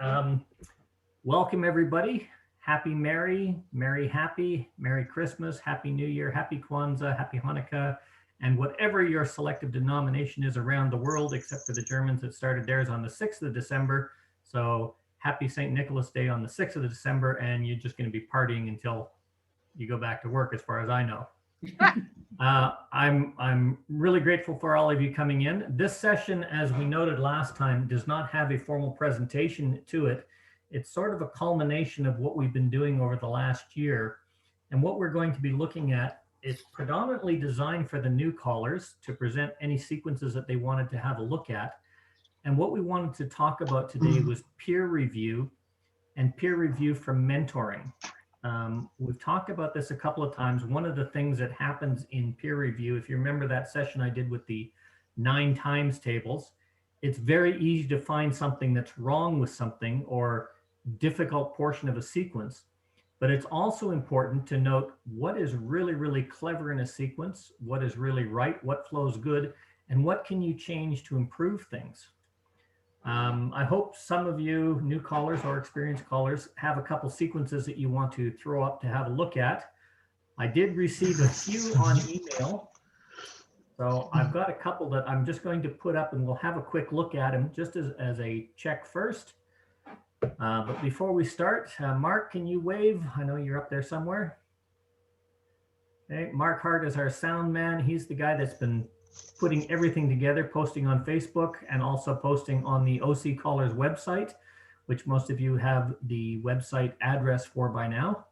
Um, Welcome everybody. Happy Merry Christmas, Happy New Year, Happy Kwanzaa, Happy Hanukkah, and whatever your selective denomination is around the world, except for the Germans that started theirs on the 6th of December. So happy St. Nicholas Day on the 6th of December, and you're just going to be partying until you go back to work, as far as I know. I'm really grateful for all of you coming in. This session, as we noted last time, does not have a formal presentation to it. It's sort of a culmination of what we've been doing over the last year. And what we're going to be looking at is predominantly designed for the new callers to present any sequences that they wanted to have a look at. And what we wanted to talk about today was peer review and peer review from mentoring. We've talked about this a couple of times. One of the things that happens in peer review, if you remember that session I did with the 9 times tables, it's very easy to find something that's wrong with something or difficult portion of a sequence. But it's also important to note what is really, really clever in a sequence, what is really right, what flows good, and what can you change to improve things. I hope some of you new callers or experienced callers have a couple sequences that you want to throw up to have a look at. I did receive a few on email. So I've got a couple that I'm just going to put up and we'll have a quick look at them just as a check first. But before we start, Mark, can you wave? I know you're up there somewhere. Okay, Mark Hart is our sound man. He's the guy that's been putting everything together, posting on Facebook and also posting on the OC Callers website, which most of you have the website address for by now.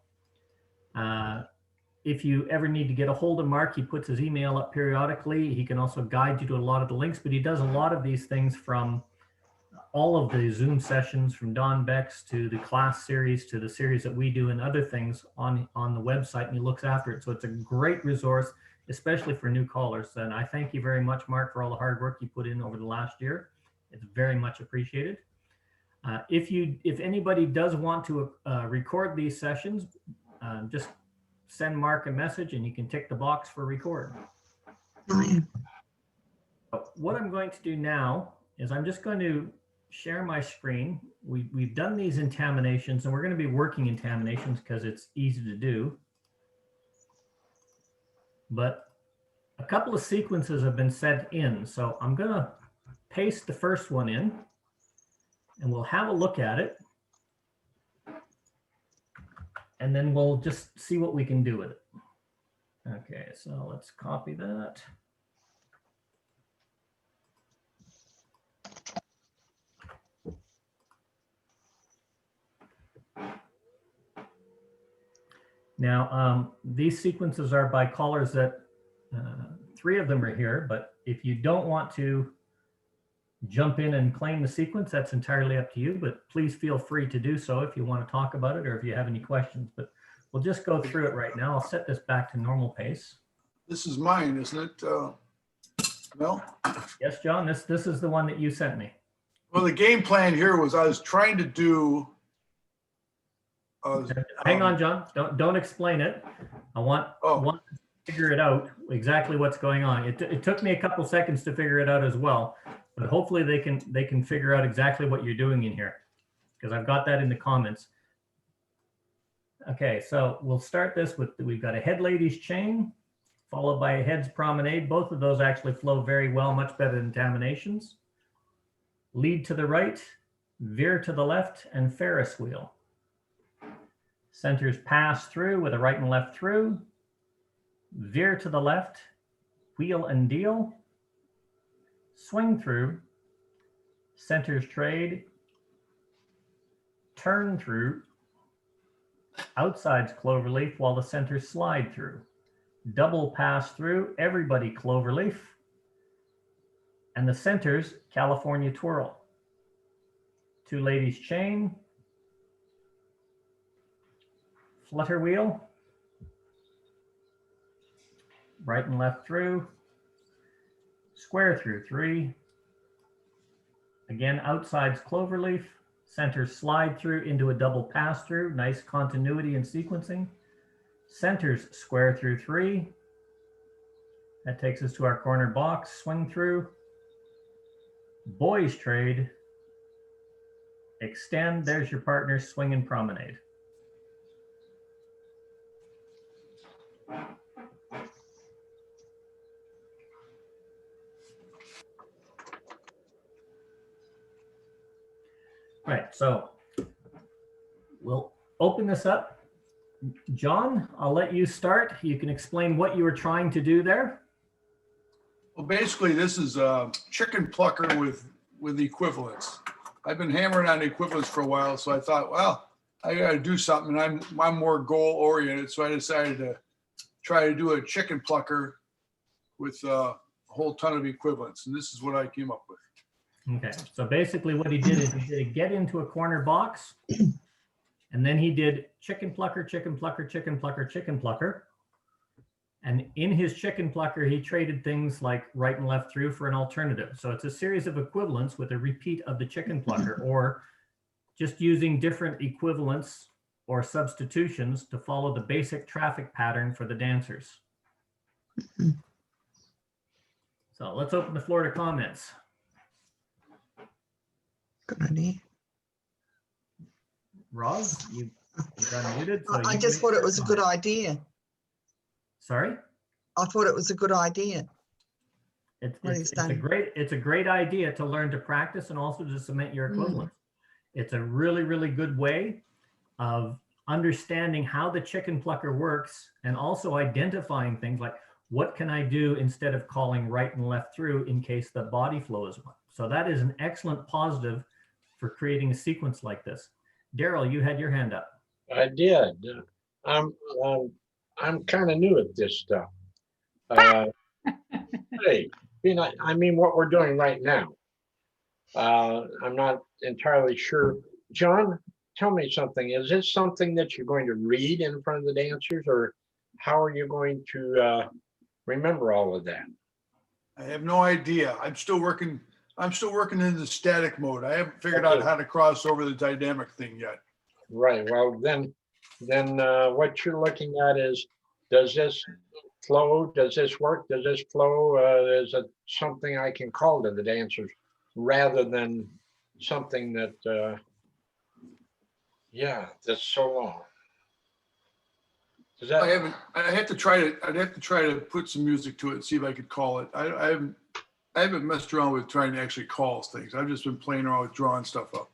If you ever need to get a hold of Mark, he puts his email up periodically. He can also guide you to a lot of the links, but he does a lot of these things from all of the Zoom sessions, from Don Beck's to the class series to the series that we do and other things on the website, and he looks after it. So it's a great resource, especially for new callers. And I thank you very much, Mark, for all the hard work you put in over the last year. It's very much appreciated. If anybody does want to record these sessions, just send Mark a message and you can tick the box for record. What I'm going to do now is I'm just going to share my screen. We've done these intaminations and we're going to be working intaminations because it's easy to do. But a couple of sequences have been set in. So I'm going to paste the first one in and we'll have a look at it. And then we'll just see what we can do with it. Okay, so let's copy that. Now, these sequences are by callers that 3 of them are here, but if you don't want to jump in and claim the sequence, that's entirely up to you, but please feel free to do so if you want to talk about it or if you have any questions, but we'll just go through it right now. I'll set this back to normal pace. This is mine, isn't it, Mel? Yes, John, this is the one that you sent me. Well, the game plan here was I was trying to do hang on, John. Don't explain it. I want to figure it out exactly what's going on. It took me a couple seconds to figure it out as well, but hopefully they can figure out exactly what you're doing in here because I've got that in the comments. Okay, so we'll start this with we've got a head ladies chain followed by a heads promenade. Both of those actually flow very well, much better than intaminations. Lead to the right, veer to the left, and Ferris wheel. Centers pass through with a right and left through, veer to the left, wheel and deal, swing through, centers trade, turn through, outsides cloverleaf while the centers slide through, double pass through, everybody cloverleaf, and the centers California twirl. 2 ladies chain, flutter wheel, right and left through, square through 3, again outsides cloverleaf, centers slide through into a double pass through, nice continuity and sequencing, centers square through 3, that takes us to our corner box, swing through, boys trade, extend, there's your partner, swing and promenade. Right, so we'll open this up. John, I'll let you start. You can explain what you were trying to do there. Well, basically, this is a chicken plucker with equivalents. I've been hammering on equivalents for a while, so I thought, well, I got to do something. I'm more goal oriented, so I decided to try to do a chicken plucker with a whole ton of equivalents, and this is what I came up with. Okay, so basically what he did is he did a get into a corner box, and then he did chicken plucker, chicken plucker, chicken plucker, chicken plucker. And in his chicken plucker, he traded things like right and left through for an alternative. So it's a series of equivalents with a repeat of the chicken plucker, or just using different equivalents or substitutions to follow the basic traffic pattern for the dancers. So let's open the floor to comments. Good idea. Roz, you're unmuted. So I just thought it was a good idea. Sorry? I thought it was a good idea. It's a great idea to learn to practice and also to cement your equivalent. It's a really, really good way of understanding how the chicken plucker works and also identifying things like what can I do instead of calling right and left through in case the body flow is one. So that is an excellent positive for creating a sequence like this. Daryl, you had your hand up. I did. I'm kind of new at this stuff. Hey, I mean, what we're doing right now. I'm not entirely sure. John, tell me something. Is this something that you're going to read in front of the dancers, or how are you going to remember all of that? I have no idea. I'm still working in the static mode. I haven't figured out how to cross over the dynamic thing yet. Right. Well, then what you're looking at is, does this flow? Does this work? Does this flow? Is it something I can call to the dancers rather than something that, that's so long? Does that? I'd have to try to put some music to it and see if I could call it. I haven't messed around with trying to actually call things. I've just been playing around with drawing stuff up.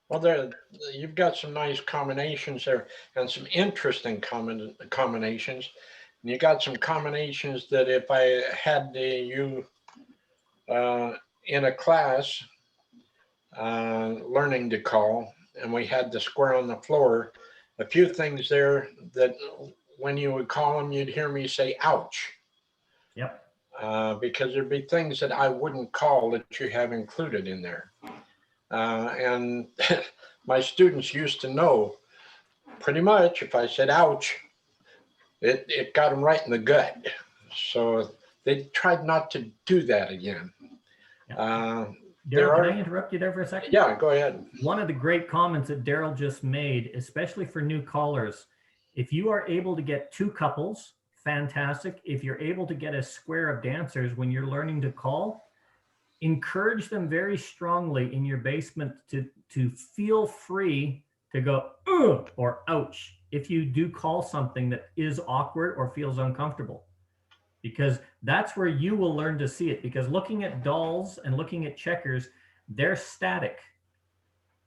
Well, you've got some nice combinations there and some interesting combinations. And you got some combinations that if I had you in a class learning to call, and we had the square on the floor, a few things there that when you would call them, you'd hear me say, ouch. Yep. Because there'd be things that I wouldn't call that you have included in there. And my students used to know pretty much if I said, ouch, it got them right in the gut. So they tried not to do that again. Yeah. Daryl, can I interrupt you there for a second? Yeah, go ahead. One of the great comments that Daryl just made, especially for new callers, if you are able to get two couples, fantastic. If you're able to get a square of dancers when you're learning to call, encourage them very strongly in your basement to feel free to go, ugh, or ouch, if you do call something that is awkward or feels uncomfortable. Because that's where you will learn to see it. Because looking at dolls and looking at checkers, they're static.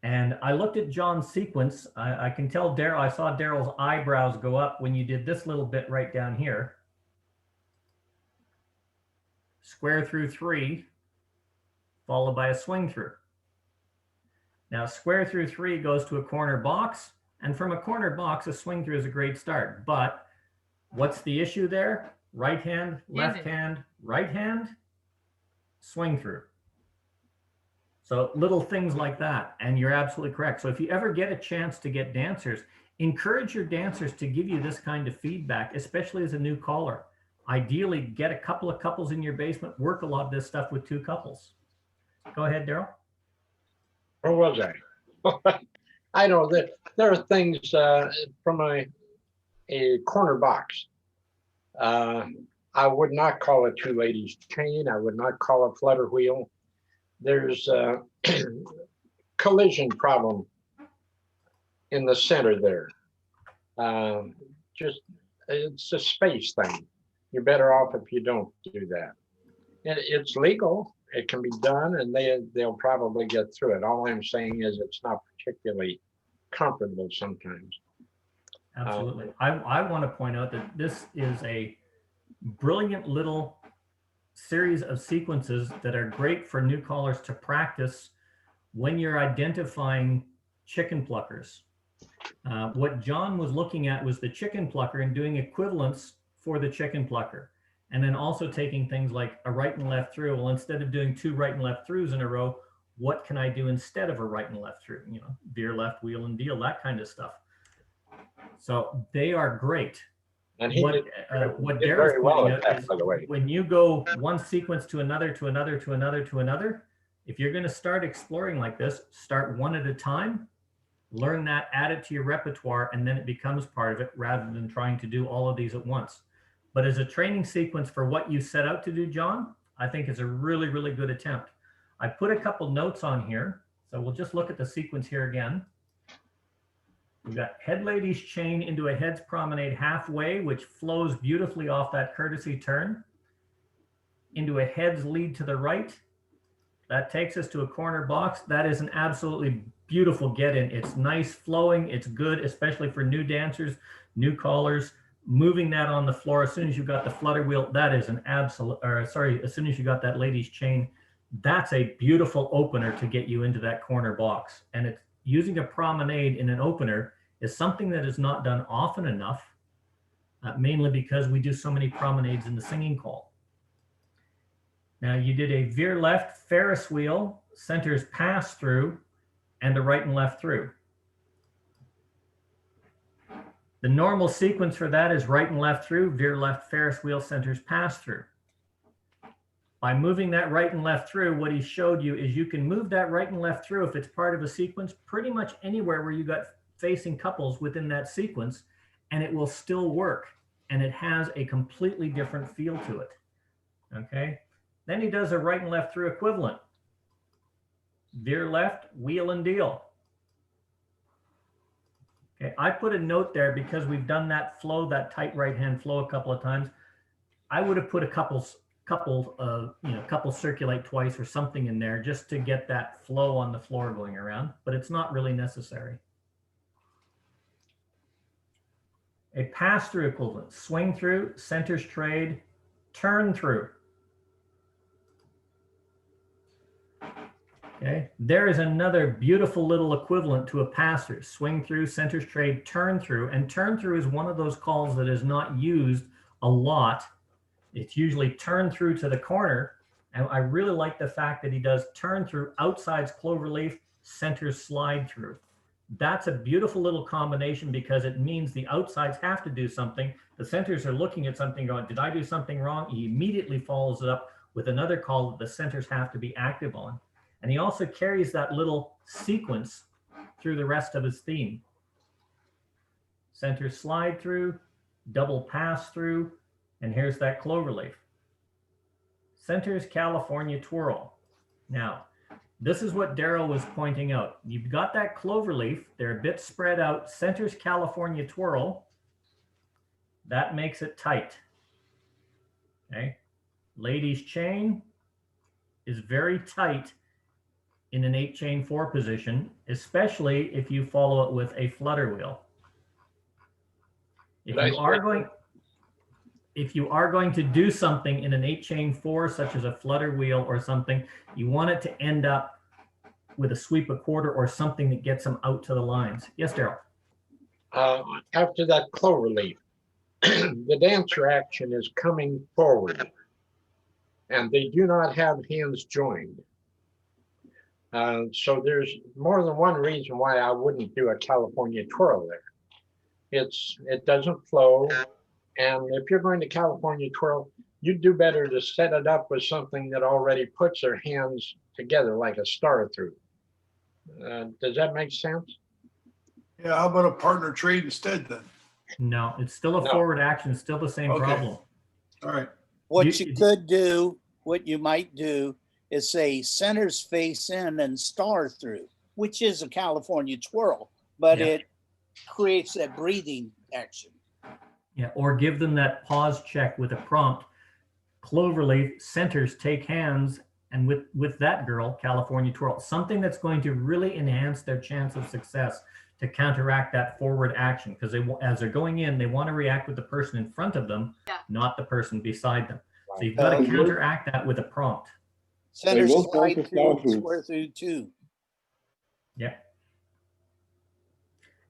And I looked at John's sequence. I can tell Daryl, I saw Daryl's eyebrows go up when you did this little bit right down here. Square through 3, followed by a swing through. Now, square through 3 goes to a corner box. And from a corner box, a swing through is a great start. But what's the issue there? Right hand, left hand, right hand, swing through. So little things like that. And you're absolutely correct. So if you ever get a chance to get dancers, encourage your dancers to give you this kind of feedback, especially as a new caller. Ideally, get a couple of couples in your basement, work a lot of this stuff with two couples. Go ahead, Daryl. Where was I? I know that there are things from a corner box. I would not call it two ladies chain. I would not call it flutter wheel. There's collision problem in the center there. Just, it's a space thing. You're better off if you don't do that. It's legal. It can be done, and they'll probably get through it. All I'm saying is it's not particularly comfortable sometimes. Absolutely. I want to point out that this is a brilliant little series of sequences that are great for new callers to practice when you're identifying chicken pluckers. What John was looking at was the chicken plucker and doing equivalents for the chicken plucker. And then also taking things like a right and left through. Well, instead of doing 2 right and left throughs in a row, what can I do instead of a right and left through? You know, veer left, wheel and deal, that kind of stuff. So they are great. And What Daryl's pointing out is by the way. when you go one sequence to another, to another, to another, to another, if you're going to start exploring like this, start one at a time, learn that, add it to your repertoire, and then it becomes part of it rather than trying to do all of these at once. But as a training sequence for what you set out to do, John, I think it's a really, really good attempt. I put a couple notes on here. So we'll just look at the sequence here again. We've got head ladies chain into a heads promenade halfway, which flows beautifully off that courtesy turn, into a heads lead to the right. That takes us to a corner box. That is an absolutely beautiful get in. It's nice flowing. It's good, especially for new dancers, new callers. Moving that on the floor as soon as you got the flutter wheel, that is an absolute, or sorry, as soon as you got that ladies chain, that's a beautiful opener to get you into that corner box. And it's using a promenade in an opener is something that is not done often enough, mainly because we do so many promenades in the singing call. Now you did a veer left, Ferris wheel, centers pass through, and a right and left through. The normal sequence for that is right and left through, veer left, Ferris wheel, centers pass through. By moving that right and left through, what he showed you is you can move that right and left through if it's part of a sequence pretty much anywhere where you got facing couples within that sequence, and it will still work. And it has a completely different feel to it. Okay. Then he does a right and left through equivalent. Veer left, wheel and deal. Okay, I put a note there because we've done that flow, that tight right hand flow a couple of times. I would have put a couple circulate twice or something in there just to get that flow on the floor going around, but it's not really necessary. A pass through equivalent, swing through, centers trade, turn through. Okay, there is another beautiful little equivalent to a pass through, swing through, centers trade, turn through. And turn through is one of those calls that is not used a lot. It's usually turn through to the corner. And I really like the fact that he does turn through, outsides cloverleaf, centers slide through. That's a beautiful little combination because it means the outsides have to do something. The centers are looking at something going, did I do something wrong? He immediately follows it up with another call that the centers have to be active on. And he also carries that little sequence through the rest of his theme. Center slide through, double pass through, and here's that cloverleaf. Centers California twirl. Now, this is what Daryl was pointing out. You've got that cloverleaf, they're a bit spread out, centers California twirl. That makes it tight. Okay. Ladies chain is very tight in an 8-chain 4 position, especially if you follow it with a flutter wheel. If you are going to do something in an 8-chain 4, such as a flutter wheel or something, you want it to end up with a sweep a quarter or something that gets them out to the lines. Yes, Daryl. After that cloverleaf, the dancer action is coming forward, and they do not have hands joined. So there's more than one reason why I wouldn't do a California twirl there. It doesn't flow. And if you're going to California twirl, you'd do better to set it up with something that already puts their hands together like a star through. Does that make sense? Yeah, how about a partner trade instead then? No, it's still a forward action, still the same problem. All right. What you could do, what you might do is say centers face in and star through. which is a California twirl, but Yeah. it creates that breathing action. Yeah, or give them that pause check with a prompt. Cloverleaf, centers, take hands, and with that girl, California twirl. Something that's going to really enhance their chance of success to counteract that forward action, because as they're going in, they want to react with the person in front of them, not the person beside them. So you've got to counteract that with a prompt. Center will slide focus through, down to- square through 2. Yeah.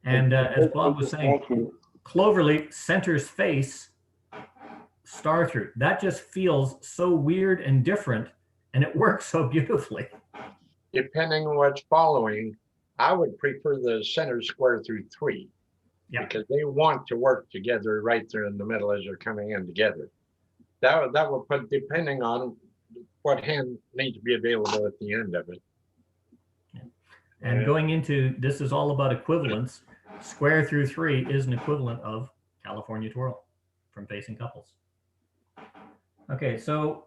And as Bob was saying, Cloverleaf, centers, face, star through. That just feels so weird and different, and it works so beautifully. Depending on what's following, I would prefer the center square through 3. Yeah. Because they want to work together right there in the middle as they're coming in together. That will put, depending on what hand needs to be available at the end of it. And going into, this is all about equivalence. Square through 3 is an equivalent of California twirl from facing couples. Okay, so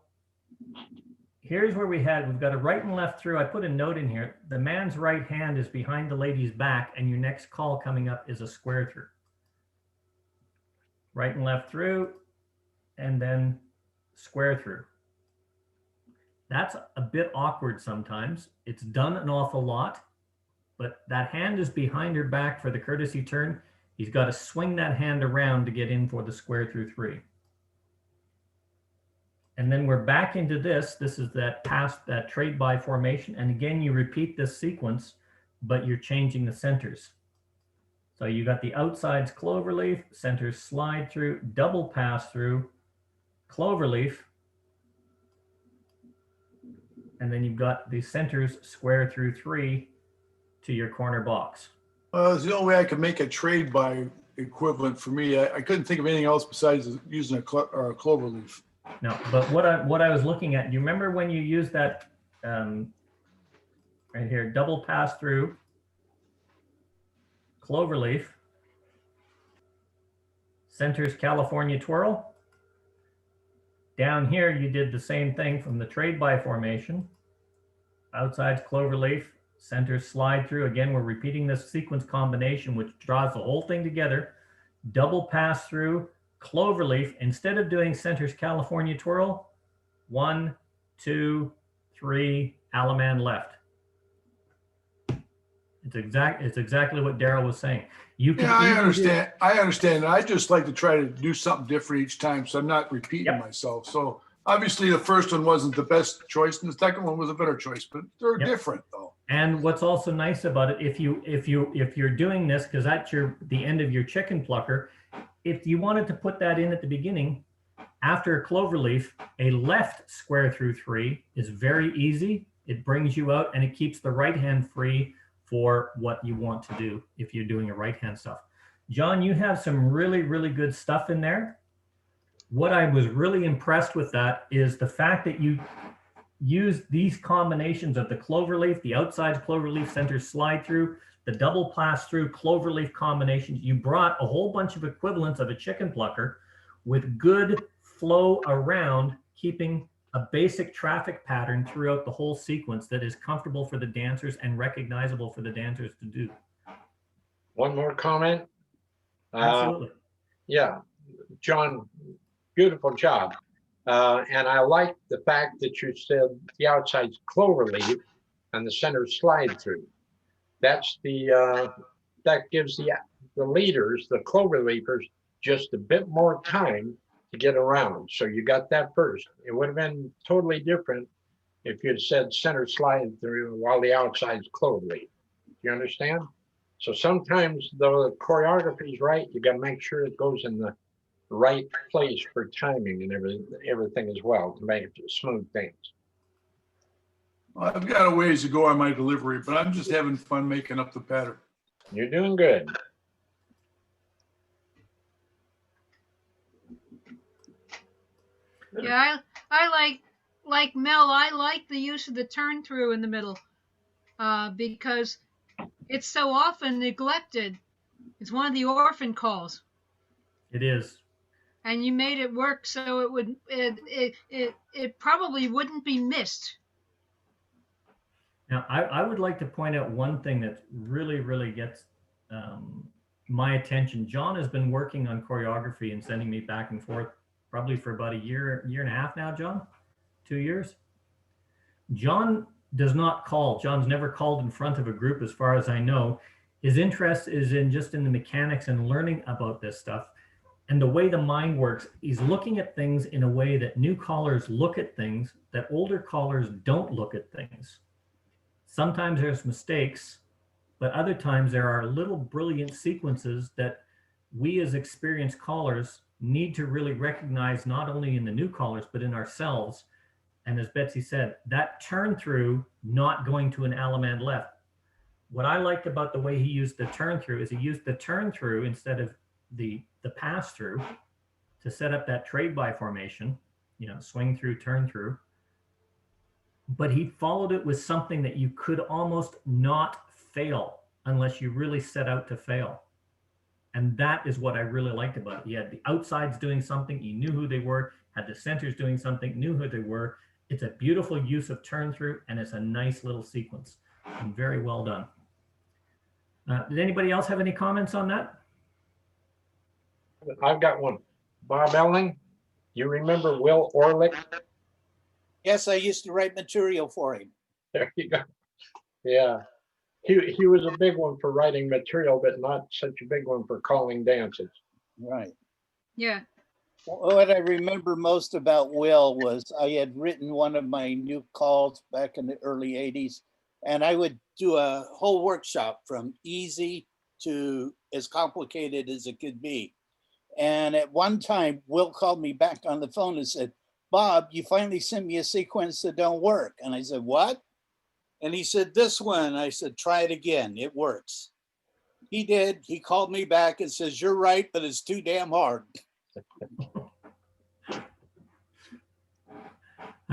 here's where we've got a right and left through. I put a note in here. The man's right hand is behind the lady's back, and your next call coming up is a square through. Right and left through, and then square through. That's a bit awkward sometimes. It's done an awful lot, but that hand is behind her back for the courtesy turn. He's got to swing that hand around to get in for the square through 3. And then we're back into this. This is that past that trade by formation. And again, you repeat this sequence, but you're changing the centers. So you got the outsides cloverleaf, centers slide through, double pass through, cloverleaf. And then you've got the centers square through 3 to your corner box. It's the only way I could make a trade by equivalent for me. I couldn't think of anything else besides using a clover leaf. No, but what I was looking at, you remember when you used that right here, double pass through, cloverleaf, centers California twirl. Down here, you did the same thing from the trade by formation. Outsides cloverleaf, centers slide through. Again, we're repeating this sequence combination, which draws the whole thing together. Double pass through, cloverleaf. Instead of doing centers California twirl, 1, 2, 3, Alaman left. It's exactly what Daryl was saying. You can I understand. I understand. I just like to try to do something different each time, so I'm not repeating myself. So obviously, the first one wasn't the best choice, and the second one was a better choice. But they're different, though. And what's also nice about it, if you're doing this, because that's the end of your chicken plucker, if you wanted to put that in at the beginning, after a cloverleaf, a left square through 3 is very easy. It brings you out and it keeps the right hand free for what you want to do if you're doing your right hand stuff. John, you have some really, really good stuff in there. What I was really impressed with that is the fact that you use these combinations of the cloverleaf, the outside cloverleaf center slide through, the double pass through cloverleaf combinations. You brought a whole bunch of equivalents of a chicken plucker with good flow around, keeping a basic traffic pattern throughout the whole sequence that is comfortable for the dancers and recognizable for the dancers to do. One more comment. Absolutely. Yeah, John, beautiful job. And I like the fact that you said the outside's cloverleaf and the center slide through. That's that gives the leaders, the cloverleafers, just a bit more time to get around. So you got that first. It would have been totally different if you'd said center slide through while the outside's cloverleaf. You understand? So sometimes the choreography is right. You got to make sure it goes in the right place for timing and everything as well to make smooth things. Well, I've got a ways to go on my delivery, but I'm just having fun making up the pattern. You're doing good. Yeah, I like Mel. I like the use of the turn through in the middle because it's so often neglected. It's one of the orphan calls. It is. And you made it work so it probably wouldn't be missed. Now, I would like to point out one thing that really gets my attention. John has been working on choreography and sending me back and forth probably for about a year and a half now, John, 2 years. John does not call. John's never called in front of a group as far as I know. His interest is in just in the mechanics and learning about this stuff. And the way the mind works, he's looking at things in a way that new callers look at things that older callers don't look at things. Sometimes there's mistakes, but other times there are little brilliant sequences that we as experienced callers need to really recognize, not only in the new callers, but in ourselves. And as Betsy said, that turn through, not going to an Alamand left. What I liked about the way he used the turn through is he used the turn through instead of the pass through to set up that trade by formation, swing through, turn through. But he followed it with something that you could almost not fail unless you really set out to fail. And that is what I really liked about it. He had the outsides doing something, he knew who they were, had the centers doing something, knew who they were. It's a beautiful use of turn through, and it's a nice little sequence and very well done. Did anybody else have any comments on that? I've got one. Bob Elling, you remember Will Orlick? Yes, I used to write material for him. There you go. Yeah. He was a big one for writing material, but not such a big one for calling dances. Right. Yeah. What I remember most about Will was I had written one of my new calls back in the early 80s, and I would do a whole workshop from easy to as complicated as it could be. And at one time, Will called me back on the phone and said, "Bob, you finally sent me a sequence that don't work." And I said, "What?" And he said, "This one." I said, "Try it again. It works." He did. He called me back and says, "You're right, but it's too damn hard."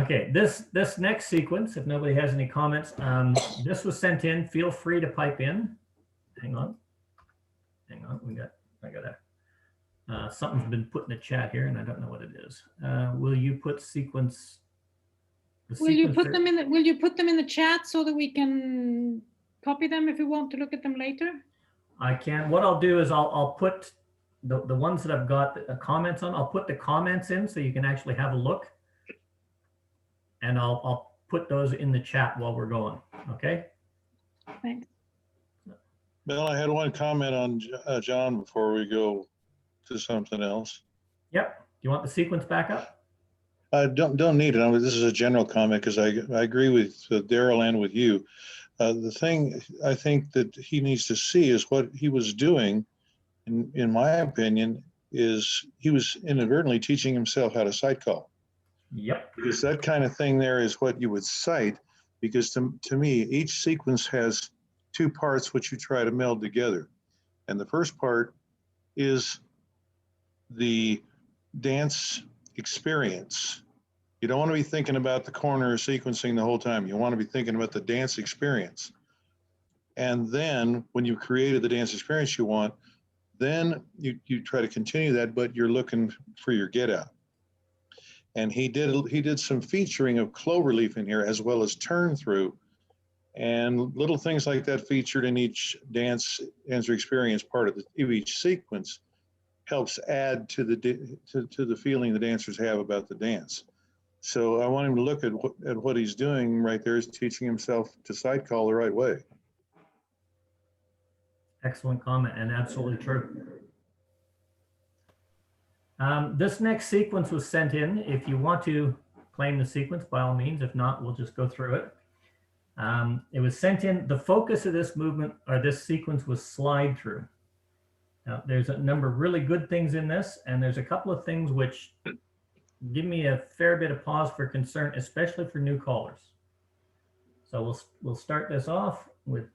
Okay, this next sequence, if nobody has any comments, this was sent in. Feel free to pipe in. Hang on. I got something's been put in the chat here, and I don't know what it is. Will you put sequence? Will you put them in the chat so that we can copy them if we want to look at them later? I can. What I'll do is I'll put the ones that I've got comments on. I'll put the comments in so you can actually have a look, and I'll put those in the chat while we're going. Okay. Thanks. Bill, I had one comment on John before we go to something else. Yep. Do you want the sequence back up? Don't need it. This is a general comment because I agree with Daryl and with you. The thing I think that he needs to see is what he was doing, in my opinion, is he was inadvertently teaching himself how to sight call. Yep. Because that kind of thing there is what you would cite, because to me, each sequence has two parts which you try to meld together. And the first part is the dance experience. You don't want to be thinking about the corner sequencing the whole time. You want to be thinking about the dance experience. And then when you've created the dance experience you want, then you try to continue that, but you're looking for your get out. And he did some featuring of cloverleaf in here as well as turn through, and little things like that featured in each dance experience part of each sequence helps add to the feeling the dancers have about the dance. So I want him to look at what he's doing right there is teaching himself to sight call the right way. Excellent comment, and absolutely true. This next sequence was sent in. If you want to claim the sequence, by all means. If not, we'll just go through it. It was sent in. The focus of this movement or this sequence was slide through. Now, there's a number of really good things in this, and there's a couple of things which give me a fair bit of pause for concern, especially for new callers. So we'll start this off with,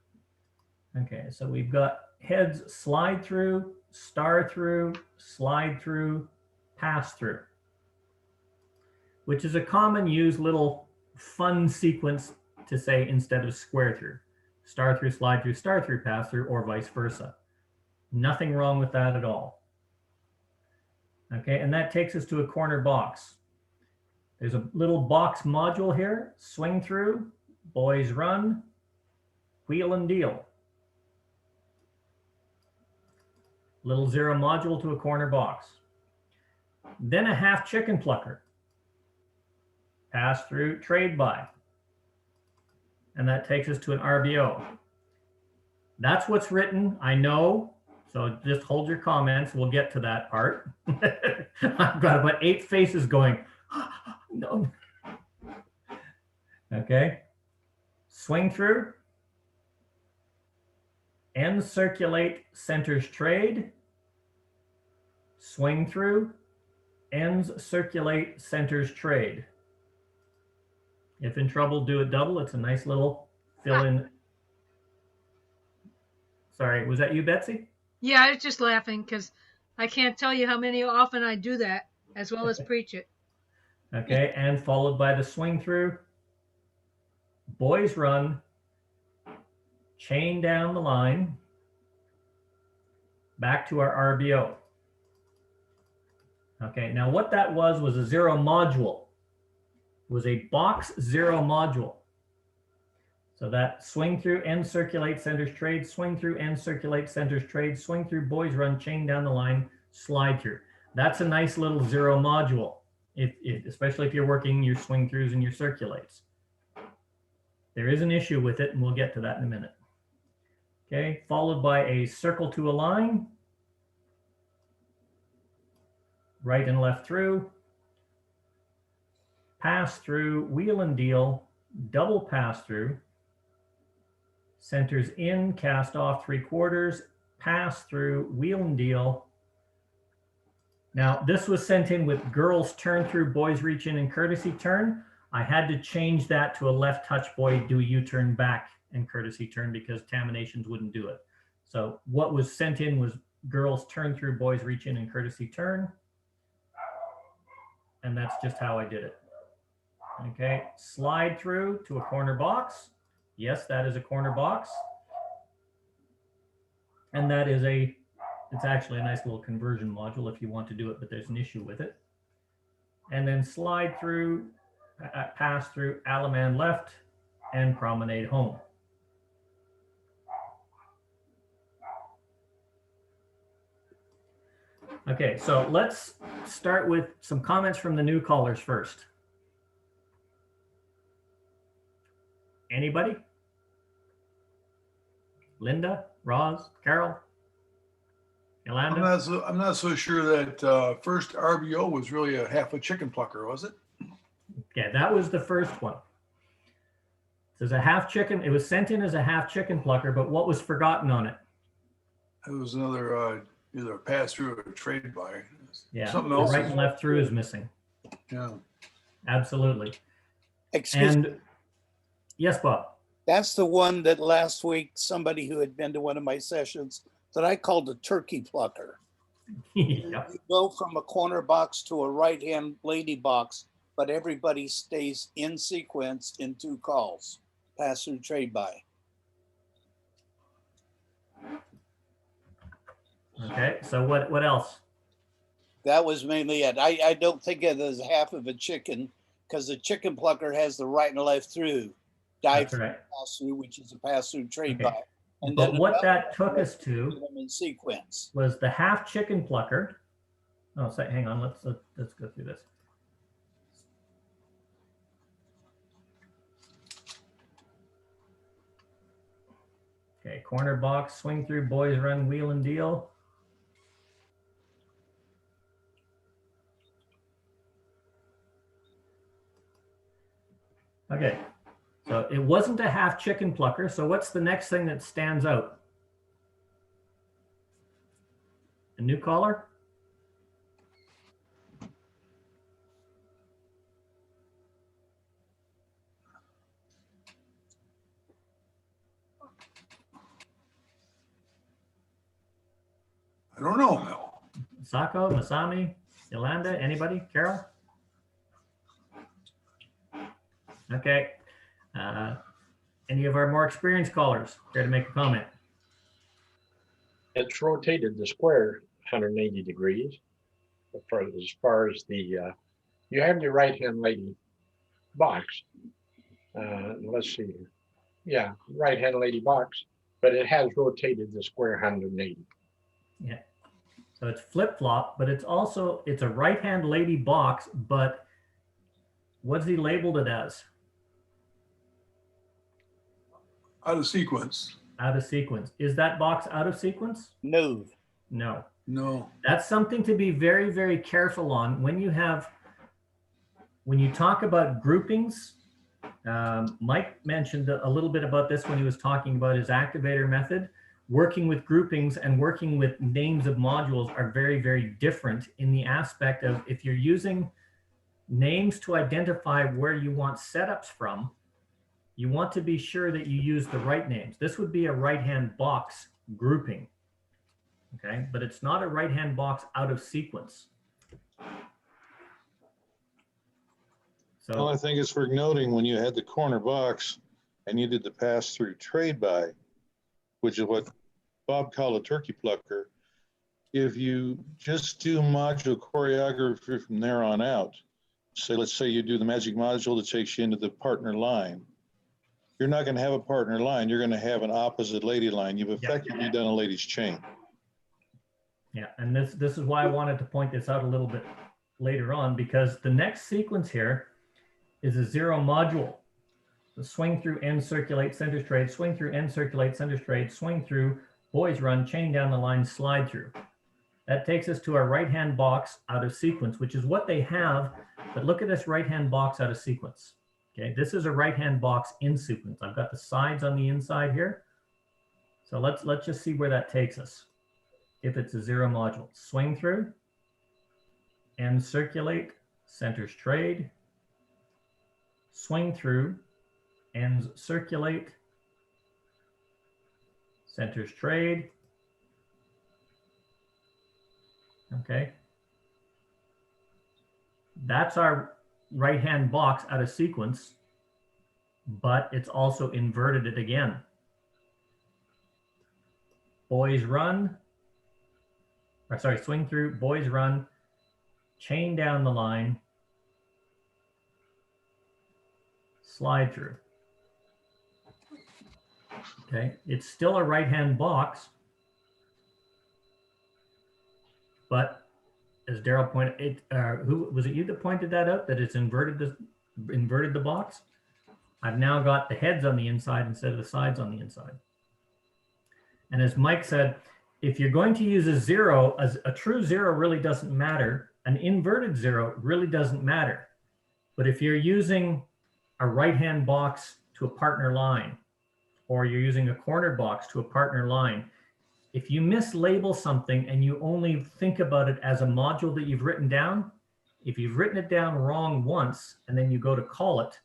okay, so we've got heads slide through, star through, slide through, pass through, which is a common used little fun sequence to say instead of square through. Star through, slide through, star through, pass through, or vice versa. Nothing wrong with that at all. Okay, and that takes us to a corner box. There's a little box module here, swing through, boys run, wheel and deal. Little 0 module to a corner box. Then a half chicken plucker. Pass through, trade by. And that takes us to an RBO. That's what's written, I know. So just hold your comments. We'll get to that part. I've got about 8 faces going, no. Okay. Swing through. End circulate, centers trade. Swing through. Ends circulate, centers trade. If in trouble, do it double. It's a nice little fill in. Sorry, was that you, Betsy? Yeah, I was just laughing because I can't tell you how many often I do that as well as preach it. Okay, and followed by the swing through. Boys run. Chain down the line. Back to our RBO. Okay, now what that was a 0 module. It was a box 0 module. So that swing through, end circulate, centers trade, swing through, end circulate, centers trade, swing through, boys run, chain down the line, slide through. That's a nice little 0 module, especially if you're working your swing throughs and your circulates. There is an issue with it, and we'll get to that in a minute. Okay, followed by a circle to a line, right and left through, pass through, wheel and deal, double pass through, centers in, cast off 3/4, pass through, wheel and deal. Now, this was sent in with girls turn through, boys reach in, and courtesy turn. I had to change that to a left touch, boy do U-turn back and courtesy turn because Taminations wouldn't do it. So what was sent in was girls turn through, boys reach in, and courtesy turn. And that's just how I did it. Okay, slide through to a corner box. Yes, that is a corner box. And that is it's actually a nice little conversion module if you want to do it, but there's an issue with it. And then slide through, pass through, Alaman left, and promenade home. Okay, so let's start with some comments from the new callers first. Anybody? Linda, Roz, Carol, Yolanda? I'm not so sure that first RBO was really a half a chicken plucker, was it? Yeah, that was the first one. So it's a half chicken. It was sent in as a half chicken plucker, but what was forgotten on it? It was another either a pass through or a trade by. Yeah, Something the else. right and left through is missing. Yeah. Absolutely. Excuse me, And yes, Bob. that's the one that last week, somebody who had been to one of my sessions that I called a turkey plucker. Yep. You go from a corner box to a right-hand lady box, but everybody stays in sequence in 2 calls, pass through, trade by. Okay, so what else? That was mainly it. I don't think of it as half of a chicken because the chicken plucker has the right and left through, dive That's right. pass through, which is a pass through, trade Okay. by. And But then what another that took us to put them in sequence. was the half chicken plucker. Oh, so hang on, let's go through this. Okay, corner box, swing through, boys run, wheel and deal. Okay, so it wasn't a half chicken plucker. So what's the next thing that stands out? A new caller? I don't know, Mel. Sako, Masami, Yolanda, anybody? Carol? Okay. Any of our more experienced callers care to make a comment? It's rotated the square 180 degrees. As far as the, you have your right-hand lady box. Let's see. Yeah, right-hand lady box, but it has rotated the square 180. Yeah. So it's flip-flop, but it's a right-hand lady box, but what's he labeled it as? Out of sequence. Out of sequence. Is that box out of sequence? No. No. No. That's something to be very, very careful on when you talk about groupings. Mike mentioned a little bit about this when he was talking about his activator method. Working with groupings and working with names of modules are very, very different in the aspect of if you're using names to identify where you want setups from, you want to be sure that you use the right names. This would be a right-hand box grouping, okay? But it's not a right-hand box out of sequence. Well, I So think it's worth noting when you had the corner box and you did the pass-through trade by, which is what Bob called a turkey plucker. If you just do module choreography from there on out, so let's say you do the magic module that takes you into the partner line, you're not going to have a partner line. You're going to have an opposite lady line. You've effectively done a ladies chain. yeah, and this is why I wanted to point this out a little bit later on, because the next sequence here is a 0 module. The swing through, end circulate, center trade, swing through, end circulate, center trade, swing through, boys run, chain down the line, slide through. That takes us to our right-hand box out of sequence, which is what they have. But look at this right-hand box out of sequence. Okay, this is a right-hand box in sequence. I've got the sides on the inside here. So let's just see where that takes us. If it's a 0 module, swing through, end circulate, centers trade, swing through, ends circulate, centers trade. Okay. That's our right-hand box out of sequence, but it's also inverted it again. Boys run, or sorry, swing through, boys run, chain down the line, slide through. Okay, it's still a right-hand box, but as Daryl pointed, who was it? You that pointed that out, that it's inverted the box. I've now got the heads on the inside instead of the sides on the inside. And as Mike said, if you're going to use a 0, a true 0 really doesn't matter. An inverted 0 really doesn't matter. But if you're using a right-hand box to a partner line, or you're using a corner box to a partner line, if you mislabel something and you only think about it as a module that you've written down, if you've written it down wrong once and then you go to call it,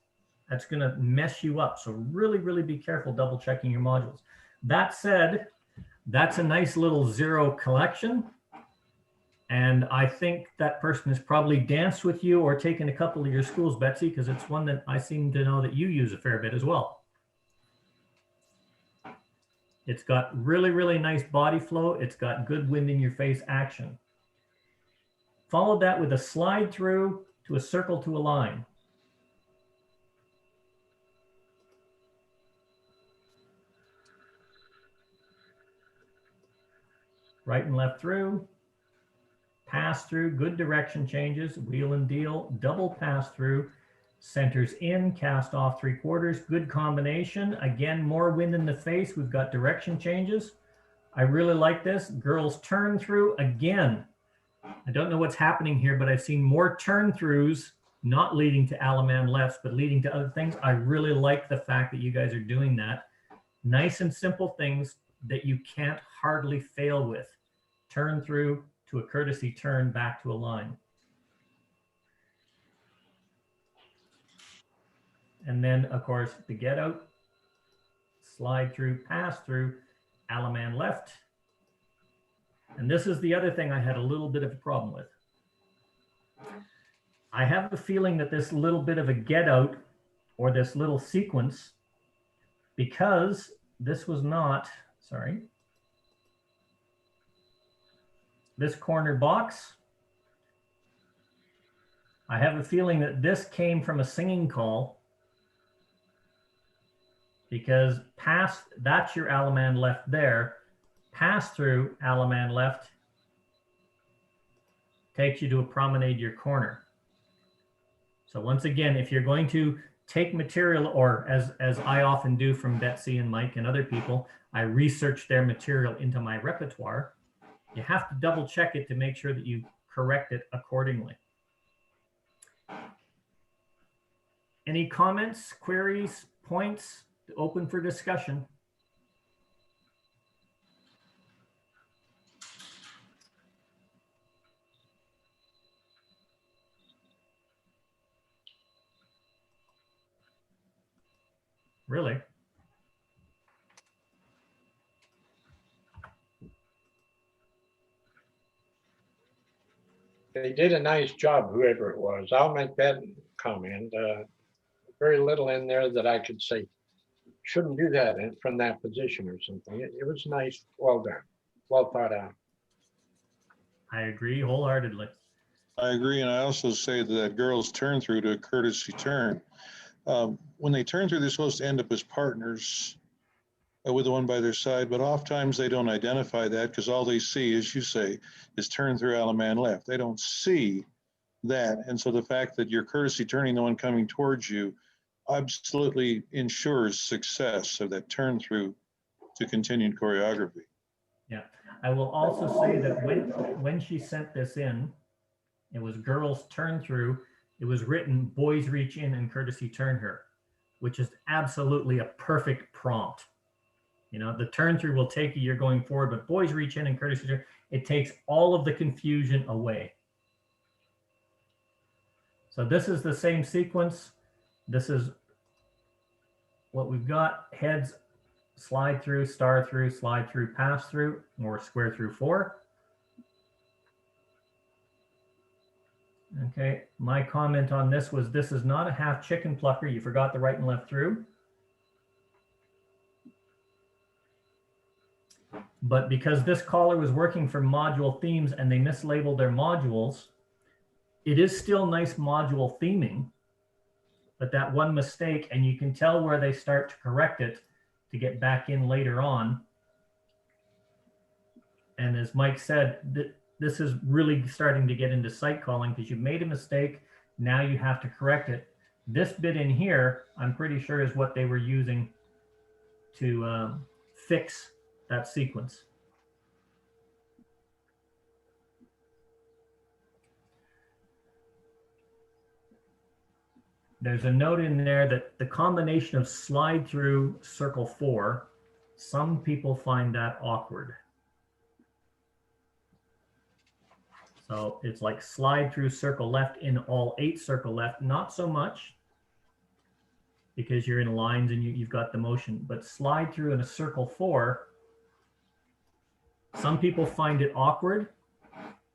that's going to mess you up. So really, really be careful double checking your modules. That said, that's a nice little 0 collection. And I think that person has probably danced with you or taken a couple of your schools, Betsy, because it's one that I seem to know that you use a fair bit as well. It's got really, really nice body flow. It's got good wind in your face action. Follow that with a slide through to a circle to a line. Right and left through, pass through, good direction changes, wheel and deal, double pass through, centers in, cast off 3/4, good combination. Again, more wind in the face. We've got direction changes. I really like this. Girls turn through again. I don't know what's happening here, but I've seen more turn throughs, not leading to Alaman lefts, but leading to other things. I really like the fact that you guys are doing that. Nice and simple things that you can't hardly fail with. Turn through to a courtesy turn back to a line. And then, of course, the get out, slide through, pass through, Alaman left. And this is the other thing I had a little bit of a problem with. I have a feeling that this little bit of a get out or this little sequence, because this was not, sorry, this corner box, I have a feeling that this came from a singing call because pass, that's your Alaman left there. Pass through Alaman left takes you to a promenade your corner. So once again, if you're going to take material, or as I often do from Betsy and Mike and other people, I research their material into my repertoire. You have to double check it to make sure that you correct it accordingly. Any comments, queries, points? Open for discussion. Really? They did a nice job, whoever it was. I'll make that comment. Very little in there that I could say, shouldn't do that from that position or something. It was nice, well done, well thought out. I agree wholeheartedly. I agree, and I also say that girls turn through to a courtesy turn. When they turn through, they're supposed to end up as partners with the one by their side, but oftentimes they don't identify that because all they see, as you say, is turn through Alaman left. They don't see that, and so the fact that you're courtesy turning the one coming towards you absolutely ensures success of that turn through to continued choreography. Yeah, I will also say that when she sent this in, it was girls turn through. It was written boys reach in and courtesy turn her, which is absolutely a perfect prompt. You know, the turn through will take you, you're going forward, but boys reach in and courtesy turn, it takes all of the confusion away. So this is the same sequence. This is what we've got. Heads, slide through, star through, slide through, pass through, or square through 4. Okay, my comment on this was this is not a half chicken plucker. You forgot the right and left through. But because this caller was working for module themes and they mislabeled their modules, it is still nice module theming, but that one mistake, and you can tell where they start to correct it to get back in later on. And as Mike said, this is really starting to get into sight calling because you made a mistake. Now you have to correct it. This bit in here, I'm pretty sure is what they were using to fix that sequence. There's a note in there that the combination of slide through circle 4, some people find that awkward. So it's like slide through circle left in all 8 circle left, not so much because you're in lines and you've got the motion, but slide through in a circle 4, some people find it awkward.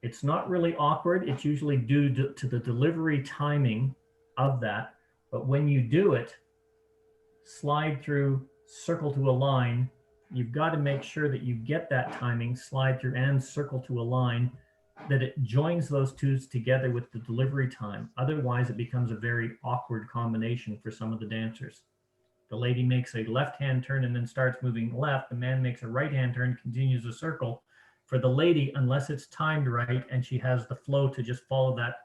It's not really awkward. It's usually due to the delivery timing of that. But when you do it, slide through, circle to a line, you've got to make sure that you get that timing, slide through and circle to a line, that it joins those twos together with the delivery time. Otherwise, it becomes a very awkward combination for some of the dancers. The lady makes a left-hand turn and then starts moving left. The man makes a right-hand turn, continues a circle. For the lady, unless it's timed right and she has the flow to just follow that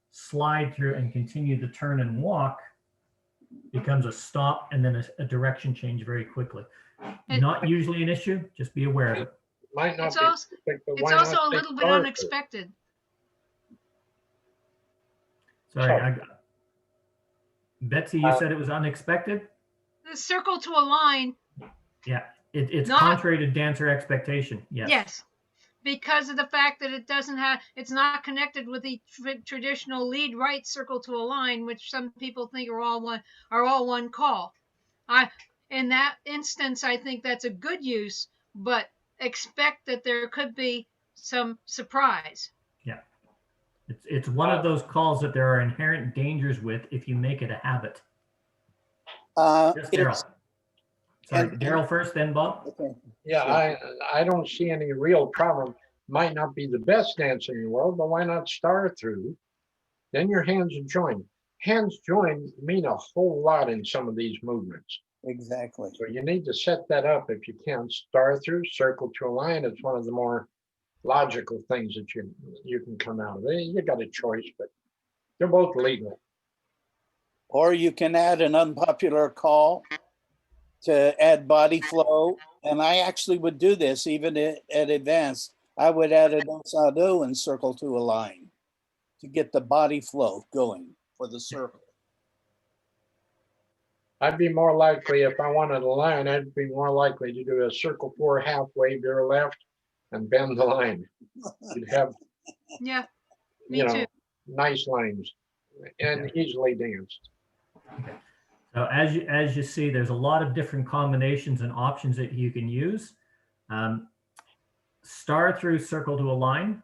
slide through and continue the turn and walk, becomes a stop and then a direction change very quickly. Not usually an issue, just be aware of it. Might not It's be also, perfect, but it's why also not a take little bit Star through? unexpected. Sorry, Betsy, you said it was unexpected? The circle to a line, Yeah, it's Not- contrary to dancer expectation. Yes. yes, because of the fact that it doesn't have, it's not connected with the traditional lead right circle to a line, which some people think are all one call. In that instance, I think that's a good use, but expect that there could be some surprise. Yeah. It's one of those calls that there are inherent dangers with if you make it a habit. Yes, Daryl. It's, Sorry, and- Daryl first, then Bob. okay. Yeah, I don't see any real problem. Might not be the best dancer in the world, but why not star through? Then your hands are joined. Hands joined mean a whole lot in some of these movements. Exactly. So you need to set that up if you can. Star through, circle to a line. It's one of the more logical things that you can come out of it. You got a choice, but they're both legal. Or you can add an unpopular call to add body flow. And I actually would do this even at events. I would add a dos a do and circle to a line to get the body flow going for the circle. I'd be more likely, if I wanted a line, I'd be more likely to do a circle 4 halfway, veer left, and bend the line. You'd have, Yeah, you me know, too. nice lines and easily danced. So as you see, there's a lot of different combinations and options that you can use. Star through, circle to a line.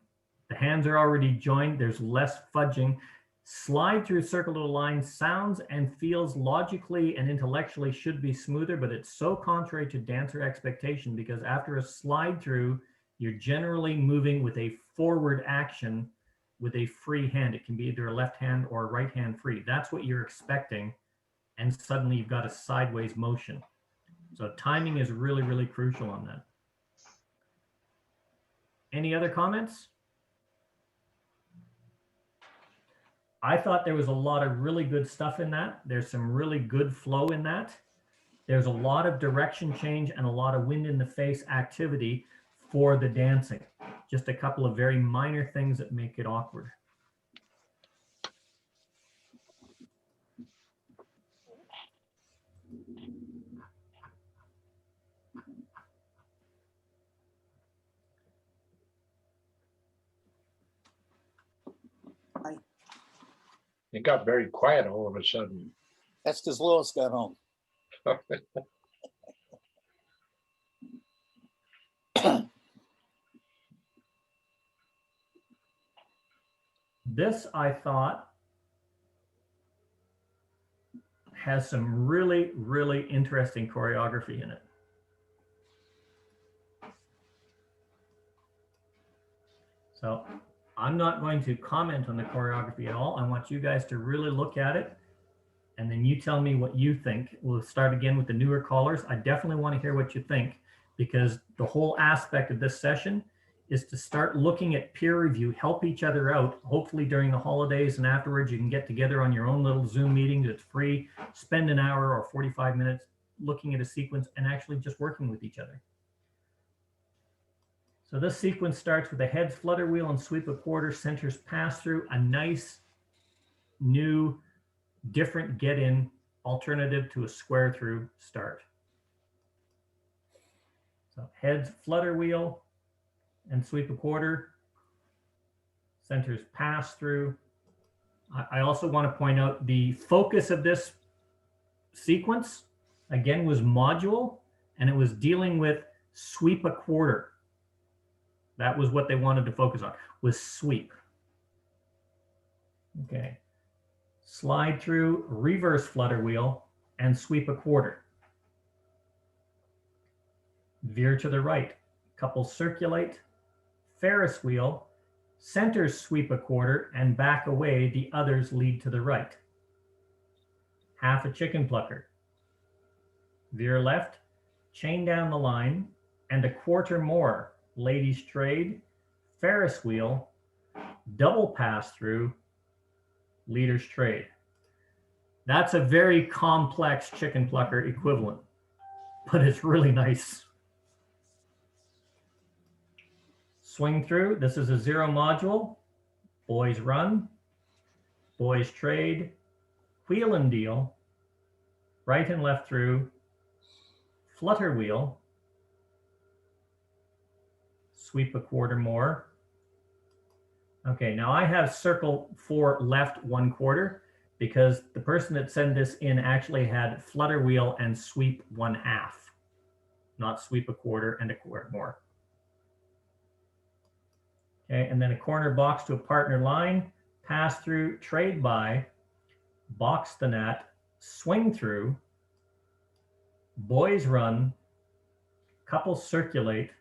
The hands are already joined. There's less fudging. Slide through, circle to a line sounds and feels logically and intellectually should be smoother, but it's so contrary to dancer expectation because after a slide through, you're generally moving with a forward action with a free hand. It can be either a left hand or a right hand free. That's what you're expecting. And suddenly you've got a sideways motion. So timing is really, really crucial on that. Any other comments? I thought there was a lot of really good stuff in that. There's some really good flow in that. There's a lot of direction change and a lot of wind in the face activity for the dancing. Just a couple of very minor things that make it awkward. It got very quiet all of a sudden. That's because Lois got home. This, I thought, has some really, really interesting choreography in it. So I'm not going to comment on the choreography at all. I want you guys to really look at it and then you tell me what you think. We'll start again with the newer callers. I definitely want to hear what you think because the whole aspect of this session is to start looking at peer review, help each other out. Hopefully during the holidays and afterwards, you can get together on your own little Zoom meeting that's free, spend an hour or 45 minutes looking at a sequence and actually just working with each other. So this sequence starts with a heads flutter wheel and sweep a quarter, centers pass through, a nice new different get in alternative to a square through start. So heads flutter wheel and sweep a quarter, centers pass through. I also want to point out the focus of this sequence again was module and it was dealing with sweep a quarter. That was what they wanted to focus on, was sweep. Okay. Slide through, reverse flutter wheel, and sweep a quarter. Veer to the right, couple circulate, Ferris wheel, centers sweep a quarter, and back away, the others lead to the right. Half a chicken plucker. Veer left, chain down the line, and a quarter more. Ladies trade, Ferris wheel, double pass through, leaders trade. That's a very complex chicken plucker equivalent, but it's really nice. Swing through, this is a zero module. Boys run, boys trade, wheel and deal, right and left through, flutter wheel, sweep a quarter more. Okay, now I have circle 4 left 1 quarter because the person that sent this in actually had flutter wheel and sweep 1/2, not sweep a quarter and a quarter more. Okay, and then a corner box to a partner line, pass through, trade by, box the net, swing through, boys run, couple circulate,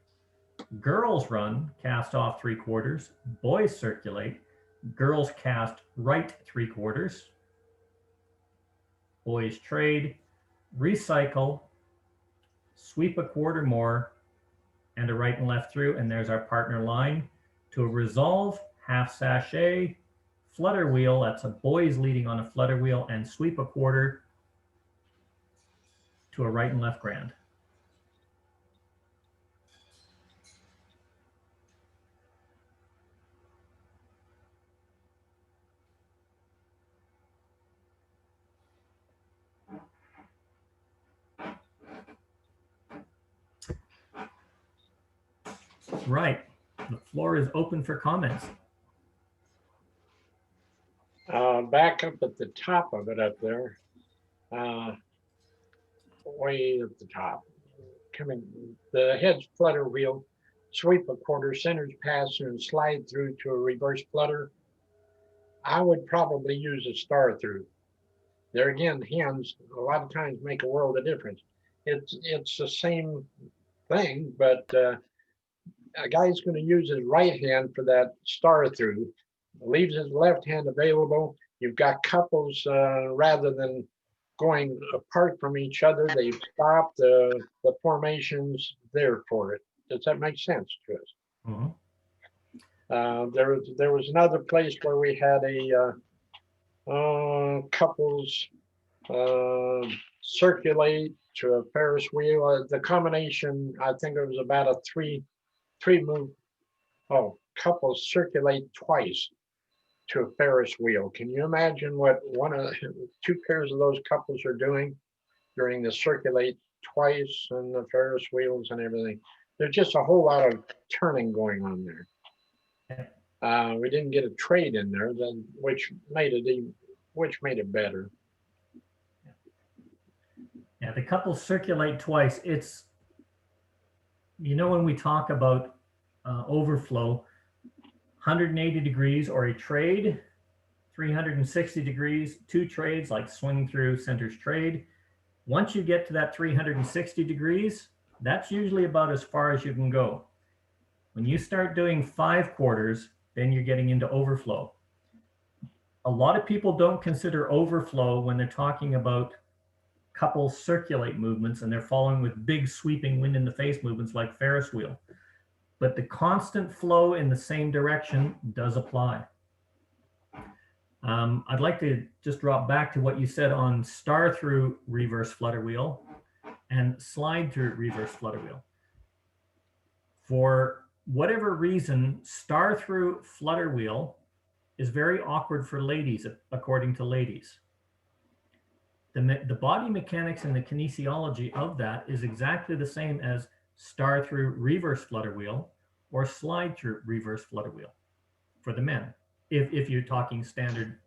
girls run, cast off 3/4, boys circulate, girls cast right 3/4, boys trade, recycle, sweep a quarter more, and a right and left through, and there's our partner line. To a resolve, half sachet, flutter wheel, that's a boys leading on a flutter wheel, and sweep a quarter to a right and left grand. Right, the floor is open for comments. Back up at the top of it up there, way at the top, coming, the head's flutter wheel, sweep a quarter, centers pass and slide through to a reverse flutter. I would probably use a star through. There again, hands a lot of times make a world of difference. It's the same thing, but a guy's going to use his right hand for that star through, leaves his left hand available. You've got couples, rather than going apart from each other, they've stopped the formations there for it. Does that make sense to us? Mhm. There was another place where we had a couples circulate to a Ferris wheel. The combination, I think it was about a three move. Oh, couples circulate twice to a Ferris wheel. Can you imagine what two pairs of those couples are doing during the circulate twice and the Ferris wheels and everything? There's just a whole lot of turning going on there. We didn't get a trade in there, then which made it better. Yeah, the couples circulate twice. It's, you know, when we talk about overflow, 180 degrees or a trade, 360 degrees, two trades like swing through, centers trade. Once you get to that 360 degrees, that's usually about as far as you can go. When you start doing 5 quarters, then you're getting into overflow. A lot of people don't consider overflow when they're talking about couple circulate movements, and they're following with big sweeping wind in the face movements like Ferris wheel. But the constant flow in the same direction does apply. I'd like to just drop back to what you said on star through reverse flutter wheel and slide through reverse flutter wheel. For whatever reason, star through flutter wheel is very awkward for ladies, according to ladies. The body mechanics and the kinesiology of that is exactly the same as star through reverse flutter wheel or slide through reverse flutter wheel for the men, if you're talking standard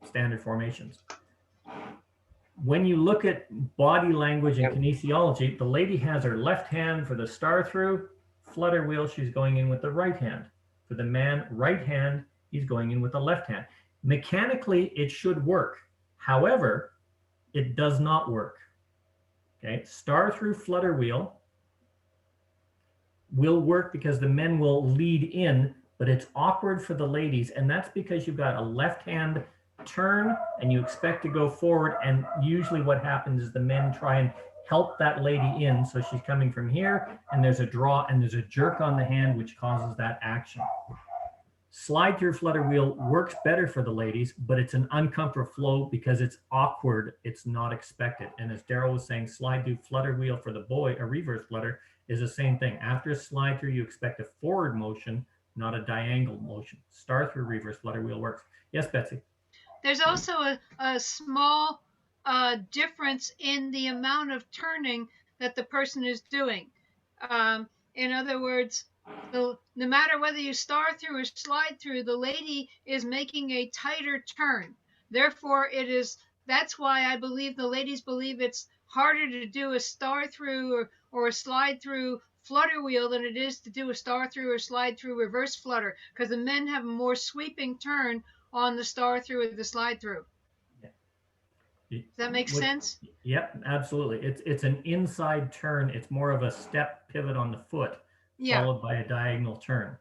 formations. When you look at body language and kinesiology, the lady has her left hand for the star through flutter wheel, she's going in with the right hand. For the man, right hand, he's going in with the left hand. Mechanically, it should work. However, it does not work. Okay, star through flutter wheel will work because the men will lead in, but it's awkward for the ladies, and that's because you've got a left hand turn and you expect to go forward, and usually what happens is the men try and help that lady in, so she's coming from here and there's a draw and there's a jerk on the hand which causes that action. Slide through flutter wheel works better for the ladies, but it's an uncomfortable flow because it's awkward, it's not expected. And as Daryl was saying, slide through flutter wheel for the boy, a reverse flutter, is the same thing. After a slide through, you expect a forward motion, not a diagonal motion. Star through reverse flutter wheel works. Yes, Betsy? There's also a small difference in the amount of turning that the person is doing. In other words, no matter whether you star through or slide through, the lady is making a tighter turn. Therefore, that's why I believe the ladies believe it's harder to do a star through or a slide through flutter wheel than it is to do a star through or slide through reverse flutter, because the men have a more sweeping turn on the star through or the slide through. Does that make sense? Yep, absolutely. It's an inside turn. It's more of a step pivot on the foot, followed by a diagonal turn.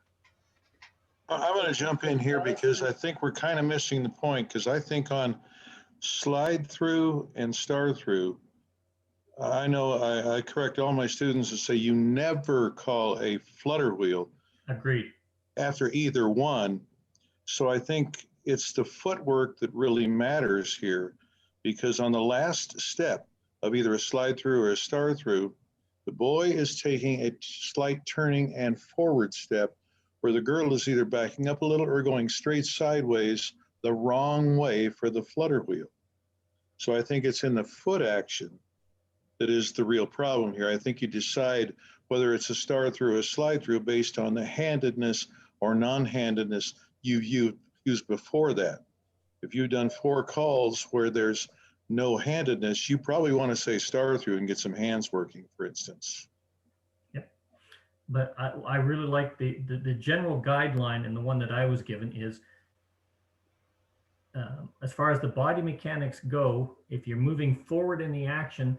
I'm going to jump in here because I think we're kind of missing the point, because I think on slide through and star through, I know I correct all my students to say you never call a flutter wheel Agreed. after either one. So I think it's the footwork that really matters here, because on the last step of either a slide through or a star through, the boy is taking a slight turning and forward step, where the girl is either backing up a little or going straight sideways the wrong way for the flutter wheel. So I think it's in the foot action that is the real problem here. I think you decide whether it's a star through or a slide through based on the handedness or non-handedness you've used before that. If you've done 4 calls where there's no handedness, you probably want to say star through and get some hands working, for instance. Yep. But I really like the general guideline, and the one that I was given is, as far as the body mechanics go, if you're moving forward in the action,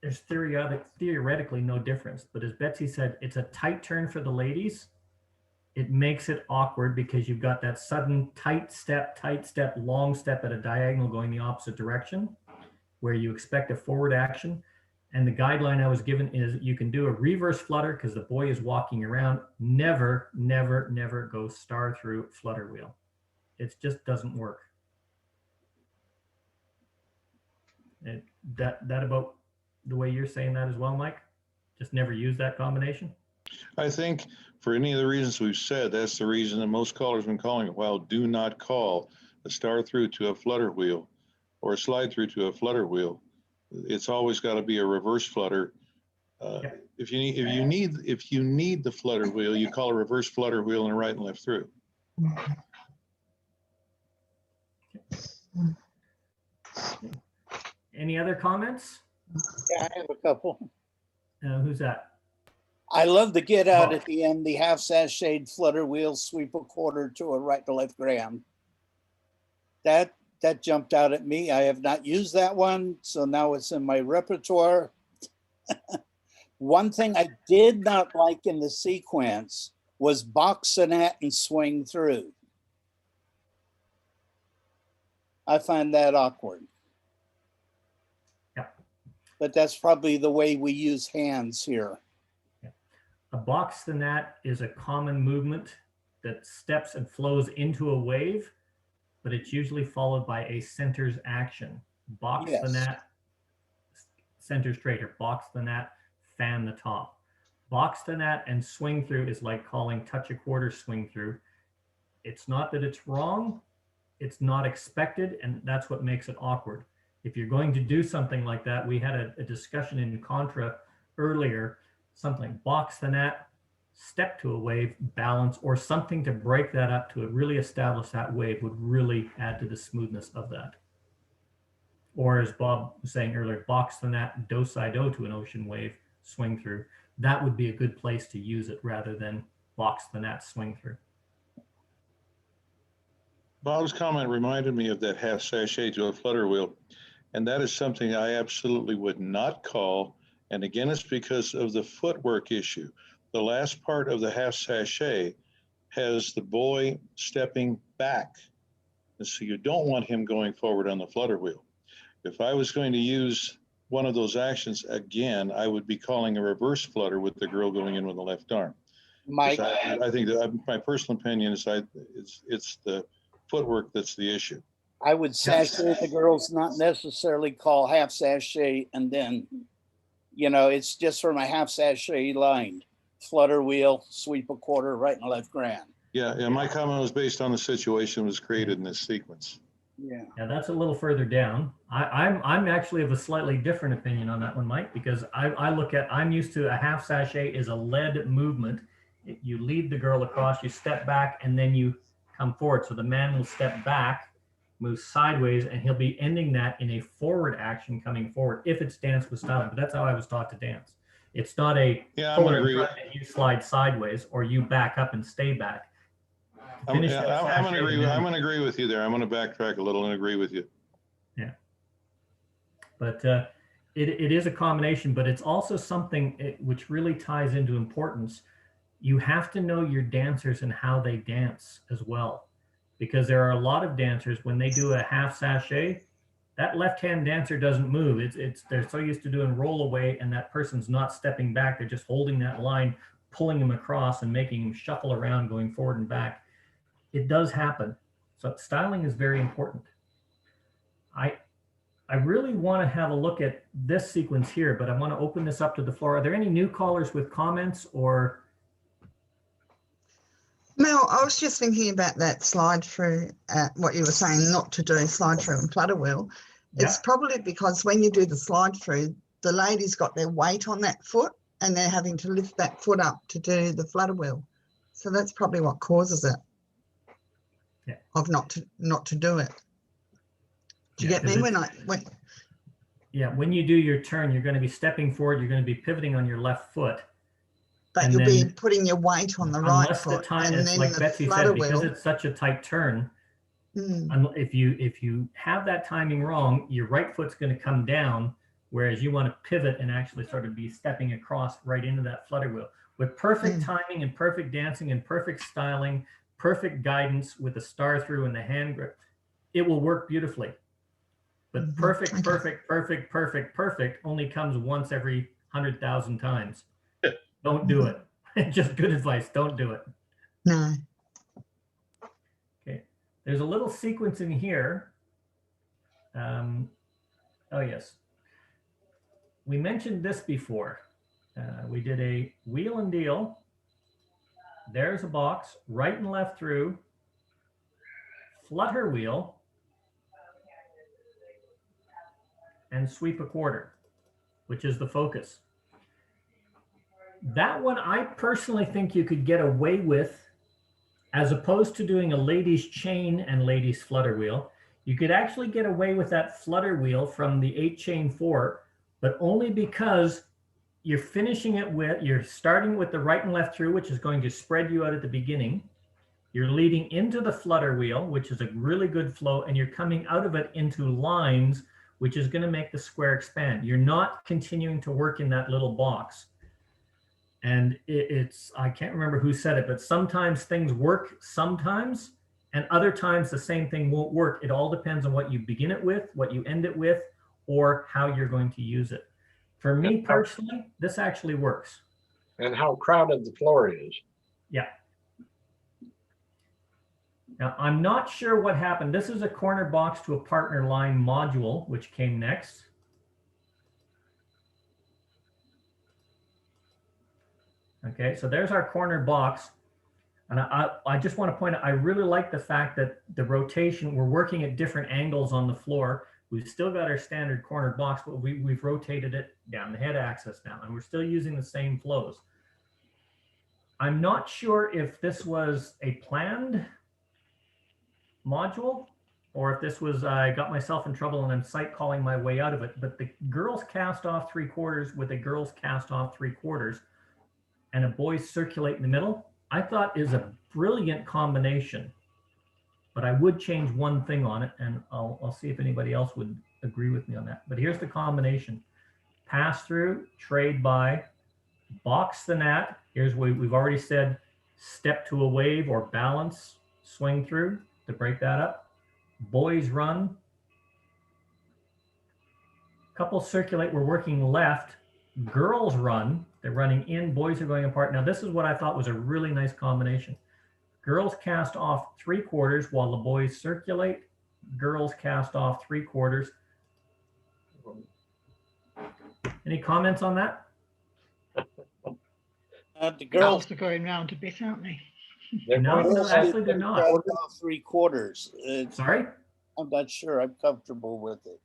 there's theoretically no difference. But as Betsy said, it's a tight turn for the ladies. It makes it awkward because you've got that sudden tight step, long step at a diagonal going the opposite direction, where you expect a forward action. And the guideline I was given is you can do a reverse flutter because the boy is walking around. Never, never, never go star through flutter wheel. It just doesn't work. And that about the way you're saying that as well, Mike? Just never use that combination? I think for any of the reasons we've said, that's the reason that most callers have been calling it. Well, do not call a star through to a flutter wheel or a slide through to a flutter wheel. It's always got to be a reverse flutter. Yep. If you need the flutter wheel, you call a reverse flutter wheel and a right and left through. Any other comments? Yeah, I have a couple. Who's that? I love the get out at the end, the half sashayed flutter wheel, sweep a quarter to a right to left gram. That jumped out at me. I have not used that one, so now it's in my repertoire. One thing I did not like in the sequence was box the net and swing through. I find that awkward. Yeah. But that's probably the way we use hands here. A box the gnat is a common movement that steps and flows into a wave, but it's usually followed by a center's action. Box the gnat, center straighter. Box the gnat, fan the top. Box the gnat and swing through is like calling touch a quarter swing through. It's not that it's wrong, it's not expected, and that's what makes it awkward. If you're going to do something like that, we had a discussion in Contra earlier, something box the net, step to a wave, balance, or something to break that up to really establish that wave would really add to the smoothness of that. Or as Bob was saying earlier, box the net, do-si-do to an ocean wave, swing through. That would be a good place to use it rather than box the net, swing through. Bob's comment reminded me of that half sachet to a flutter wheel, and that is something I absolutely would not call. And again, it's because of the footwork issue. The last part of the half sachet has the boy stepping back. And so you don't want him going forward on the flutter wheel. If I was going to use one of those actions again, I would be calling a reverse flutter with the girl going in with the left arm. Mike, I think that my personal opinion is it's the footwork that's the issue. I would sachet the girls, not necessarily call half sachet and then, you know, it's just from a half sachet line. Flutter wheel, sweep a quarter, right and left grand. Yeah, my comment was based on the situation that was created in this sequence. Yeah. Yeah, that's a little further down. I'm actually of a slightly different opinion on that one, Mike, because I'm used to a half sachet is a lead movement. You lead the girl across, you step back, and then you come forward. So the man will step back, move sideways, and he'll be ending that in a forward action coming forward if it's dance with style. But that's how I was taught to dance. It's not a forward in front and you slide sideways or you back up and stay back. I'm going to agree with you there. I'm going to backtrack a little and agree with you. Yeah. But it is a combination, but it's also something which really ties into importance. You have to know your dancers and how they dance as well, because there are a lot of dancers when they do a half sachet, that left-hand dancer doesn't move. They're so used to doing roll away, and that person's not stepping back. They're just holding that line, pulling him across and making him shuffle around, going forward and back. It does happen. So styling is very important. I really want to have a look at this sequence here, but I want to open this up to the floor. Are there any new callers with comments or? Mel, I was just thinking about that slide through, what you were saying, not to do slide through and flutter wheel. It's probably because when you do the slide through, the lady's got their weight on that foot and they're having to lift that foot up to do the flutter wheel. So that's probably what causes it. Yeah. Of not to do it. Do you get me? When you do your turn, you're going to be stepping forward. You're going to be pivoting on your left foot. But and you'll then, be putting your weight on the right unless foot. the time, and it's then like the Betsy flutter said, because wheel. it's such a tight turn. If you have that timing wrong, your right foot's going to come down, whereas you want to pivot and actually sort of be stepping across right into that flutter wheel. With perfect timing and perfect dancing and perfect styling, perfect guidance with the star through and the hand grip, it will work beautifully. But perfect only comes once every 100,000 times. Don't do it. Just good advice. Don't do it. No. Okay. There's a little sequence in here. Oh, yes. We mentioned this before. We did a wheel and deal. There's a box, right and left through, flutter wheel, and sweep a quarter, which is the focus. That one I personally think you could get away with, as opposed to doing a ladies chain and ladies flutter wheel. You could actually get away with that flutter wheel from the 8 chain 4, but only because you're finishing it with, you're starting with the right and left through, which is going to spread you out at the beginning. You're leading into the flutter wheel, which is a really good flow, and you're coming out of it into lines, which is going to make the square expand. You're not continuing to work in that little box. And it's, I can't remember who said it, but sometimes things work sometimes, and other times the same thing won't work. It all depends on what you begin it with, what you end it with, or how you're going to use it. For me personally, this actually works. And how crowded the floor is. Yeah. Now, I'm not sure what happened. This is a corner box to a partner line module, which came next. Okay, so there's our corner box. And I just want to point out, I really like the fact that the rotation, we're working at different angles on the floor. We've still got our standard corner box, but we've rotated it down the head axis now, and we're still using the same flows. I'm not sure if this was a planned module or if this was, I got myself in trouble and I'm sight calling my way out of it, but the girls cast off 3/4 with a girls cast off 3/4 and a boys circulate in the middle, I thought is a brilliant combination. But I would change one thing on it, and I'll see if anybody else would agree with me on that. But here's the combination. Pass through, trade by, box the gnat. Here's what we've already said, step to a wave or balance, swing through to break that up. Boys run. Couple circulate, we're working left. Girls run, they're running in, boys are going apart. Now this is what I thought was a really nice combination. Girls cast off 3/4 while the boys circulate. Girls cast off 3/4. Any comments on that? The girls are going round a bit, aren't they? No, actually they're not. 3/4. Sorry? I'm not sure I'm comfortable with it.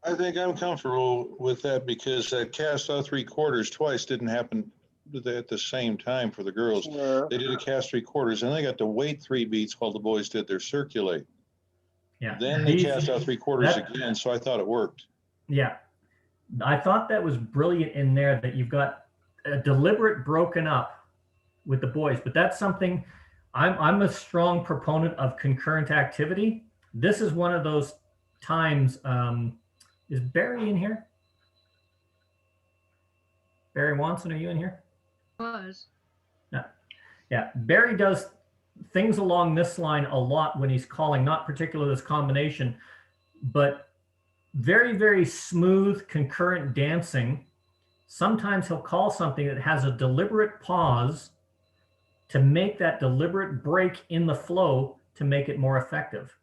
I think I'm comfortable with that because that cast off 3/4 twice didn't happen at the same time for the girls. Sure. They did a cast 3/4 and they got to wait 3 beats while the boys did their circulate. Yeah. Then they cast out 3/4 again, so I thought it worked. Yeah. I thought that was brilliant in there that you've got a deliberate broken up with the boys, but that's something I'm a strong proponent of concurrent activity. This is one of those times. Is Barry in here? Barry Wanson, are you in here? Was. No. Yeah, Barry does things along this line a lot when he's calling, not particularly this combination, but very, very smooth concurrent dancing. Sometimes he'll call something that has a deliberate pause to make that deliberate break in the flow to make it more effective.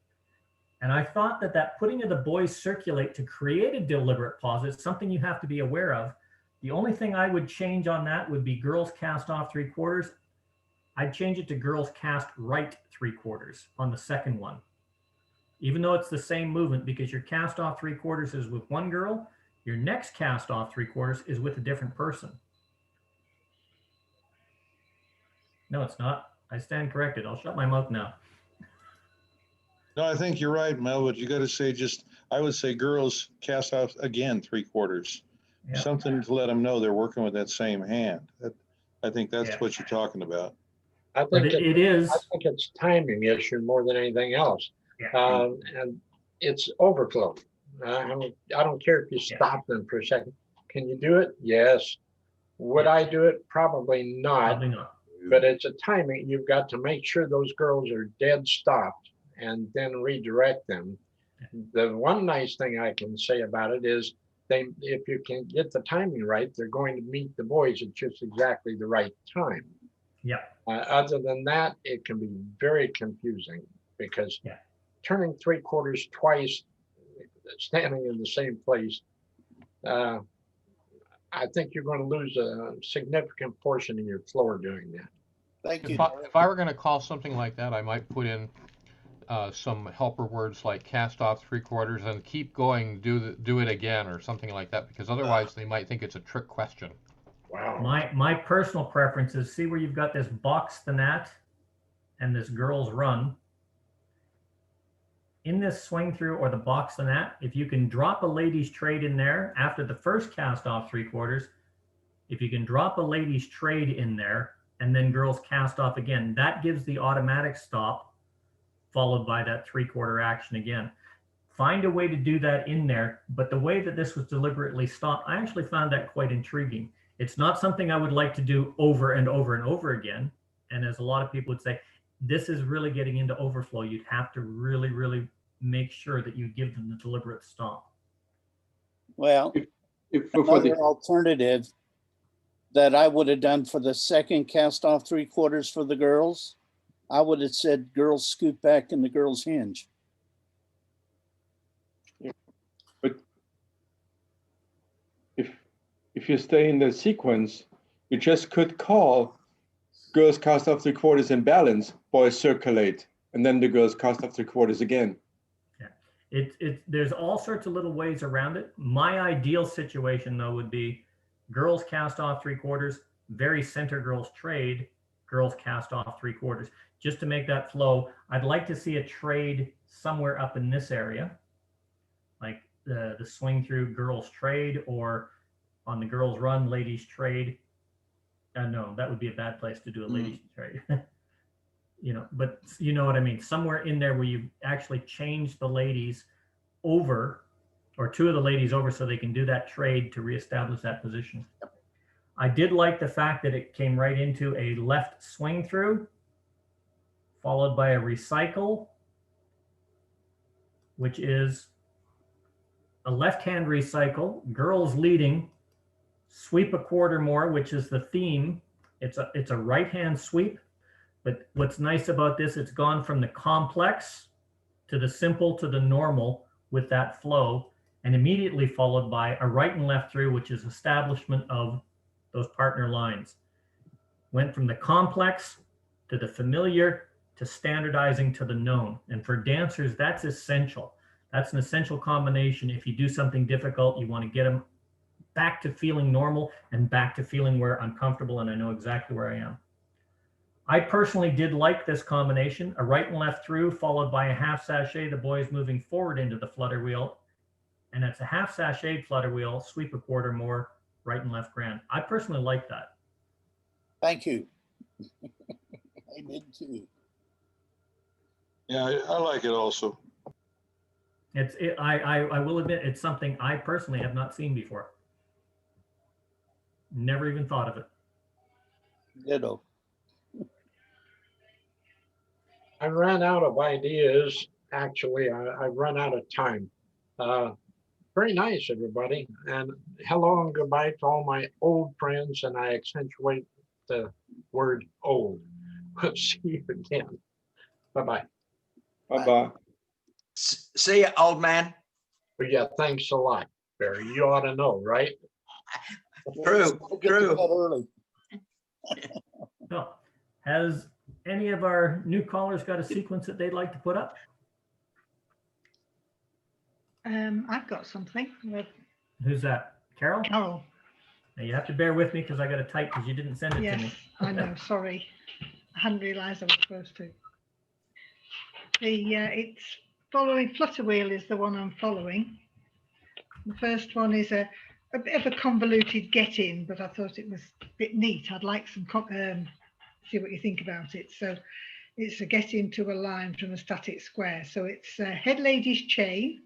And I thought that putting of the boys circulate to create a deliberate pause is something you have to be aware of. The only thing I would change on that would be girls cast off 3/4. I'd change it to girls cast right 3/4 on the second one. Even though it's the same movement, because your cast off 3/4 is with one girl, your next cast off 3/4 is with a different person. No, it's not. I stand corrected. I'll shut my mouth now. No, I think you're right, Mel, but you got to say I would say girls cast off again 3/4. Yeah. Something to let them know they're working with that same hand. I think that's Yeah. what you're talking about. I But think it is. I think it's timing issue more than anything else. Yeah. And it's overflow. I don't care if you Yeah. stop them for a second. Can you do it? Yes. Would I do it? Probably not. Probably not. But it's a timing. You've got to make sure those girls are dead stopped and then redirect them. The one nice thing I can say about it is if you can get the timing right, they're going to meet the boys at just exactly the right time. Yeah. Other than that, it can be very confusing because Yeah. turning 3/4 twice, standing in the same place, I think you're going to lose a significant portion of your floor doing that. Thank you. If I were going to call something like that, I might put in some helper words like cast off 3/4 and keep going, do it again, or something like that, because otherwise they might think it's a trick question. Wow. My personal preference is, see where you've got this box the gnat and this girls run. In this swing through or the box the gnat, if you can drop a ladies trade in there after the first cast off 3/4, if you can drop a ladies trade in there and then girls cast off again, that gives the automatic stop followed by that 3/4 action again. Find a way to do that in there, but the way that this was deliberately stopped, I actually found that quite intriguing. It's not something I would like to do over and over and over again. And as a lot of people would say, this is really getting into overflow. You'd have to really, really make sure that you give them the deliberate stop. Well, If for another the alternative that I would have done for the second cast off 3/4 for the girls, I would have said girls scoot back and the girls hinge. but if you stay in the sequence, you just could call girls cast off 3/4 in balance, boys circulate, and then the girls cast off 3/4 again. There's all sorts of little ways around it. My ideal situation though would be girls cast off 3/4, very center girls trade, girls cast off 3/4, just to make that flow. I'd like to see a trade somewhere up in this area, like the swing through girls trade, or on the girls run ladies trade. No, that would be a bad place to do a ladies trade. But you know what I mean? Somewhere in there where you actually change the ladies over, or two of the ladies over, so they can do that trade to reestablish that position. I did like the fact that it came right into a left swing through, followed by a recycle, which is a left-hand recycle, girls leading, sweep a quarter more, which is the theme. It's a right-hand sweep. But what's nice about this, it's gone from the complex to the simple to the normal with that flow, and immediately followed by a right and left through, which is establishment of those partner lines. Went from the complex to the familiar to standardizing to the known. And for dancers, that's essential. That's an essential combination. If you do something difficult, you want to get them back to feeling normal and back to feeling where I'm comfortable and I know exactly where I am. I personally did like this combination, a right and left through followed by a half sachet, the boys moving forward into the flutter wheel. And it's a half sachet flutter wheel, sweep a quarter more, right and left grand. I personally like that. Thank you. I did too. Yeah, I like it also. I will admit, it's something I personally have not seen before. Never even thought of it. Ditto. I ran out of ideas. Actually, I run out of time. Very nice, everybody. And hello and goodbye to all my old friends. And I accentuate the word old. We'll see you again. Bye-bye. Bye-bye. See you, old man. But yeah, thanks a lot, Barry. You ought to know, right? True, Get to true. bed early. So, has any of our new callers got a sequence that they'd like to put up? I've got something. Who's that? Carol? Carol. Now you have to bear with me because I got to type because you didn't send it to Yes, me. I know. Sorry, I hadn't realised I was supposed to. It's following Flutterwheel is the one I'm following. The first one is a bit of a convoluted get in, but I thought it was a bit neat. I'd like some see what you think about it. So it's a get into a line from a static square. So it's a head lady's chain.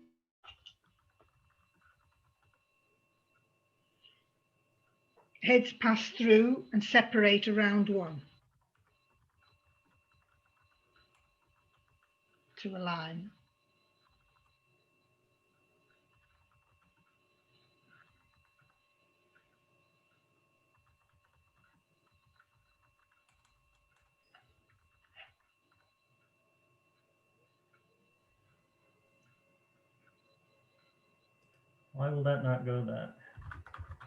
Heads pass through and separate around one to a line. Why will that not go that?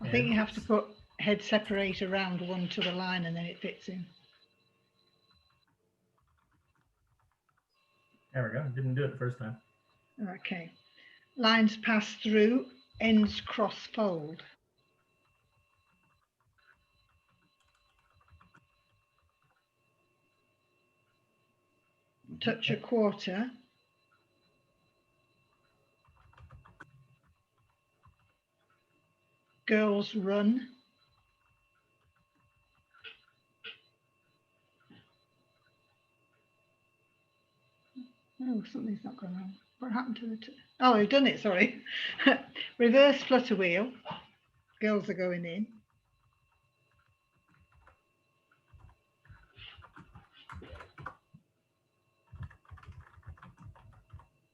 I think you have to put head separate around one to the line and then it fits in. There we go. Didn't do it the first time. Okay. Lines pass through, ends cross fold. Touch a quarter. Girls run. Oh, something's not going on. What happened to the oh, we've done it, sorry. Reverse flutter wheel. Girls are going in.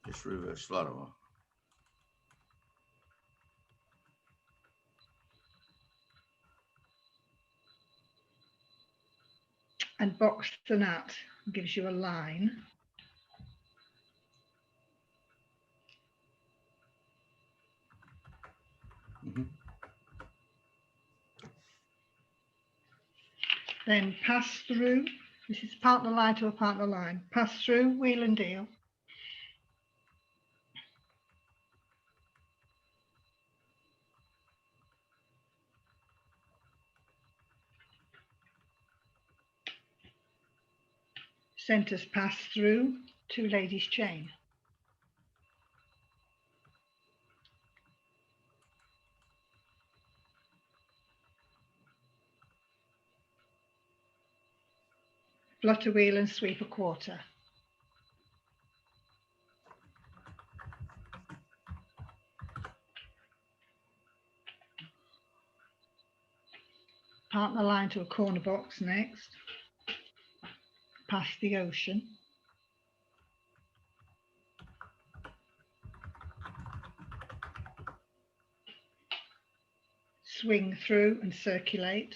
Just reverse flutter. And box the nut gives you a line. Then pass through. This is partner line to a partner line. Pass through, wheel and deal. Centers pass through, two ladies chain. Flutter wheel and sweep a quarter. Partner line to a corner box next. Pass the ocean. Swing through and circulate.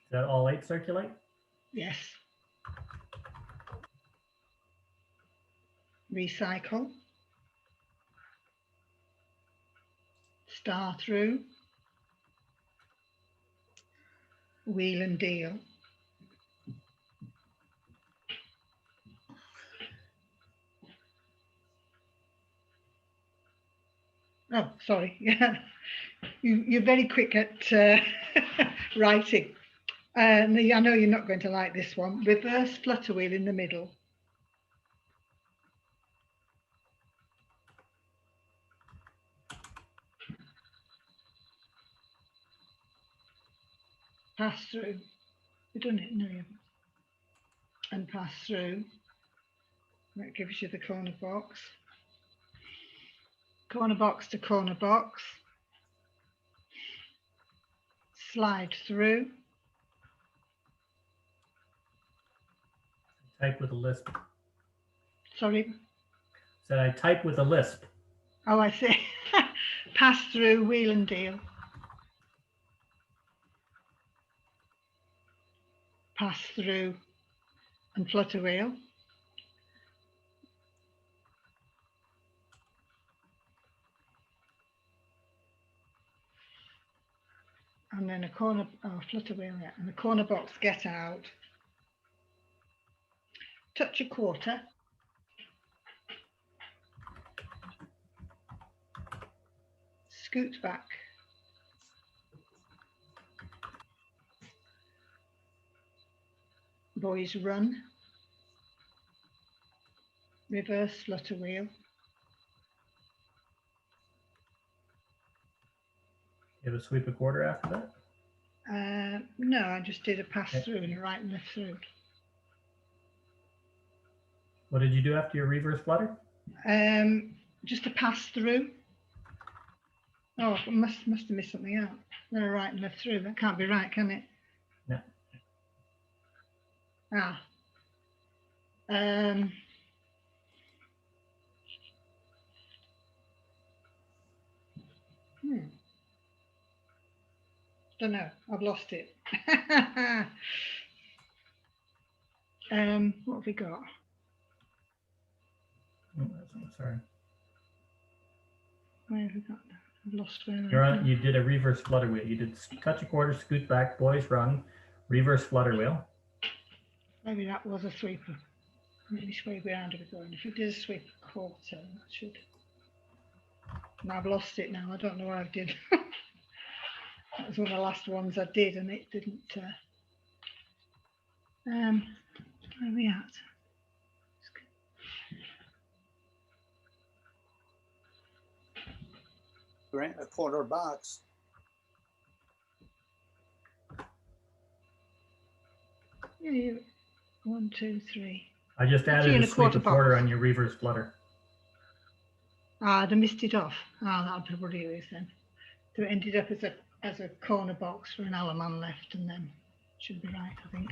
Is that all 8 circulate? Yes. Recycle. Star through. Wheel and deal. Oh, sorry. Yeah, you're very quick at writing. I know you're not going to like this one. Reverse flutter wheel in the middle. Pass through. You've done it, no, you haven't. And pass through. That gives you the corner box. Corner box to corner box. Slide through. Type with a lisp. Sorry. Said I type with a lisp. Oh, I see. Pass through, wheel and deal. Pass through and flutter wheel. And then a corner, oh, flutter wheel, yeah. And a corner box, get out. Touch a quarter. Scoot back. Boys run. Reverse flutter wheel. You have a sweep a quarter after that? No, I just did a pass Okay. through and a right and left through. What did you do after your reverse flutter? Just a pass through. Oh, I must have missed something out. Then a right and left through. That can't be right, can it? No. Ah. Don't know. I've lost it. What have we got? Oh, sorry. Where have we got that? I've lost where You're on. You did a reverse flutter wheel. You did touch a quarter, scoot back, boys run, reverse flutter wheel. Maybe that was a sweeper. Which way around are we going? If it is a sweep a quarter, that should. And I've lost it now. I don't know what I did. That was one of the last ones I did, and it didn't. Where are we at? Grant a quarter box. Yeah, 1, 2, 3. I just That's added in a a sweep quarter a quarter box. on your reverse flutter. Ah, I missed it off. Ah, that'll be what it is then. So it ended up as a corner box for an Alaman left, and then should be right, I think.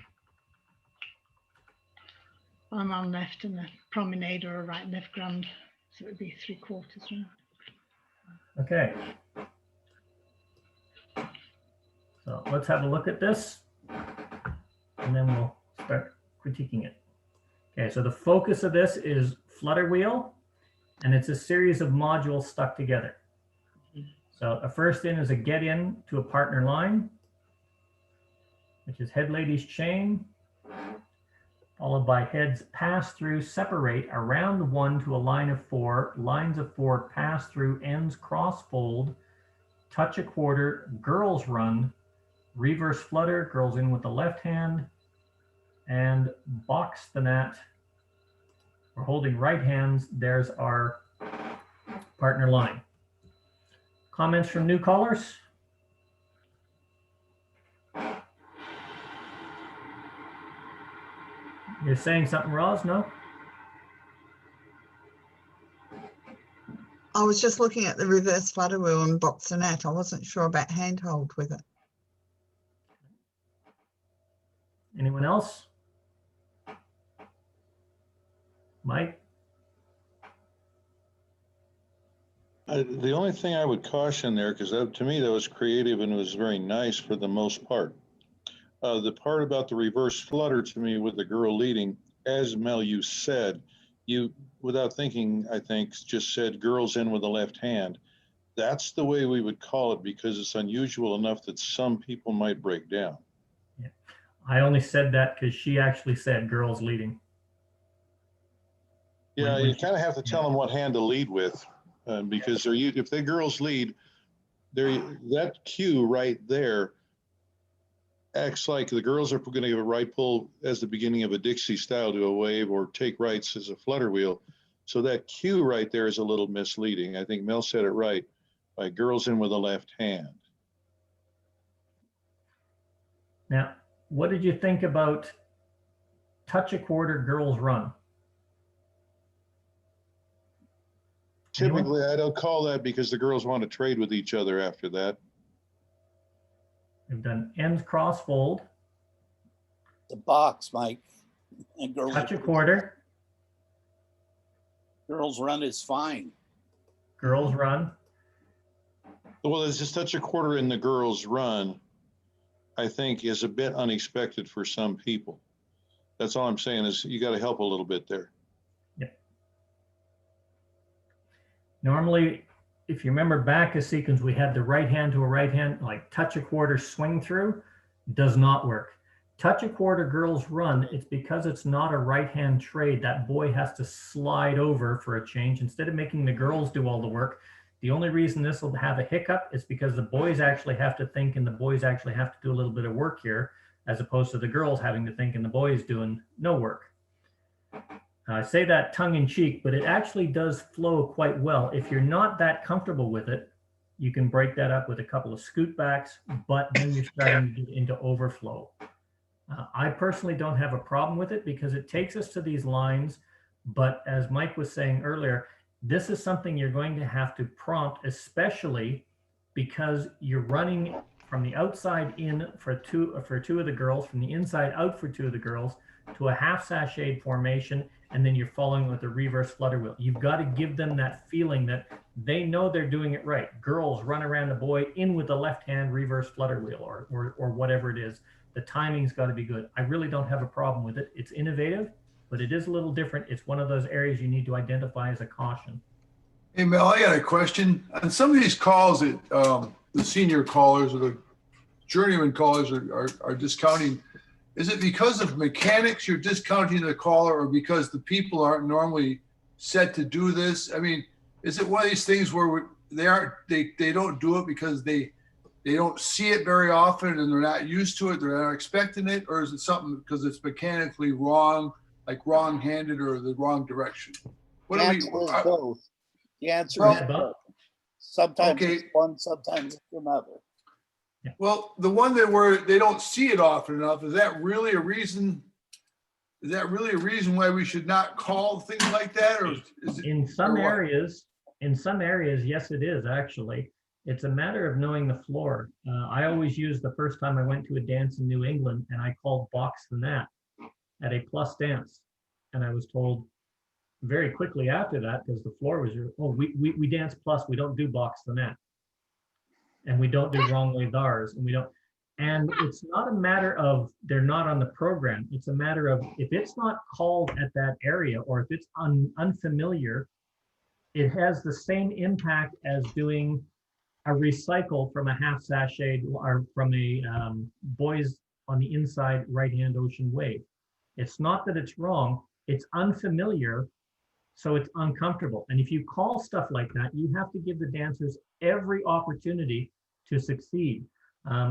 Alaman left and a promenade or a right and left grand. So it would be 3/4 round. Okay. So let's have a look at this, and then we'll start critiquing it. Okay, so the focus of this is flutter wheel, and it's a series of modules stuck together. So a first in is a get in to a partner line, which is head ladies chain, followed by heads pass through, separate around 1 to a line of 4, lines of 4 pass through, ends cross fold, touch a quarter, girls run, reverse flutter, girls in with the left hand, and box the net. We're holding right hands. There's our partner line. Comments from new callers? You're saying something, Roz? No? I was just looking at the reverse flutter wheel and box and net. I wasn't sure about handhold with it. Anyone else? Mike? The only thing I would caution there, because to me that was creative and it was very nice for the most part. The part about the reverse flutter to me with the girl leading, as Mel, you said, you, without thinking, I think, just said girls in with the left hand. That's the way we would call it because it's unusual enough that some people might break down. Yeah. I only said that because she actually said girls leading. Yeah, you kind of have to tell them what hand to lead with because if the girls lead, that cue right there acts like the girls are going to give a right pull as the beginning of a Dixie style to a wave or take rights as a flutter wheel. So that cue right there is a little misleading. I think Mel said it right, by girls in with the left hand. Now, what did you think about touch a quarter, girls run? Typically, I don't call that because the girls want to trade with each other after that. We've done ends cross fold. The box, Mike. And girls Touch a quarter. Girls Run is fine. Girls Run. Well, there's just such a quarter in the girls' run, I think, is a bit unexpected for some people. That's all I'm saying is you got to help a little bit there. Yep. Normally, if you remember back a sequence, we had the right hand to a right hand, like touch a quarter, swing through, does not work. Touch a quarter, girls run. It's because it's not a right hand trade. That boy has to slide over for a change. Instead of making the girls do all the work, the only reason this will have a hiccup is because the boys actually have to think and the boys actually have to do a little bit of work here, as opposed to the girls having to think and the boys doing no work. I say that tongue in cheek, but it actually does flow quite well. If you're not that comfortable with it, you can break that up with a couple of scoot backs, but then you're starting to get into overflow. I personally don't have a problem with it because it takes us to these lines. But as Mike was saying earlier, this is something you're going to have to prompt, especially because you're running from the outside in for two of the girls, from the inside out for two of the girls, to a half sashayed formation, and then you're following with a reverse flutter wheel. You've got to give them that feeling that they know they're doing it right. Girls run around the boy in with the left hand reverse flutter wheel or whatever it is. The timing's got to be good. I really don't have a problem with it. It's innovative, but it is a little different. It's one of those areas you need to identify as a caution. Hey, Mel, I got a question. On some of these calls that the senior callers or the journeyman callers are discounting, is it because of mechanics you're discounting the caller, or because the people aren't normally set to do this? I mean, is it one of these things where they don't do it because they don't see it very often and they're not used to it, they're not expecting it, or is it something because it's mechanically wrong, like wrong-handed or the wrong direction? The answer is both. The answer is both. Sometimes it's one, sometimes it's another. Well, the one that where they don't see it often enough, is that really a reason? Is that really a reason why we should not call things like that, or is it? In some areas, yes, it is actually. It's a matter of knowing the floor. I always use the first time I went to a dance in New England, and I called box the gnat at a plus dance, and I was told very quickly after that, because the floor was, oh, we dance plus, we don't do box the gnat. And we don't do wrong way bars, and we don't. And it's not a matter of they're not on the program. It's a matter of if it's not called at that area, or if it's unfamiliar, it has the same impact as doing a recycle from a half sashayed or from a boys on the inside right hand ocean wave. It's not that it's wrong, it's unfamiliar, so it's uncomfortable. And if you call stuff like that, you have to give the dancers every opportunity to succeed.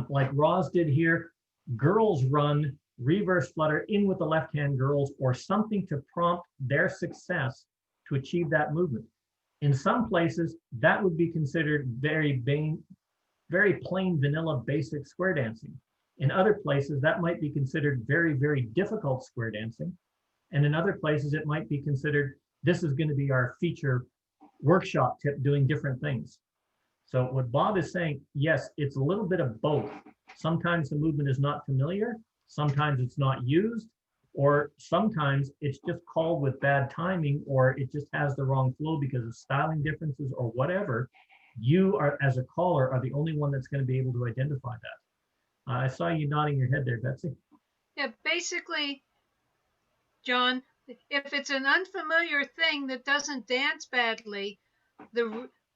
Like Roz did here, girls run, reverse flutter in with the left hand girls, or something to prompt their success to achieve that movement. In some places, that would be considered very plain vanilla basic square dancing. In other places, that might be considered very, very difficult square dancing. And in other places, it might be considered, this is going to be our feature workshop tip doing different things. So what Bob is saying, yes, it's a little bit of both. Sometimes the movement is not familiar, sometimes it's not used, or sometimes it's just called with bad timing, or it just has the wrong flow because of styling differences or whatever. You are, as a caller, are the only one that's going to be able to identify that. I saw you nodding your head there, Betsy. Yeah, basically, John, if it's an unfamiliar thing that doesn't dance badly,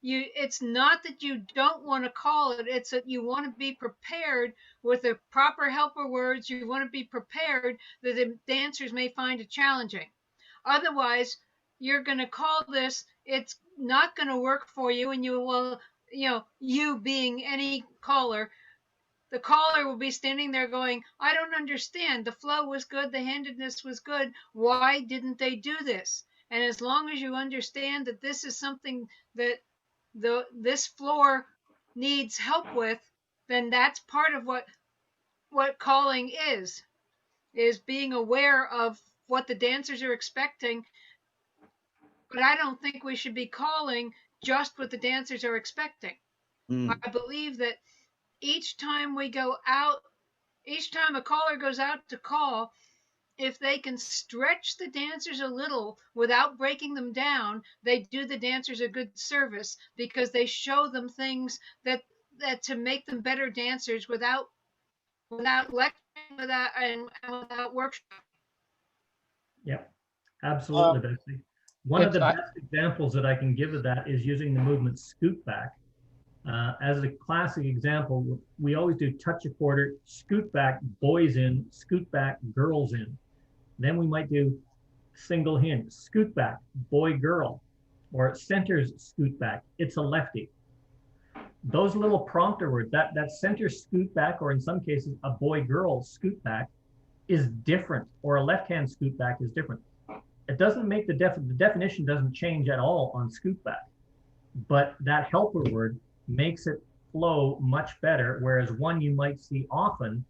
it's not that you don't want to call it, it's that you want to be prepared with the proper helper words. You want to be prepared that the dancers may find it challenging. Otherwise, you're going to call this, it's not going to work for you, and you will, you being any caller, the caller will be standing there going, I don't understand. The flow was good. The handedness was good. Why didn't they do this? And as long as you understand that this is something that this floor needs help with, then that's part of what calling is being aware of what the dancers are expecting. But I don't think we should be calling just what the dancers are expecting. I believe that each time we go out, each time a caller goes out to call, if they can stretch the dancers a little without breaking them down, they do the dancers a good service because they show them things that to make them better dancers without lecturing, and without workshop. Yeah, absolutely, Um, Betsy. One of It's the I, best examples that I can give of that is using the movement scoot back. As a classic example, we always do touch a quarter, scoot back, boys in, scoot back, girls in. Then we might do single hint, scoot back, boy, girl, or centers scoot back, it's a lefty. Those little prompter words, that center scoot back, or in some cases, a boy, girl scoot back is different, or a left-hand scoot back is different. It doesn't make the definition doesn't change at all on scoot back, but that helper word makes it flow much better. Whereas one you might see often,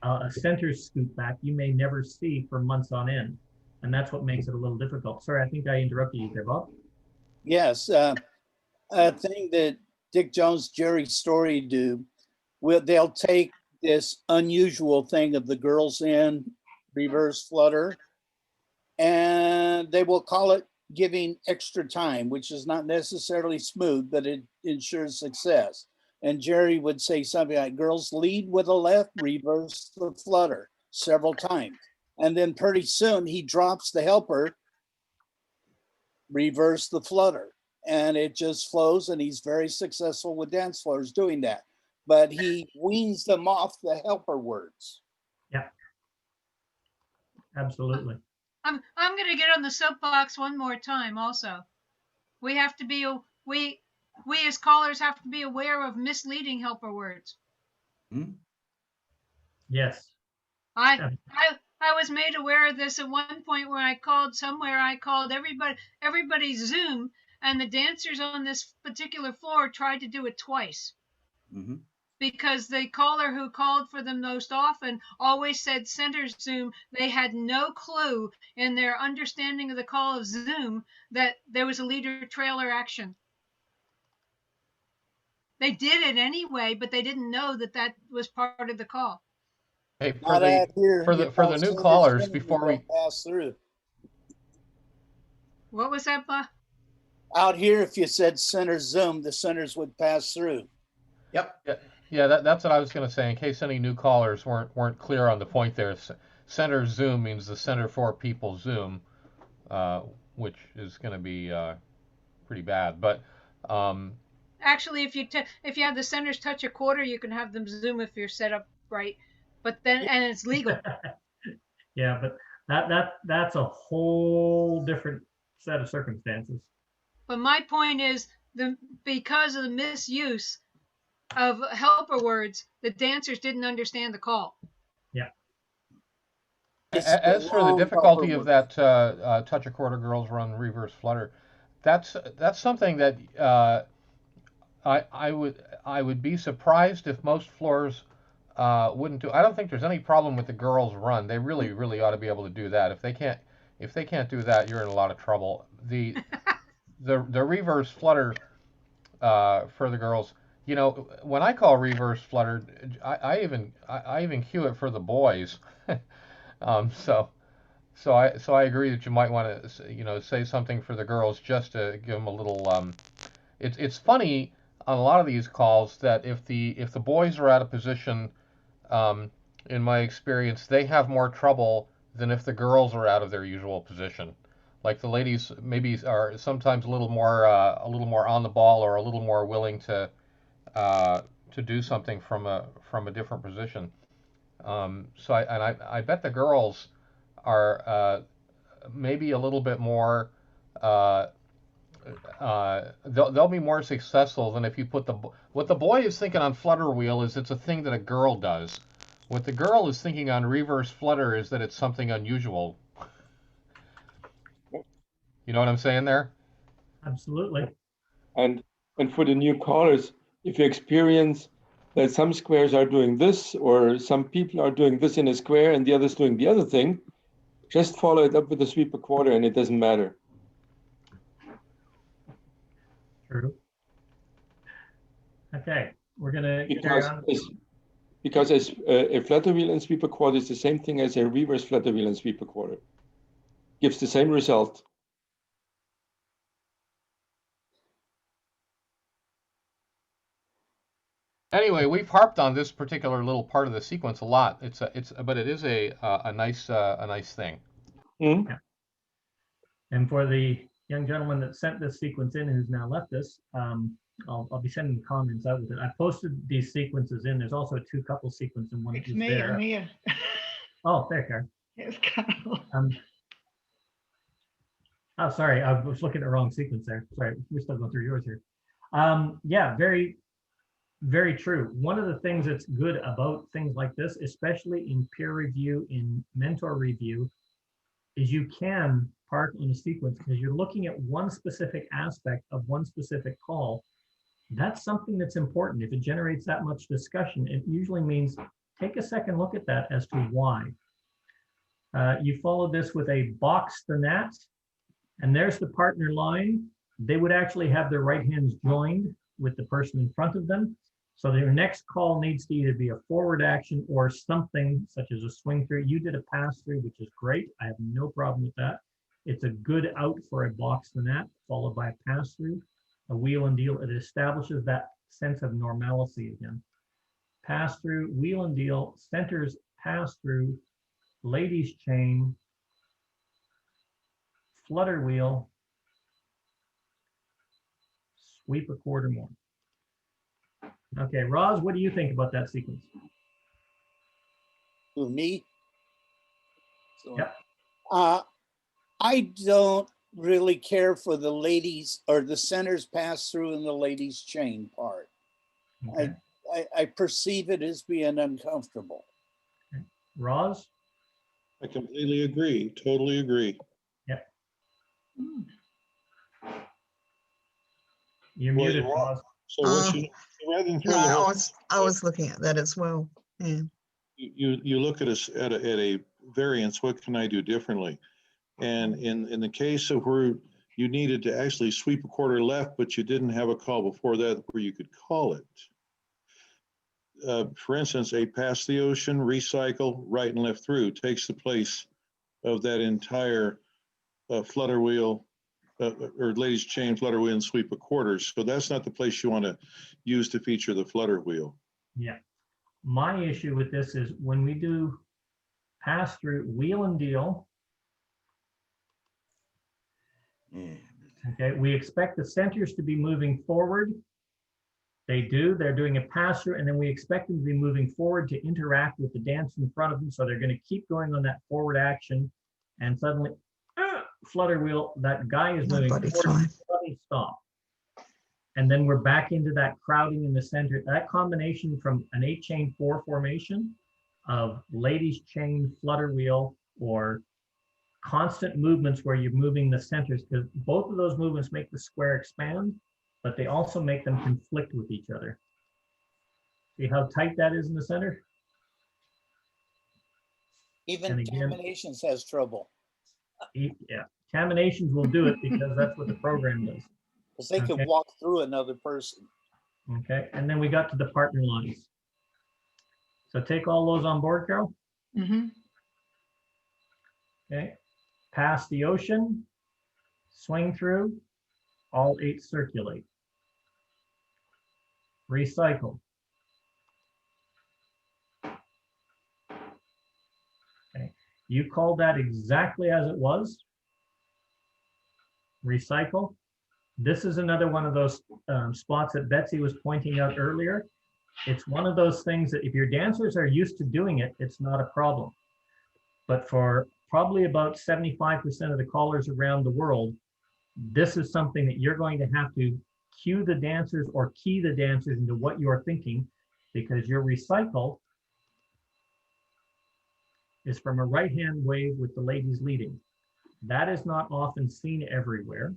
a center scoot back, you may never see for months on end. And that's what makes it a little difficult. Sorry, I think I interrupted you there, Bob. Yes, a thing that Dick Jones, Jerry Story do, they'll take this unusual thing of the girls in reverse flutter, and they will call it giving extra time, which is not necessarily smooth, but it ensures success. And Jerry would say something like, girls lead with a left, reverse the flutter several times. And then pretty soon he drops the helper, reverse the flutter. And it just flows, and he's very successful with dance floors doing that. But he weans them off the helper words. Yeah, absolutely. I'm going to get on the soapbox one more time. Also, we have to be we as callers have to be aware of misleading helper words. Yes. I was made aware of this at one point where I called somewhere. I called everybody's Zoom, and the dancers on this particular floor tried to do it twice. Because the caller who called for them most often always said center Zoom. They had no clue in their understanding of the call of Zoom that there was a leader trailer action. They did it anyway, but they didn't know that that was part of the call. hey, for the new callers, before we pass through. What was that, Bob? Out here, if you said center Zoom, the centers would pass through. Yep. Yeah, that's what I was going to say. In case any new callers weren't clear on the point there, center Zoom means the center for people Zoom, which is going to be pretty bad. But actually, if you have the centers touch a quarter, you can have them Zoom if you're set up right. But then and it's legal. Yeah, but that's a whole different set of circumstances. But my point is because of the misuse of helper words, the dancers didn't understand the call. Yeah. As for the difficulty of that touch a quarter girls run reverse flutter, that's something that I would be surprised if most floors wouldn't do. I don't think there's any problem with the girls run. They really ought to be able to do that. If they can't do that, you're in a lot of trouble. The reverse flutter for the girls. You know, when I call reverse flutter, I even cue it for the boys. So I agree that you might want to say something for the girls just to give them a little. It's funny on a lot of these calls that if the boys are out of position, in my experience, they have more trouble than if the girls are out of their usual position. Like the ladies maybe are sometimes a little more on the ball or a little more willing to do something from a different position. So I bet the girls are maybe a little bit more. They'll be more successful than if you put what the boy is thinking on flutter wheel is it's a thing that a girl does. What the girl is thinking on reverse flutter is that it's something unusual. You know what I'm saying there? Absolutely. And for the new callers, if you experience that some squares are doing this, or some people are doing this in a square and the others doing the other thing, just follow it up with a sweep a quarter and it doesn't matter. True. Okay, we're gonna because because a flutter wheel and sweeper quarter is the same thing as a reverse flutter wheel and sweeper quarter. Gives the same result. Anyway, we've harped on this particular little part of the sequence a lot. But it is a nice thing. Mm. Yeah. And for the young gentleman that sent this sequence in, who's now left us, I'll be sending comments out with it. I posted these sequences in. There's also a 2 couple sequence and one It's is me, there. I'm here. Oh, there, Karen. It's Carol. Oh, sorry, I was looking at the wrong sequence there. Sorry, we're still going through yours here. Yeah, very, very true. One of the things that's good about things like this, especially in peer review, in mentor review, is you can park on a sequence because you're looking at one specific aspect of one specific call. That's something that's important. If it generates that much discussion, it usually means take a second look at that as to why. You follow this with a box the gnat, and there's the partner line. They would actually have their right hands joined with the person in front of them. So their next call needs to either be a forward action or something such as a swing through. You did a pass through, which is great. I have no problem with that. It's a good out for a box the gnat, followed by a pass through, a wheel and deal. It establishes that sense of normalcy again. Pass through, wheel and deal, centers, pass through, ladies chain, flutter wheel, sweep a quarter more. Okay, Roz, what do you think about that sequence? Who, me? So, Yep. I don't really care for the ladies or the centers pass through and the ladies chain part. Okay. I perceive it as being uncomfortable. Okay. Roz? I completely agree, totally agree. Yep. You're muted, Roz. So what rather than throw the No, whole, I was looking at that as well. Yeah. you look at us at a variance, what can I do differently? And in the case of where you needed to actually sweep a quarter left, but you didn't have a call before that where you could call it. For instance, a pass the ocean, recycle, right and left through takes the place of that entire flutter wheel or ladies chain, flutter wheel, and sweep a quarter. So that's not the place you want to use to feature the flutter wheel. Yeah. My issue with this is when we do pass through wheel and deal, okay, we expect the centers to be moving forward. They do, they're doing a pass through, and then we expect them to be moving forward to interact with the dance in front of them. So they're going to keep going on that forward action, and suddenly, flutter wheel, that guy is moving forward, suddenly stop. And then we're back into that crowding in the center. That combination from an 8-chain-4 formation of ladies chain, flutter wheel, or constant movements where you're moving the centers, because both of those movements make the square expand, but they also make them conflict with each other. See how tight that is in the center? Even Combinations has trouble. Yeah, Combinations will do it because that's what the program does. Because they can walk through another person. Okay, and then we got to the partner lines. So take all those on board, Carol. Mm-hmm. Okay, pass the ocean, swing through, all 8 circulate. Recycle. Okay, you called that exactly as it was. Recycle. This is another one of those spots that Betsy was pointing out earlier. It's one of those things that if your dancers are used to doing it, it's not a problem. But for probably about 75% of the callers around the world, this is something that you're going to have to cue the dancers or key the dancers into what you're thinking, because your recycle is from a right-hand wave with the ladies leading. That is not often seen everywhere.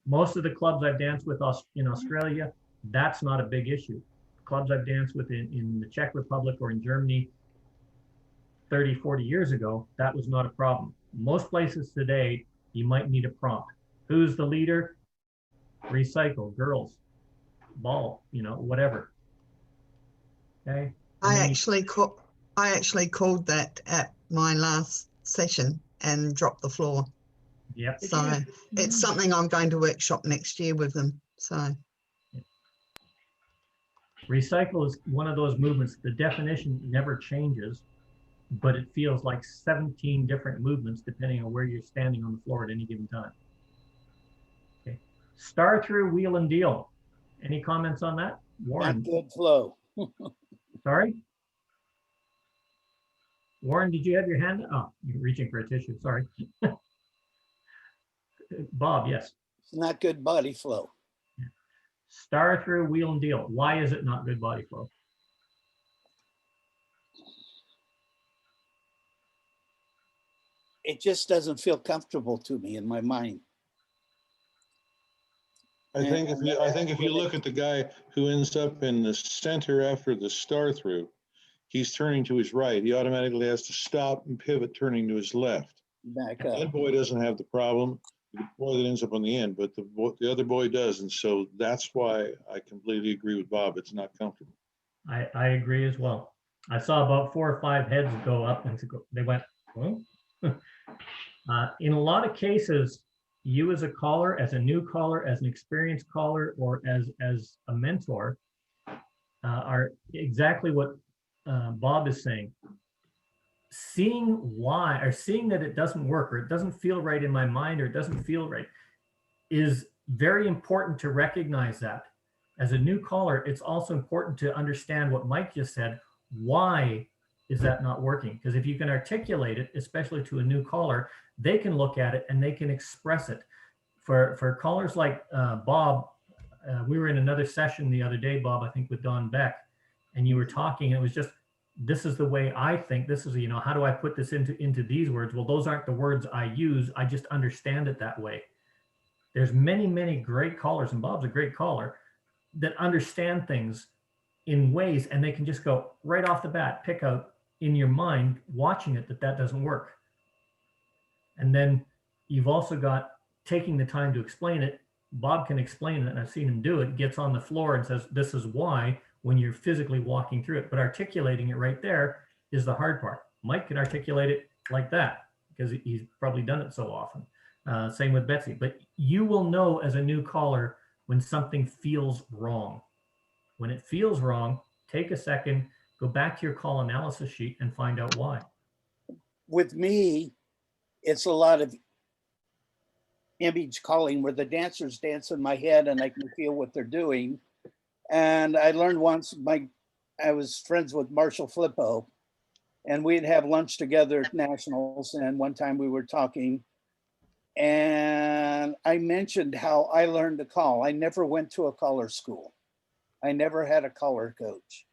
Most of the clubs I've danced with in Australia, that's not a big issue. Clubs I've danced with in the Czech Republic or in Germany 30, 40 years ago, that was not a problem. Most places today, you might need a prompt. Who's the leader? Recycle, girls, ball, whatever. Okay. I And then actually called that at my last session and dropped the floor. Yep. So it's something I'm going to workshop next year with them. So Recycle is one of those movements. The definition never changes, but it feels like 17 different movements depending on where you're standing on the floor at any given time. Okay. Star through, wheel and deal. Any comments on that? Warren. Not good flow. Sorry? Warren, did you have your hand? Oh, you're reaching for a tissue. Sorry. Bob, yes. It's not good body flow. Star through, wheel and deal. Why is it not good body flow? It just doesn't feel comfortable to me in my mind. I think if you look at the guy who ends up in the center after the star through, he's turning to his right. He automatically has to stop and pivot, turning to his left. Back up. That boy doesn't have the problem, the boy that ends up on the end, but the other boy does. And so that's why I completely agree with Bob. It's not comfortable. I agree as well. I saw about 4 or 5 heads go up and they went, huh? In a lot of cases, you as a caller, as a new caller, as an experienced caller, or as a mentor, are exactly what Bob is saying. Seeing why, or seeing that it doesn't work, or it doesn't feel right in my mind, or it doesn't feel right, is very important to recognize that. As a new caller, it's also important to understand what Mike just said. Why is that not working? Because if you can articulate it, especially to a new caller, they can look at it and they can express it. For callers like Bob, we were in another session the other day, Bob, I think with Don Beck, and you were talking, and it was just, this is the way I think, this is, how do I put this into these words? Well, those aren't the words I use. I just understand it that way. There's many, many great callers, and Bob's a great caller, that understand things in ways, and they can just go right off the bat, pick out in your mind, watching it, that doesn't work. And then you've also got taking the time to explain it. Bob can explain it, and I've seen him do it, gets on the floor and says, this is why, when you're physically walking through it. But articulating it right there is the hard part. Mike can articulate it like that because he's probably done it so often. Same with Betsy. But you will know as a new caller when something feels wrong. When it feels wrong, take a second, go back to your call analysis sheet and find out why. With me, it's a lot of image calling where the dancers dance in my head and I can feel what they're doing. And I learned once, I was friends with Marshall Flippo, and we'd have lunch together at Nationals. And one time we were talking, and I mentioned how I learned to call. I never went to a caller school. I never had a caller coach.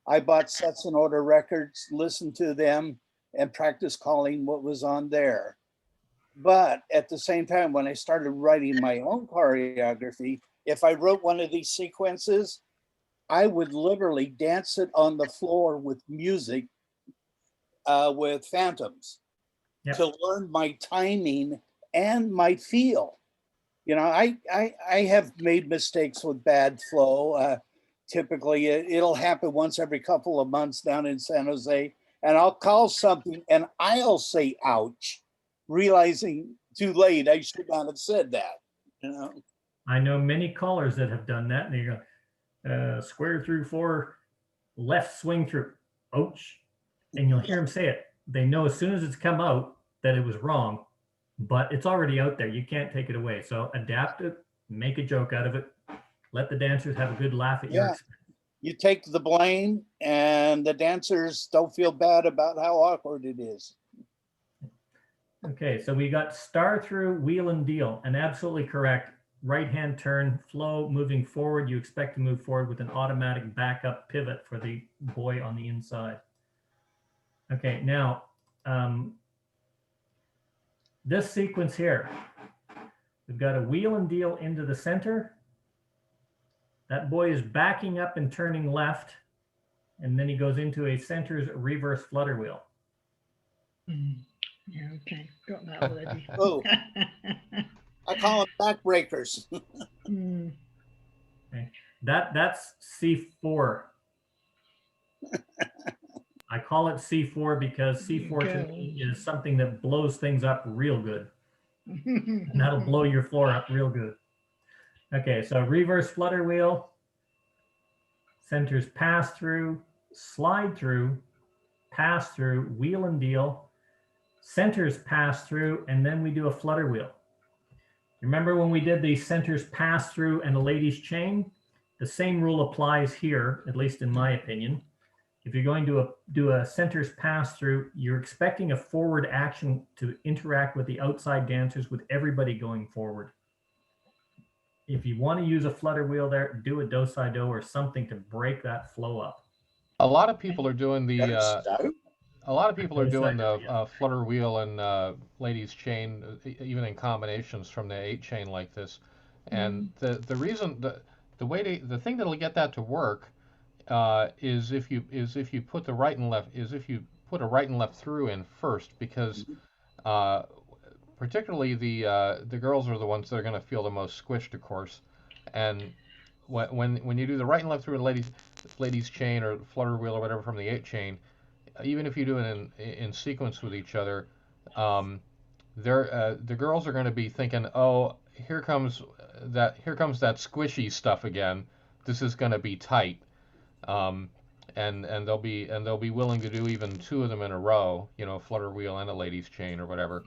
I bought sets and order records, listened to them, and practiced calling what was on there. But at the same time, when I started writing my own choreography, if I wrote one of these sequences, I would literally dance it on the floor with music, with phantoms, to learn my timing and my feel. I have made mistakes with bad flow. Typically, it'll happen once every couple of months down in San Jose, and I'll call something and I'll say, ouch, realizing too late, I should not have said that. I know many callers that have done that, and they go, square through 4, left swing through, ouch. And you'll hear them say it. They know as soon as it's come out that it was wrong, but it's already out there. You can't take it away. So adapt it, make a joke out of it. Let the dancers have a good laugh at your expense. You take the blame and the dancers don't feel bad about how awkward it is. Okay, so we got star through, wheel and deal, and absolutely correct. Right hand turn, flow, moving forward. You expect to move forward with an automatic backup pivot for the boy on the inside. Okay, now this sequence here, we've got a wheel and deal into the center. That boy is backing up and turning left, and then he goes into a center's reverse flutter wheel. Yeah, okay, got that already. Oh, I call them backbreakers. Okay. That's C4. I call it C4 because C4 to me is something that blows things up real good. And that'll blow your floor up real good. Okay, so reverse flutter wheel, centers pass through, slide through, pass through, wheel and deal, centers pass through, and then we do a flutter wheel. Remember when we did the centers pass through and a lady's chain? The same rule applies here, at least in my opinion. If you're going to do a centers pass through, you're expecting a forward action to interact with the outside dancers with everybody going forward. If you want to use a flutter wheel there, do a do-si-do or something to break that flow up. A lot of people are doing the Do-si-do. flutter wheel and ladies chain, even in combinations from the 8-chain like this. And the reason the thing that'll get that to work is if you put the right and left if you put a right and left through in first, because particularly the girls are the ones that are going to feel the most squished, of course. And when you do the right and left through a ladies chain or flutter wheel or whatever from the 8-chain, even if you do it in sequence with each other, the girls are going to be thinking, oh, here comes that squishy stuff again. This is going to be tight. And they'll be willing to do even 2 of them in a row, flutter wheel and a ladies chain or whatever.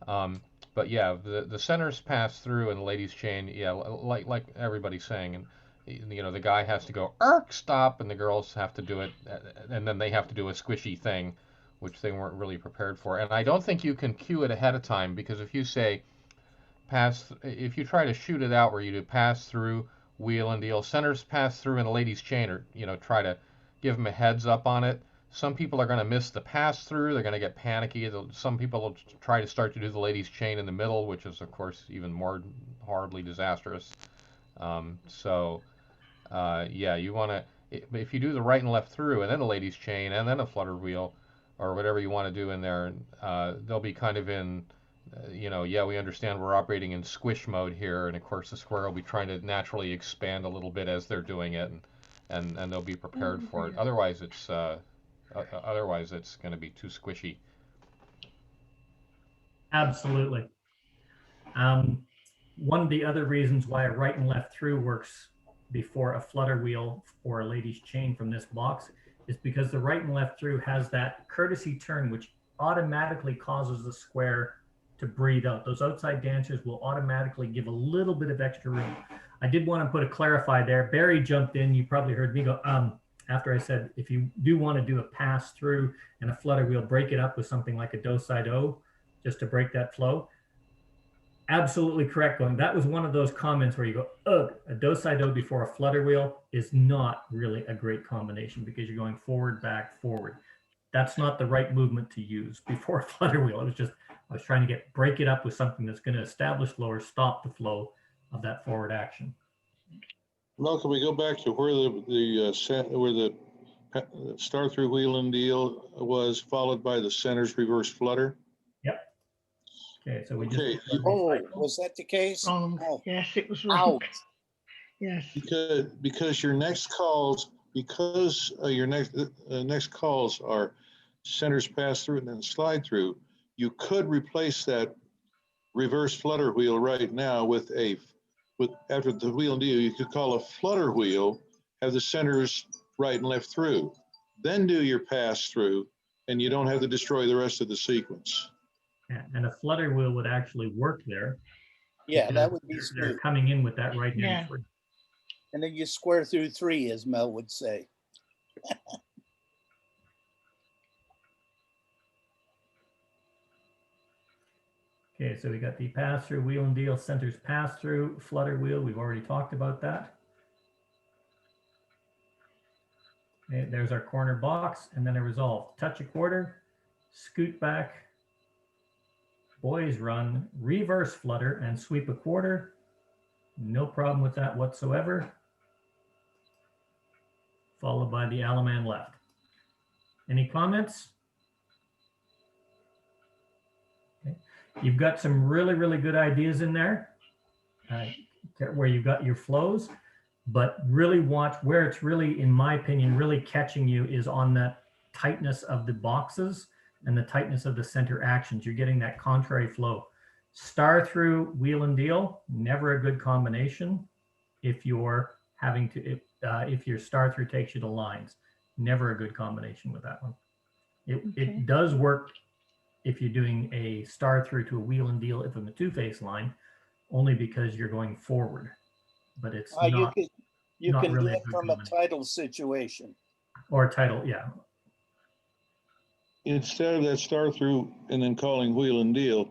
But yeah, the centers pass through and the ladies chain, yeah, like everybody's saying, and the guy has to go stop, and the girls have to do it, and then they have to do a squishy thing, which they weren't really prepared for. And I don't think you can cue it ahead of time, because if you say if you try to shoot it out where you do pass through, wheel and deal, centers pass through in a ladies chain, or try to give them a heads up on it, some people are going to miss the pass through. They're going to get panicky. Some people will try to start to do the ladies chain in the middle, which is of course even more horribly disastrous. Yeah, you want to, if you do the right and left through and then a ladies chain and then a flutter wheel or whatever you want to do in there, they'll be kind of in yeah, we understand we're operating in squish mode here, and of course the square will be trying to naturally expand a little bit as they're doing it, and they'll be prepared for it. Otherwise it's going to be too squishy. Absolutely. One of the other reasons why a right and left through works before a flutter wheel or a ladies chain from this box is because the right and left through has that courtesy turn, which automatically causes the square to breathe out. Those outside dancers will automatically give a little bit of extra room. I did want to put a clarify there. Barry jumped in. You probably heard me go, after I said, if you do want to do a pass through and a flutter wheel, break it up with something like a do-si-do, just to break that flow. Absolutely correct. That was one of those comments where you go, ugh, a do-si-do before a flutter wheel is not really a great combination, because you're going forward, back, forward. That's not the right movement to use before a flutter wheel. I was trying to break it up with something that's going to establish flow or stop the flow of that forward action. Mel, can we go back to where the star through wheel and deal was, followed by the centers reverse flutter? Yep. Okay, so we was that the case? Wrong. Oh. Yes, it was wrong. Ouch. Yes. Because your next calls, your next calls are centers pass through and then slide through, you could replace that reverse flutter wheel right now with after the wheel and deal, you could call a flutter wheel, have the centers right and left through, then do your pass through, and you don't have to destroy the rest of the sequence. Yeah, and a flutter wheel would actually work there. Yeah, that would be They're smooth. coming in with that right hand Yeah. free. And then you square through 3, as Mel would say. Okay, so we got the pass through, wheel and deal, centers pass through, flutter wheel. We've already talked about that. Okay, there's our corner box, and then a resolve. Touch a quarter, scoot back, boys run, reverse flutter, and sweep a quarter. No problem with that whatsoever. Followed by the Alaman left. Any comments? Okay. You've got some really, really good ideas in there where you've got your flows. But really watch where it's really, in my opinion, really catching you is on that tightness of the boxes and the tightness of the center actions. You're getting that contrary flow. Star through, wheel and deal, never a good combination. If you're having to, if your star through takes you to lines, never a good combination with that one. It does work if you're doing a star through to a wheel and deal if I'm a two-face line, only because you're going forward. But it's not. You not can really do a it good from a combination. title situation. Or title, yeah. Instead of that star through and then calling wheel and deal,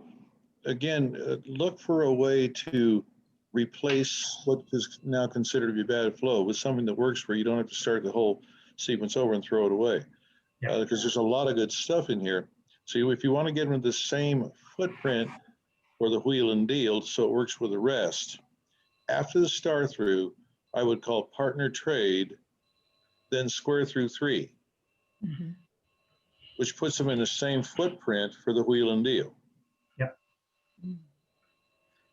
again, look for a way to replace what is now considered to be bad flow with something that works where you don't have to start the whole sequence over and throw it away. Yeah. Because there's a lot of good stuff in here. So if you want to get into the same footprint for the wheel and deal so it works with the rest, after the star through, I would call partner trade, then square through 3, which puts them in the same footprint for the wheel and deal. Yep.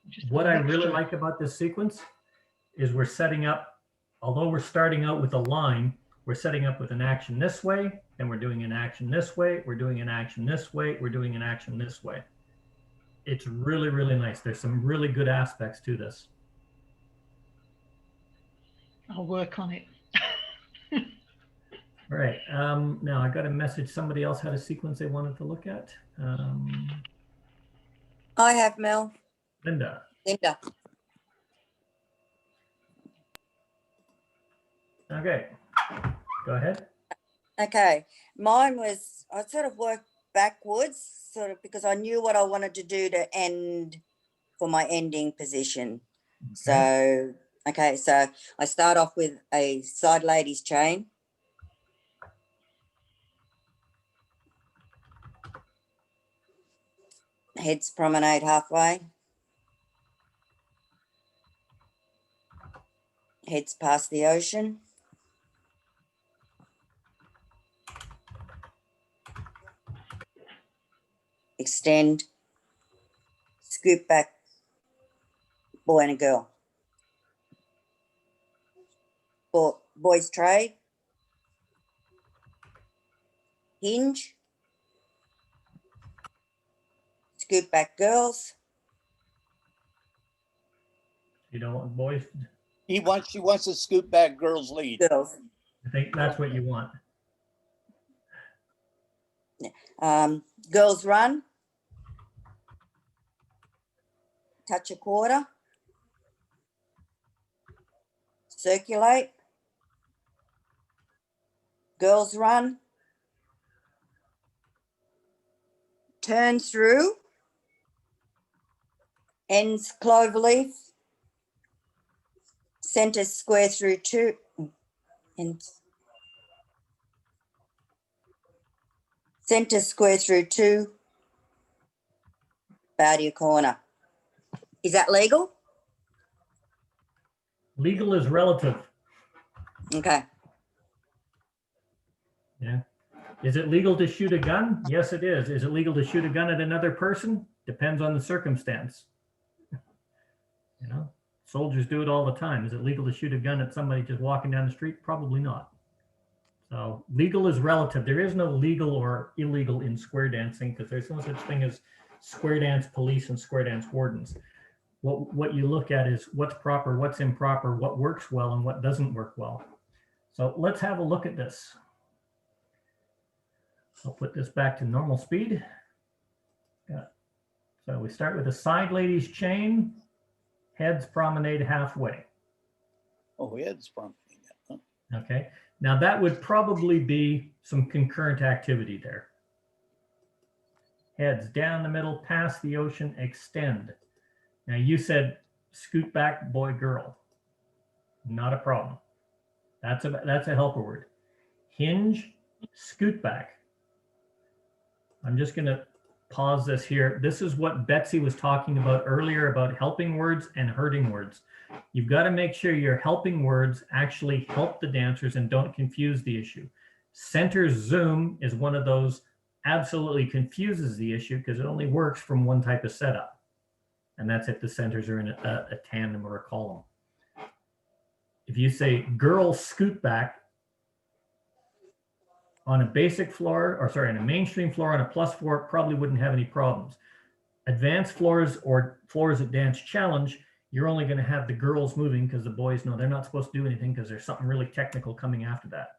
Just What I next really to it. like about this sequence is we're setting up, although we're starting out with a line, we're setting up with an action this way, then we're doing an action this way, we're doing an action this way, we're doing an action this way. It's really, really nice. There's some really good aspects to this. I'll work on it. All right. Now I got a message. Somebody else had a sequence they wanted to look at. I have, Mel. Linda. Linda. Okay. Go ahead. Okay. Mine was, I sort of worked backwards, sort of, because I knew what I wanted to do to end for my ending position. So, okay, so I start off with a side ladies chain. Heads promenade halfway. Heads past the ocean. Extend. Scoop back. Boy and a girl. Boys trade. Hinge. Scoop back girls. You don't want boys? She wants to scoop back girls lead. Girls. I think that's what you want. Girls run. Touch a quarter. Circulate. Girls run. Turn through. Ends cloverleaf. Center square through 2. Ends. Center square through 2. Bow to your corner. Is that legal? Legal is relative. Okay. Yeah. Is it legal to shoot a gun? Yes, it is. Is it legal to shoot a gun at another person? Depends on the circumstance. You know, soldiers do it all the time. Is it legal to shoot a gun at somebody just walking down the street? Probably not. So legal is relative. There is no legal or illegal in square dancing because there's no such thing as square dance police and square dance wardens. What you look at is what's proper, what's improper, what works well and what doesn't work well. So let's have a look at this. I'll put this back to normal speed. Yeah. So we start with a side ladies chain, heads promenade halfway. Oh, heads promenade. Huh? Okay. Now that would probably be some concurrent activity there. Heads down the middle, past the ocean, extend. Now you said scoot back, boy, girl. Not a problem. That's a helper word. Hinge, scoot back. I'm just going to pause this here. This is what Betsy was talking about earlier about helping words and hurting words. You've got to make sure your helping words actually help the dancers and don't confuse the issue. Center zoom is one of those absolutely confuses the issue because it only works from one type of setup. And that's if the centers are in a tandem or a column. If you say girls scoot back on a basic floor, or sorry, on a mainstream floor on a +4, probably wouldn't have any problems. Advanced floors or floors that dance challenge, you're only going to have the girls moving because the boys know they're not supposed to do anything because there's something really technical coming after that.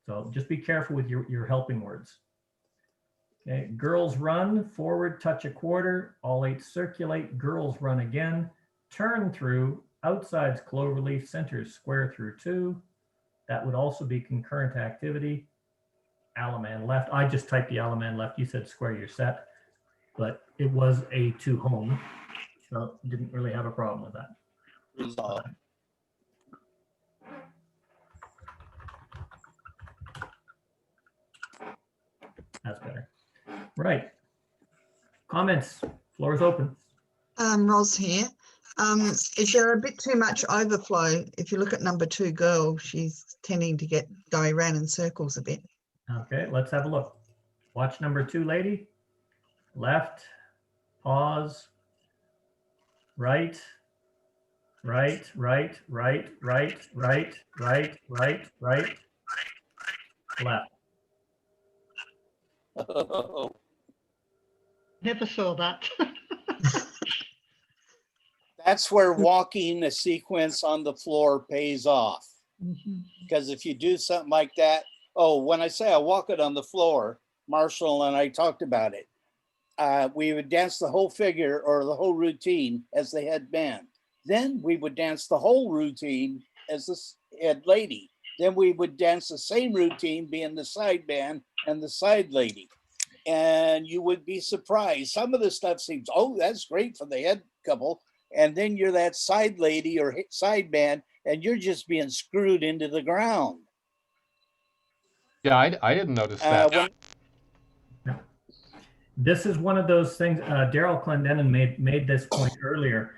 So just be careful with your helping words. Okay, girls run, forward, touch a quarter, all 8 circulate, girls run again, turn through, outsides cloverleaf, centers square through 2. That would also be concurrent activity. Alaman left. I just typed the Alaman left. You said square your set, but it was a 2 home, so didn't really have a problem with that. Resolve. That's better. Right. Comments. Floor is open. Ros here. Is there a bit too much overflow? If you look at number 2 girl, she's tending to go around in circles a bit. Okay, let's have a look. Watch number 2, lady. Left, pause, right, right, right, right, right, right, right, right, right, left. Oh, Never saw that. that's where walking a sequence on the floor pays off. Mhm. Because if you do something like that, oh, when I say I walk it on the floor, Marshall and I talked about it. We would dance the whole figure or the whole routine as the head band. Then we would dance the whole routine as the head lady. Then we would dance the same routine being the side band and the side lady. And you would be surprised. Some of the stuff seems, oh, that's great for the head couple. And then you're that side lady or side band, and you're just being screwed into the ground. Yeah, I didn't notice that. This is one of those things, Daryl Clendenin made this point earlier.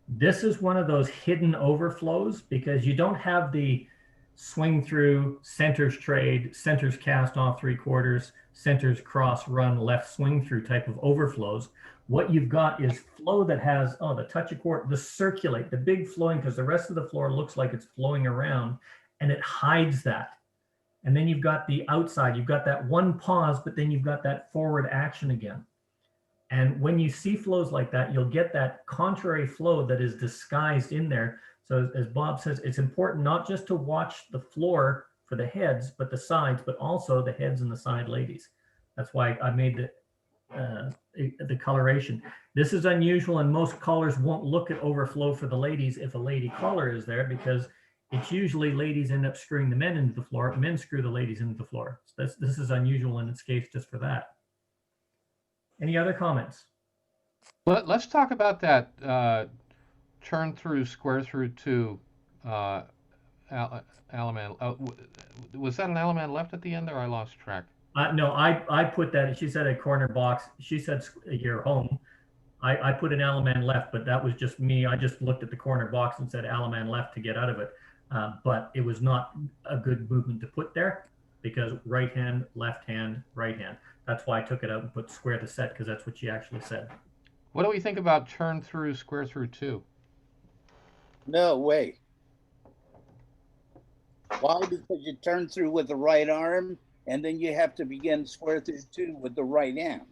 This is one of those hidden overflows because you don't have the swing through, centers trade, centers cast off 3/4, centers cross run, left swing through type of overflows. What you've got is flow that has, the touch a quarter, the circulate, the big flowing, because the rest of the floor looks like it's flowing around and it hides that. And then you've got the outside, you've got that one pause, but then you've got that forward action again. And when you see flows like that, you'll get that contrary flow that is disguised in there. So as Bob says, it's important not just to watch the floor for the heads, but the sides, but also the heads and the side ladies. That's why I made the coloration. This is unusual, and most callers won't look at overflow for the ladies if a lady caller is there, because it's usually ladies end up screwing the men into the floor, men screw the ladies into the floor. So this is unusual in its case just for that. Any other comments? Let's talk about that turn through, square through 2 Alaman. Was that an Alaman left at the end, or I lost track? No, I put that, she said a corner box. She said you're home. I put an Alaman left, but that was just me. I just looked at the corner box and said Alaman left to get out of it. But it was not a good movement to put there because right hand, left hand, right hand. That's why I took it out and put square the set, because that's what she actually said. What do we think about turn through, square through 2? No way. Why? Because you turn through with the right arm, and then you have to begin square through 2 with the right hand.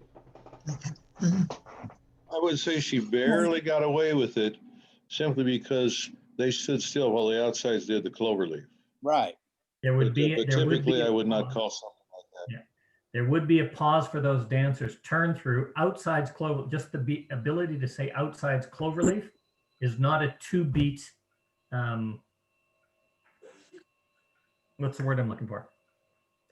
I would say she barely got away with it simply because they stood still while the outsides did the cloverleaf. Right. There would be, but typically I would not call something like that. Yeah. There would be a pause for those dancers. Turn through, outsides clover, just the ability to say outsides cloverleaf is not a 2-beat, what's the word I'm looking for?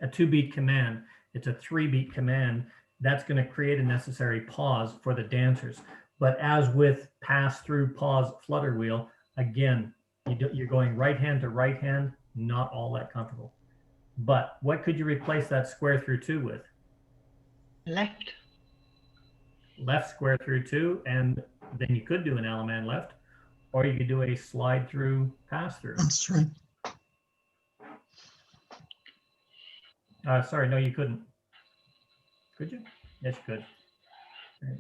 A 2-beat command. It's a 3-beat command. That's going to create a necessary pause for the dancers. But as with pass through, pause, flutter wheel, again, you're going right hand to right hand, not all that comfortable. But what could you replace that square through 2 with? Left. Left square through 2, and then you could do an Alaman left, or you could do a slide through, pass through. That's true. Sorry, no, you couldn't. Could you? Yes, you could.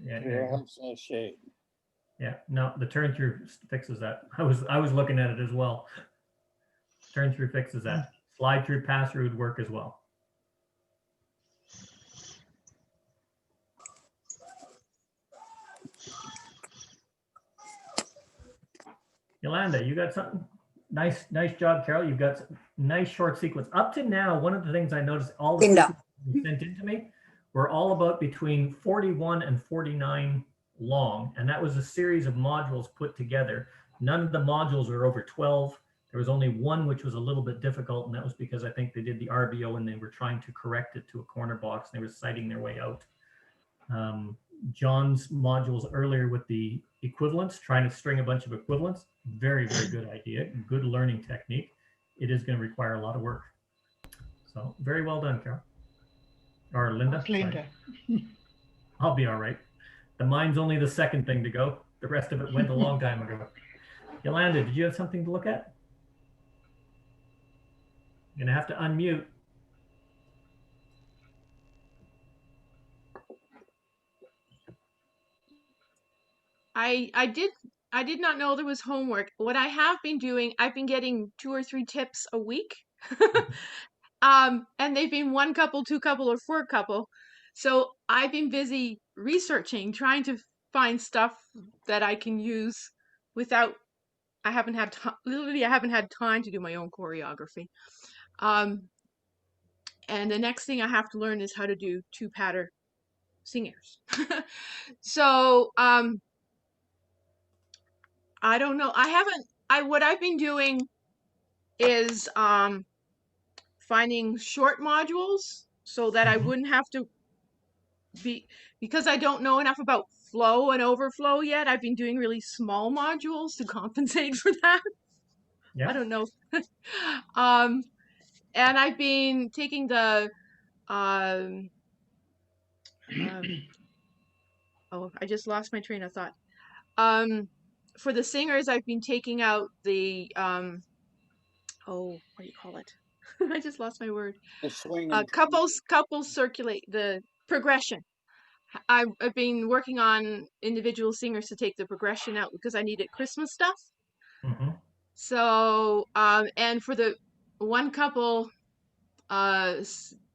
Yeah, Here, I'm so shade. Yeah, no, the turn through fixes that. I was looking at it as well. Turn through fixes that. Slide through pass through would work as well. Yolanda, you got something? Nice job, Carol. You've got some nice short sequence. Up to now, one of the things I noticed, all the Linda. sequences you sent in to me were all about between 41 and 49 long. And that was a series of modules put together. None of the modules are over 12. There was only one which was a little bit difficult, and that was because I think they did the RBO and they were trying to correct it to a corner box. And they were citing their way out. John's modules earlier with the equivalents, trying to string a bunch of equivalents, very good idea, good learning technique. It is going to require a lot of work. So very well done, Carol. Or Linda. That's Linda. I'll be all right. The mine's only the second thing to go. The rest of it went a long time ago. Yolanda, did you have something to look at? You're going to have to unmute. I did not know there was homework. What I have been doing, I've been getting 2 or 3 tips a week. And they've been 1 couple, 2 couple, or 4 couple. So I've been busy researching, trying to find stuff that I can use without, I haven't had time to do my own choreography. And the next thing I have to learn is how to do 2-patter singers. So, I don't know. What I've been doing is finding short modules so that I wouldn't have to because I don't know enough about flow and overflow yet. I've been doing really small modules to compensate for that. Yeah. I don't know. And I've been taking the oh, I just lost my train of thought. For the singers, I've been taking out the what do you call it? I just lost my word. The swing. Couples circulate the progression. I've been working on individual singers to take the progression out because I needed Christmas stuff. So, and for the 1 couple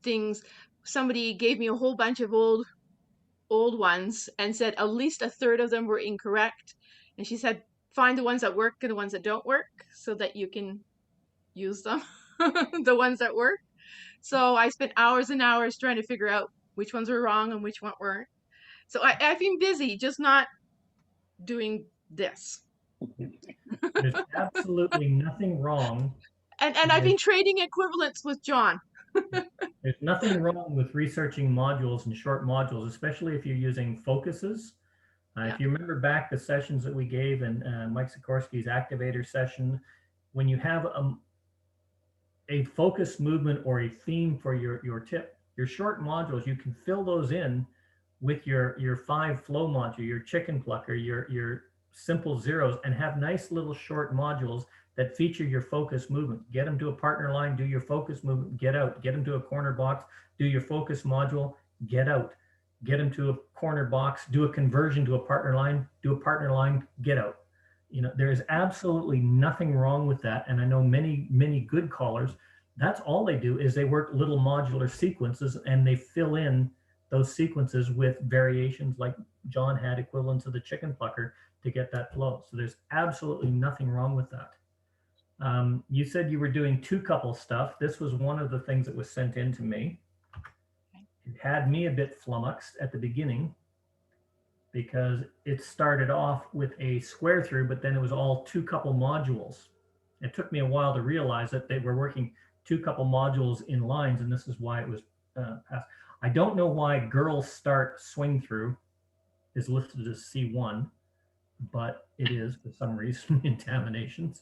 things, somebody gave me a whole bunch of old ones and said at least 1/3 of them were incorrect. And she said, find the ones that work and the ones that don't work so that you can use them, the ones that work. So I spent hours and hours trying to figure out which ones were wrong and which ones weren't. So I've been busy, just not doing this. There's absolutely nothing wrong. And I've been trading equivalents with John. There's nothing wrong with researching modules and short modules, especially if you're using focuses. If you remember back the sessions that we gave in Mike Sikorsky's activator session, when you have a focus movement or a theme for your tip, your short modules, you can fill those in with your 5 flow module, your chicken plucker, your simple zeros, and have nice little short modules that feature your focus movement. Get them to a partner line, do your focus movement, get out. Get them to a corner box, do your focus module, get out. Get them to a corner box, do a conversion to a partner line, do a partner line, get out. You know, there is absolutely nothing wrong with that. And I know many good callers, that's all they do is they work little modular sequences and they fill in those sequences with variations like John had equivalents of the chicken plucker to get that flow. So there's absolutely nothing wrong with that. You said you were doing 2 couple stuff. This was one of the things that was sent in to me. It had me a bit flummoxed at the beginning because it started off with a square through, but then it was all 2 couple modules. It took me a while to realize that they were working 2 couple modules in lines, and this is why it was passed. I don't know why girls start swing through is listed as C1, but it is for some reason in Taminations.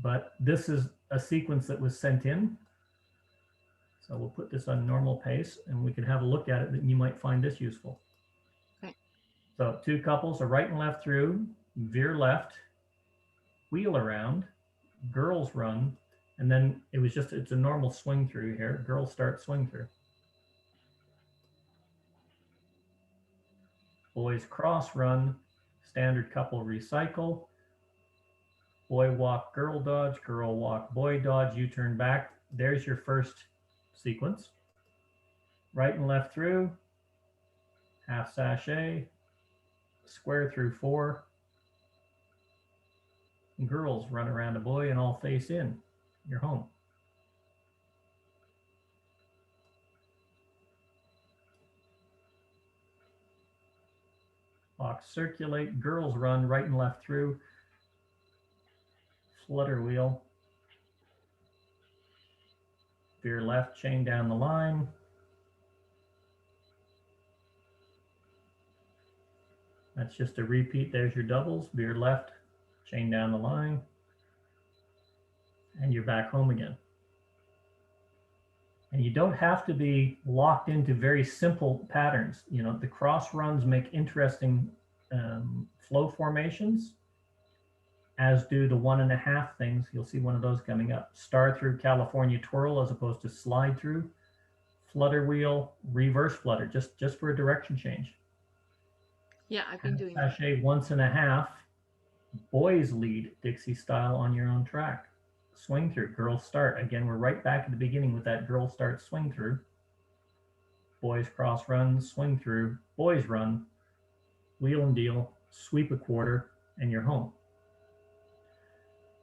But this is a sequence that was sent in. So we'll put this on normal pace and we can have a look at it, and you might find this useful. Okay. So 2 couples, a right and left through, veer left, wheel around, girls run, and then it's a normal swing through here. Girls start swing through. Boys cross run, standard couple recycle, boy walk, girl dodge, girl walk, boy dodge, U-turn back. There's your first sequence. Right and left through, half sachet, square through 4. Girls run around a boy and all face in. You're home. Box circulate, girls run right and left through, flutter wheel, veer left, chain down the line, that's just a repeat. There's your doubles, veer left, chain down the line, and you're back home again. And you don't have to be locked into very simple patterns. You know, the cross runs make interesting flow formations, as do the 1.5 things. You'll see one of those coming up. Star through, California twirl, as opposed to slide through, flutter wheel, reverse flutter, just for a direction change. Yeah, I've been doing that. Sachet 1.5, boys lead Dixie style on your own track. Swing through, girls start. Again, we're right back at the beginning with that girl start swing through. Boys cross run, swing through, boys run, wheel and deal, sweep a quarter, and you're home.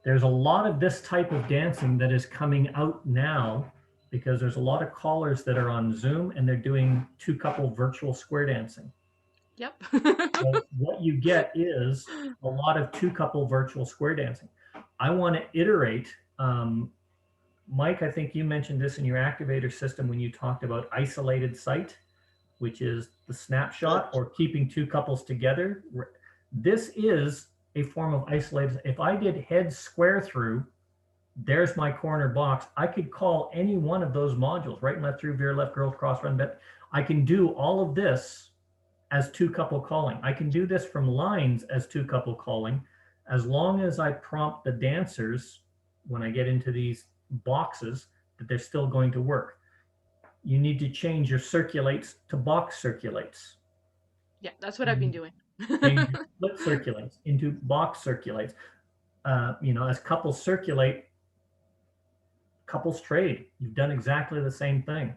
There's a lot of this type of dancing that is coming out now because there's a lot of callers that are on Zoom and they're doing 2-couple virtual square dancing. Yep. So what you get is a lot of 2-couple virtual square dancing. I want to iterate. Mike, I think you mentioned this in your activator system when you talked about isolated sight, which is the snapshot or keeping 2 couples together. This is a form of isolated. If I did head square through, there's my corner box. I could call any one of those modules, right and left through, veer left, girls cross run, but I can do all of this as 2-couple calling. I can do this from lines as 2-couple calling, as long as I prompt the dancers when I get into these boxes that they're still going to work. You need to change your circulates to box circulates. Yeah, that's what I've been doing. Change your split circulates into box circulates. You know, as couples circulate, couples trade. You've done exactly the same thing.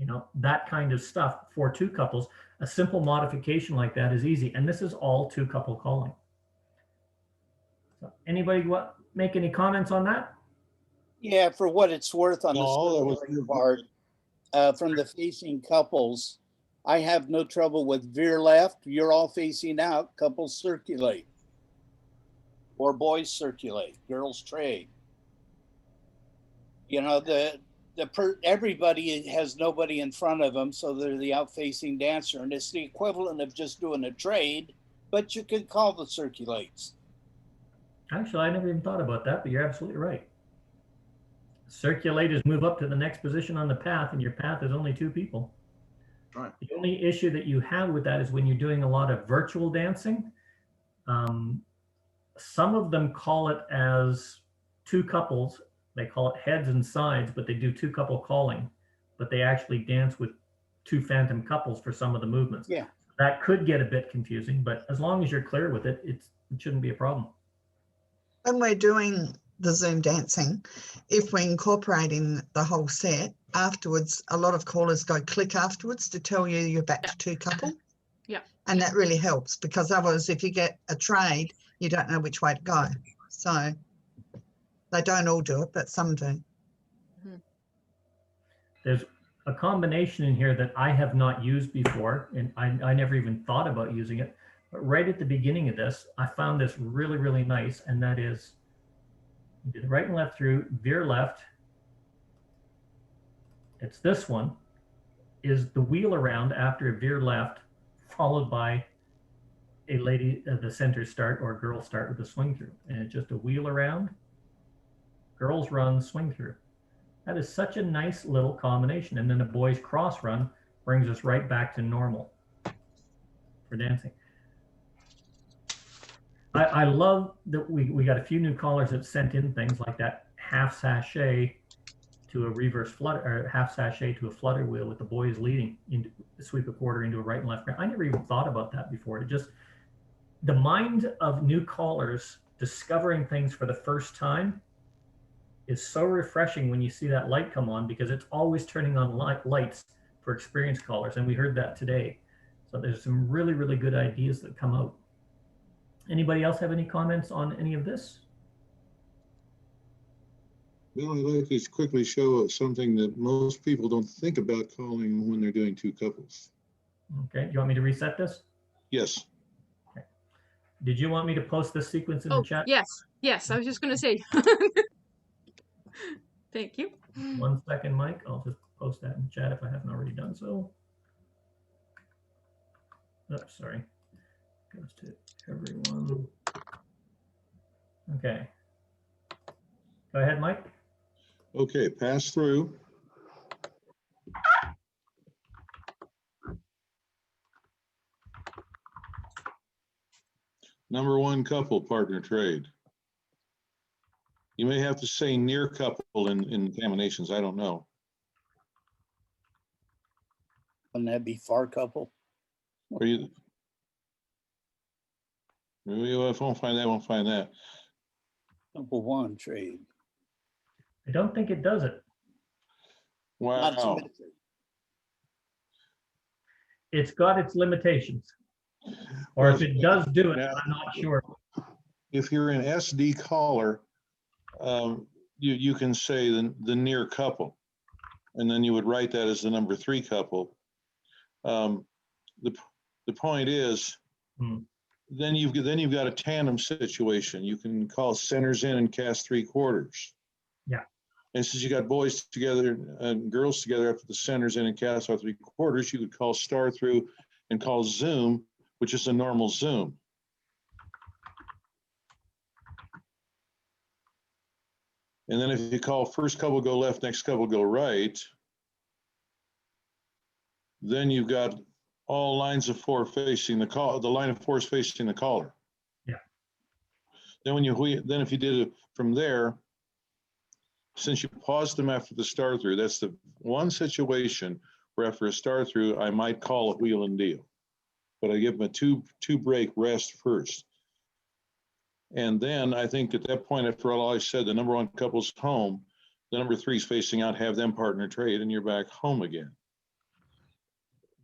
You know, that kind of stuff for 2 couples. A simple modification like that is easy. And this is all 2-couple calling. So anybody make any comments on that? Yeah, for what it's worth on No, that was the part, from the facing couples, I have no trouble with veer left. You're all facing out. Couples circulate, or boys circulate. Girls trade. You know, everybody has nobody in front of them, so they're the out-facing dancer, and it's the equivalent of just doing a trade, but you could call the circulates. Actually, I never even thought about that, but you're absolutely right. Circulators move up to the next position on the path, and your path is only 2 people. Right. The only issue that you have with that is when you're doing a lot of virtual dancing. Some of them call it as 2 couples. They call it heads and sides, but they do 2-couple calling, but they actually dance with 2 phantom couples for some of the movements. Yeah. That could get a bit confusing, but as long as you're clear with it, it shouldn't be a problem. When we're doing the Zoom dancing, if we're incorporating the whole set, afterwards, a lot of callers go click afterwards to tell you you're back to 2-couple. Yeah. And that really helps, because otherwise, if you get a trade, you don't know which way to go. So they don't all do it, but some do. There's a combination in here that I have not used before, and I never even thought about using it. But right at the beginning of this, I found this really, really nice, and that is you do the right and left through, veer left. It's this one, is the wheel around after a veer left, followed by a lady, the center start or girl start with a swing through. And it's just a wheel around, girls run, swing through. That is such a nice little combination. And then a boys cross run brings us right back to normal for dancing. I love that we got a few new callers that sent in things like that half sachet to a reverse flutter, or half sachet to a flutter wheel with the boys leading into sweep a quarter into a right and left. I never even thought about that before. the mind of new callers discovering things for the first time is so refreshing when you see that light come on, because it's always turning on lights for experienced callers. And we heard that today. So there's some really, really good ideas that come out. Anybody else have any comments on any of this? Well, I'd like to quickly show something that most people don't think about calling when they're doing two couples. Okay, you want me to reset this? Yes. Okay. Did you want me to post this sequence in the chat? Yes, I was just going to say. Thank you. 1 second, Mike. I'll just post that in chat if I haven't already done so. Oops, sorry. Goes to everyone. Okay. Go ahead, Mike. Okay, pass through. Number one couple, partner trade. You may have to say near couple in examinations. I don't know. Wouldn't that be far couple? Or you won't find that, won't find that. Couple one trade. I don't think it does it. Wow. It's got its limitations. Or if it does do it, I'm not sure. If you're an SD caller, you can say the near couple, and then you would write that as the number three couple. The point is, then you've got a tandem situation. You can call centers in and cast three quarters. Yeah. And since you got boys together and girls together after the centers in and cast out three quarters, you could call star through and call zoom, which is a normal zoom. And then if you call first couple go left, next couple go right, then you've got all lines of four facing the call. The line of four is facing the caller. Yeah. Then if you did it from there, since you paused them after the star through, that's the one situation where after a star through, I might call a wheel and deal, but I give them a two break rest first. And then I think at that point, after all I said, the number one couple's home, the number three is facing out, have them partner trade, and you're back home again.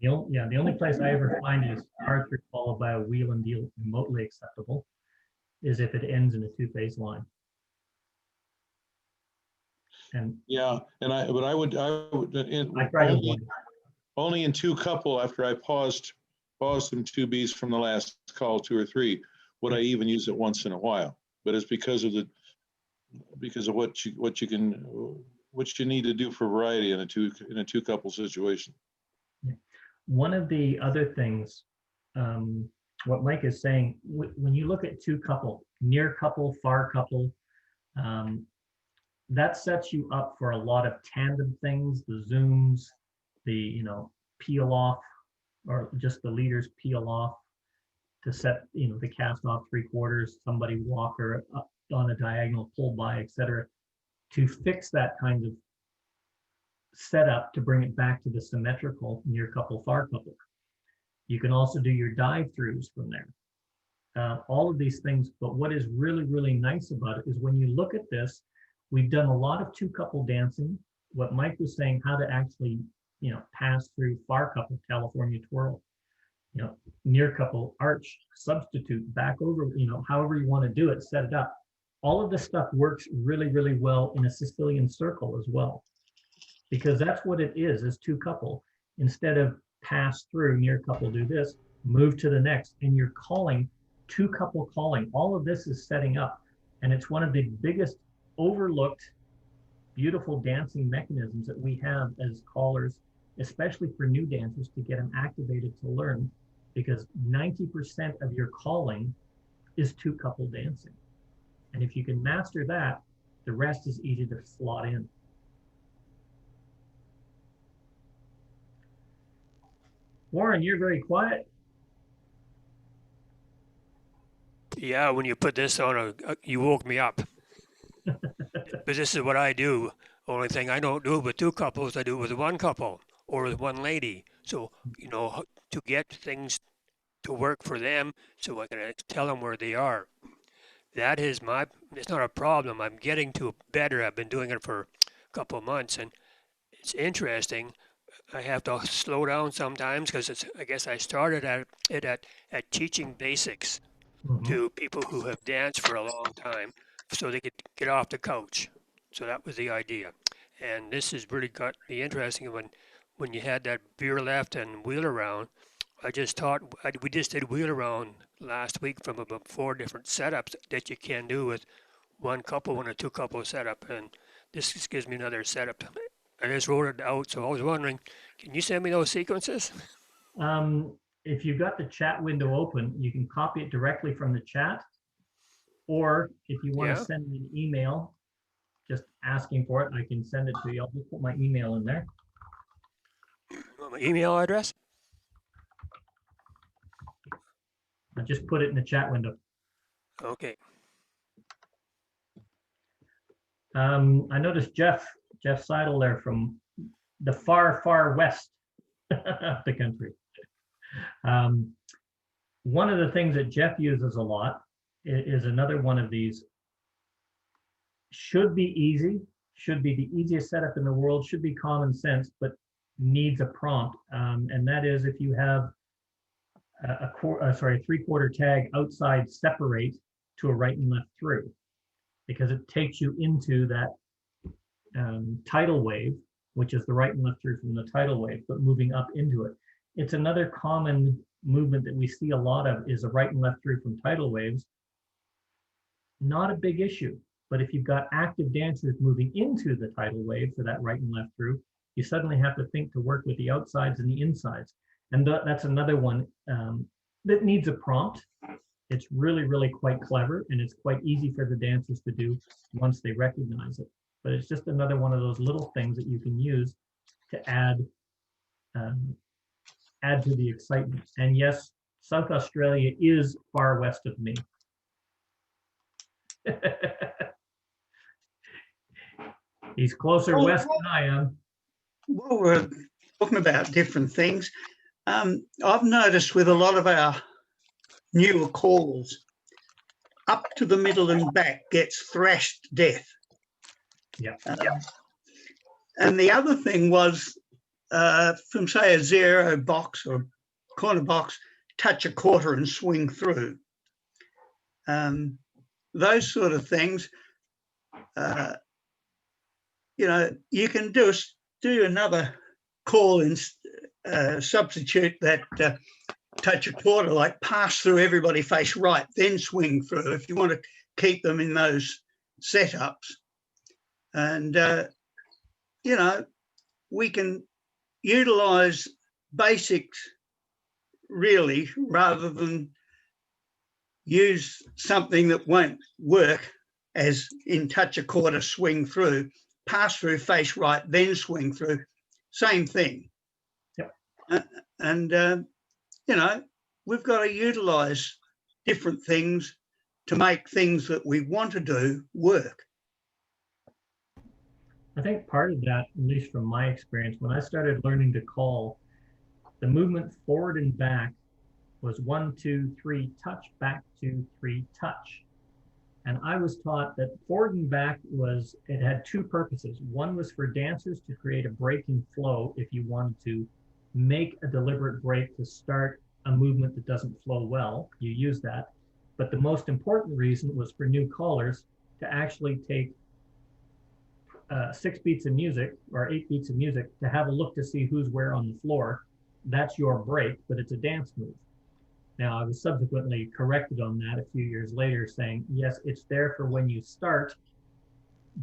The only place I ever find is star through followed by a wheel and deal remotely acceptable is if it ends in a two-phase line. And yeah, and I would only in two couple after I paused them two Bs from the last call, two or three, would I even use it once in a while. But it's because of what you need to do for variety in a two couple situation. One of the other things, what Mike is saying, when you look at two couple, near couple, far couple, that sets you up for a lot of tandem things, the zooms, the peel off, or just the leaders peel off to set the cast off three quarters, somebody walk or up on a diagonal, pull by, etc., to fix that kind of setup to bring it back to the symmetrical near couple, far couple. You can also do your dive throughs from there. All of these things, but what is really, really nice about it is when you look at this, we've done a lot of two couple dancing. What Mike was saying, how to actually, pass through far couple, California twirl, near couple, arch, substitute, back over, however you want to do it, set it up. All of this stuff works really, really well in a Sicilian circle as well, because that's what it is two couple. Instead of pass through, near couple, do this, move to the next, and you're calling two couple calling. All of this is setting up, and it's one of the biggest overlooked, beautiful dancing mechanisms that we have as callers, especially for new dancers, to get them activated to learn, because 90% of your calling is two couple dancing. And if you can master that, the rest is easy to slot in. Warren, you're very quiet. Yeah, when you put this on, you woke me up. But this is what I do. Only thing I don't do it with two couples, I do it with one couple or with one lady. So, to get things to work for them so I can tell them where they are. That is it's not a problem. I'm getting to better. I've been doing it for a couple of months, and it's interesting. I have to slow down sometimes because I guess I started at teaching basics to people who have danced for a long time so they could get off the couch. So that was the idea. And this has really got me interesting when you had that beer left and wheel around. I just thought we just did wheel around last week from about 4 different setups that you can do with one couple and a 2 couple setup. And this just gives me another setup. I just wrote it out. So I was wondering, can you send me those sequences? If you've got the chat window open, you can copy it directly from the chat. Or if you want to send me an email, just asking for it, I can send it to you. I'll just put my email in there. My email address? I just put it in the chat window. Okay. I noticed Jeff Seidel there from the far, far west of the country. One of the things that Jeff uses a lot is another one of these. Should be easy, should be the easiest setup in the world, should be common sense, but needs a prompt. And that is if you have a 3/4 tag outside separate to a right and left through, because it takes you into that tidal wave, which is the right and left through from the tidal wave, but moving up into it. It's another common movement that we see a lot of is a right and left through from tidal waves. Not a big issue, but if you've got active dancers moving into the tidal wave for that right and left through, you suddenly have to think to work with the outsides and the insides. And that's another one that needs a prompt. It's really, really quite clever, and it's quite easy for the dancers to do once they recognize it. But it's just another one of those little things that you can use to add to the excitement. And yes, South Australia is far west of me. He's closer west than I am. Well, we're talking about different things. I've noticed with a lot of our newer calls, up to the middle and back gets thrashed to death. Yeah. And the other thing was from, say, a 0 box or corner box, touch a quarter and swing through. Those sort of things, you can do another call and substitute that touch a quarter, like pass through everybody face right, then swing through if you want to keep them in those setups. And, we can utilize basics really rather than use something that won't work, as in touch a quarter, swing through, pass through face right, then swing through, same thing. Yep. And we've got to utilize different things to make things that we want to do work. I think part of that, at least from my experience, when I started learning to call, the movement forward and back was 1, 2, 3, touch, back, 2, 3, touch. And I was taught that forward and back it had 2 purposes. One was for dancers to create a break in flow if you wanted to make a deliberate break to start a movement that doesn't flow well, you use that. But the most important reason was for new callers to actually take 6 beats of music or 8 beats of music to have a look to see who's where on the floor. That's your break, but it's a dance move. Now, I was subsequently corrected on that a few years later, saying, yes, it's there for when you start,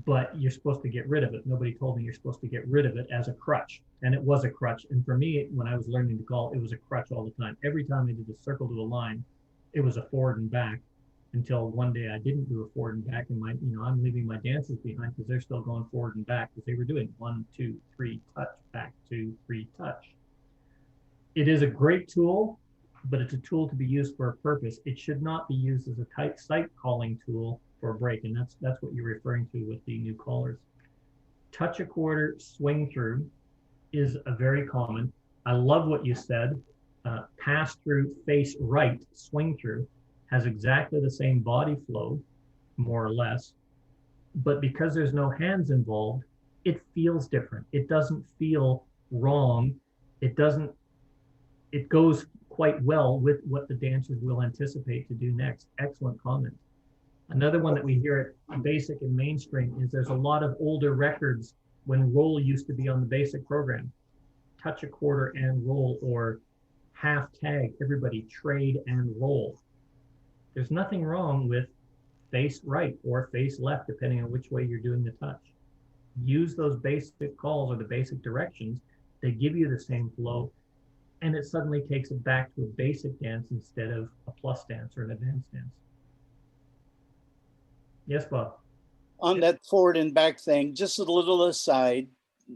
but you're supposed to get rid of it. Nobody told me you're supposed to get rid of it as a crutch. And it was a crutch. And for me, when I was learning to call, it was a crutch all the time. Every time I did a circle to a line, it was a forward and back, until one day I didn't do a forward and back, and I'm leaving my dancers behind because they're still going forward and back because they were doing 1, 2, 3, touch, back, 2, 3, touch. It is a great tool, but it's a tool to be used for a purpose. It should not be used as a tight sight calling tool for a break, and that's what you're referring to with the new callers. Touch a quarter, swing through is a very common. I love what you said. pass through, face right, swing through, has exactly the same body flow, more or less. But because there's no hands involved, it feels different. It doesn't feel wrong. It doesn't, it goes quite well with what the dancers will anticipate to do next. Excellent comment. Another one that we hear at basic and mainstream is there's a lot of older records when roll used to be on the basic program. Touch a quarter and roll, or half tag, everybody trade and roll. There's nothing wrong with face right or face left, depending on which way you're doing the touch. Use those basic calls or the basic directions. They give you the same flow, and it suddenly takes it back to a basic dance instead of a plus dance or an advanced dance. Yes, Bob. On that forward and back thing, just a little aside,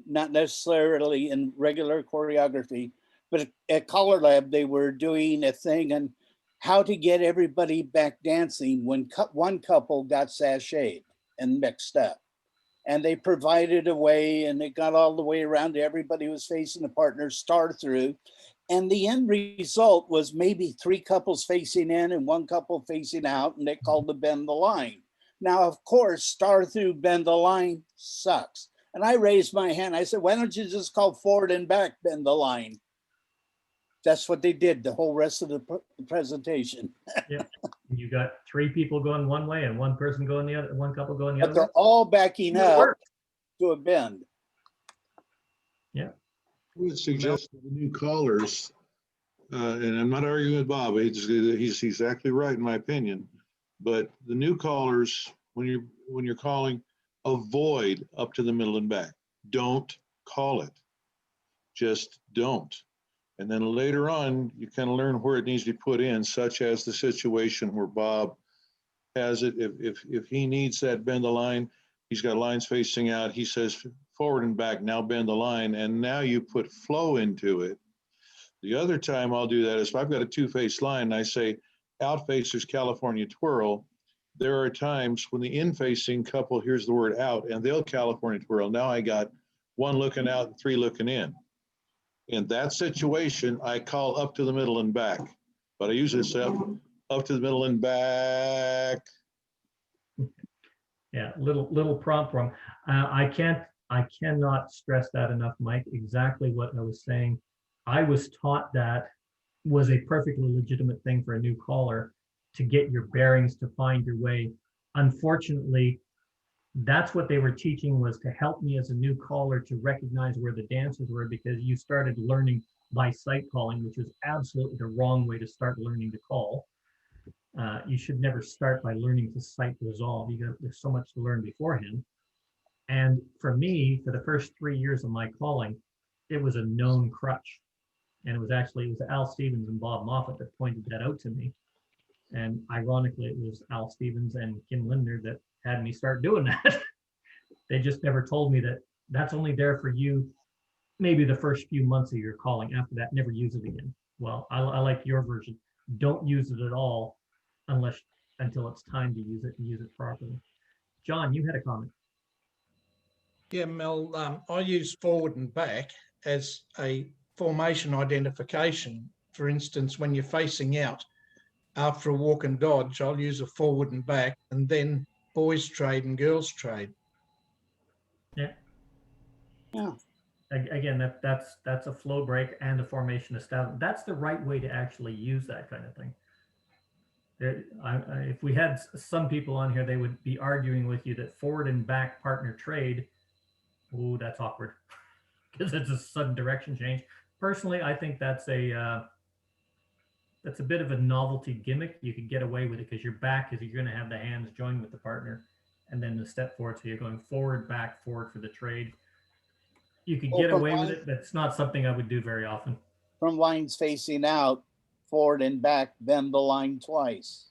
not necessarily in regular choreography, but at Color Lab, they were doing a thing on how to get everybody back dancing when one couple got sashayed and mixed up. And they provided a way, and it got all the way around. Everybody was facing a partner star through. And the end result was maybe 3 couples facing in and 1 couple facing out, and they called the bend the line. Now, of course, star through bend the line sucks. And I raised my hand. I said, why don't you just call forward and back bend the line? That's what they did the whole rest of the presentation. Yeah, you got 3 people going one way and 1 person going the other, 1 couple going the But other. they're all backing up to a bend. Yeah. I would suggest to the new callers, and I'm not arguing with Bob, he's exactly right in my opinion, but the new callers, when you're calling, avoid up to the middle and back. Don't call it. Just don't. And then later on, you kind of learn where it needs to be put in, such as the situation where Bob has it. If he needs that bend the line, he's got lines facing out. He says forward and back, now bend the line. And now you put flow into it. The other time I'll do that is if I've got a 2-face line and I say out facers California twirl, there are times when the in-facing couple hears the word out and they'll California twirl. Now I got 1 looking out and 3 looking in. In that situation, I call up to the middle and back, but I usually say up to the middle and back. Yeah, little prompt from. I cannot stress that enough, Mike. Exactly what I was saying. I was taught that was a perfectly legitimate thing for a new caller to get your bearings, to find your way. Unfortunately, that's what they were teaching, was to help me as a new caller to recognize where the dancers were, because you started learning by sight calling, which is absolutely the wrong way to start learning to call. You should never start by learning to sight resolve. There's so much to learn beforehand. And for me, for the first 3 years of my calling, it was a known crutch. And it was Al Stevens and Bob Moffat that pointed that out to me. And ironically, it was Al Stevens and Kim Lindner that had me start doing that. They just never told me that that's only there for you maybe the first few months of your calling. After that, never use it again. Well, I like your version. Don't use it at all until it's time to use it, and use it properly. John, you had a comment. Yeah, Mel, I use forward and back as a formation identification. For instance, when you're facing out after a walk and dodge, I'll use a forward and back, and then boys trade and girls trade. Yeah. Yeah. Again, that's a flow break and a formation establishment. That's the right way to actually use that kind of thing. If we had some people on here, they would be arguing with you that forward and back partner trade, oh, that's awkward because it's a sudden direction change. Personally, I think that's a bit of a novelty gimmick. You could get away with it because your back is, you're going to have the hands join with the partner, and then the step forward. So you're going forward, back, forward for the trade. You could get away with it, but it's not something I would do very often. From lines facing out, forward and back, bend the line twice.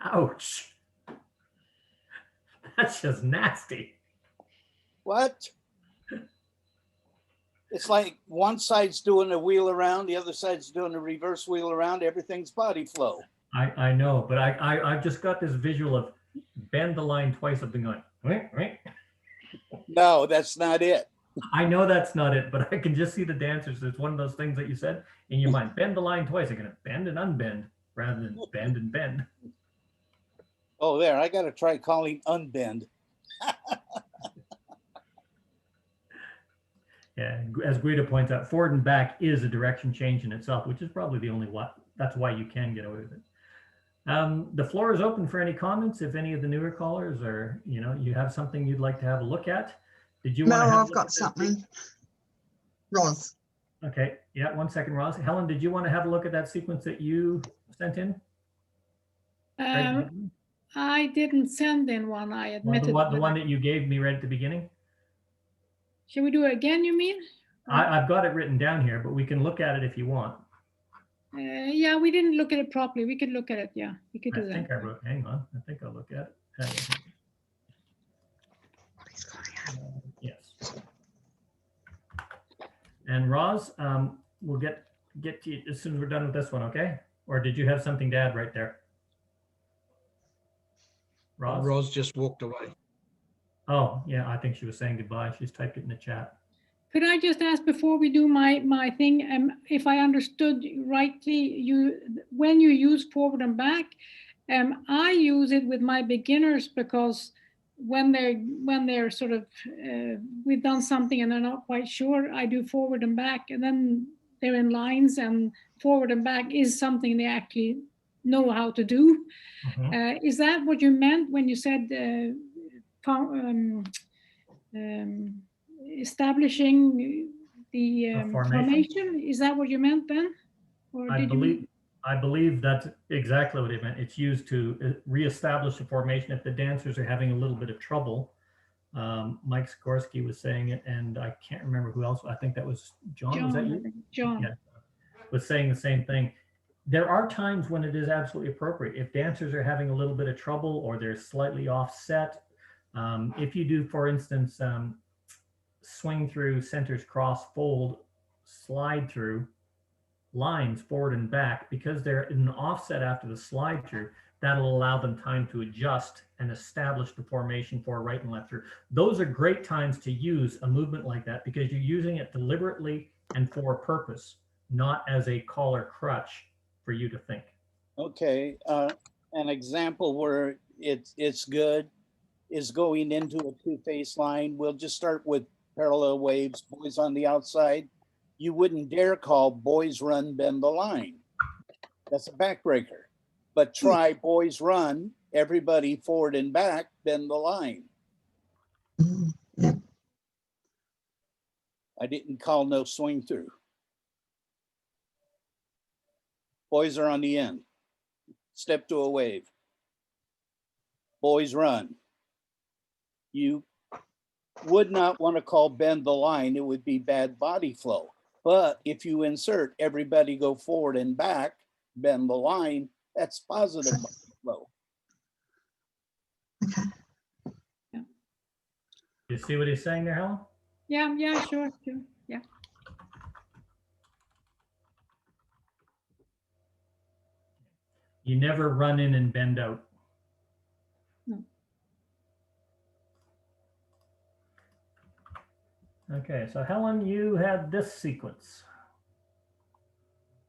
Ouch. That's just nasty. What? It's like one side's doing a wheel around, the other side's doing a reverse wheel around. Everything's body flow. I know, but I've just got this visual of bend the line twice. I've been going, right. No, that's not it. I know that's not it, but I can just see the dancers. It's one of those things that you said in your mind. Bend the line twice. They're going to bend and unbend rather than bend and bend. Oh, there, I got to try calling unbend. Yeah, as Guido points out, forward and back is a direction change in itself, which is probably the only what. That's why you can get away with it. The floor is open for any comments. If any of the newer callers or you have something you'd like to have a look at. Did you want to No, have? I've got something. Roz. Okay, yeah, 1 second, Roz. Helen, did you want to have a look at that sequence that you sent in? I didn't send in one, I admit it. The one that you gave me right at the beginning? Shall we do it again, you mean? I've got it written down here, but we can look at it if you want. Yeah, we didn't look at it properly. We could look at it, yeah. We could do that. I think I wrote, hang on, I think I'll look at it. Yes. And Roz, we'll get to you as soon as we're done with this one, okay? Or did you have something to add right there? Roz just walked away. Oh, yeah, I think she was saying goodbye. She's typed it in the chat. Could I just ask before we do my thing, if I understood rightly, when you use forward and back, I use it with my beginners because when they're sort of we've done something and they're not quite sure, I do forward and back, and then they're in lines, and forward and back is something they actually know how to do. Is that what you meant when you said establishing the formation? Is that what you meant then? Or I believe that's exactly what it meant. It's used to reestablish the formation if the dancers are having a little bit of trouble. Mike Sikorsky was saying it, and I can't remember who else. I think that was John. Was that you? John. Yeah, was saying the same thing. There are times when it is absolutely appropriate. If dancers are having a little bit of trouble or they're slightly offset, if you do, for instance, swing through, centers, cross, fold, slide through, lines forward and back, because they're in an offset after the slide through, that'll allow them time to adjust and establish the formation for right and left through. Those are great times to use a movement like that because you're using it deliberately and for a purpose, not as a collar crutch for you to think. Okay, an example where it's good is going into a two-face line. We'll just start with parallel waves, boys on the outside. You wouldn't dare call boys run, bend the line. That's a backbreaker. But try boys run, everybody forward and back, bend the line. I didn't call no swing through. Boys are on the end. Step to a wave. Boys run. You would not want to call bend the line. It would be bad body flow. But if you insert everybody go forward and back, bend the line, that's positive body flow. You see what he's saying there, Helen? Yeah, sure. Yeah. You never run in and bend out. No. Okay, so Helen, you had this sequence.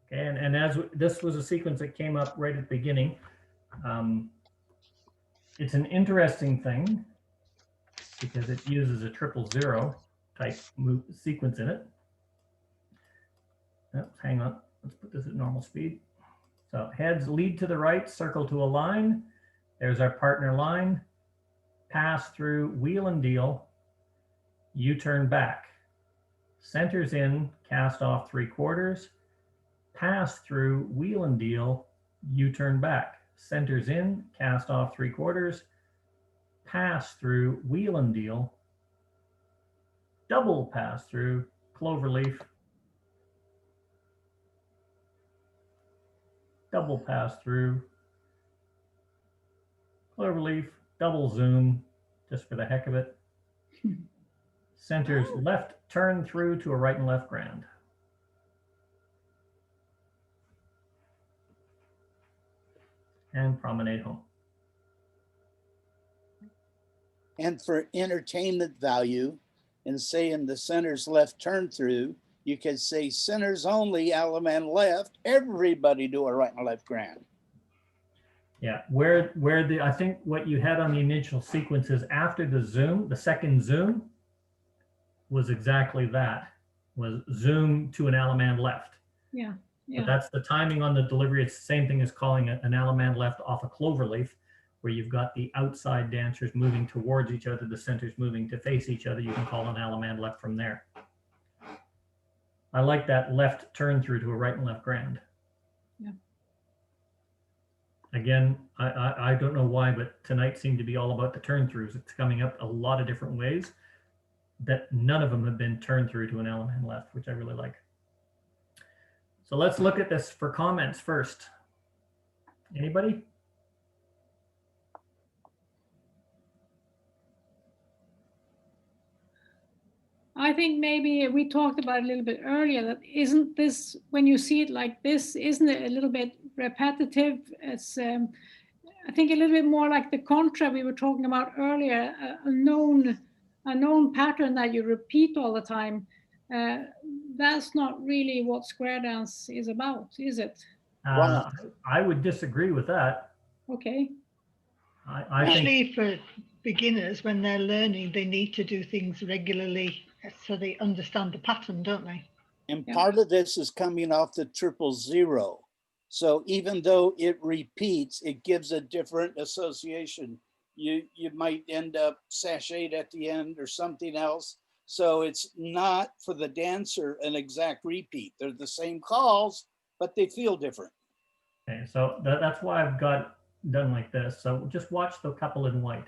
Okay, and as this was a sequence that came up right at the beginning, it's an interesting thing because it uses a 000 type sequence in it. Oops, hang on, let's put this at normal speed. So heads lead to the right, circle to a line. There's our partner line. Pass through, wheel and deal. U-turn back. Centers in, cast off 3/4. Pass through, wheel and deal. U-turn back. Centers in, cast off 3/4. Pass through, wheel and deal. Double pass through, cloverleaf. Double pass through, cloverleaf, double zoom, just for the heck of it. Centers left, turn through to a right and left grand. And promenade home. And for entertainment value, and say in the center's left turn through, you could say centers only, Alaman left, everybody do a right and left grand. Yeah, I think what you had on the initial sequence is after the zoom, the second zoom was exactly that, was zoom to an Alaman left. Yeah, But that's the timing on the delivery. It's the same thing as calling an Alaman left off a cloverleaf, where you've got the outside dancers moving towards each other, the centers moving to face each other. You can call an Alaman left from there. I like that left turn through to a right and left grand. Yeah. Again, I don't know why, but tonight seemed to be all about the turn throughs. It's coming up a lot of different ways that none of them have been turned through to an Alaman left, which I really like. So let's look at this for comments first. Anybody? I think maybe we talked about it a little bit earlier, that isn't this, when you see it like this, isn't it a little bit repetitive? It's, I think a little bit more like the contra we were talking about earlier, a known pattern that you repeat all the time. That's not really what square dance is about, is it? I would disagree with that. Okay. I think Especially for beginners, when they're learning, they need to do things regularly so they understand the pattern, don't they? And part of this is coming off the 000. So even though it repeats, it gives a different association. You might end up sashayed at the end or something else. So it's not for the dancer an exact repeat. They're the same calls, but they feel different. Okay, so that's why I've got done like this. So just watch the couple in white.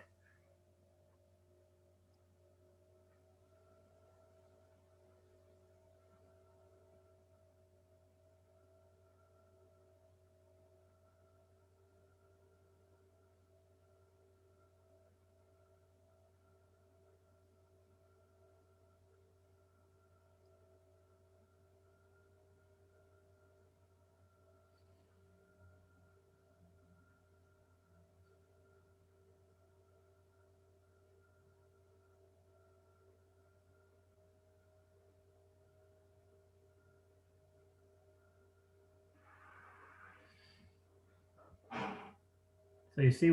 So you see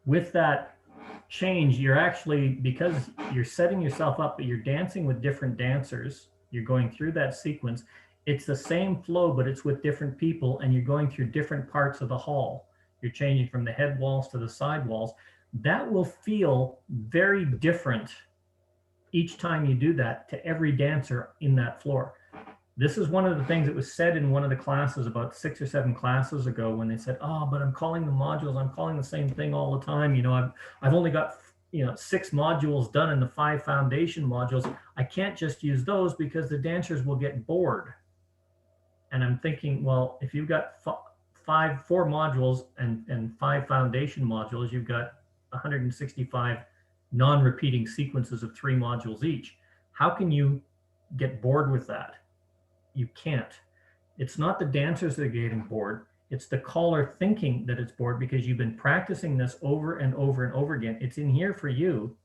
with that change, you're actually, because you're setting yourself up, but you're dancing with different dancers, you're going through that sequence. It's the same flow, but it's with different people, and you're going through different parts of the hall. You're changing from the head walls to the side walls. That will feel very different each time you do that to every dancer in that floor. This is one of the things that was said in one of the classes about 6 or 7 classes ago, when they said, oh, but I'm calling the modules, I'm calling the same thing all the time. You know, I've only got 6 modules done in the 5 foundation modules. I can't just use those because the dancers will get bored. And I'm thinking, well, if you've got 4 modules and 5 foundation modules, you've got 165 non-repeating sequences of 3 modules each. How can you get bored with that? You can't. It's not the dancers that are getting bored. It's the caller thinking that it's bored because you've been practicing this over and over and over again. It's in here for you,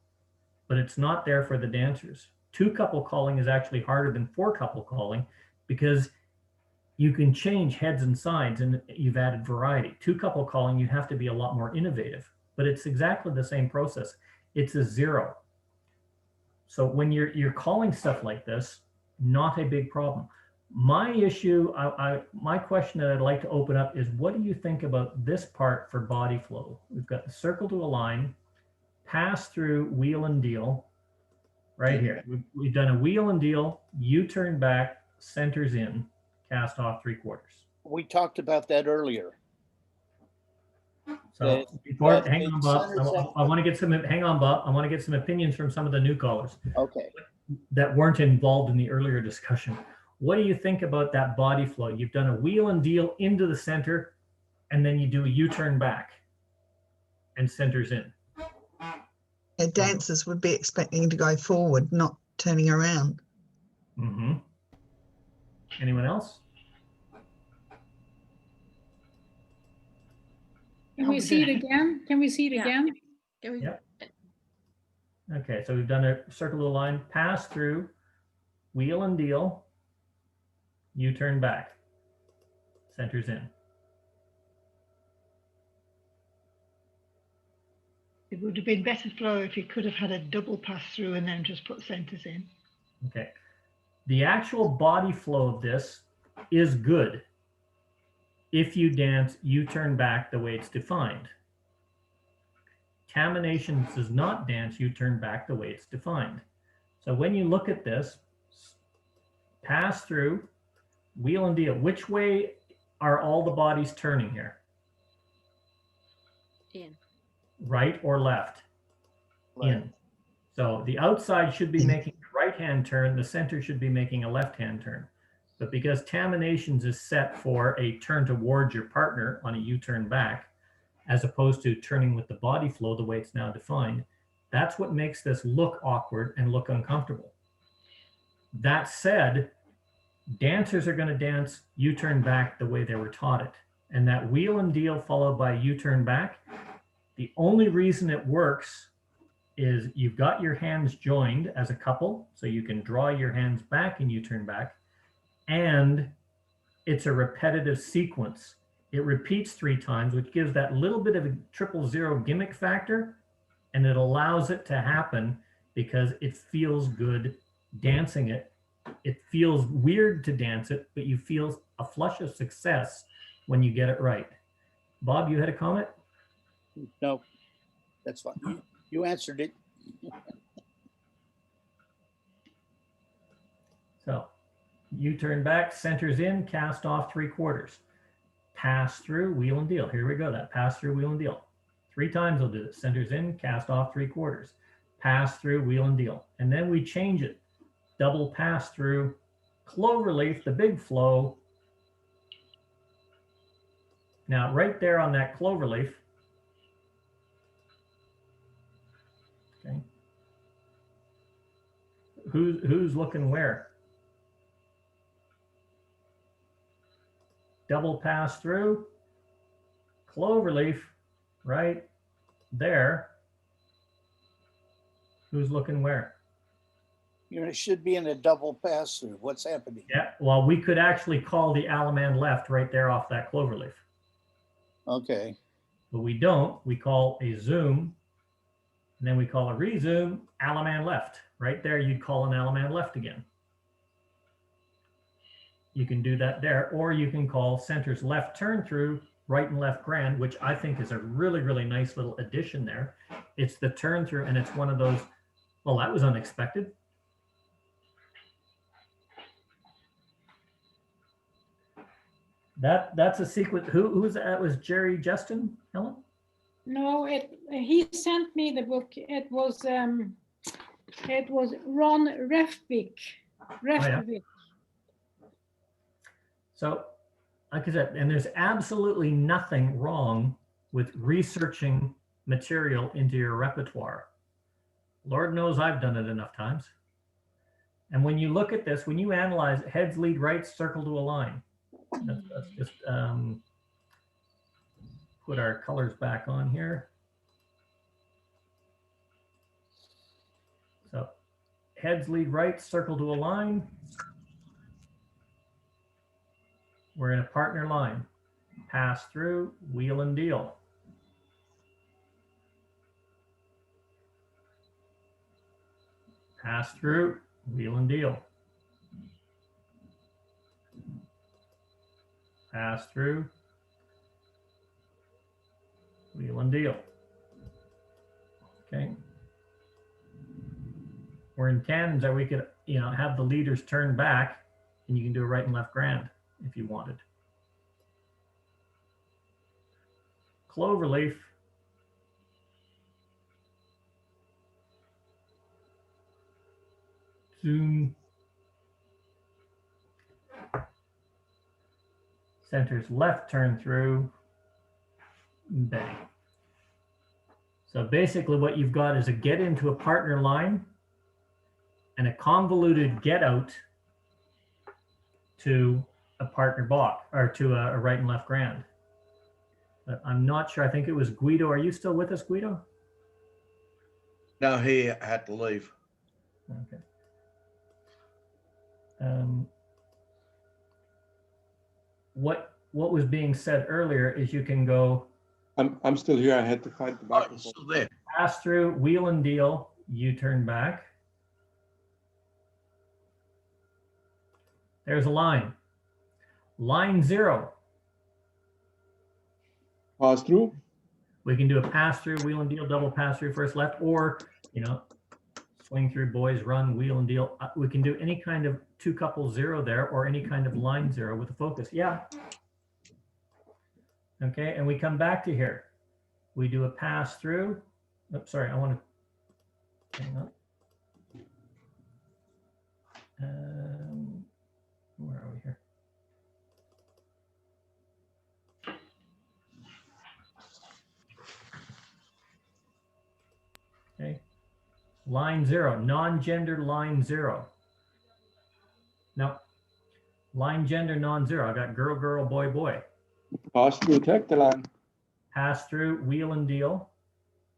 but it's not there for the dancers. 2 couple calling is actually harder than 4 couple calling because you can change heads and sides and you've added variety. 2 couple calling, you have to be a lot more innovative, but it's exactly the same process. It's a 0. So when you're calling stuff like this, not a big problem. My issue, my question that I'd like to open up is, what do you think about this part for body flow? We've got the circle to align, pass through, wheel and deal, right here. We've done a wheel and deal, U-turn back, centers in, cast off 3/4. We talked about that earlier. So before, hang on, Bob. I want to get some. Hang on, Bob. I want to get some opinions from some of the new callers. Okay. That weren't involved in the earlier discussion. What do you think about that body flow? You've done a wheel and deal into the center, and then you do a U-turn back, and centers in. And dancers would be expecting to go forward, not turning around. Mm-hmm. Anyone else? Can we see it again? Can we see it again? Can we? Yep. Okay, so we've done a circle of the line, pass through, wheel and deal, U-turn back, centers in. It would have been better flow if you could have had a double pass through and then just put centers in. Okay. The actual body flow of this is good if you dance U-turn back the way it's defined. Caminations does not dance U-turn back the way it's defined. So when you look at this, pass through, wheel and deal, which way are all the bodies turning here? In. Right or left? In. So the outside should be making a right-hand turn, the center should be making a left-hand turn. But because Taminations is set for a turn towards your partner on a U-turn back, as opposed to turning with the body flow the way it's now defined, that's what makes this look awkward and look uncomfortable. That said, dancers are going to dance U-turn back the way they were taught it. And that wheel and deal followed by U-turn back, the only reason it works is you've got your hands joined as a couple, so you can draw your hands back and U-turn back, and it's a repetitive sequence. It repeats 3 times, which gives that little bit of a 000 gimmick factor, and it allows it to happen because it feels good dancing it. It feels weird to dance it, but you feel a flush of success when you get it right. Bob, you had a comment? No, that's fine. You answered it. So U-turn back, centers in, cast off 3/4. Pass through, wheel and deal. Here we go, that pass through, wheel and deal. 3 times we'll do it. Centers in, cast off 3/4. Pass through, wheel and deal. And then we change it. Double pass through, cloverleaf, the big flow. Now right there on that cloverleaf, okay, who's looking where? Double pass through, cloverleaf, right there. Who's looking where? It should be in a double pass through. What's happening? Yeah, well, we could actually call the Alaman left right there off that cloverleaf. Okay. But we don't. We call a zoom, and then we call a rezoom, Alaman left. Right there, you'd call an Alaman left again. You can do that there, or you can call center's left turn through, right and left grand, which I think is a really, really nice little addition there. It's the turn through, and it's one of those, well, that was unexpected. That's a sequence. Who's that? Was Jerry Justin, Helen? No, he sent me the book. It was Ron Refvik. Oh, yeah. So, like I said, and there's absolutely nothing wrong with researching material into your repertoire. Lord knows I've done it enough times. And when you look at this, when you analyze heads lead right, circle to a line. Let's just put our colors back on here. So heads lead right, circle to a line. We're in a partner line. Pass through, wheel and deal. Pass through, wheel and deal. Pass through, wheel and deal. Okay. We're in cannons that we could, have the leaders turn back, and you can do a right and left grand if you wanted. Cloverleaf. Zoom. Center's left turn through, bang. So basically what you've got is a get into a partner line and a convoluted get out to a partner balk, or to a right and left grand. But I'm not sure. I think it was Guido. Are you still with us, Guido? No, he had to leave. Okay. What was being said earlier is you can go I'm still here. I had to find the Oh, microphone. he's still there. pass through, wheel and deal, U-turn back. There's a line. Line 0. Pass through. We can do a pass through, wheel and deal, double pass through, first left, or, swing through, boys, run, wheel and deal. We can do any kind of 2 couple 0 there, or any kind of line 0 with a focus. Yeah. Okay, and we come back to here. We do a pass through. Oops, sorry, I want to hang on. Where are we here? Okay, line 0, non-gender line 0. No, line gender non-zero. I got girl, girl, boy, boy. Pass through, take the line. Pass through, wheel and deal.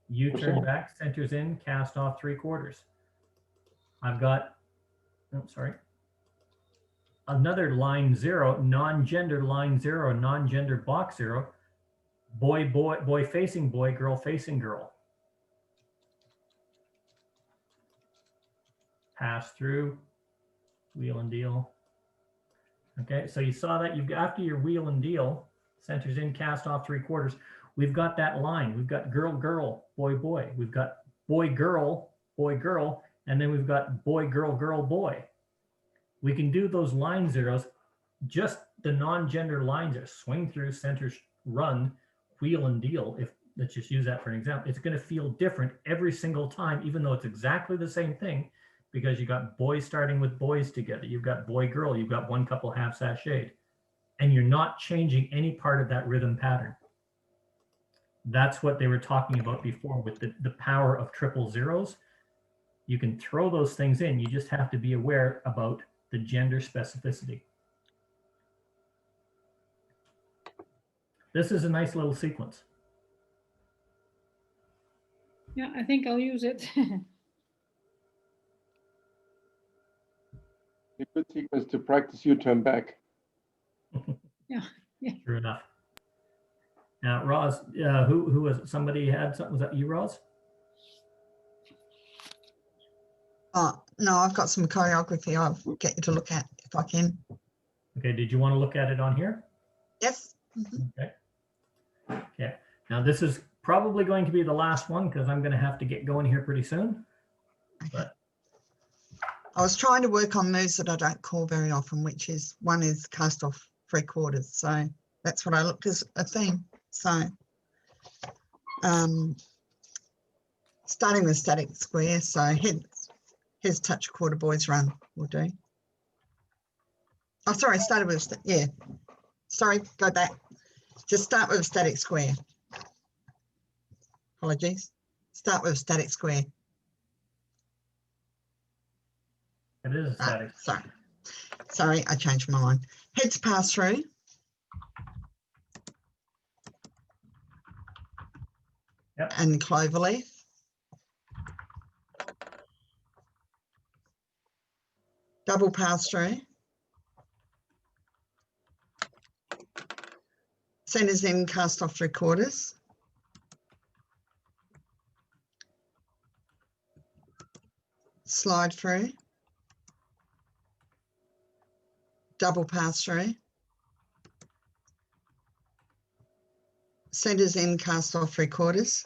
U-turn back, centers in, cast off 3/4. I've got, another line 0, non-gender line 0, non-gender box 0. Boy, boy, boy facing boy, girl facing girl. Pass through, wheel and deal. Okay, so you saw that you've got, after your wheel and deal, centers in, cast off 3/4. We've got that line. We've got girl, girl, boy, boy. We've got boy, girl, and then we've got boy, girl, girl, boy. We can do those line zeros, just the non-gender lines are swing through, centers, run, wheel and deal. If let's just use that for an example, it's going to feel different every single time, even though it's exactly the same thing, because you got boys starting with boys together. You've got boy, girl, you've got 1 couple half sashayed, and you're not changing any part of that rhythm pattern. That's what they were talking about before with the power of triple zeros. You can throw those things in. You just have to be aware about the gender specificity. This is a nice little sequence. Yeah, I think I'll use it. A good sequence to practice U-turn back. Yeah. True enough. Now, Roz, who was it? Somebody had something? Was that you, Roz? No, I've got some choreography I'll get you to look at if I can. Okay, did you want to look at it on here? Yes. Okay. Okay. Now, this is probably going to be the last one because I'm going to have to get going here pretty soon. But I was trying to work on moves that I don't call very often, which is one is cast off 3/4. So that's what I looked as a theme. So starting with static square. So here's touch quarter boys run will do. Oh, sorry, started with, yeah. Sorry, go back. Just start with a static square. Apologies. Start with a static square. it is a static. Sorry, I changed my mind. Heads pass through. Yep. And cloverleaf. Double pass through. Centers in, cast off 3/4. Slide through. Double pass through. Centers in, cast off 3/4.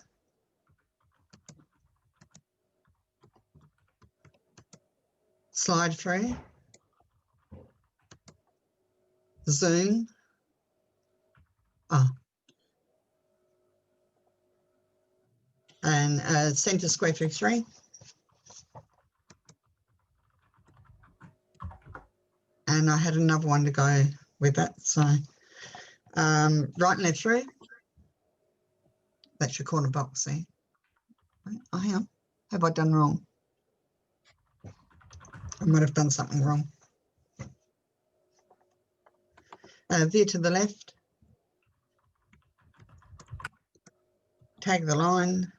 Slide through. Zoom. And center square through 3. And I had another one to go with that. So right and left through. That's your corner box there. Oh, hang on. Have I done wrong? I might have done something wrong. Veer to the left. Tag the line.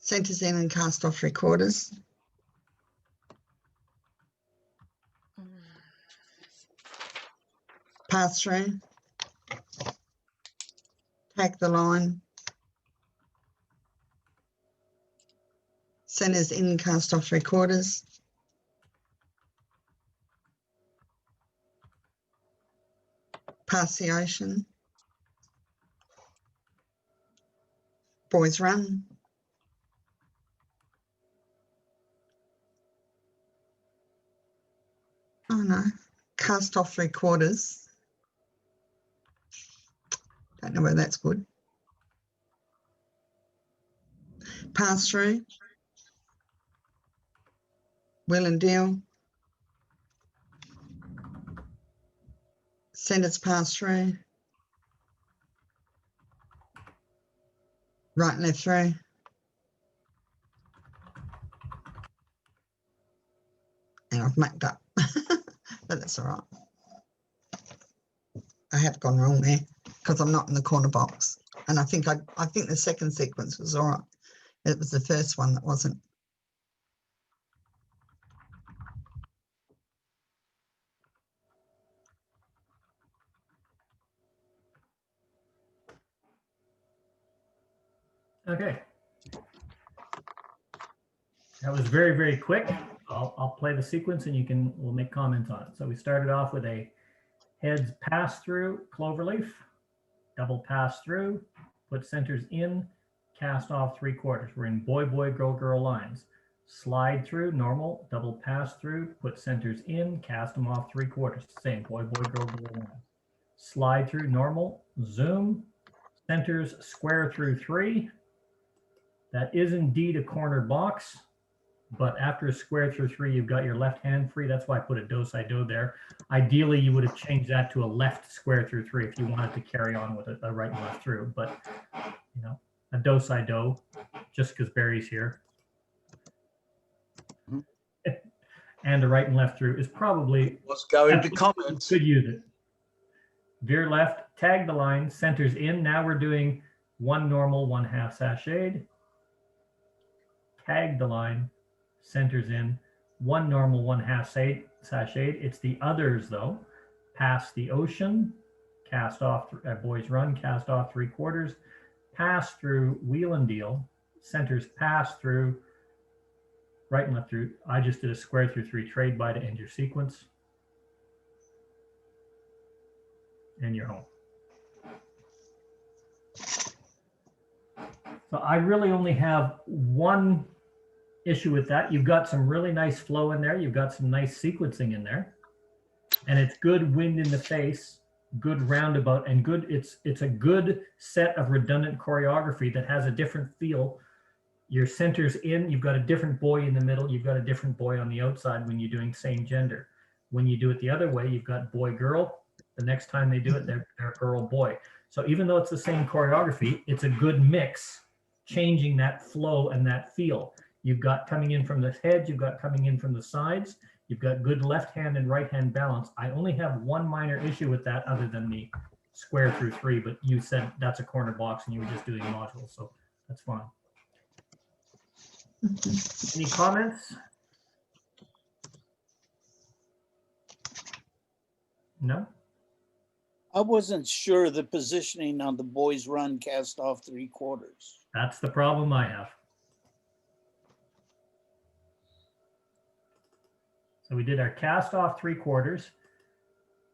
Centers in and cast off 3/4. Pass through. Tag the line. Centers in, cast off 3/4. Pass the ocean. Boys run. Oh no, cast off 3/4. Don't know whether that's good. Pass through. Wheel and deal. Centers pass through. Right and left through. And I've mucked up, but that's all right. I have gone wrong there because I'm not in the corner box. And I think the second sequence was all right. It was the first one that wasn't. Okay. That was very, very quick. I'll play the sequence and we'll make comments on it. So we started off with a heads pass through cloverleaf, double pass through, put centers in, cast off 3/4. We're in boy, boy, girl, girl lines. Slide through, normal, double pass through, put centers in, cast them off 3/4. Same, boy, boy, girl, girl line. Slide through, normal, zoom, centers, square through 3. That is indeed a corner box, but after a square through 3, you've got your left hand free. That's why I put a do-si-do there. Ideally, you would have changed that to a left square through 3 if you wanted to carry on with a right and left through. But, you know, a do-si-do, just because Barry's here. And a right and left through is probably. Let's go into comments. Could use it. Veer left, tag the line, centers in. Now we're doing 1 normal, 1 half sashayed. Tag the line, centers in, 1 normal, 1 half sashayed. It's the others though. Pass the ocean, cast off, boys run, cast off 3/4. Pass through, wheel and deal, centers pass through, right and left through. I just did a square through 3 trade by to end your sequence. And you're home. So I really only have one issue with that. You've got some really nice flow in there. You've got some nice sequencing in there. And it's good wind in the face, good roundabout, and good. It's a good set of redundant choreography that has a different feel. Your center's in, you've got a different boy in the middle, you've got a different boy on the outside when you're doing same gender. When you do it the other way, you've got boy, girl. The next time they do it, they're girl, boy. So even though it's the same choreography, it's a good mix, changing that flow and that feel. You've got coming in from the head, you've got coming in from the sides, you've got good left hand and right hand balance. I only have one minor issue with that other than the square through 3, but you said that's a corner box and you were just doing modules, so that's fine. Any comments? No? I wasn't sure the positioning on the boys run cast off 3/4. That's the problem I have. So we did our cast off 3/4.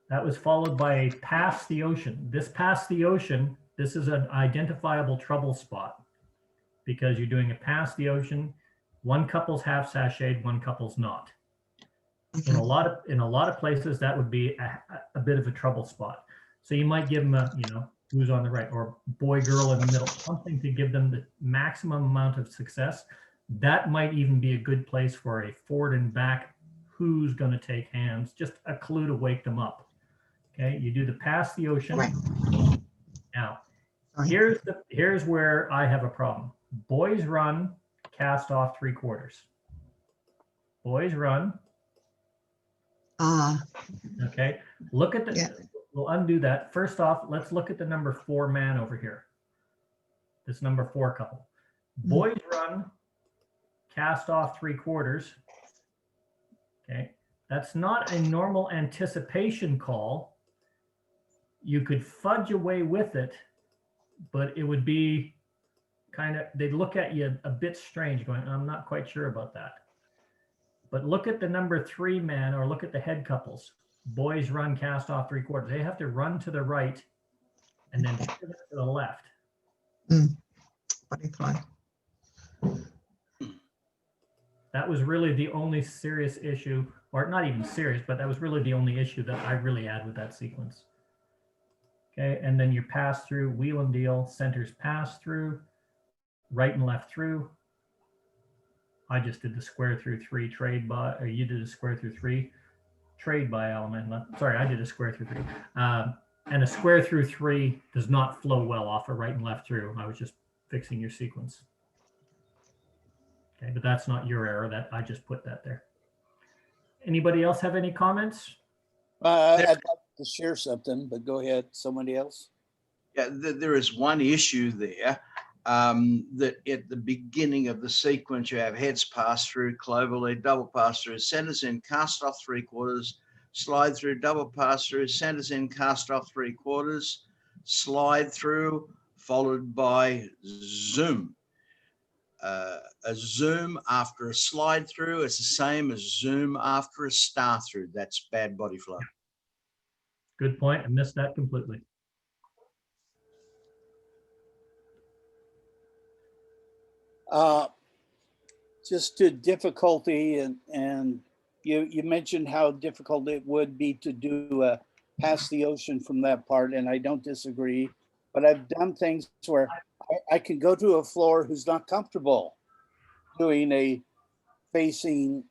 That was followed by a pass the ocean. This pass the ocean, this is an identifiable trouble spot because you're doing a pass the ocean. One couple's half sashayed, one couple's not. In a lot of places, that would be a bit of a trouble spot. So you might give them a, you know, who's on the right, or boy, girl in the middle, something to give them the maximum amount of success. That might even be a good place for a forward and back. Who's going to take hands? Just a clue to wake them up. Okay, you do the pass the ocean. Right. Now, here's where I have a problem. Boys run, cast off 3/4. Boys run. Okay, look at the, we'll undo that. First off, let's look at the number 4 man over here. This number 4 couple. Boys run, cast off 3/4. Okay, that's not a normal anticipation call. You could fudge away with it, but it would be kind of, they'd look at you a bit strange going, I'm not quite sure about that. But look at the number 3 man, or look at the head couples. Boys run cast off 3/4. They have to run to the right and then pivot to the left. Body fly. That was really the only serious issue, or not even serious, but that was really the only issue that I really had with that sequence. Okay, and then you pass through, wheel and deal, centers pass through, right and left through. I just did the square through 3 trade by, or you did a square through 3 trade by element. Sorry, I did a square through 3. And a square through 3 does not flow well off a right and left through. I was just fixing your sequence. Okay, but that's not your error. That I just put that there. Anybody else have any comments? I'd like to share something, but go ahead, somebody else. Yeah, there is one issue there, that at the beginning of the sequence, you have heads pass through, clover lead, double pass through, centers in, cast off 3/4, slide through, double pass through, centers in, cast off 3/4, slide through, followed by zoom. A zoom after a slide through is the same as zoom after a star through. That's bad body flow. Good point. I missed that completely. Just to difficulty, and you mentioned how difficult it would be to do past the ocean from that part, and I don't disagree, but I've done things where I can go to a floor who's not comfortable doing a facing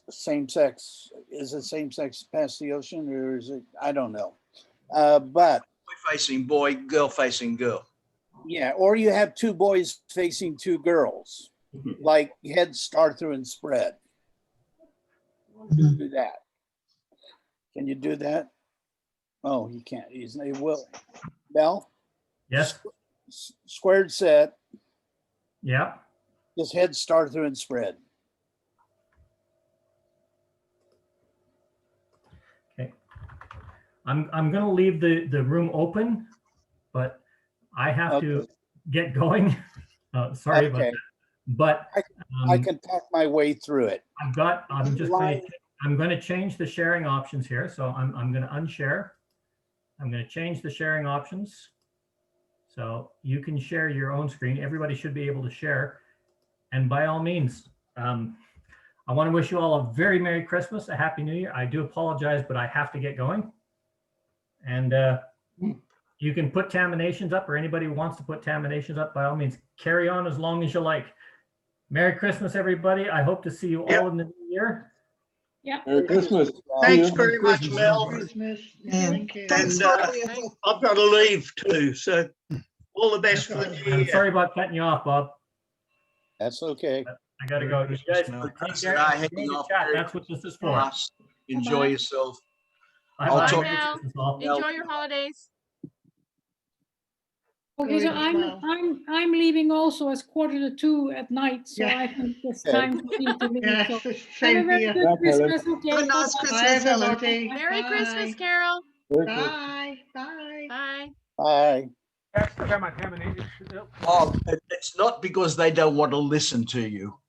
same-sex. Is it same-sex past the ocean, or is it, I don't know. But boy facing boy, girl facing girl. Yeah, or you have 2 boys facing 2 girls, like head start through and spread. Do that. Can you do that? Oh, you can't. He will. Mel? Yes. Squared set. Yeah. Just head start through and spread. Okay. I'm going to leave the room open, but I have to get going. Sorry about that. But I can talk my way through it. I'm going to change the sharing options here. So I'm going to unshare. I'm going to change the sharing options. So you can share your own screen. Everybody should be able to share. And by all means, I want to wish you all a very Merry Christmas, a Happy New Year. I do apologize, but I have to get going. And you can put terminations up, or anybody who wants to put terminations up, by all means, carry on as long as you like. Merry Christmas, everybody. I hope to see you all in the new year. Yeah. Merry Christmas. Thanks very much, Mel. Christmas. Yeah. Thank you. Thanks And, for all your help. I've got to leave too, so all the best for the new I'm year. sorry about cutting you off, Bob. That's okay. I got to go. You guys, take care. Enjoy the chat. That's what this is for. Enjoy yourself. I'll Bye talk now. Enjoy your holidays. Okay, so I'm leaving also as 1:45 at night, so Yeah. I think it's time for me to leave. Yes, So it's have a same very here. good Christmas. Okay. Have a nice bye-bye. Christmas, Bye, Helen. everybody. Merry Bye. Christmas, Carol. Bye. Bye. Bye. Bye. Oh, it's not because they don't want to listen to you.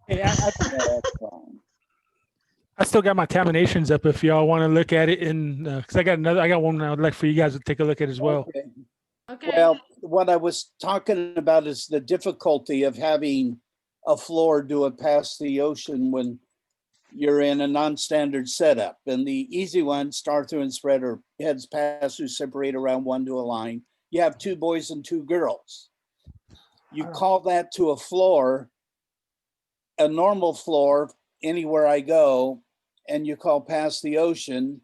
Yeah, I still got my terminations up if y'all want to look at it, and because I got one I would like for you guys to take a look at as well. Okay. Okay. Well, what I was talking about is the difficulty of having a floor do a past the ocean when you're in a non-standard setup. And the easy one, start through and spread, or heads pass through, separate around one to a line. You have 2 boys and 2 girls. You call that to a floor, a normal floor, anywhere I go, and you call past the ocean,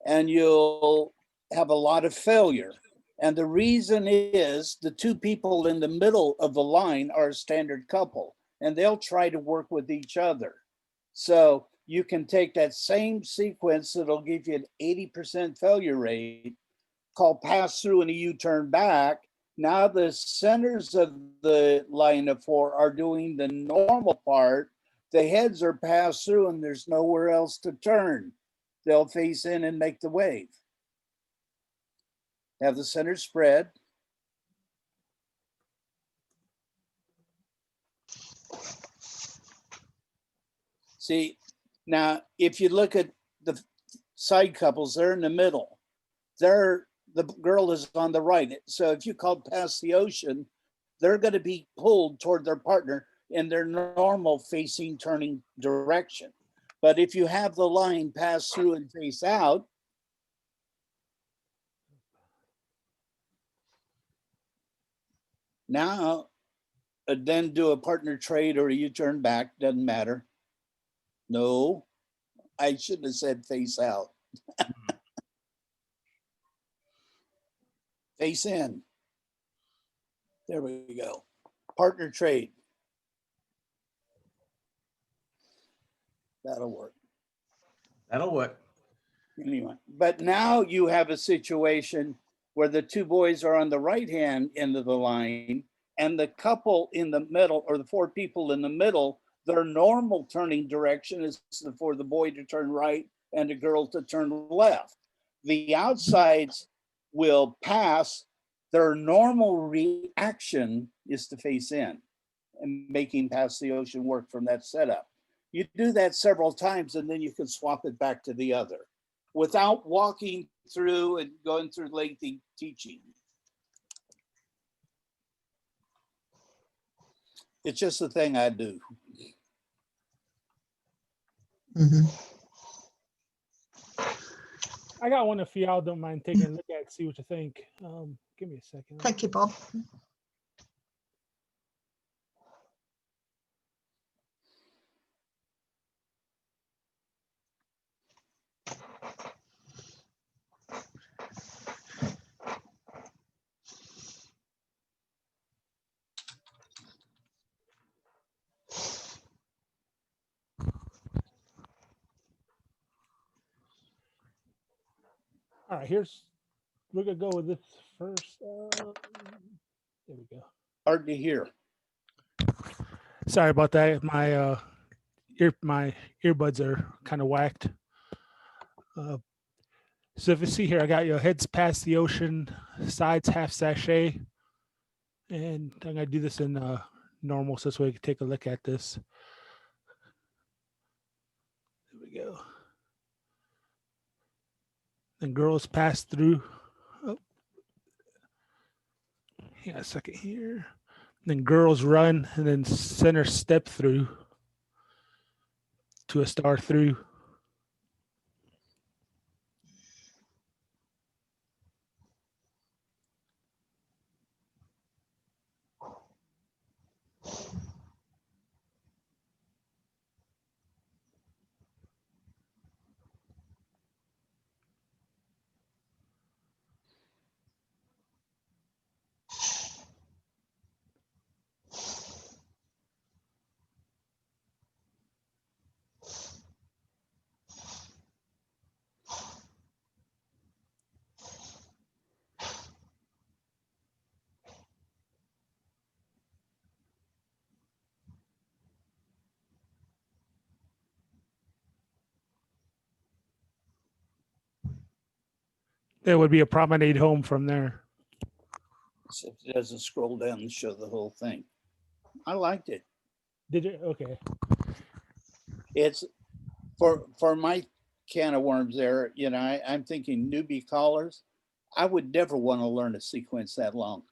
and you'll have a lot of failure. And the reason is the 2 people in the middle of the line are a standard couple, and they'll try to work with each other. So you can take that same sequence that'll give you an 80% failure rate, call pass through and a U-turn back, Now the centers of the line of 4 are doing the normal part. The heads are passed through and there's nowhere else to turn. They'll face in and make the wave. Have the center spread. See, now if you look at the side couples, they're in the middle. The girl is on the right. So if you call past the ocean, they're going to be pulled toward their partner in their normal facing turning direction. But if you have the line pass through and face out, now then do a partner trade or a U-turn back, doesn't matter. No, I shouldn't have said face out. Face in. There we go. Partner trade. That'll work. That'll work. Anyway, but now you have a situation where the 2 boys are on the right hand end of the line and the couple in the middle, or the 4 people in the middle, their normal turning direction is for the boy to turn right and the girl to turn left. The outsides will pass. Their normal reaction is to face in and making past the ocean work from that setup. You do that several times and then you can swap it back to the other without walking through and going through lengthy teaching. It's just a thing I do. I got one if y'all don't mind taking a look at, see what you think. Give me a second. Thank you, Bob. All right, we're gonna go with this first. There we go. Hard to hear. Sorry about that. My earbuds are kind of whacked. So if you see here, I got your heads past the ocean, sides half sachet, and I'm gonna do this in normal, so this way we can take a look at this. There we go. Then girls pass through. Oh. Hang on a second here. Then girls run and then center step through to a star through. There would be a promenade home from there. Except it doesn't scroll down and show the whole thing. I liked it. Did you? Okay. It's for my can of worms there, you know, I'm thinking newbie callers. I would never want to learn a sequence that long.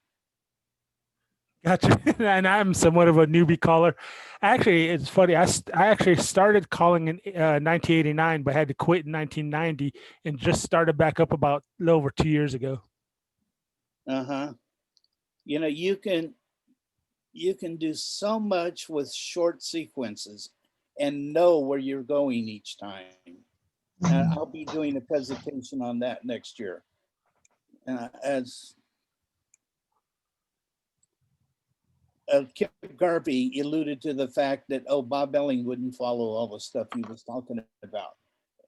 Gotcha. And I'm somewhat of a newbie caller. Actually, it's funny. I actually started calling in 1989, but had to quit in 1990 and just started back up about a little over 2 years ago. You know, you can do so much with short sequences and know where you're going each time. And I'll be doing a presentation on that next year. As Kip Garvey alluded to the fact that, oh, Bob Elling wouldn't follow all the stuff he was talking about.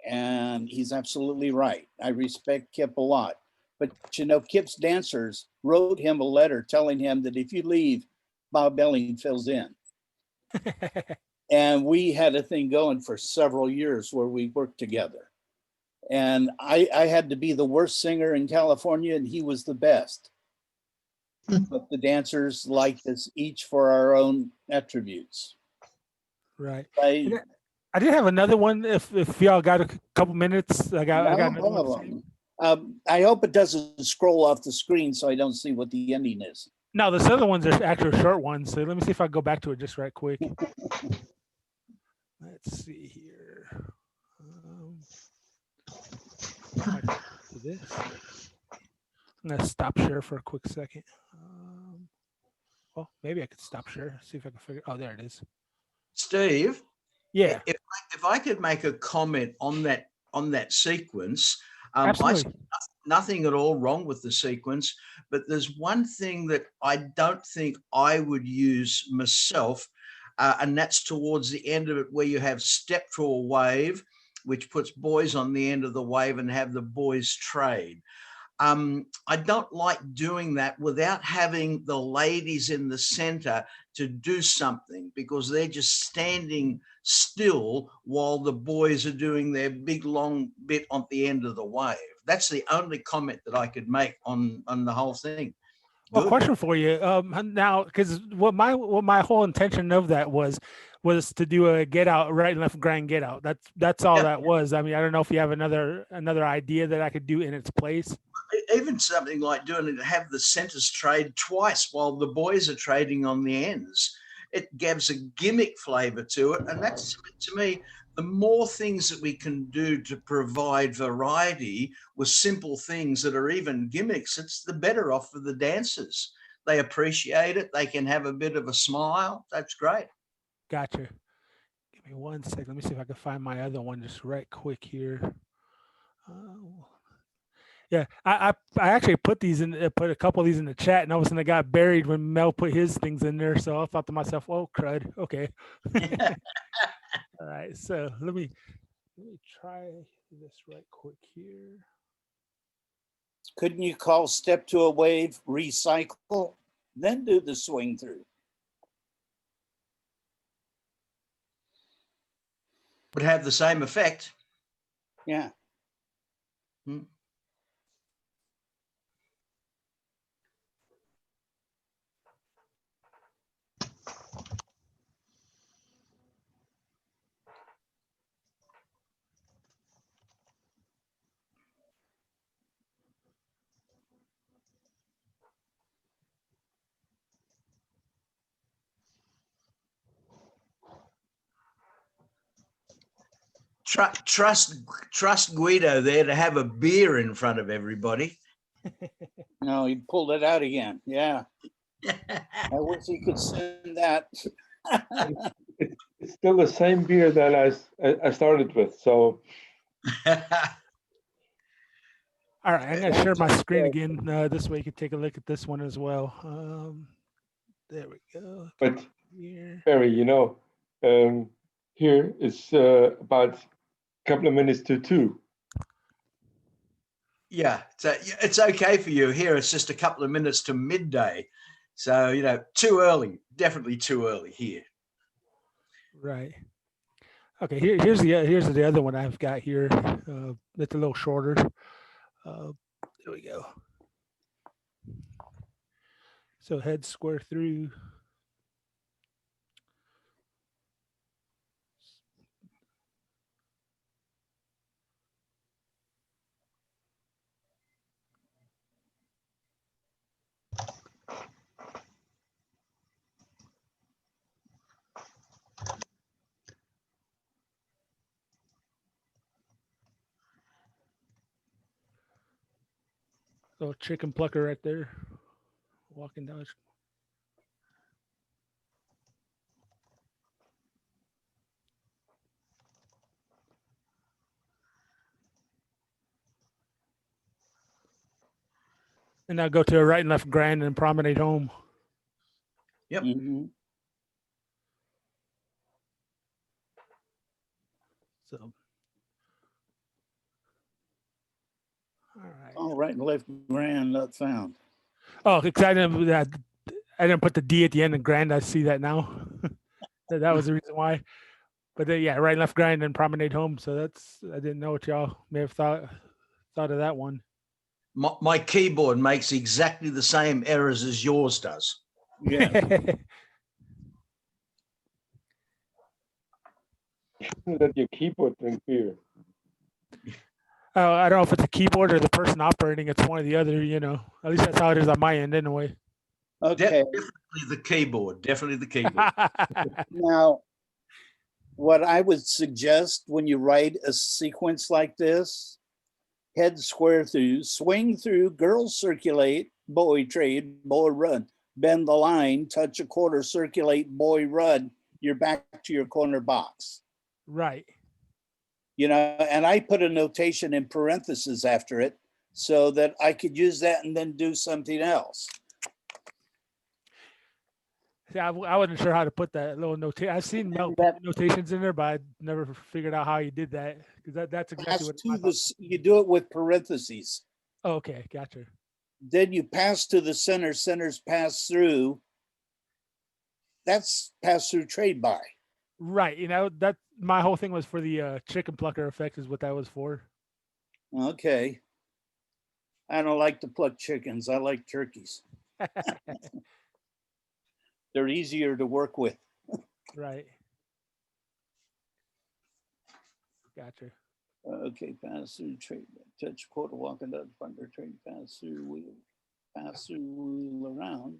And he's absolutely right. I respect Kip a lot. But you know, Kip's dancers wrote him a letter telling him that if you leave, Bob Belling fills in. And we had a thing going for several years where we worked together. And I had to be the worst singer in California, and he was the best. But the dancers liked us each for our own attributes. Right. I I did have another one. If y'all got a couple minutes, I got another one to say. I hope it doesn't scroll off the screen so I don't see what the ending is. No, this other ones are actual short ones. So let me see if I can go back to it just right quick. Let's see here. This. I'm gonna stop share for a quick second. Well, maybe I could stop share. See if I can figure. Oh, there it is. Steve. Yeah. If I could make a comment on that sequence, I Absolutely. see nothing at all wrong with the sequence, but there's one thing that I don't think I would use myself, and that's towards the end of it where you have step to a wave, which puts boys on the end of the wave and have the boys trade. I don't like doing that without having the ladies in the center to do something, because they're just standing still while the boys are doing their big long bit on the end of the wave. That's the only comment that I could make on the whole thing. Well, question for you. Now, because what my whole intention of that was to do a get out, right and left grand get out. That's all that was. I mean, I don't know if you have another idea that I could do in its place. Even something like doing it, have the centers trade twice while the boys are trading on the ends. It gives a gimmick flavor to it. And that's, to me, the more things that we can do to provide variety with simple things that are even gimmicks, it's the better off for the dancers. They appreciate it. They can have a bit of a smile. That's great. Gotcha. Give me 1 second. Let me see if I can find my other one just right quick here. Yeah, I actually put a couple of these in the chat, and all of a sudden I got buried when Mel put his things in there. So I thought to myself, "Oh crud, okay." All right, so let me try this right quick here. Couldn't you call step to a wave recycle, then do the swing through? Would have the same effect. Yeah. Trust Guido there to have a beer in front of everybody. No, he pulled it out again. Yeah. I wish he could send that. It's still the same beer that I started with. So. All right, I'm gonna share my screen again. This way you can take a look at this one as well. There we go. But Barry, here it's about a couple of minutes to 2. Yeah, so it's okay for you. Here it's just a couple of minutes to midday. So, too early, definitely too early here. Right. Okay, here's the other one I've got here. That's a little shorter. There we go. So head square through. Little chicken plucker right there. Walking down. And now go to a right and left grand and promenade home. Yep. Mm-hmm. So, all right. Oh, right and left grand not found. Oh, because I didn't put the D at the end of grand. I see that now. That was the reason why. But then, yeah, right and left grind and promenade home. So I didn't know what y'all may have thought of that one. My keyboard makes exactly the same errors as yours does. Yeah. That your keyboard drink beer. I don't know if it's a keyboard or the person operating. It's one or the other, At least that's how it is on my end anyway. Okay. Definitely the keyboard. Definitely the keyboard. Now, what I would suggest when you write a sequence like this, head square through, swing through, girls circulate, boy trade, boy run, bend the line, touch a quarter, circulate, boy run, you're back to your corner box. Right. And I put a notation in parentheses after it so that I could use that and then do something else. Yeah, I wasn't sure how to put that little notation. I've seen Mel put notations in there, but I never figured out how you did that because that's exactly what you do it with parentheses. Oh, okay, gotcha. Then you pass to the center, centers pass through. That's pass through trade by. Right. That my whole thing was for the chicken plucker effect is what that was for. Okay. I don't like to pluck chickens. I like turkeys. They're easier to work with. Right. Gotcha. Okay, pass through trade, touch quarter, walking down under trade, pass through wheel around,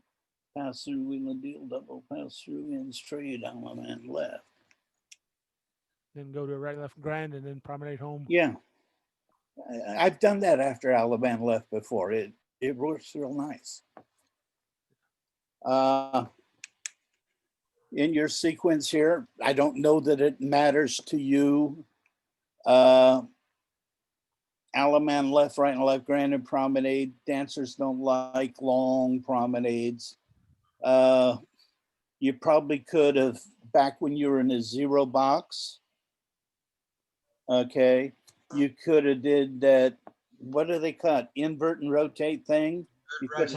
pass through wheel and deal double, pass through ends trade on and left. Then go to a right left grind and then promenade home. Yeah. I've done that after Alabama left before. It works real nice. In your sequence here, I don't know that it matters to you. Alaman left, right, and left grand and promenade. Dancers don't like long promenades. You probably could have, back when you were in a zero box, okay, you could have did that, what do they call it? Invert and rotate thing. You could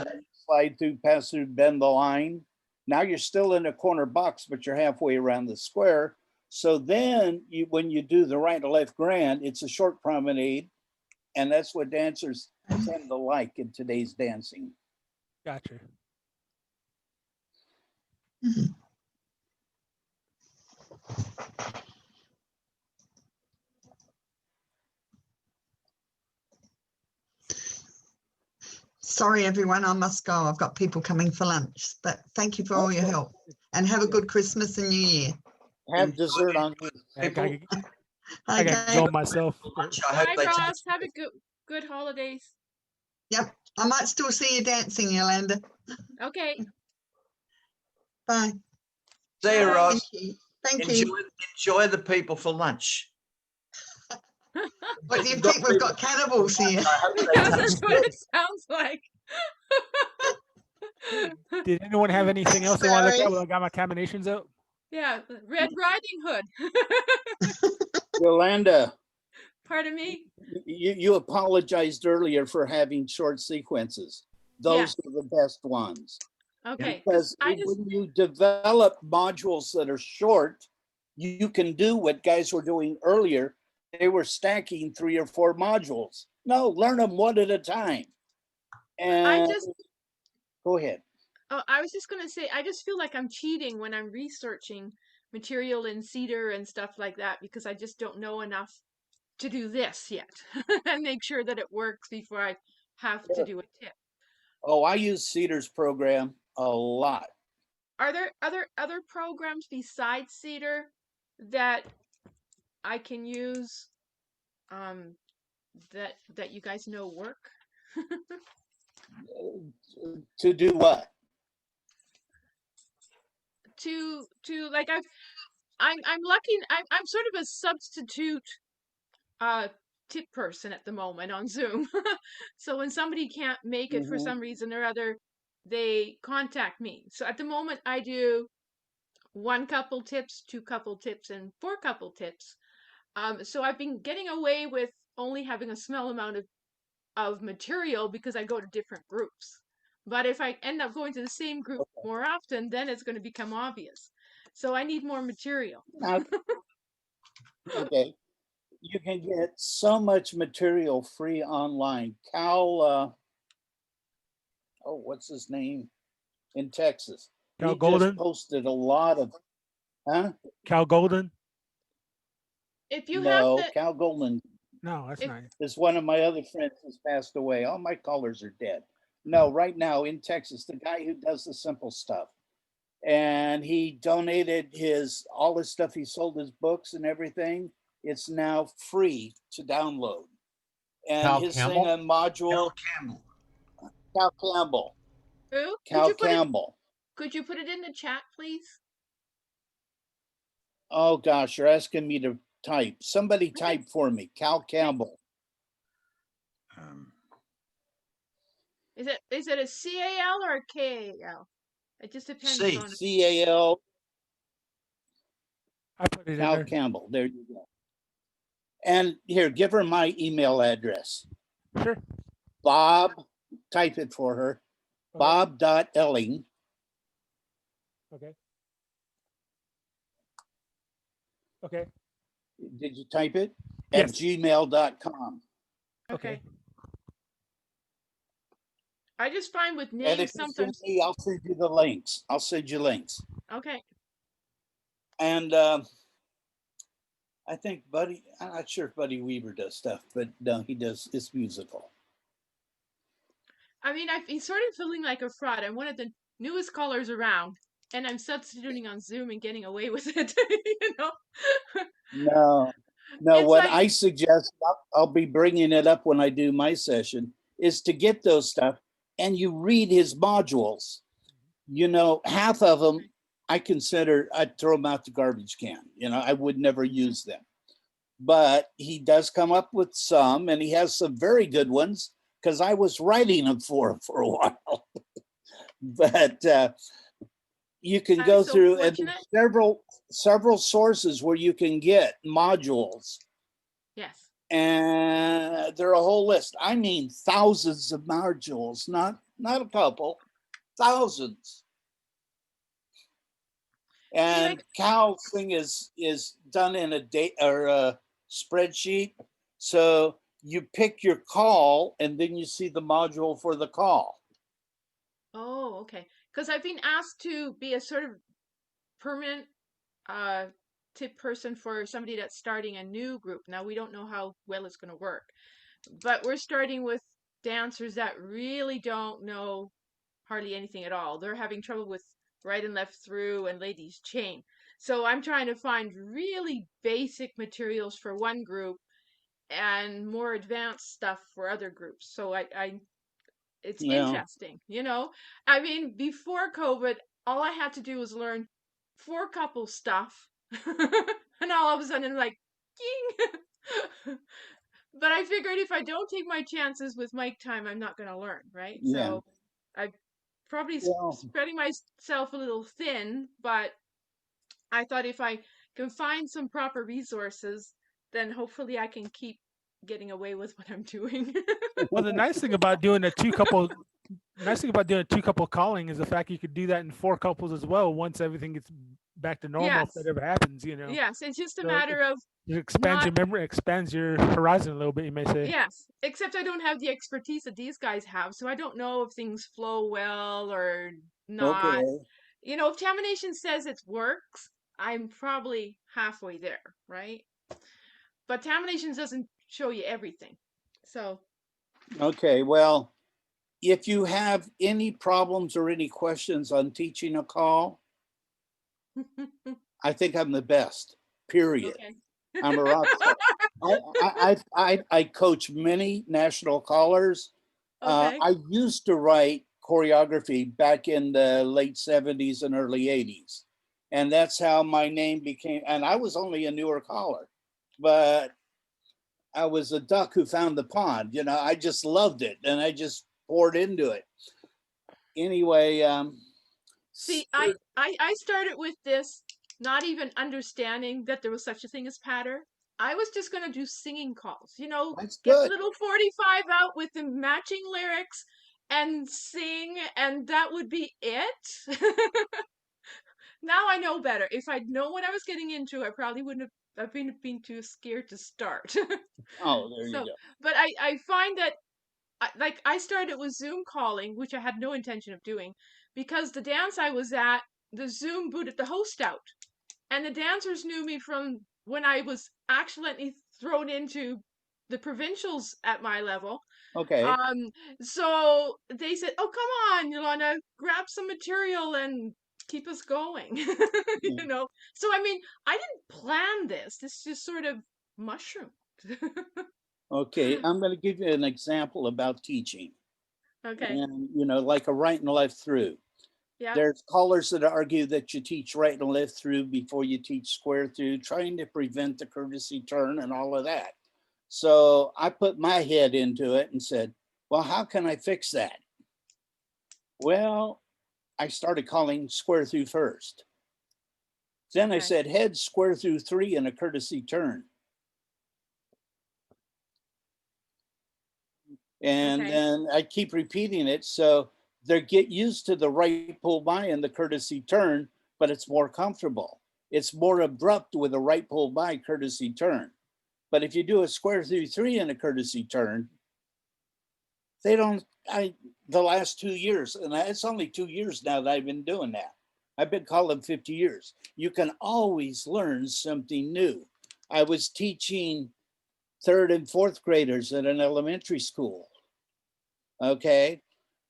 slide through, pass through, bend the line. Now you're still in a corner box, but you're halfway around the square. So then when you do the right and left grand, it's a short promenade. And that's what dancers tend to like in today's dancing. Gotcha. Sorry, everyone, I must go. I've got people coming for lunch, but thank you for all your help and have a good Christmas and New Year. Have dessert on you. I got to go myself. Bye, Ross. Have a good holidays. Yep. I might still see you dancing, Yolanda. Okay. Bye. See you, Ross. Thank you. Enjoy the people for lunch. What do you think? We've got cannibals here. That's what it sounds like. Did anyone have anything else they want to look at while I got my combinations out? Yeah, Red Riding Hood. Yolanda. Pardon me? You apologized earlier for having short sequences. Those are the best ones. Okay. Because when you develop modules that are short, you can do what guys were doing earlier. They were stacking 3 or 4 modules. No, learn them one at a time. And go ahead. Oh, I was just going to say, I just feel like I'm cheating when I'm researching material in Cedar and stuff like that, because I just don't know enough to do this yet and make sure that it works before I have to do a tip. Oh, I use Cedar's program a lot. Are there other programs besides Cedar that I can use that you guys know work? To do what? To like I'm lucky. I'm sort of a substitute tip person at the moment on Zoom. So when somebody can't make it for some reason or other, they contact me. So at the moment I do 1 couple tips, 2 couple tips, and 4 couple tips. So I've been getting away with only having a small amount of of material because I go to different groups. But if I end up going to the same group more often, then it's going to become obvious. So I need more material. Okay. You can get so much material free online. Cal, what's his name in Texas? Cal He Golden? just posted a lot of, huh? Cal Golden? If you have No, the, Cal Golden No, that's If- nice. is one of my other friends who's passed away. All my callers are dead. No, right now in Texas, the guy who does the simple stuff. And he donated all his stuff. He sold his books and everything. It's now free to download. And Cal his Campbell? thing on module. Campbell. Cal Campbell. Who? Cal Campbell. Could you put it in the chat, please? Oh gosh, you're asking me to type. Somebody type for me. Cal Campbell. Is it a CAL or a KAL? It just depends C. on. CAL. I put it in Cal there. Campbell. There you go. And here, give her my email address. Sure. Bob, type it for her. Okay. Bob.Elling. Okay. Okay. Did you type it? Yes. At gmail.com. Okay. I just find with And names if you send sometimes. me, I'll send you the links. I'll send you links. Okay. And I think Buddy, I'm not sure if Buddy Weaver does stuff, but no, he does. It's musical. I mean, I've been sort of feeling like a fraud. I'm one of the newest callers around, and I'm substituting on Zoom and getting away with it. You know. No. It's What like- I suggest, I'll be bringing it up when I do my session, is to get those stuff and you read his modules. You know, half of them I'd throw them out the garbage can. You know, I would never use them. But he does come up with some, and he has some very good ones because I was writing them for him for a while. But you can go so through, and fortunate. there's several sources where you can get modules. Yes. And they're a whole list. I mean, thousands of modules, not a couple, thousands. And Cal's thing is done in a date or a spreadsheet. So you pick your call, and then you see the module for the call. Oh, okay. Because I've been asked to be a sort of permanent tip person for somebody that's starting a new group. Now, we don't know how well it's going to work, but we're starting with dancers that really don't know hardly anything at all. They're having trouble with right and left through and ladies chain. So I'm trying to find really basic materials for one group and more advanced stuff for other groups. So it's interesting, you know. I mean, before COVID, all I had to do was learn 4 couple stuff, and all of a sudden, like, ging. But I figured if I don't take my chances with mic time, I'm not going to learn, right? Yeah. So I'm probably Well- spreading myself a little thin, but I thought if I can find some proper resources, then hopefully I can keep getting away with what I'm doing. Well, the nice thing about doing a two couple calling is the fact you could do that in 4 couples as well once everything gets back to normal, Yes. if that ever happens, you know. Yes, it's just a So matter of it expands your memory, expands your horizon a little bit, you may say. yes, except I don't have the expertise that these guys have, so I don't know if things flow well or not. Okay. You know, if Tamination says it works, I'm probably halfway there, right? But Tamination doesn't show you everything. So, Okay, well, if you have any problems or any questions on teaching a call, I think I'm the best, period. okay. I'm a rock star. I coach many national callers. Okay. I used to write choreography back in the late 70s and early 80s. And that's how my name became, and I was only a newer caller, but I was a duck who found the pond. You know, I just loved it and I just poured into it. Anyway, See, I started with this not even understanding that there was such a thing as patter. I was just gonna do singing calls, That's get good. little 45 out with the matching lyrics and sing, and that would be it. Now I know better. If I'd known what I was getting into, I probably wouldn't have been too scared to start. Oh, there you So, go. but I find that I started with Zoom calling, which I had no intention of doing, because the dance I was at, the Zoom booted the host out, and the dancers knew me from when I was accidentally thrown into the provincials at my level. Okay. So they said, "Oh, come on, Yolanda, grab some material and keep us going." So I mean, I didn't plan this. This just sort of mushroomed. Okay, I'm going to give you an example about teaching. Okay. And, like a right and left through. Yeah. There's callers that argue that you teach right and left through before you teach square through, trying to prevent the courtesy turn and all of that. So I put my head into it and said, well, how can I fix that? Well, I started calling square through first. Then I said head square through 3 and a courtesy turn. And then I keep repeating it. So they get used to the right pull by and the courtesy turn, but it's more comfortable. It's more abrupt with a right pull by courtesy turn. But if you do a square through 3 and a courtesy turn, they don't, the last 2 years, and it's only 2 years now that I've been doing that. I've been calling 50 years. You can always learn something new. I was teaching 3rd and 4th graders at an elementary school. Okay.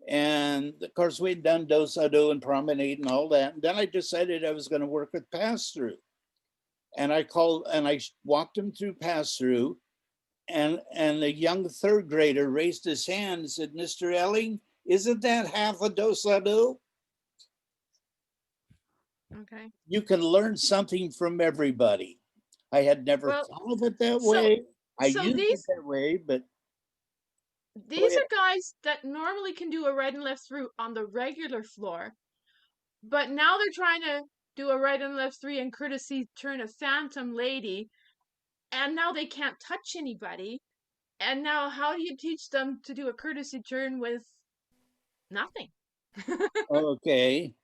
And of course, we'd done do and promenade and all that. And then I decided I was going to work with pass through. And I walked him through pass through. And a young 3rd grader raised his hand and said, Mr. Elling, isn't that half a do? Okay. You can learn something from everybody. I had never thought of it that way. I used it that way, but these are guys that normally can do a right and left through on the regular floor, but now they're trying to do a right and left 3 and courtesy turn a phantom lady, and now they can't touch anybody. And now how do you teach them to do a courtesy turn with nothing? Okay.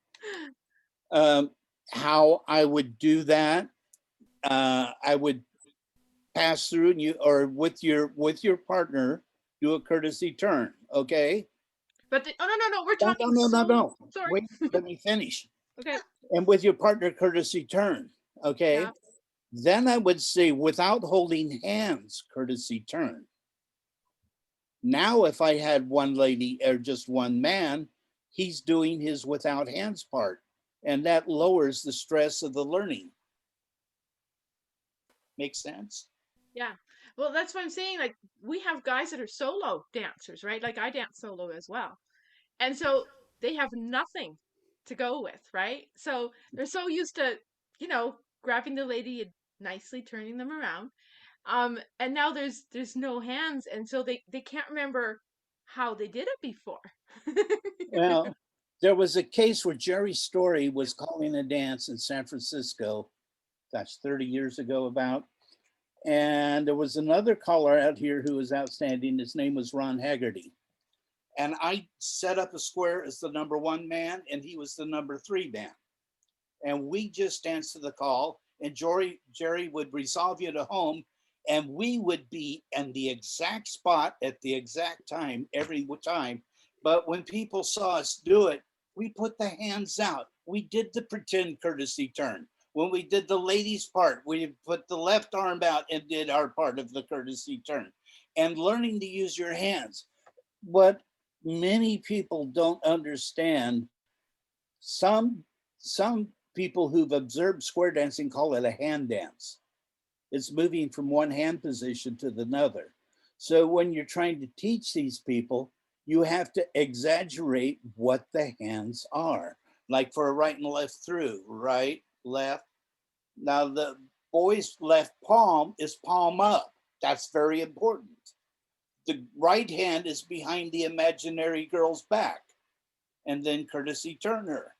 How I would do that, I would pass through and or with your partner, do a courtesy turn. Okay. But no, we're talking no. Sorry. Wait, let me finish. Okay. And with your partner, courtesy turn. Okay. Yeah. Then I would say without holding hands, courtesy turn. Now, if I had one lady or just one man, he's doing his without hands part, and that lowers the stress of the learning. Makes sense? Yeah. Well, that's what I'm saying. Like, we have guys that are solo dancers, right? Like, I dance solo as well. And so they have nothing to go with, right? So they're so used to, grabbing the lady and nicely turning them around. And now there's no hands, and so they can't remember how they did it before. Well, there was a case where Jerry Story was calling a dance in San Francisco, gosh, 30 years ago about. And there was another caller out here who was outstanding. His name was Ron Haggerty. And I set up a square as the number 1 man, and he was the number 3 man. And we just danced to the call, and Jerry would resolve you to home, and we would be in the exact spot at the exact time every time. But when people saw us do it, we put the hands out. We did the pretend courtesy turn. When we did the ladies' part, we put the left arm out and did our part of the courtesy turn. And learning to use your hands. What many people don't understand, some people who've observed square dancing call it a hand dance. It's moving from one hand position to another. So when you're trying to teach these people, you have to exaggerate what the hands are. Like for a right and left through, right, left. Now the boy's left palm is palm up. That's very important. The right hand is behind the imaginary girl's back. And then courtesy turn her.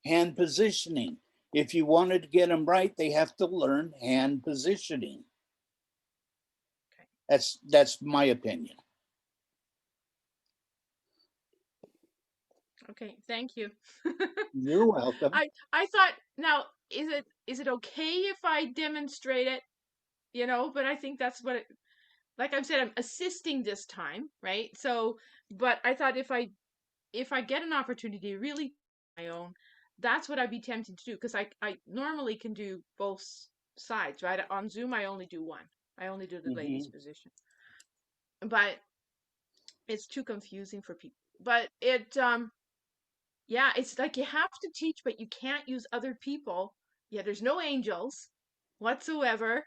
Hand positioning. If you wanted to get them right, they have to learn hand positioning. That's my opinion. Okay, thank you. You're welcome. I thought, now, is it okay if I demonstrate it? You know, but I think that's what like I've said, I'm assisting this time, right? So, but I thought if I get an opportunity to really my own, that's what I'd be tempted to do, because I normally can do both sides, right? On Zoom, I only do one. I only do the ladies' position, but it's too confusing for people. But yeah, it's like you have to teach, but you can't use other people. Yeah, there's no angels whatsoever.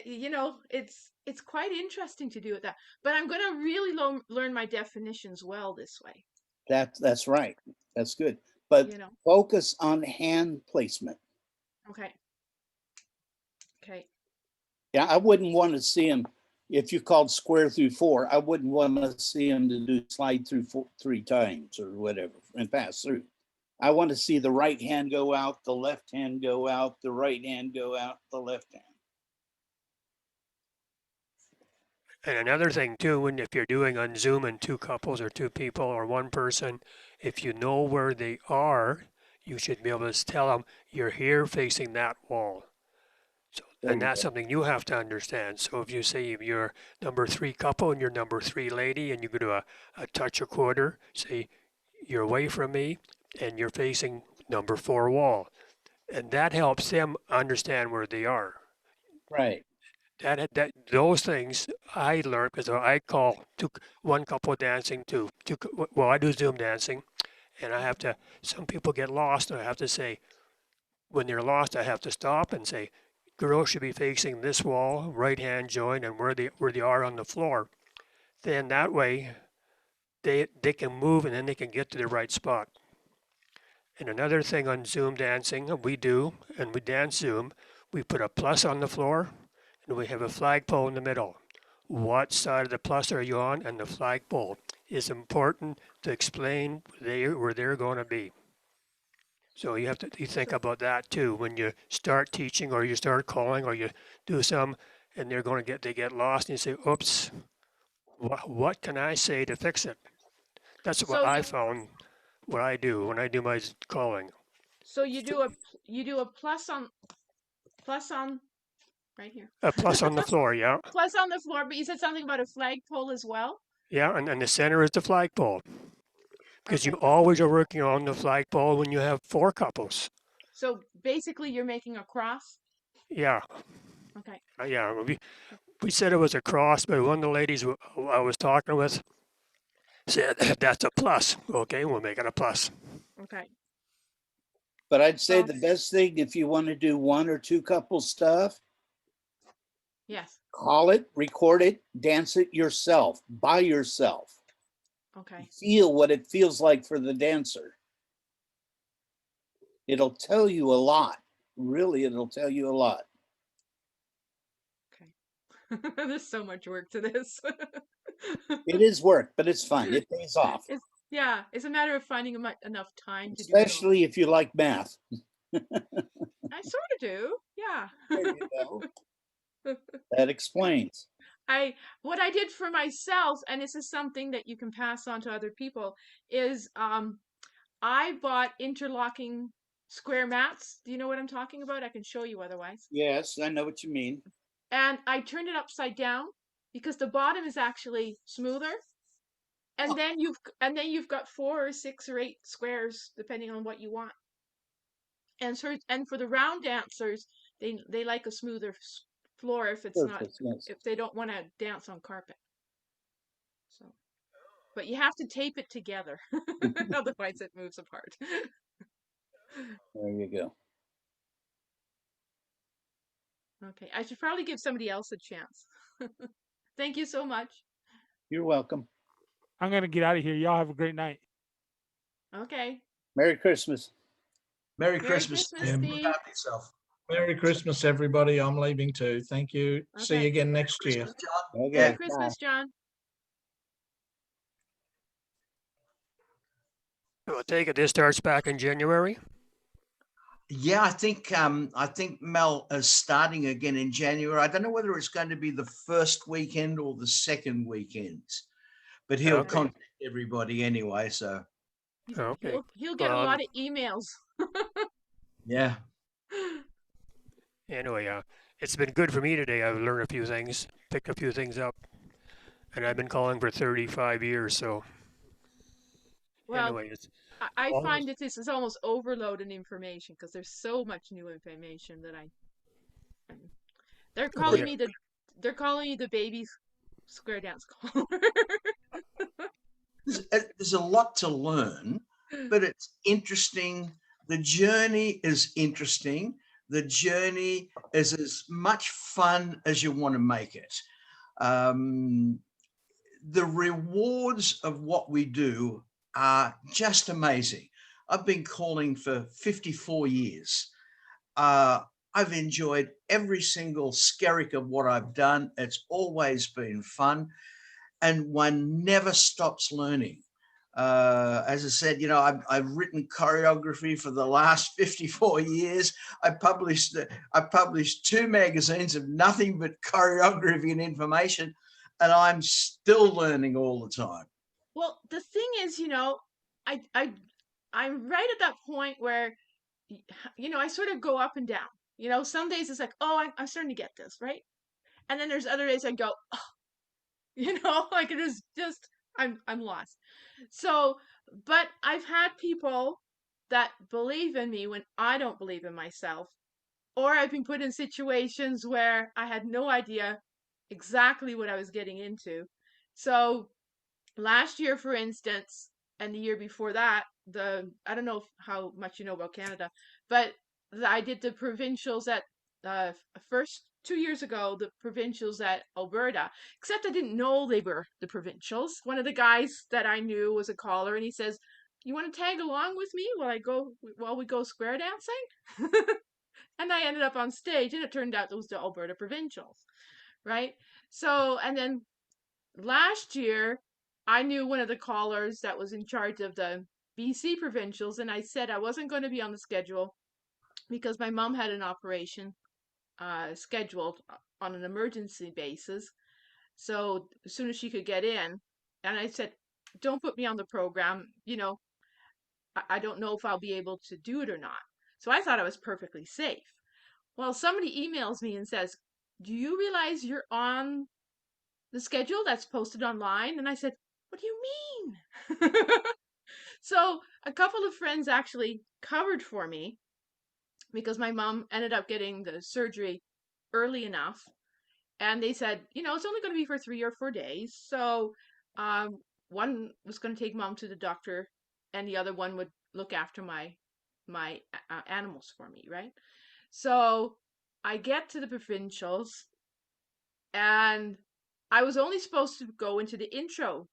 You know, it's quite interesting to do it that. But I'm going to really learn my definitions well this way. That's right. That's good. But You know. focus on hand placement. Okay. Okay. Yeah, I wouldn't want to see him, if you called square through 4, I wouldn't want to see him to do slide through 3 times or whatever and pass through. I want to see the right hand go out, the left hand go out, the right hand go out, the left hand. And another thing too, when if you're doing on Zoom and 2 couples or 2 people or 1 person, if you know where they are, you should be able to tell them you're here facing that wall. So, and that's something you have to understand. So if you say you're number 3 couple and you're number 3 lady and you go to a touch a quarter, say you're away from me and you're facing number 4 wall. And that helps them understand where they are. Right. That those things I learned because I call 1 couple dancing to well, I do Zoom dancing, and I have to. Some people get lost, and I have to say, when they're lost, I have to stop and say, girls should be facing this wall, right hand join, and where they are on the floor. Then that way, they can move, and then they can get to the right spot. And another thing on Zoom dancing, we do, and we dance Zoom, we put a plus on the floor, and we have a flagpole in the middle. What side of the plus are you on? And the flagpole is important to explain where they're going to be. So you have to think about that too when you start teaching or you start calling or you do some, and they get lost, and you say, "Oops, what can I say to fix it?" That's what I found. What I do when I do my calling. So you do a plus on right here. A plus on the floor, yeah. Plus on the floor, but you said something about a flagpole as well? Yeah, and the center is the flagpole. Because you always are working on the flagpole when you have 4 couples. So basically you're making a cross? Yeah. Okay. Yeah, we said it was a cross, but one of the ladies I was talking with said that's a plus. Okay, we'll make it a plus. Okay. But I'd say the best thing if you want to do 1 or 2 couple stuff, yes, call it, record it, dance it yourself, by yourself. Okay. Feel what it feels like for the dancer. It'll tell you a lot. Really, it'll tell you a lot. Okay. There's so much work to this. It is work, but it's fun. It pays off. It's a matter of finding enough time to do it. Especially if you like math. I sort of do. Yeah. There you go. That explains. What I did for myself, and this is something that you can pass on to other people, is I bought interlocking square mats. Do you know what I'm talking about? I can show you otherwise. Yes, I know what you mean. And I turned it upside down because the bottom is actually smoother. And then you've got 4 or 6 or 8 squares depending on what you want. And for the round dancers, they like a smoother floor if it's if they don't want to dance on carpet. So, but you have to tape it together, otherwise it moves apart. There you go. Okay, I should probably give somebody else a chance. Thank you so much. You're welcome. I'm gonna get out of here. Y'all have a great night. Okay. Merry Christmas. Merry Christmas, and Steve. look after yourself. Merry Christmas, everybody. I'm leaving too. Thank you. See you again next year. Okay. Merry Christmas, John. So I take it this starts back in January? Yeah, I think Mel is starting again in January. I don't know whether it's going to be the first weekend or the second weekend, but he'll Okay. contact everybody anyway. So Okay. He'll get a Well, lot of emails. yeah, anyway, it's been good for me today. I've learned a few things, picked a few things up, and I've been calling for 35 years. So Well, anyway, it's I all find that this is almost overloaded information because there's so much new information that they're oh calling yeah. me the baby square dance caller. there's a lot to learn, but it's interesting. The journey is interesting. The journey is as much fun as you want to make it. The rewards of what we do are just amazing. I've been calling for 54 years. I've enjoyed every single skerrick of what I've done. It's always been fun, and one never stops learning. As I said, I've written choreography for the last 54 years. I published 2 magazines of nothing but choreography and information, and I'm still learning all the time. Well, the thing is, I'm right at that point where, I sort of go up and down. Some days it's like, oh, I'm starting to get this, right? And then there's other days I go, oh, like it is just, I'm lost. So, but I've had people that believe in me when I don't believe in myself, or I've been put in situations where I had no idea exactly what I was getting into. So last year, for instance, and the year before that, I don't know how much you know about Canada, but I did the provincials at first 2 years ago, the provincials at Alberta, except I didn't know they were the provincials. One of the guys that I knew was a caller, and he says, "You want to tag along with me while we go square dancing?" And I ended up on stage, and it turned out it was the Alberta provincials, right? So, and then last year, I knew one of the callers that was in charge of the BC provincials, and I said I wasn't going to be on the schedule because my mom had an operation scheduled on an emergency basis. So as soon as she could get in, and I said, don't put me on the program. I don't know if I'll be able to do it or not. So I thought I was perfectly safe. Well, somebody emails me and says, do you realize you're on the schedule that's posted online? And I said, what do you mean? So a couple of friends actually covered for me because my mom ended up getting the surgery early enough. And they said, it's only going to be for 3 or 4 days. So one was going to take mom to the doctor, and the other one would look after my animals for me, right? So I get to the provincials, and I was only supposed to go into the intro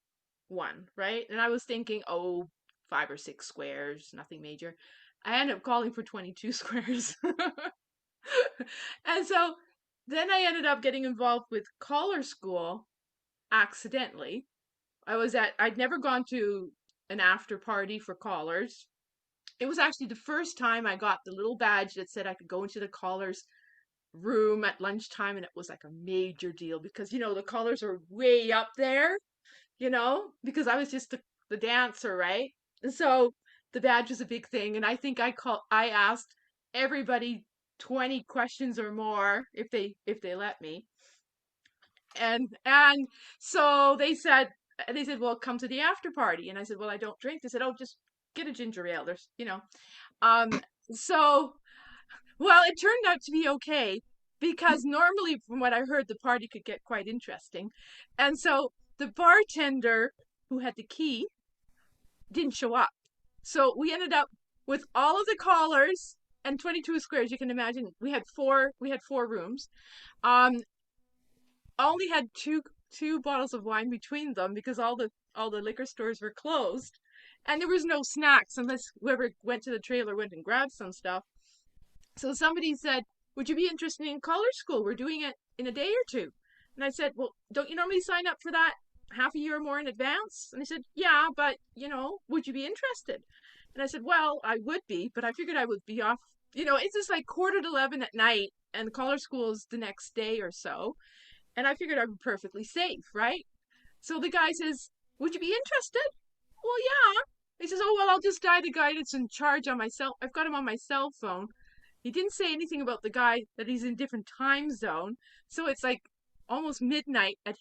one, right? And I was thinking, oh, 5 or 6 squares, nothing major. I ended up calling for 22 squares. And so then I ended up getting involved with caller school accidentally. I'd never gone to an after party for callers. It was actually the first time I got the little badge that said I could go into the callers room at lunchtime, and it was like a major deal because the callers are way up there, because I was just the dancer, right? And so the badge was a big thing, and I think I asked everybody 20 questions or more if they let me. And so they said, well, come to the after party. And I said, well, I don't drink. They said, oh, just get a ginger ale. Um so well, it turned out to be okay because normally, from what I heard, the party could get quite interesting. And so the bartender who had the key didn't show up. So we ended up with all of the callers and 22 squares. You can imagine we had four rooms. Only had two bottles of wine between them because all the liquor stores were closed, and there was no snacks unless whoever went to the trailer went and grabbed some stuff. So somebody said, would you be interested in caller school? We're doing it in a day or two. And I said, well, don't you normally sign up for that half a year or more in advance? And they said, yeah, but would you be interested? And I said, well, I would be, but I figured I would be off it's just like 10:45 at night, and the caller school is the next day or so. And I figured I'd be perfectly safe, right? So the guy says, "Would you be interested?" Well, yeah. He says, "Oh, well, I'll just dial the guy that's in charge on my cell. I've got him on my cell phone." He didn't say anything about the guy that he's in different time zone. So it's like almost midnight at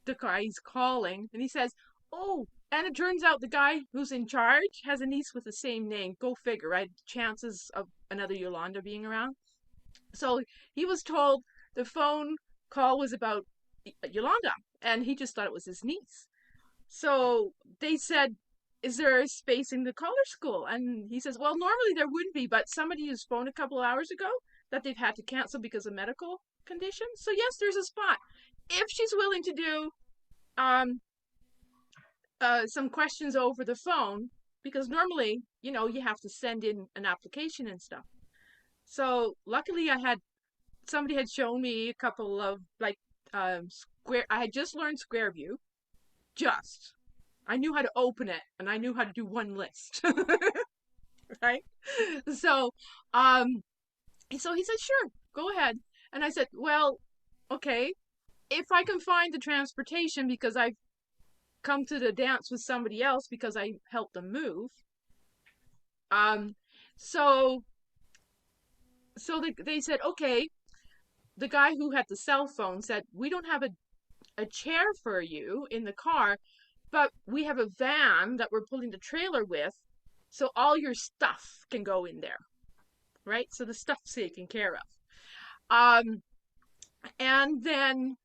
the guy he's calling, and he says, "Oh, and it turns out the guy who's in charge has a niece with the same name. Go figure, right? Chances of another Yolanda being around." So he was told the phone call was about Yolanda, and he just thought it was his niece. So they said, "Is there a space in the caller school?" And he says, "Well, normally there wouldn't be, but somebody used phone a couple of hours ago that they've had to cancel because of medical conditions. So yes, there's a spot if she's willing to do some questions over the phone, because normally, you have to send in an application and stuff." So luckily somebody had shown me a couple of square. I had just learned Square View. I knew how to open it, and I knew how to do one list. Right? So so he said, "Sure, go ahead." And I said, "Well, okay, if I can find the transportation, because I've come to the dance with somebody else because I helped them move." So they said, "Okay." The guy who had the cell phone said, "We don't have a chair for you in the car, but we have a van that we're pulling the trailer with, so all your stuff can go in there." Right? So the stuff's taken care of. And then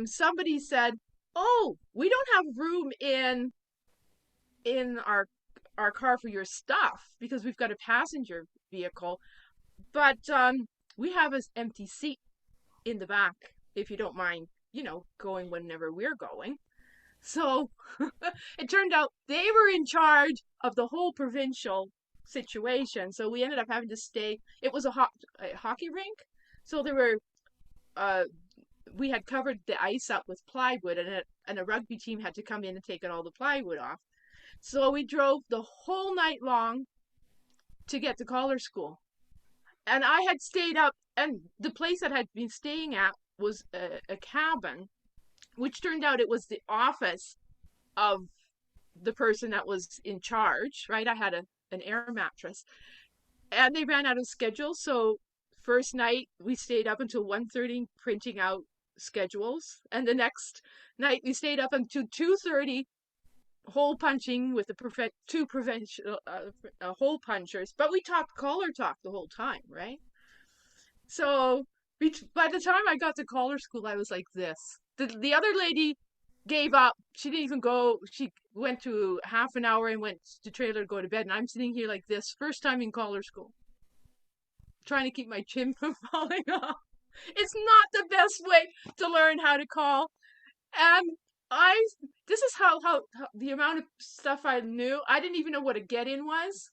somebody said, "Oh, we don't have room in our car for your stuff because we've got a passenger vehicle, but we have an empty seat in the back if you don't mind, going whenever we're going." So it turned out they were in charge of the whole provincial situation. So we ended up having to stay. It was a hockey rink, so there were we had covered the ice up with plywood, and a rugby team had to come in and take all the plywood off. So we drove the whole night long to get to caller school. And I had stayed up, and the place that I had been staying at was a cabin, which turned out it was the office of the person that was in charge, right? I had an air mattress, and they ran out of schedule. So first night we stayed up until 1:30 printing out schedules, and the next night we stayed up until 2:30 hole punching with the two provincial hole punchers. But we talked caller talk the whole time, right? So by the time I got to caller school, I was like this. The other lady gave up. She didn't even go. She went to half an hour and went to trailer to go to bed. And I'm sitting here like this, first time in caller school, trying to keep my chin from falling off. It's not the best way to learn how to call. And this is how the amount of stuff I knew. I didn't even know what a get-in was.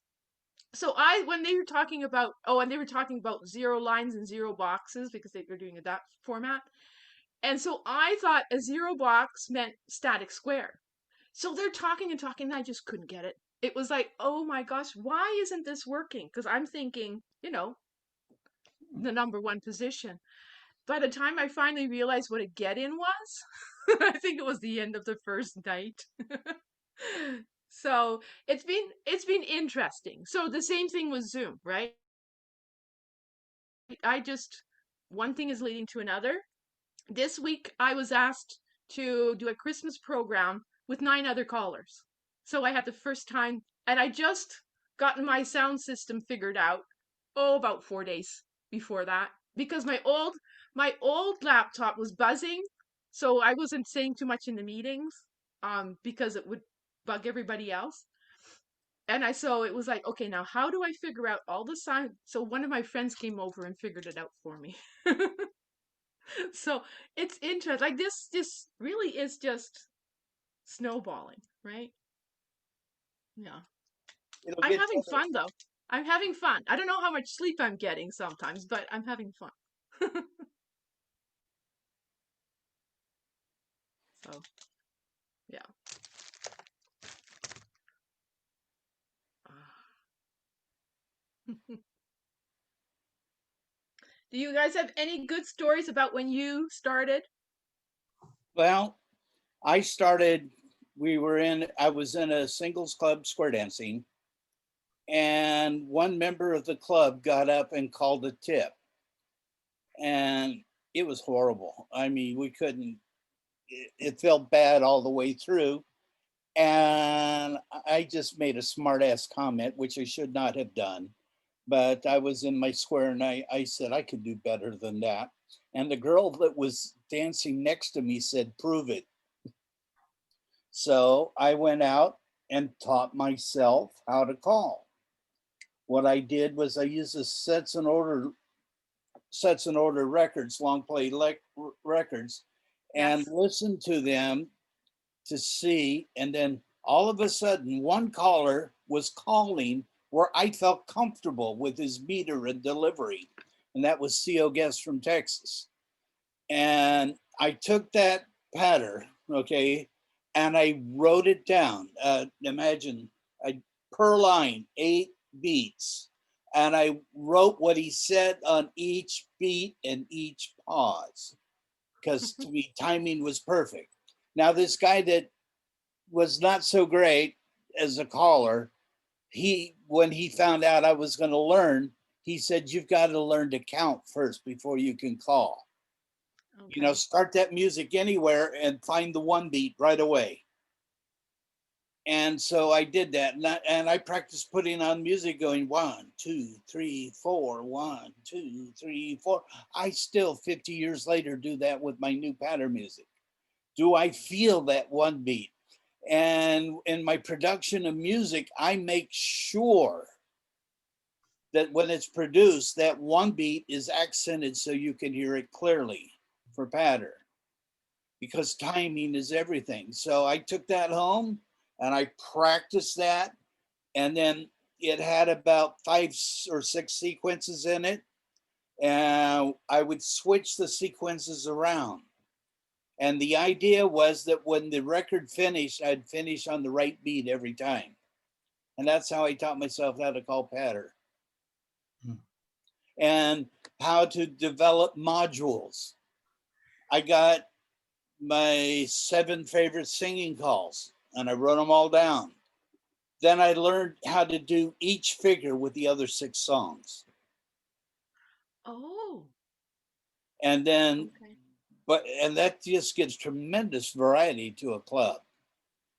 So when they were talking about, and they were talking about 0 lines and 0 boxes because they were doing that format. And so I thought a 0 box meant static square. So they're talking and talking, and I just couldn't get it. It was like, oh my gosh, why isn't this working? Because I'm thinking, the number 1 position. By the time I finally realized what a get-in was, I think it was the end of the first night. So it's been interesting. So the same thing with Zoom, right? One thing is leading to another. This week I was asked to do a Christmas program with 9 other callers. So I had the first time, and I just gotten my sound system figured out, about 4 days before that, because my old laptop was buzzing, so I wasn't saying too much in the meetings, because it would bug everybody else. And so it was like, okay, now how do I figure out all the sound? So one of my friends came over and figured it out for me. So it's interesting. Like this really is just snowballing, right? Yeah. I'm having fun though. I'm having fun. I don't know how much sleep I'm getting sometimes, but I'm having fun. So, yeah. Do you guys have any good stories about when you started? Well, I was in a singles club square dancing, and one member of the club got up and called a tip. And it was horrible. I mean, we couldn't, it felt bad all the way through. And I just made a smart ass comment, which I should not have done. But I was in my square and I said, I could do better than that. And the girl that was dancing next to me said, prove it. So I went out and taught myself how to call. What I did was I used the sets and order records, long play records, and listened to them to see. And then all of a sudden, one caller was calling where I felt comfortable with his meter and delivery. And that was CO Guest from Texas. And I took that pattern, okay, and I wrote it down. Imagine per line, 8 beats. And I wrote what he said on each beat and each pause, because to me, timing was perfect. Now, this guy that was not so great as a caller, when he found out I was going to learn, he said, you've got to learn to count first before you can call. Okay. You know, start that music anywhere and find the one beat right away. And so I did that, and I practiced putting on music going 1, 2, 3, 4, 1, 2, 3, 4. I still 50 years later do that with my new pattern music. Do I feel that one beat? And in my production of music, I make sure that when it's produced, that one beat is accented so you can hear it clearly for pattern, because timing is everything. So I took that home and I practiced that. And then it had about 5 or 6 sequences in it. And I would switch the sequences around. And the idea was that when the record finished, I'd finish on the right beat every time. And that's how I taught myself how to call pattern. And how to develop modules. I got my 7 favorite singing calls and I wrote them all down. Then I learned how to do each figure with the other 6 songs. Oh. And then, and that just gives tremendous variety to a club.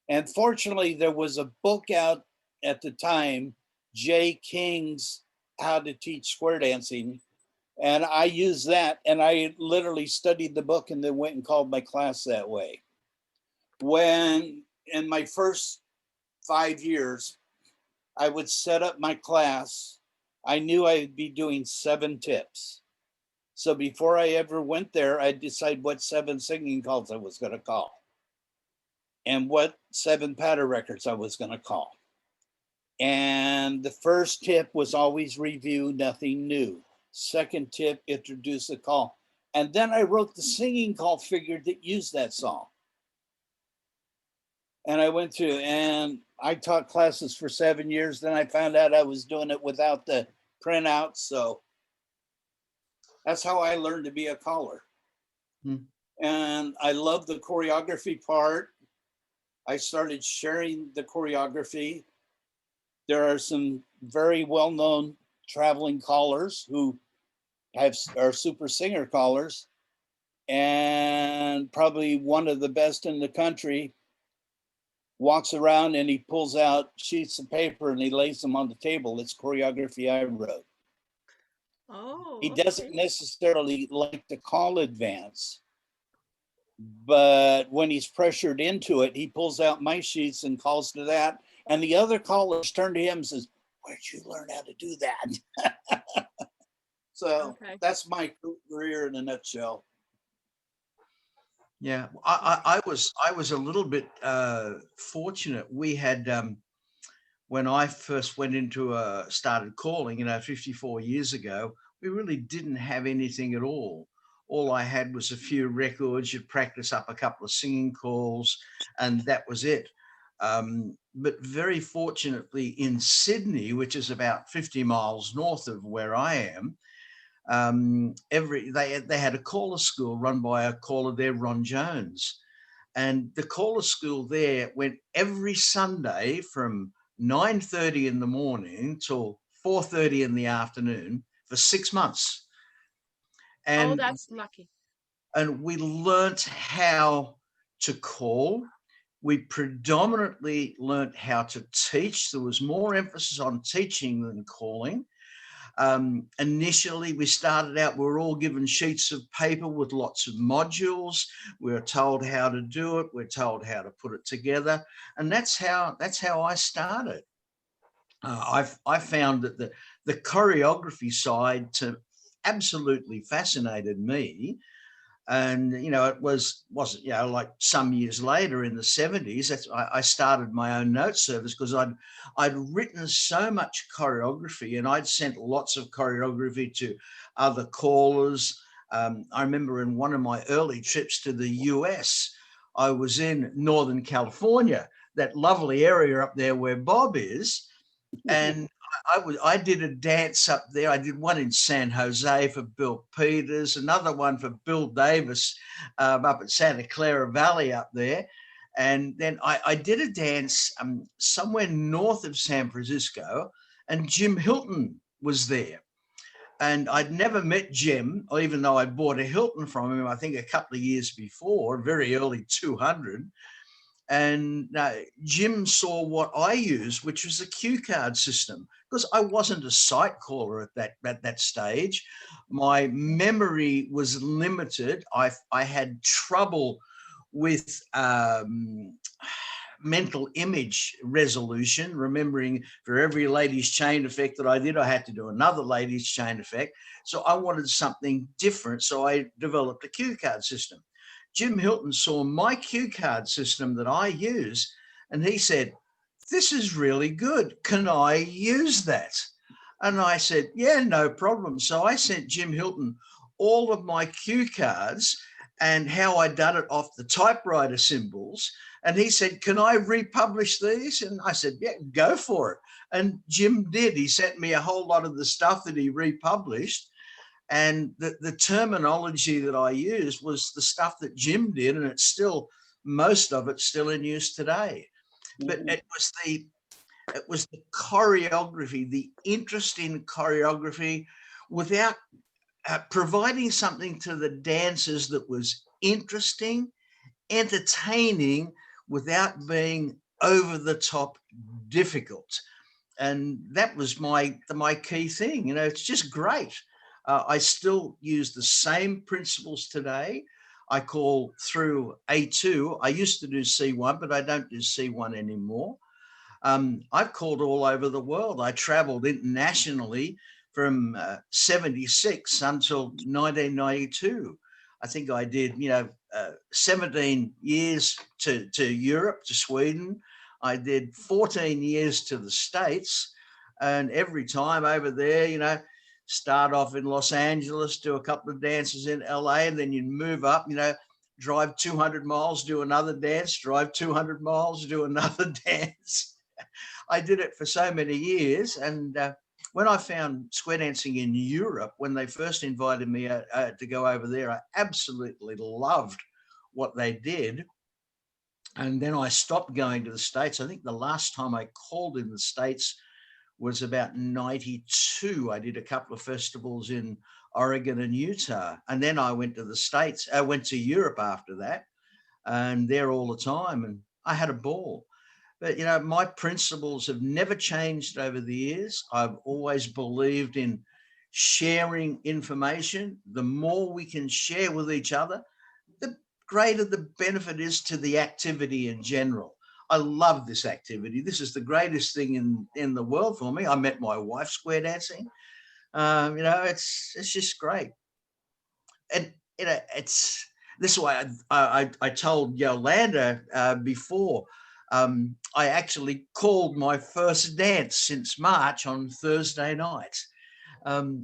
And fortunately, there was a book out at the time, Jay King's How to Teach Square Dancing. And I used that, and I literally studied the book and then went and called my class that way. When in my first 5 years, I would set up my class, I knew I'd be doing 7 tips. So before I ever went there, I'd decide what 7 singing calls I was going to call and what 7 pattern records I was going to call. And the first tip was always review, nothing new. Second tip, introduce a call. And then I wrote the singing call figure that used that song. And I went through and I taught classes for 7 years. Then I found out I was doing it without the printout. So that's how I learned to be a caller. And I love the choreography part. I started sharing the choreography. There are some very well-known traveling callers who are super singer callers, and probably one of the best in the country walks around and he pulls out sheets of paper and he lays them on the table. It's choreography I wrote. Oh, he doesn't necessarily like to call advance, but when he's pressured into it, he pulls out my sheets and calls to that. And the other callers turn to him and says, where'd you learn how to do that? So that's my career in a nutshell. Yeah, I was a little bit fortunate. We had when I first went into started calling, 54 years ago, we really didn't have anything at all. All I had was a few records. You'd practice up a couple of singing calls, and that was it. But very fortunately in Sydney, which is about 50 miles north of where I am, they had a caller school run by a caller there, Ron Jones. And the caller school there went every Sunday from 9:30 in the morning till 4:30 in the afternoon for 6 months. Oh, And that's lucky. and we learnt how to call. We predominantly learnt how to teach. There was more emphasis on teaching than calling. Initially, we started out, we were all given sheets of paper with lots of modules. We were told how to do it. We're told how to put it together. And that's how I started. I found that the choreography side absolutely fascinated me. And, it wasn't, like some years later in the 70s, I started my own note service because I'd written so much choreography and I'd sent lots of choreography to other callers. I remember in one of my early trips to the US, I was in Northern California, that lovely area up there where Bob is. And I did a dance up there. I did one in San Jose for Bill Peters, another one for Bill Davis up at Santa Clara Valley up there. And then I did a dance somewhere north of San Francisco, and Jim Hilton was there. And I'd never met Jim, even though I bought a Hilton from him, I think a couple of years before, very early 200. And Jim saw what I used, which was a cue card system, because I wasn't a sight caller at that stage. My memory was limited. I had trouble with mental image resolution, remembering for every ladies chain effect that I did, I had to do another ladies chain effect. So I wanted something different. So I developed a cue card system. Jim Hilton saw my cue card system that I use, and he said, "This is really good. Can I use that?" And I said, "Yeah, no problem." So I sent Jim Hilton all of my cue cards and how I done it off the typewriter symbols. And he said, "Can I republish these?" And I said, "Yeah, go for it." And Jim did. He sent me a whole lot of the stuff that he republished. And the terminology that I used was the stuff that Jim did, and it's still, most of it's still in use today. But it was the choreography, the interest in choreography, without providing something to the dancers that was interesting, entertaining, without being over the top difficult. And that was my key thing. It's just great. I still use the same principles today. I call through A2. I used to do C1, but I don't do C1 anymore. I've called all over the world. I traveled internationally from 76 until 1992. I think I did, 17 years to Europe, to Sweden. I did 14 years to the States. And every time over there, start off in Los Angeles, do a couple of dances in LA, and then you move up, drive 200 miles, do another dance, drive 200 miles, do another dance. I did it for so many years. And when I found square dancing in Europe, when they first invited me to go over there, I absolutely loved what they did. And then I stopped going to the States. I think the last time I called in the States was about 92. I did a couple of festivals in Oregon and Utah. And then I went to the States. I went to Europe after that, and there all the time. And I had a ball. But, my principles have never changed over the years. I've always believed in sharing information. The more we can share with each other, the greater the benefit is to the activity in general. I love this activity. This is the greatest thing in the world for me. I met my wife square dancing. It's just great. And it's this way. I told Yolanda before. I actually called my first dance since March on Thursday night.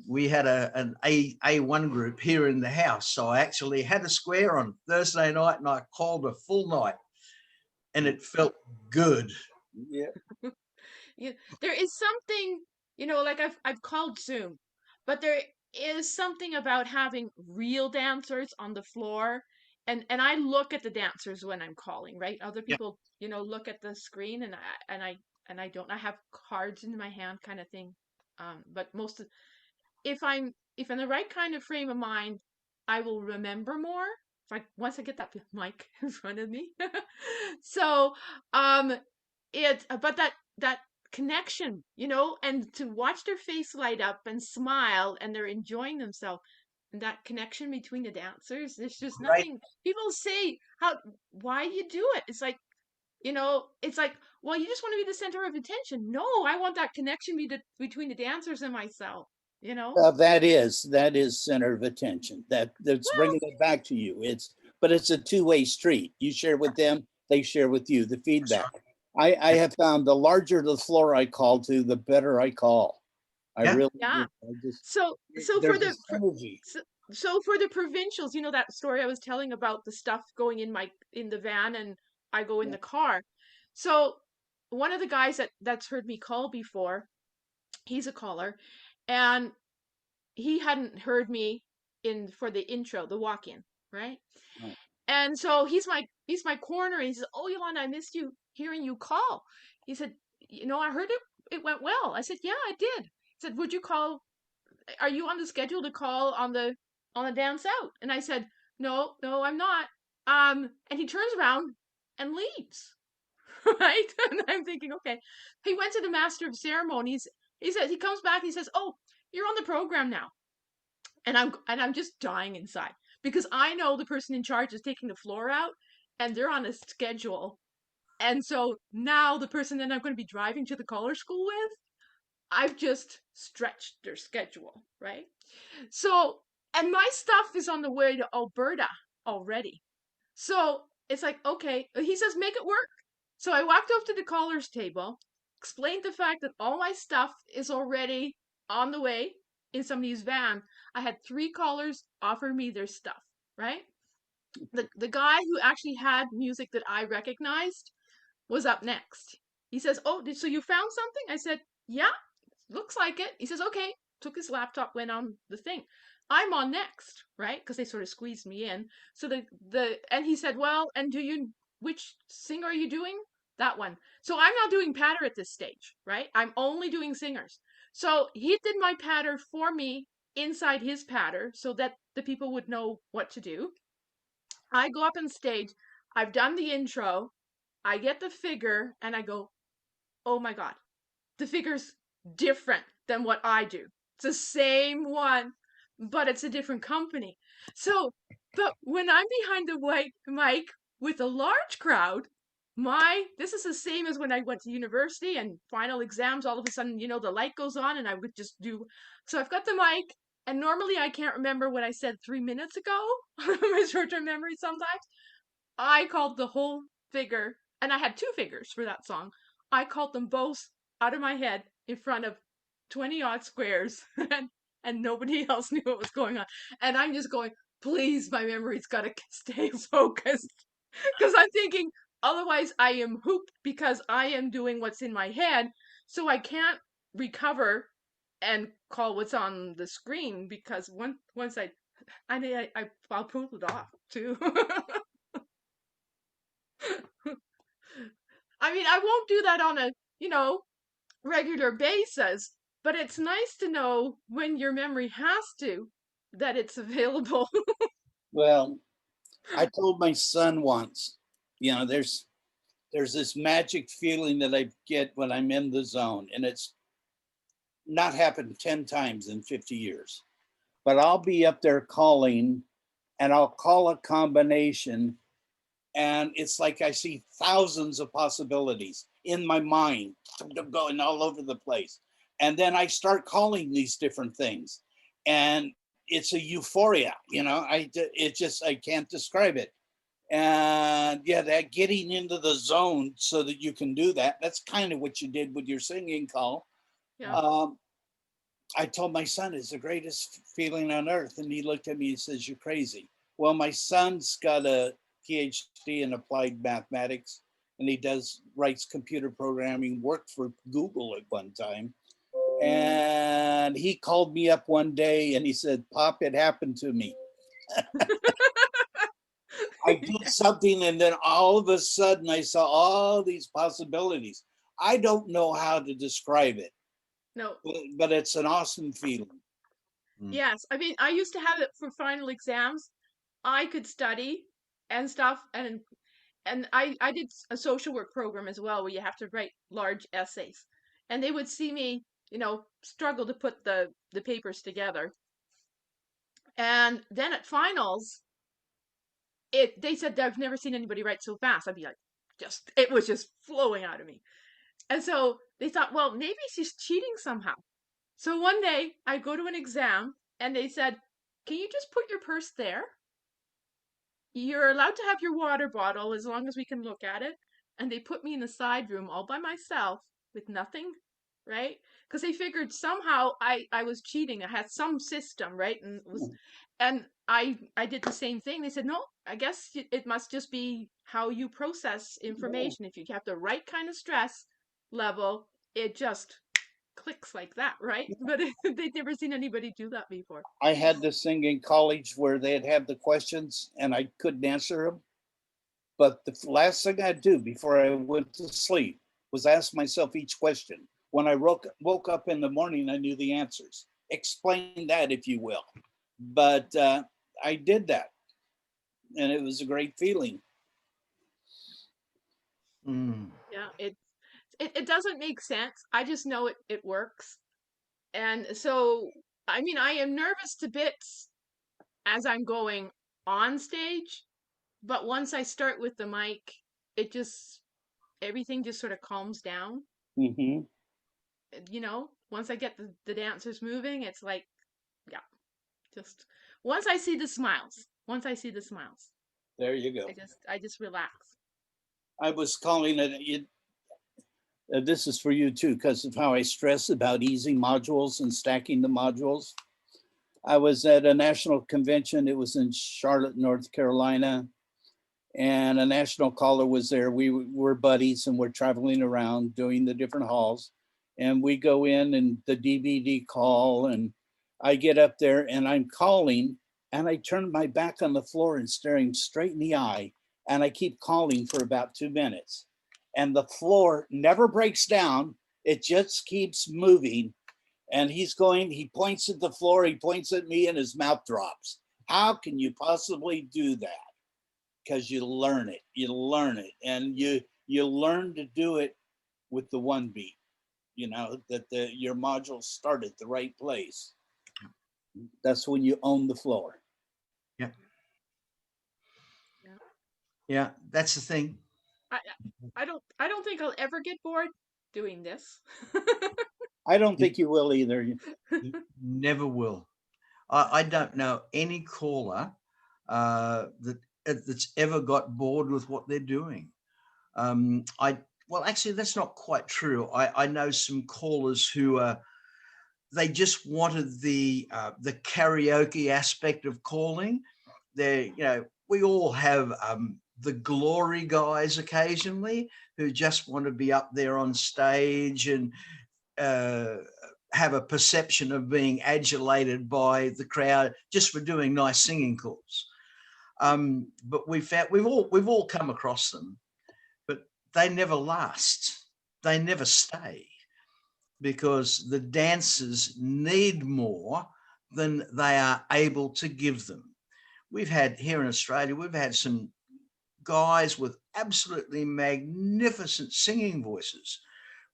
We had an A1 group here in the house, so I actually had a square on Thursday night, and I called a full night. and it felt good. Yeah. Yeah, there is something, like I've called Zoom, but there is something about having real dancers on the floor, and I look at the dancers when I'm calling, right? Other Yeah. people, look at the screen, and I don't. I have cards in my hand, kind of thing. But if I'm in the right kind of frame of mind, I will remember more. Once I get that mic in front of me. So, but that connection, and to watch their face light up and smile and they're enjoying themselves, and that connection between the dancers, there's just Right. nothing. People say why you do it. It's like, well, you just want to be the center of attention. No, I want that connection between the dancers and myself, That is center of attention. That's bringing it back to you. But it's a two-way street. You share with them, they share with you. The feedback. I have found the larger the floor I call to, the better I call. I Yeah. really Yeah. do. I just, So for there's the this energy. so for the provincials, that story I was telling about the stuff going in the van and I go in the car. So one of the guys that's heard me call before, he's a caller, and he hadn't heard me for the intro, the walk-in, right? Right. And so he's my corner. And he says, "Oh, Yolanda, I missed hearing you call." He said, "I heard it went well." I said, "Yeah, I did." He said, "Would you call? Are you on the schedule to call on the dance out?" And I said, "No, I'm not." And he turns around and leaves. Right? And I'm thinking, okay. He went to the master of ceremonies. He said, he comes back and he says, "Oh, you're on the program now." And I'm just dying inside because I know the person in charge is taking the floor out and they're on a schedule. And so now the person that I'm going to be driving to the color school with, I've just stretched their schedule, right? So, and my stuff is on the way to Alberta already. So it's like, okay, he says, make it work. So I walked up to the caller's table, explained the fact that all my stuff is already on the way in somebody's van. I had 3 callers offer me their stuff, right? The guy who actually had music that I recognized was up next. He says, "Oh, so you found something?" I said, "Yeah, looks like it." He says, "Okay." Took his laptop, went on the thing. I'm on next, right? Because they sort of squeezed me in. So and he said, "Well, and which singer are you doing?" That one. So I'm not doing patter at this stage, right? I'm only doing singers. So he did my patter for me inside his patter so that the people would know what to do. I go up on stage. I've done the intro. I get the figure and I go, "Oh my God, the figure's different than what I do. It's the same one, but it's a different company." So, but when I'm behind the white mic with a large crowd, this is the same as when I went to university and final exams, all of a sudden, the light goes on and I would just do. So I've got the mic, and normally I can't remember what I said 3 minutes ago. My short-term memory sometimes. I called the whole figure, and I had 2 figures for that song. I called them both out of my head in front of 20 odd squares, and nobody else knew what was going on. And I'm just going, please, my memory's got to stay focused. Because I'm thinking, otherwise I am hooped because I am doing what's in my head. So I can't recover and call what's on the screen because once I'll poop it off too. I mean, I won't do that on a, regular basis, but it's nice to know when your memory has to, that it's available. Well, I told my son once, there's this magic feeling that I get when I'm in the zone, and it's not happened 10 times in 50 years. But I'll be up there calling, and I'll call a combination, and it's like I see thousands of possibilities in my mind going all over the place. And then I start calling these different things, and it's a euphoria, I can't describe it. And yeah, that getting into the zone so that you can do that. That's kind of what you did with your singing call. Yeah. I told my son it's the greatest feeling on earth. And he looked at me and says, "You're crazy." Well, my son's got a PhD in applied mathematics. and he writes computer programming, worked for Google at one time. And he called me up one day and he said, "Pop, it happened to me." I did something, and then all of a sudden I saw all these possibilities. I don't know how to describe it. No. But it's an awesome feeling. Yes. I mean, I used to have it for final exams. I could study and stuff, and I did a social work program as well, where you have to write large essays, and they would see me, struggle to put the papers together. And then at finals, they said they've never seen anybody write so fast. I'd be like, it was just flowing out of me. And so they thought, well, maybe she's cheating somehow. So one day I go to an exam and they said, "Can you just put your purse there? You're allowed to have your water bottle as long as we can look at it." And they put me in a side room all by myself with nothing, right? Because they figured somehow I was cheating. I had some system, right? And I did the same thing. They said, "No, I guess it must just be how you process information. If you have the right kind of stress level, it just clicks like that," right? But they'd never seen anybody do that before. I had this thing in college where they'd have the questions and I couldn't answer them. But the last thing I'd do before I went to sleep was ask myself each question. When I woke up in the morning, I knew the answers. Explain that, if you will. But I did that, and it was a great feeling. Yeah, it doesn't make sense. I just know it works. And so, I mean, I am nervous to bits as I'm going on stage, but once I start with the mic, everything just sort of calms down. Mm-hmm. Once I get the dancers moving, it's like, yeah, just once I see the smiles, There you go. I just relax. I was calling it, this is for you too, because of how I stress about easy modules and stacking the modules. I was at a national convention. It was in Charlotte, North Carolina, and a national caller was there. We were buddies and we're traveling around doing the different halls. And we go in and the DVD call, and I get up there and I'm calling, and I turn my back on the floor and staring straight in the eye. And I keep calling for about 2 minutes. And the floor never breaks down. It just keeps moving. And he points at the floor, he points at me, and his mouth drops. How can you possibly do that? Because you learn it, and you learn to do it with the one beat, that your modules start at the right place. That's when you own the floor. Yeah. Yeah, that's the thing. I don't think I'll ever get bored doing this. I don't think you will either. You never will. I don't know any caller that's ever got bored with what they're doing. Well, actually, that's not quite true. I know some callers who they just wanted the karaoke aspect of calling. We all have the glory guys occasionally who just want to be up there on stage and have a perception of being adulated by the crowd just for doing nice singing calls. But we've all come across them, but they never last. They never stay, because the dancers need more than they are able to give them. We've had here in Australia, we've had some guys with absolutely magnificent singing voices,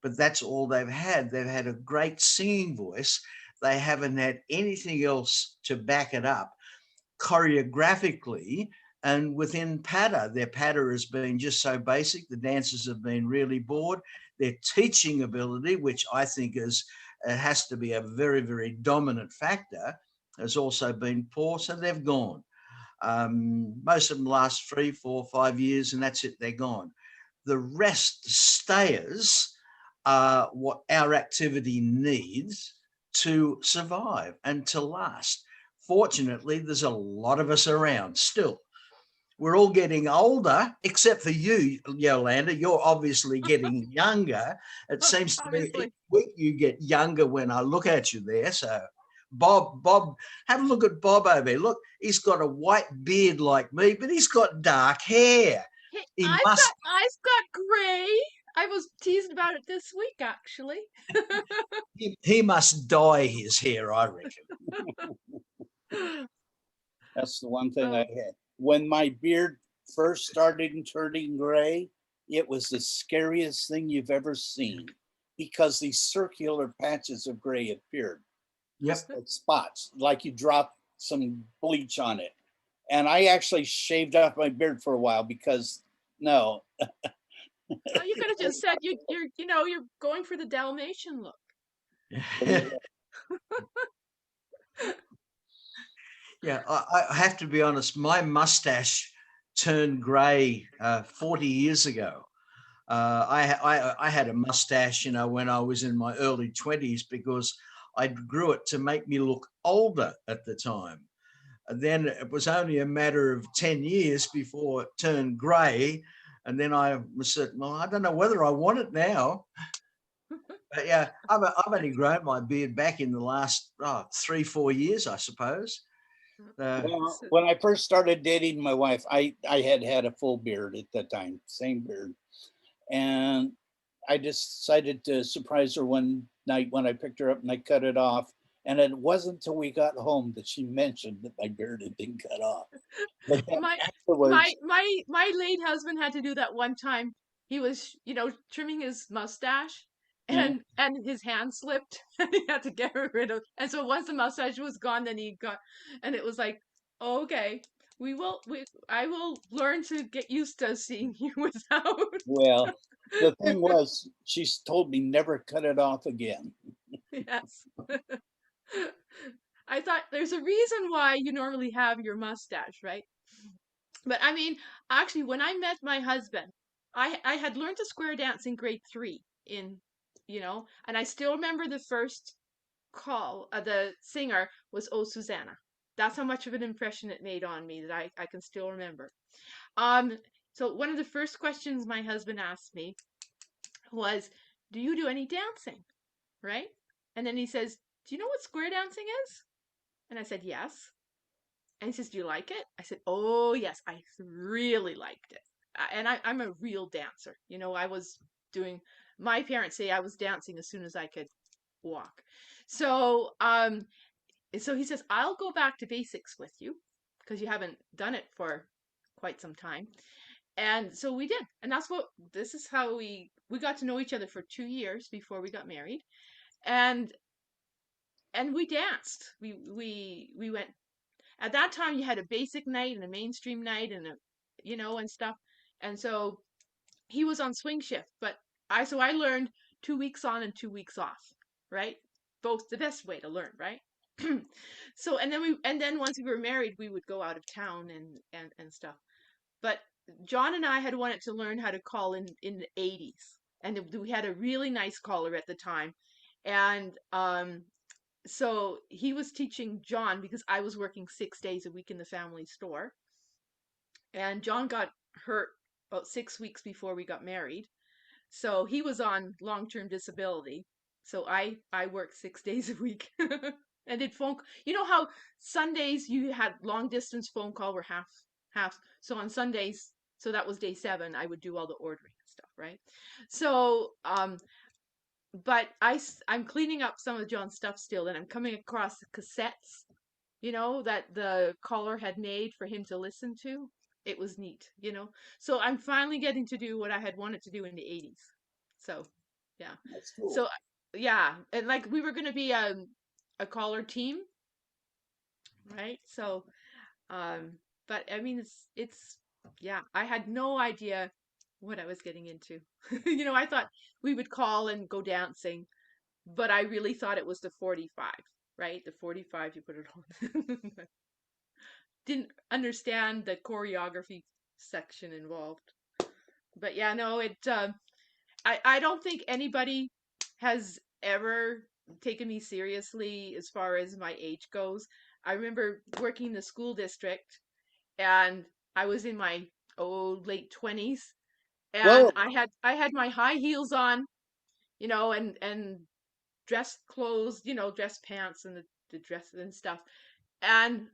but that's all they've had. They've had a great singing voice. They haven't had anything else to back it up choreographically and within patter. Their patter has been just so basic. The dancers have been really bored. Their teaching ability, which I think has to be a very, very dominant factor, has also been poor. So they've gone. Most of them last 3, 4, 5 years, and that's it, they're gone. The rest, stayers, are what our activity needs to survive and to last. Fortunately, there's a lot of us around still. we're all getting older, except for you, Yolanda. You're obviously getting younger. It seems to me Obviously. each week you get younger when I look at you there. So, Bob, have a look at Bob over there. Look, he's got a white beard like me, but he's got dark hair. Hey, He I've must. got gray. I was teased about it this week, actually. He must dye his hair, I reckon. That's the one thing Oh. I had. When my beard first started turning gray, it was the scariest thing you've ever seen because these circular patches of gray appeared. Yep. Like spots, like you dropped some bleach on it. And I actually shaved off my beard for a while because no. Oh, you could have just said you're going for the Dalmatian look. Yeah, I have to be honest. My mustache turned grey 40 years ago. I had a mustache, when I was in my early 20s because I grew it to make me look older at the time. And then it was only a matter of 10 years before it turned grey. And then I said, well, I don't know whether I want it now. But yeah, I've only grown my beard back in the last 3-4 years, I suppose. Well, when I first started dating my wife, I had a full beard at that time, same beard. And I decided to surprise her one night when I picked her up and I cut it off. And it wasn't until we got home that she mentioned that my beard had been cut off. But then afterwards, My late husband had to do that one time. He was, trimming his mustache and his hand slipped and he had to get rid of. And so once the mustache was gone, then and it was like, okay, I will learn to get used to seeing you without. well, the thing was, she's told me never cut it off again. Yes. I thought there's a reason why you normally have your mustache, right? But I mean, actually, when I met my husband, I had learned to square dance in grade 3 and I still remember the first call. The singer was Oh Susanna. That's how much of an impression it made on me that I can still remember. So one of the first questions my husband asked me was, do you do any dancing? Right? And then he says, do you know what square dancing is? And I said, yes. And he says, do you like it? I said, oh, yes, I really liked it. And I'm a real dancer. My parents say I was dancing as soon as I could walk. So, so he says, I'll go back to basics with you because you haven't done it for quite some time. And so we did. And this is how we got to know each other for 2 years before we got married. And we danced. We went. At that time, you had a basic night and a mainstream night, and and stuff. And so he was on swing shift, but I learned 2 weeks on and 2 weeks off, right? Both the best way to learn, right? So and then once we were married, we would go out of town and stuff. But John and I had wanted to learn how to call in the 80s, and we had a really nice caller at the time, and so he was teaching John because I was working 6 days a week in the family store. And John got hurt about 6 weeks before we got married. So he was on long-term disability. So I worked 6 days a week and did phone. You know how Sundays you had long distance phone call were half. So on Sundays, so that was day 7, I would do all the ordering and stuff, right? So but I'm cleaning up some of John's stuff still, and I'm coming across the cassettes, that the caller had made for him to listen to. It was neat, So I'm finally getting to do what I had wanted to do in the 80s. So, yeah. That's cool. So, yeah, and like we were going to be a caller team, right? So, but I mean, it's yeah, I had no idea what I was getting into. I thought we would call and go dancing, but I really thought it was the 45, right? The 45, you put it on. Didn't understand the choreography section involved. But yeah, no, I don't think anybody has ever taken me seriously as far as my age goes. I remember working in the school district, and I was in my late 20s, Whoa. and I had my high heels on, you know, and dress clothes, you know, dress pants and the dresses and stuff. And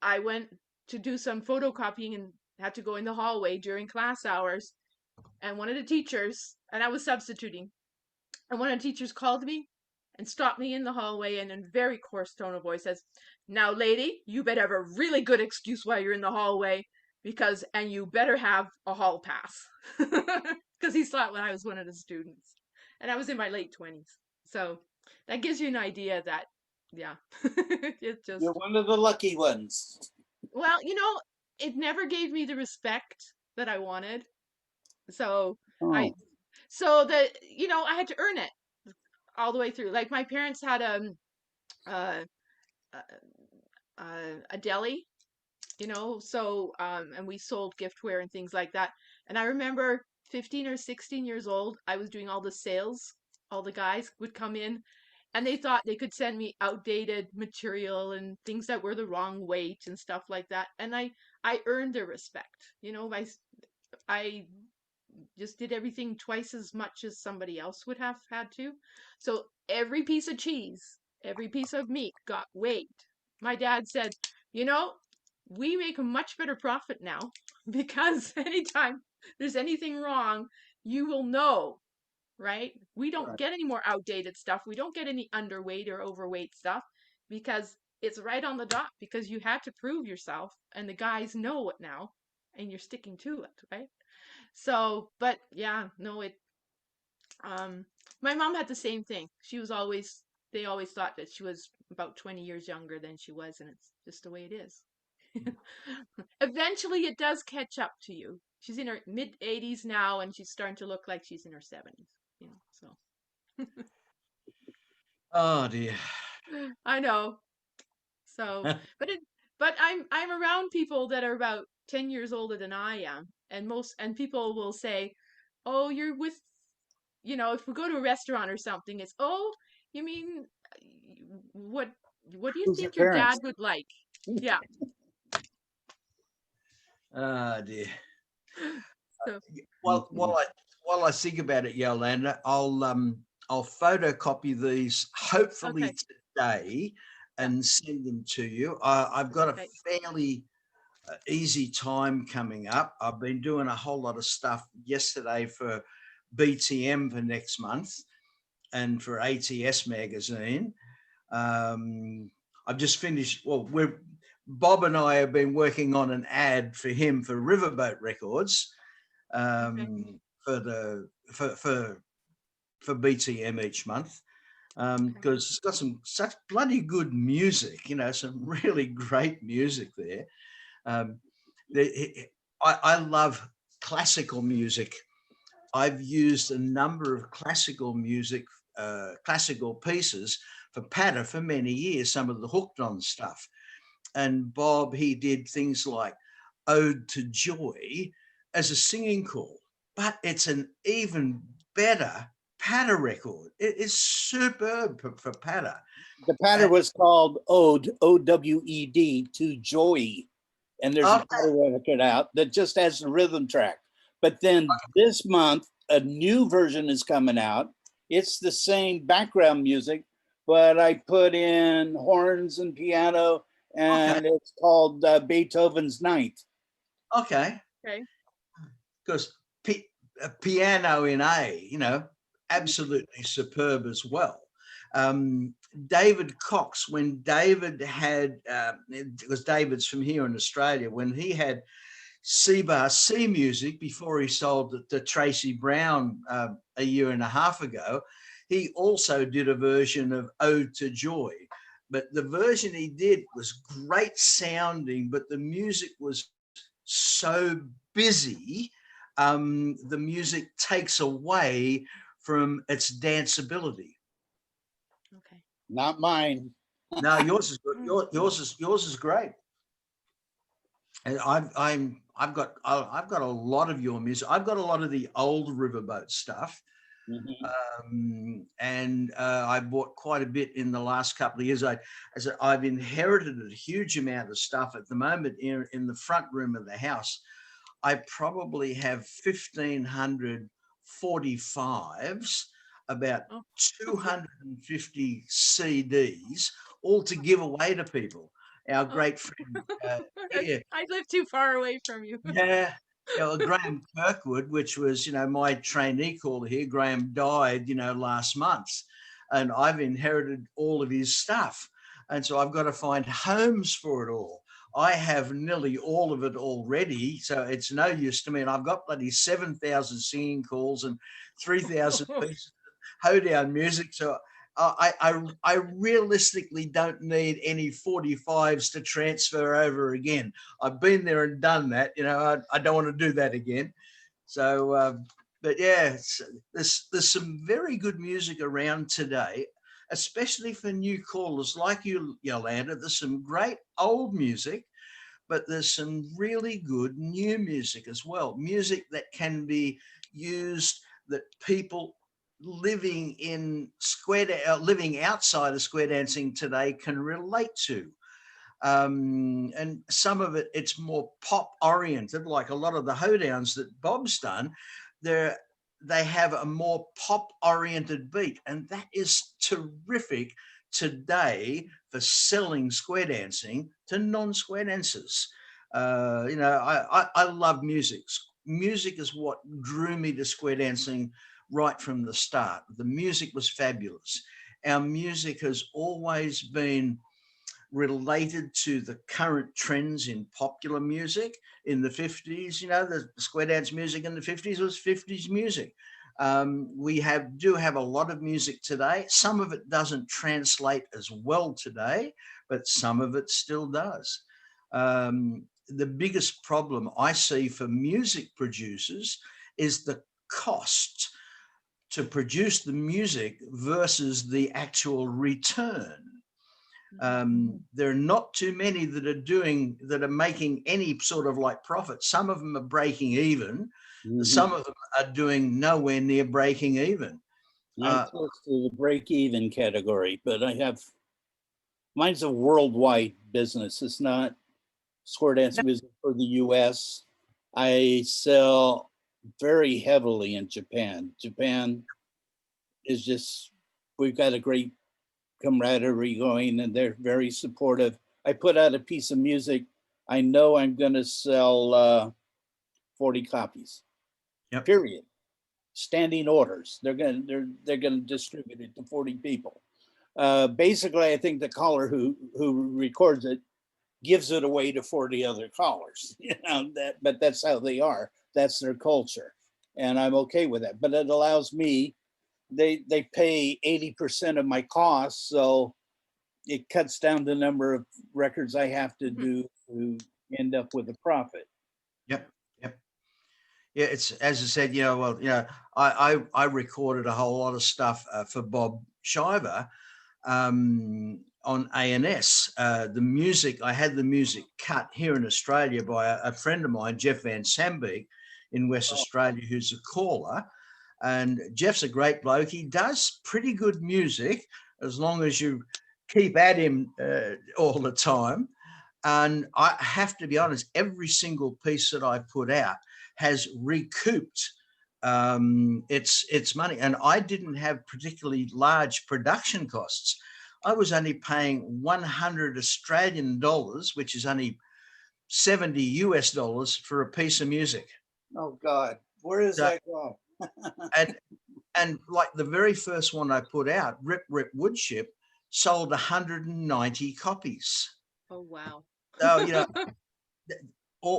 I went to do some photocopying and had to go in the hallway during class hours. And one of the teachers, and I was substituting, and one of the teachers called me and stopped me in the hallway and in a very coarse tone of voice says, "Now, lady, you better have a really good excuse why you're in the hallway, and you better have a hall pass." Because he thought when I was one of the students. And I was in my late 20s. So that gives you an idea that, yeah, it just. You're one of the lucky ones. Well, you know, it never gave me the respect that I wanted. So I, Oh. so that, you know, I had to earn it all the way through. Like my parents had uh, a deli, you know, so and we sold giftware and things like that. And I remember 15 or 16 years old, I was doing all the sales. All the guys would come in and they thought they could send me outdated material and things that were the wrong weight and stuff like that. And I earned their respect. You know, I just did everything twice as much as somebody else would have had to. So every piece of cheese, every piece of meat got weighed. My dad said, you know, we make a much better profit now because anytime there's anything wrong, you will know, right? We don't get any more outdated stuff. We don't get any underweight or overweight stuff because it's right on the dot because you had to prove yourself and the guys know it now and you're sticking to it, right? So, but yeah, no, my mom had the same thing. They always thought that she was about 20 years younger than she was, and it's just the way it is. Eventually, it does catch up to you. She's in her mid 80s now, and she's starting to look like she's in her 70s, you know, so. Oh dear. I know. So, but I'm around people that are about 10 years older than I am, and people will say, "Oh, you're with, you know, if we go to a restaurant or something, it's, oh, you mean what do you Who's your think your dad parents? would like?" Yeah. Oh dear. So, Well, while I think about it, Yolanda, I'll photocopy these hopefully okay. today and send them to you. I've got a Okay. fairly easy time coming up. I've been doing a whole lot of stuff yesterday for BTM for next month and for ATS magazine. I've just finished. Well, Bob and I have been working on an ad for him for Riverboat Records for BTM each monmonth because it's got such bloody good music, you know, some really great music there. I love classical music. I've used a number of classical music, classical pieces for Patter for many years, some of the Hooked On stuff. And Bob, he did things like Ode to Joy as a singing call, but it's an even better Patter record. It is superb for Patter. The patter was called Ode, O-W-E-D, to Joy. And there's a patter record out that just has a rhythm track. But then this month, a new version is coming out. It's the same background music, but I put in horns and piano, and it's called Beethoven's Ninth. Okay. Okay. Because piano in A, you know, absolutely superb as well. David Cox, when David had, because David's from here in Australia, when he had C-Bar C Music before he sold it to Tracy Brown a year and a half ago, he also did a version of Ode to Joy. But the version he did was great sounding, but the music was so busy, the music takes away from its danceability. Okay. Not mine. No, yours is good. Yours is great. And I've got a lot of your music. I've got a lot of the old Riverboat stuff. And I bought quite a bit in the last couple of years. I've inherited a huge amount of stuff at the moment in the front room of the house. I probably have 1,500 45s, about 250 CDs, all to give away to people. Our great friend here, I live too far away from you. yeah, Graham Kirkwood, which was, my trainee caller here. Graham died, last month, and I've inherited all of his stuff. And so I've got to find homes for it all. I have nearly all of it already, so it's no use to me. And I've got bloody 7,000 singing calls and 3,000 pieces of hoedown music. So I realistically don't need any 45s to transfer over again. I've been there and done that. I don't want to do that again. So, but yeah, there's some very good music around today, especially for new callers like you, Yolanda. There's some great old music, but there's some really good new music as well. Music that can be used, that people living outside of square dancing today can relate to. And some of it's more pop oriented, like a lot of the hoedowns that Bob's done. They have a more pop oriented beat, and that is terrific today for selling square dancing to non-square dancers. I love music. Music is what drew me to square dancing right from the start. The music was fabulous. Our music has always been related to the current trends in popular music. In the 50s, the square dance music in the 50s was 50s music. We do have a lot of music today. Some of it doesn't translate as well today, but some of it still does. The biggest problem I see for music producers is the cost to produce the music versus the actual return. There are not too many that are making any sort of like profit. Some of them are breaking even. Some of them are doing nowhere near breaking even. I'm close to the break even category, but mine's a worldwide business. It's not square dance music for the US. I sell very heavily in Japan. Japan is we've got a great camaraderie going, and they're very supportive. I put out a piece of music. I know I'm going to sell 40 copies. Yep. Period. Standing orders. They're going to distribute it to 40 people. Basically, I think the caller who records it gives it away to 40 other callers. But that's how they are. That's their culture, and I'm okay with that. But it allows me. They pay 80% of my costs, so it cuts down the number of records I have to do to end up with a profit. Yep. Yeah, it's, as I said, I recorded a whole lot of stuff for Bob Shiver on ANS. I had the music cut here in Australia by a friend of mine, Jeff Van Sambeek in West Australia, who's a caller. And Jeff's a great bloke. He does pretty good music as long as you keep at him all the time. And I have to be honest, every single piece that I put out has recouped its money. And I didn't have particularly large production costs. I was only paying 100 Australian dollars, which is only 70 US dollars for a piece of music. Oh God, where is that going? and like the very first one I put out, Rip Rip Woodship, sold 190 copies. Oh wow. So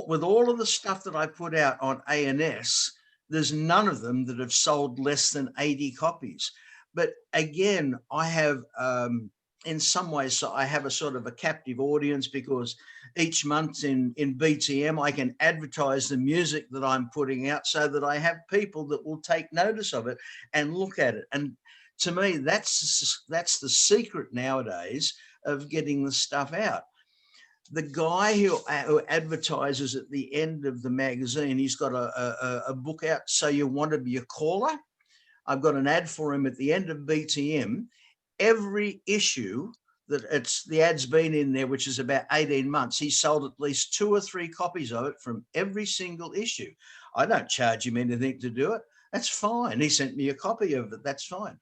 with all of the stuff that I put out on ANS, there's none of them that have sold less than 80 copies. But again, I have in some ways, so I have a sort of a captive audience, because each month in BTM, I can advertise the music that I'm putting out so that I have people that will take notice of it and look at it. And to me, that's the secret nowadays of getting the stuff out. The guy who advertises at the end of the magazine, he's got a book out, So You Want to Be a Caller? I've got an ad for him at the end of BTM. Every issue that the ad's been in there, which is about 18 months, he sold at least 2 or 3 copies of it from every single issue. I don't charge him anything to do it. That's fine. He sent me a copy of it. That's fine.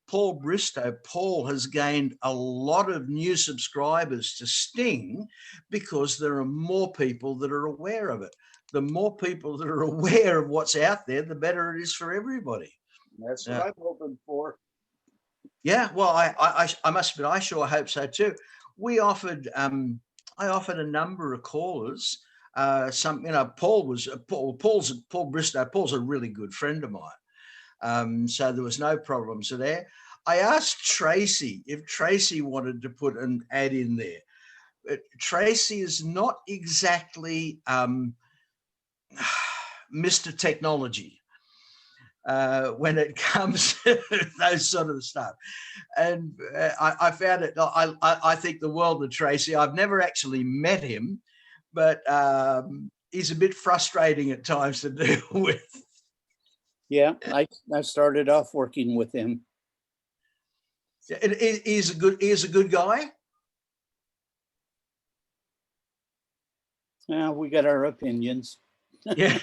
Paul Bristow, Paul has gained a lot of new subscribers to Sting because there are more people that are aware of it. The more people that are aware of what's out there, the better it is for everybody. That's what I'm hoping for. Yeah, well, I must admit, I sure hope so too. We offered, I offered a number of callers. Paul Bristow. Paul's a really good friend of mine, so there was no problems there. I asked Tracy if Tracy wanted to put an ad in there. But Tracy is not exactly Mr. Technology when it comes to those sort of stuff. And I found it, I think the world of Tracy. I've never actually met him, but he's a bit frustrating at times to deal with. Yeah, I started off working with him. He's a good guy. Yeah, we got our opinions. Yeah.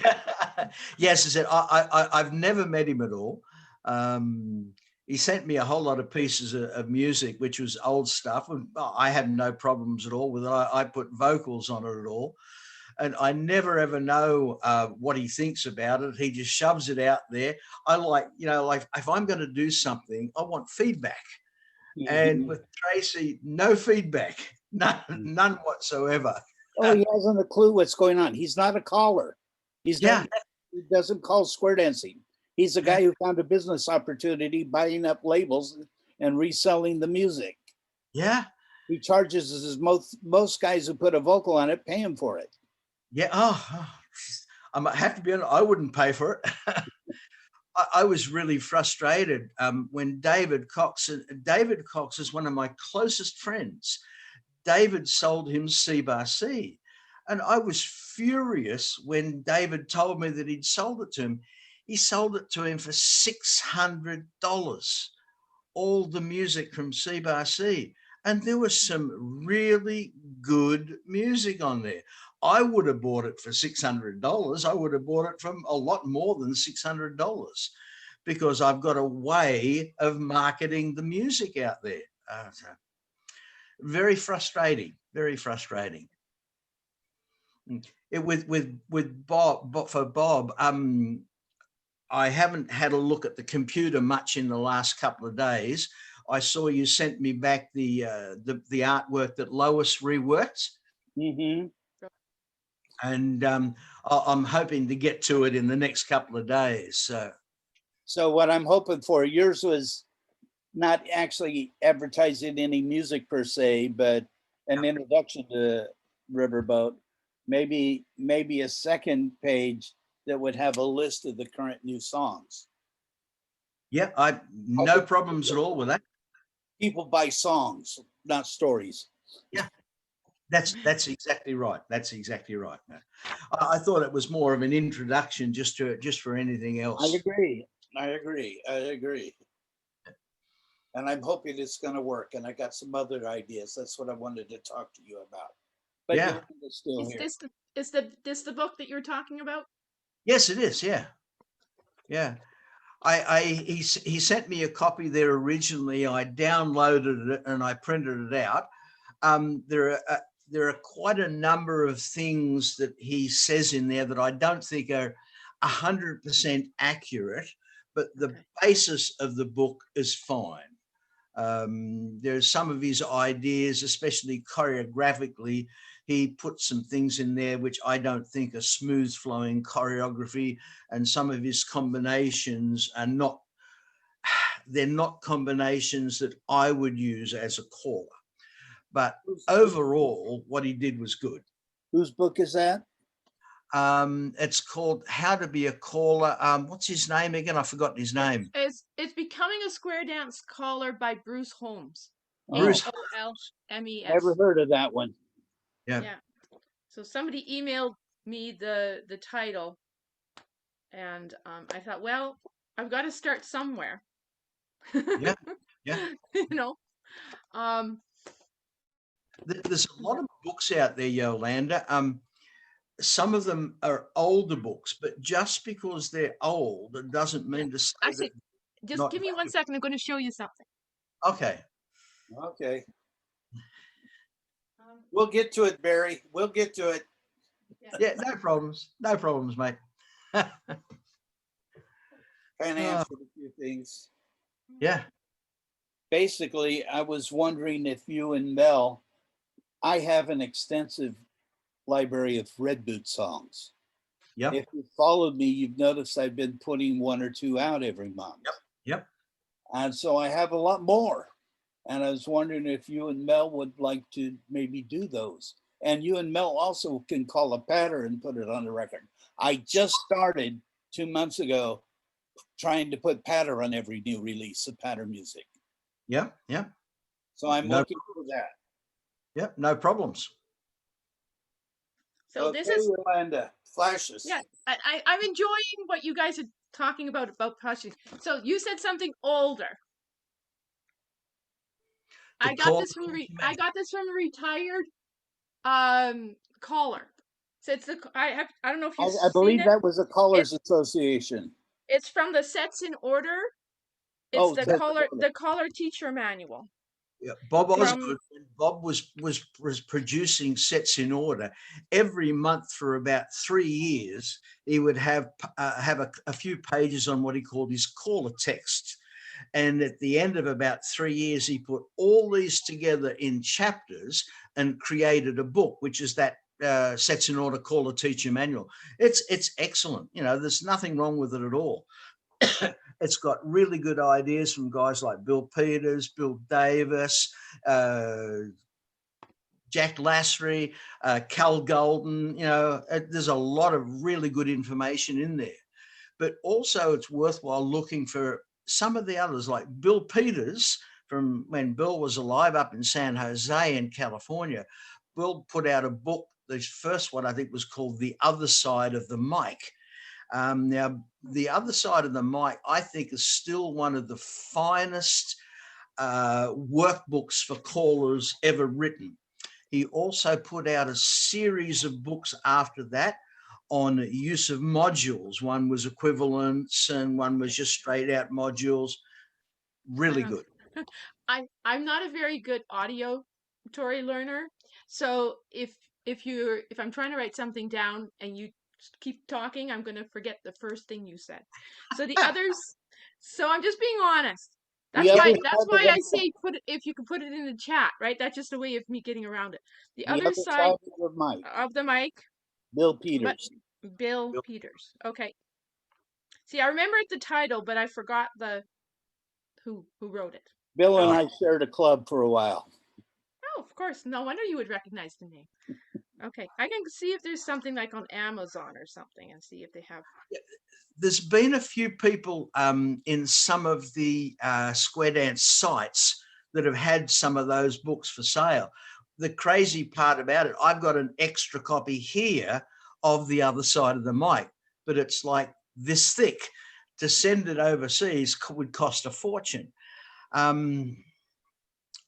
Yes, I said I've never met him at all. He sent me a whole lot of pieces of music, which was old stuff, and I had no problems at all with it. I put vocals on it at all, and I never ever know what he thinks about it. He just shoves it out there. I like if I'm going to do something, I want feedback. Mm-hmm. And with Tracy, no feedback, none whatsoever. Oh, he hasn't a clue what's going on. He's not a caller. He doesn't call square dancing. He's a guy who found a business opportunity buying up labels and reselling the music. Yeah. He charges as most guys who put a vocal on it pay him for it. Yeah. I have to be honest, I wouldn't pay for it. I was really frustrated when David Cox is one of my closest friends. David sold him C-bar-C. And I was furious when David told me that he'd sold it to him. He sold it to him for $600, all the music from C-bar-C. And there was some really good music on there. I would have bought it for $600. I would have bought it from a lot more than $600 because I've got a way of marketing the music out there. Very frustrating, very frustrating. With Bob, for Bob, I haven't had a look at the computer much in the last couple of days. I saw you sent me back the artwork that Lois reworked. Mm-hmm. And I'm hoping to get to it in the next couple of days. So what I'm hoping for, yours was not actually advertising any music per se, but an introduction to Riverboat. Maybe a second page that would have a list of the current new songs. Yeah, no problems at all with that. People buy songs, not stories. Yeah. That's exactly right. That's exactly right. I thought it was more of an introduction just for anything else. I agree. And I'm hoping it's going to work. And I got some other ideas. That's what I wanted to talk to you about. But yeah. Still Is this the book that you're talking about? Yes, it is. Yeah. Yeah. He sent me a copy there originally. I downloaded it and I printed it out. There are quite a number of things that he says in there that I don't think are 100% accurate, but the basis of the book is fine. There's some of his ideas, especially choreographically. He put some things in there which I don't think are smooth flowing choreography, and some of his combinations are not, they're not combinations that I would use as a caller. But overall, what he did was good. Whose book is that? It's called How to Be a Caller. What's his name again? I've forgotten his name. It's Becoming a Square Dance Caller by Bruce Holmes. Bruce Holmes. Never heard of that one. Yeah. So somebody emailed me the title, and I thought, well, I've got to start somewhere. Yeah, yeah. You know, There's a lot of books out there, Yolanda. Some of them are older books, but just because they're old, it doesn't mean to say actually, that just not give me 1 second. I'm going to show you something. okay. Okay. We'll get to it, Barry. We'll get to it. Yeah, no problems. No problems, mate. Kind of answered a few things. Yeah. Basically, I was wondering if you and Mel, I have an extensive library of Red Boot songs. Yep. If you followed me, you've noticed I've been putting 1 or 2 out every month. Yep. And so I have a lot more. And I was wondering if you and Mel would like to maybe do those. And you and Mel also can call a patter and put it on the record. I just started 2 months ago trying to put patter on every new release of patter music. Yep. Yep. So I'm No looking for that. Yep. No problems. So Okay, this is Yolanda, flashes. Yeah, I'm enjoying what you guys are talking about publishing. So you said something older. I got this from a retired caller. So it's the I don't know if you've I seen believe it. that was a Callers Association. It's from the Sets in Order. It's Oh, the Sets in caller teacher manual. Yeah, Bob From- Osgood, when Bob was producing Sets in Order, every month for about 3 years, he would have a few pages on what he called his caller text. And at the end of about 3 years, he put all these together in chapters and created a book, which is that Sets in Order Caller Teacher Manual. It's excellent. You know, there's nothing wrong with it at all. It's got really good ideas from guys like Bill Peters, Bill Davis, Jack Lassery, Cal Golden. You know, there's a lot of really good information in there. But also it's worthwhile looking for some of the others, like Bill Peters, from when Bill was alive up in San Jose in California. Bill put out a book. The first one, I think, was called The Other Side of the Mic. Now, The Other Side of the Mic, I think, is still one of the finest workbooks for callers ever written. He also put out a series of books after that on use of modules. One was equivalents and one was just straight out modules. Really good. I'm not a very good auditory learner. So if I'm trying to write something down and you keep talking, I'm going to forget the first thing you said. So the others, so I'm just being honest. That's why I say if you can put it in the chat, right? That's just a way of me getting around it. The other side of the mic. Bill Peters. Bill Peters. Okay. See, I remembered the title, but I forgot who wrote it. Bill and I shared a club for a while. Oh, of course. No wonder you would recognize the name. Okay, I can see if there's something like on Amazon or something and see if they have. There's been a few people in some of the Square Dance sites that have had some of those books for sale. The crazy part about it, I've got an extra copy here of The Other Side of the Mic, but it's like this thick. To send it overseas would cost a fortune. I'm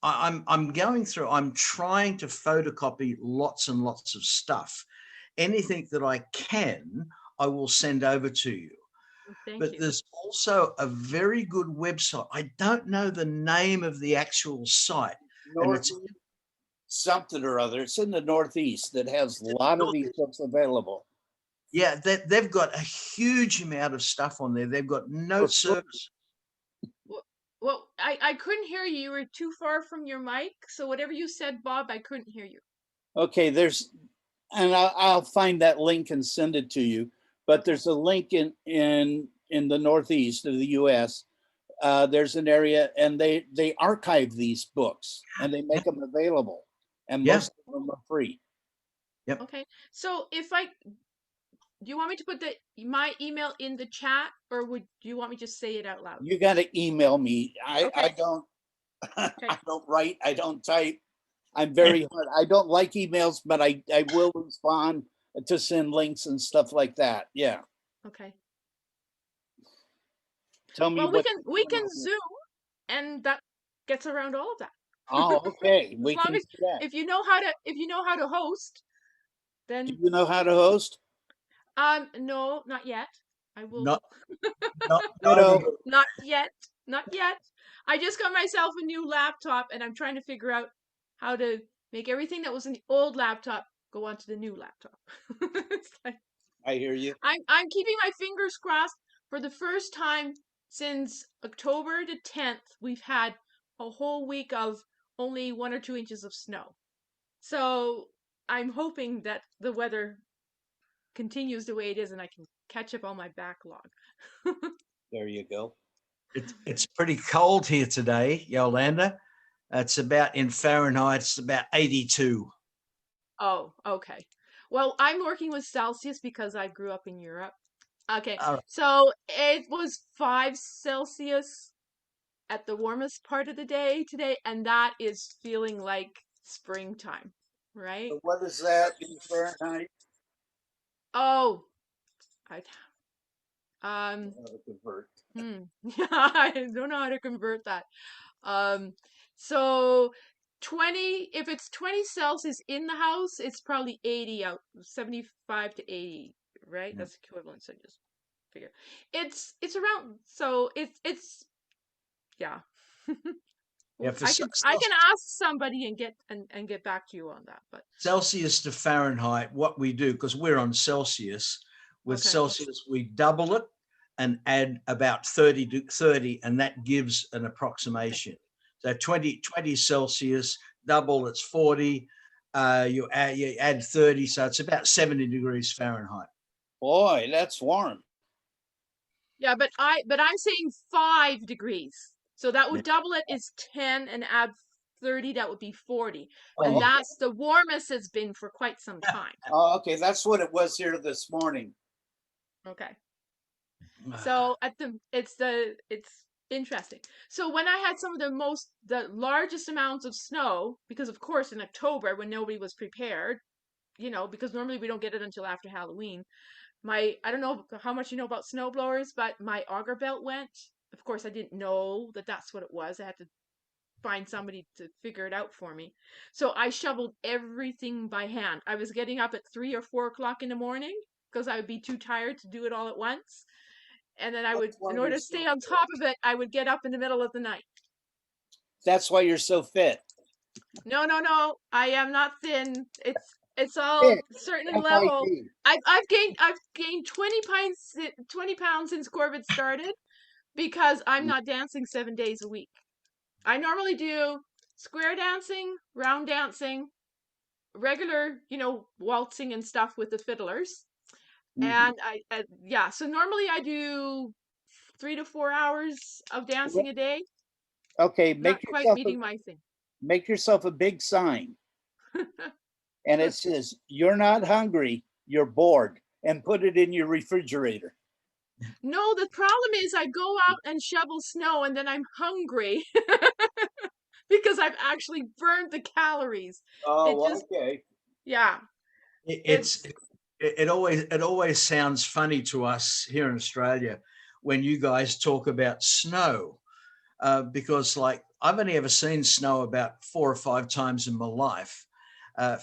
going through, I'm trying to photocopy lots and lots of stuff. Anything that I can, I will send over to you. But there's also a very good website. I don't know the name of the actual site. And it's something or other. It's in the Northeast that has a lot of these books available. Yeah, they've got a huge amount of stuff on there. They've got no service. Well, I couldn't hear you. You were too far from your mic. So whatever you said, Bob, I couldn't hear you. Okay, and I'll find that link and send it to you. But there's a link in the Northeast of the U.S. There's an area, and they archive these books and they make them available, and most of them are free. Yep. Okay, so do you want me to put my email in the chat, or do you want me to just say it out loud? You got to email me. Okay. I don't. Okay. I don't write. I don't type. I'm very hard. I don't like emails, but I will respond to send links and stuff like that. Yeah. Okay. Tell me Well, what. we can Zoom, and that gets around all of that. Oh, okay. As We long can as do that. if you know how to host, Do then you know how to host? no, not yet. I will. Not, You neither know, do- Not yet. Not yet. I just got myself a new laptop, and I'm trying to figure out how to make everything that was in the old laptop go onto the new laptop. It's like I hear you. I'm keeping my fingers crossed. For the first time since October the 10th, we've had a whole week of only 1 or 2 inches of snow. So I'm hoping that the weather continues the way it is and I can catch up on my backlog. There you go. it's pretty cold here today, Yolanda. It's about, in Fahrenheit, it's about 82. Oh, okay. Well, I'm working with Celsius because I grew up in Europe. Okay, All right. so it was 5 Celsius at the warmest part of the day today, and that is feeling like springtime, right? So what is that in Fahrenheit? Oh, I Convert. yeah, I don't know how to convert that. So 20, if it's 20 Celsius in the house, it's probably 80 out, 75 to 80, right? Yeah. That's equivalent. So just figure it's around. So it's yeah. Yeah, for I can ask somebody and get back to you on that. But Celsius to Fahrenheit, what we do, because we're on Celsius, with okay. Celsius, we double it and add about 30 to 30, and that gives an approximation. So 20 Celsius, double, it's 40. You add 30, so it's about 70 degrees Fahrenheit. Boy, that's warm. Yeah, but I'm saying 5 degrees. So that would double it is 10 and add 30, that would be 40. And Oh. that's the warmest it's been for quite some time. Oh, okay. That's what it was here this morning. Okay. So it's interesting. So when I had some of the largest amounts of snow, because of course in October when nobody was prepared, because normally we don't get it until after Halloween. I don't know how much you know about snow blowers, but my auger belt went. Of course, I didn't know that that's what it was. I had to find somebody to figure it out for me. So I shoveled everything by hand. I was getting up at 3 or 4 o'clock in the morning because I would be too tired to do it all at once. And then in order to stay on top of it, I would get up in the middle of the night. That's why you're so fit. No. I am not thin. It's all certain level. I've gained 20 pounds since COVID started because I'm not dancing 7 days a week. I normally do square dancing, round dancing, regular, waltzing and stuff with the fiddlers. And so normally I do 3 to 4 hours of dancing a day. Okay, Not quite meeting my thing. Make yourself a big sign. And it says, "You're not hungry, you're bored," and put it in your refrigerator. No, the problem is I go out and shovel snow and then I'm hungry because I've actually burned the calories. Oh, okay. Yeah. It always sounds funny to us here in Australia when you guys talk about snow, because like I've only ever seen snow about 4 or 5 times in my life.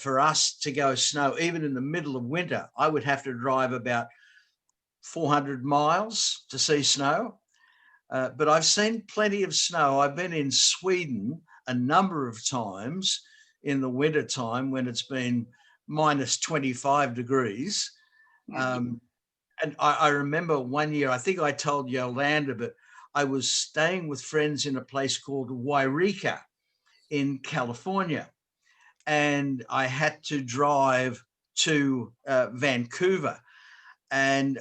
For us to go snow, even in the middle of winter, I would have to drive about 400 miles to see snow. But I've seen plenty of snow. I've been in Sweden a number of times in the winter time when it's been minus 25 degrees. And I remember one year, I think I told Yolanda, but I was staying with friends in a place called Wairika in California. And I had to drive to Vancouver. And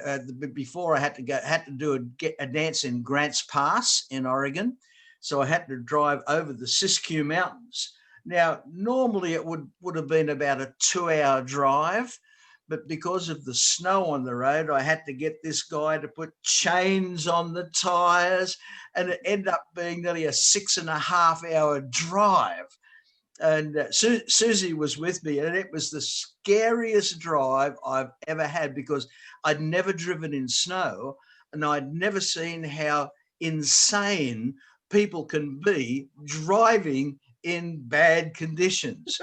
before I had to do a dance in Grants Pass in Oregon. So I had to drive over the Siskiyou Mountains. Now, normally it would have been about a 2-hour drive, but because of the snow on the road, I had to get this guy to put chains on the tires, and it ended up being nearly a 6.5-hour drive. And Susie was with me, and it was the scariest drive I've ever had because I'd never driven in snow, and I'd never seen how insane people can be driving in bad conditions.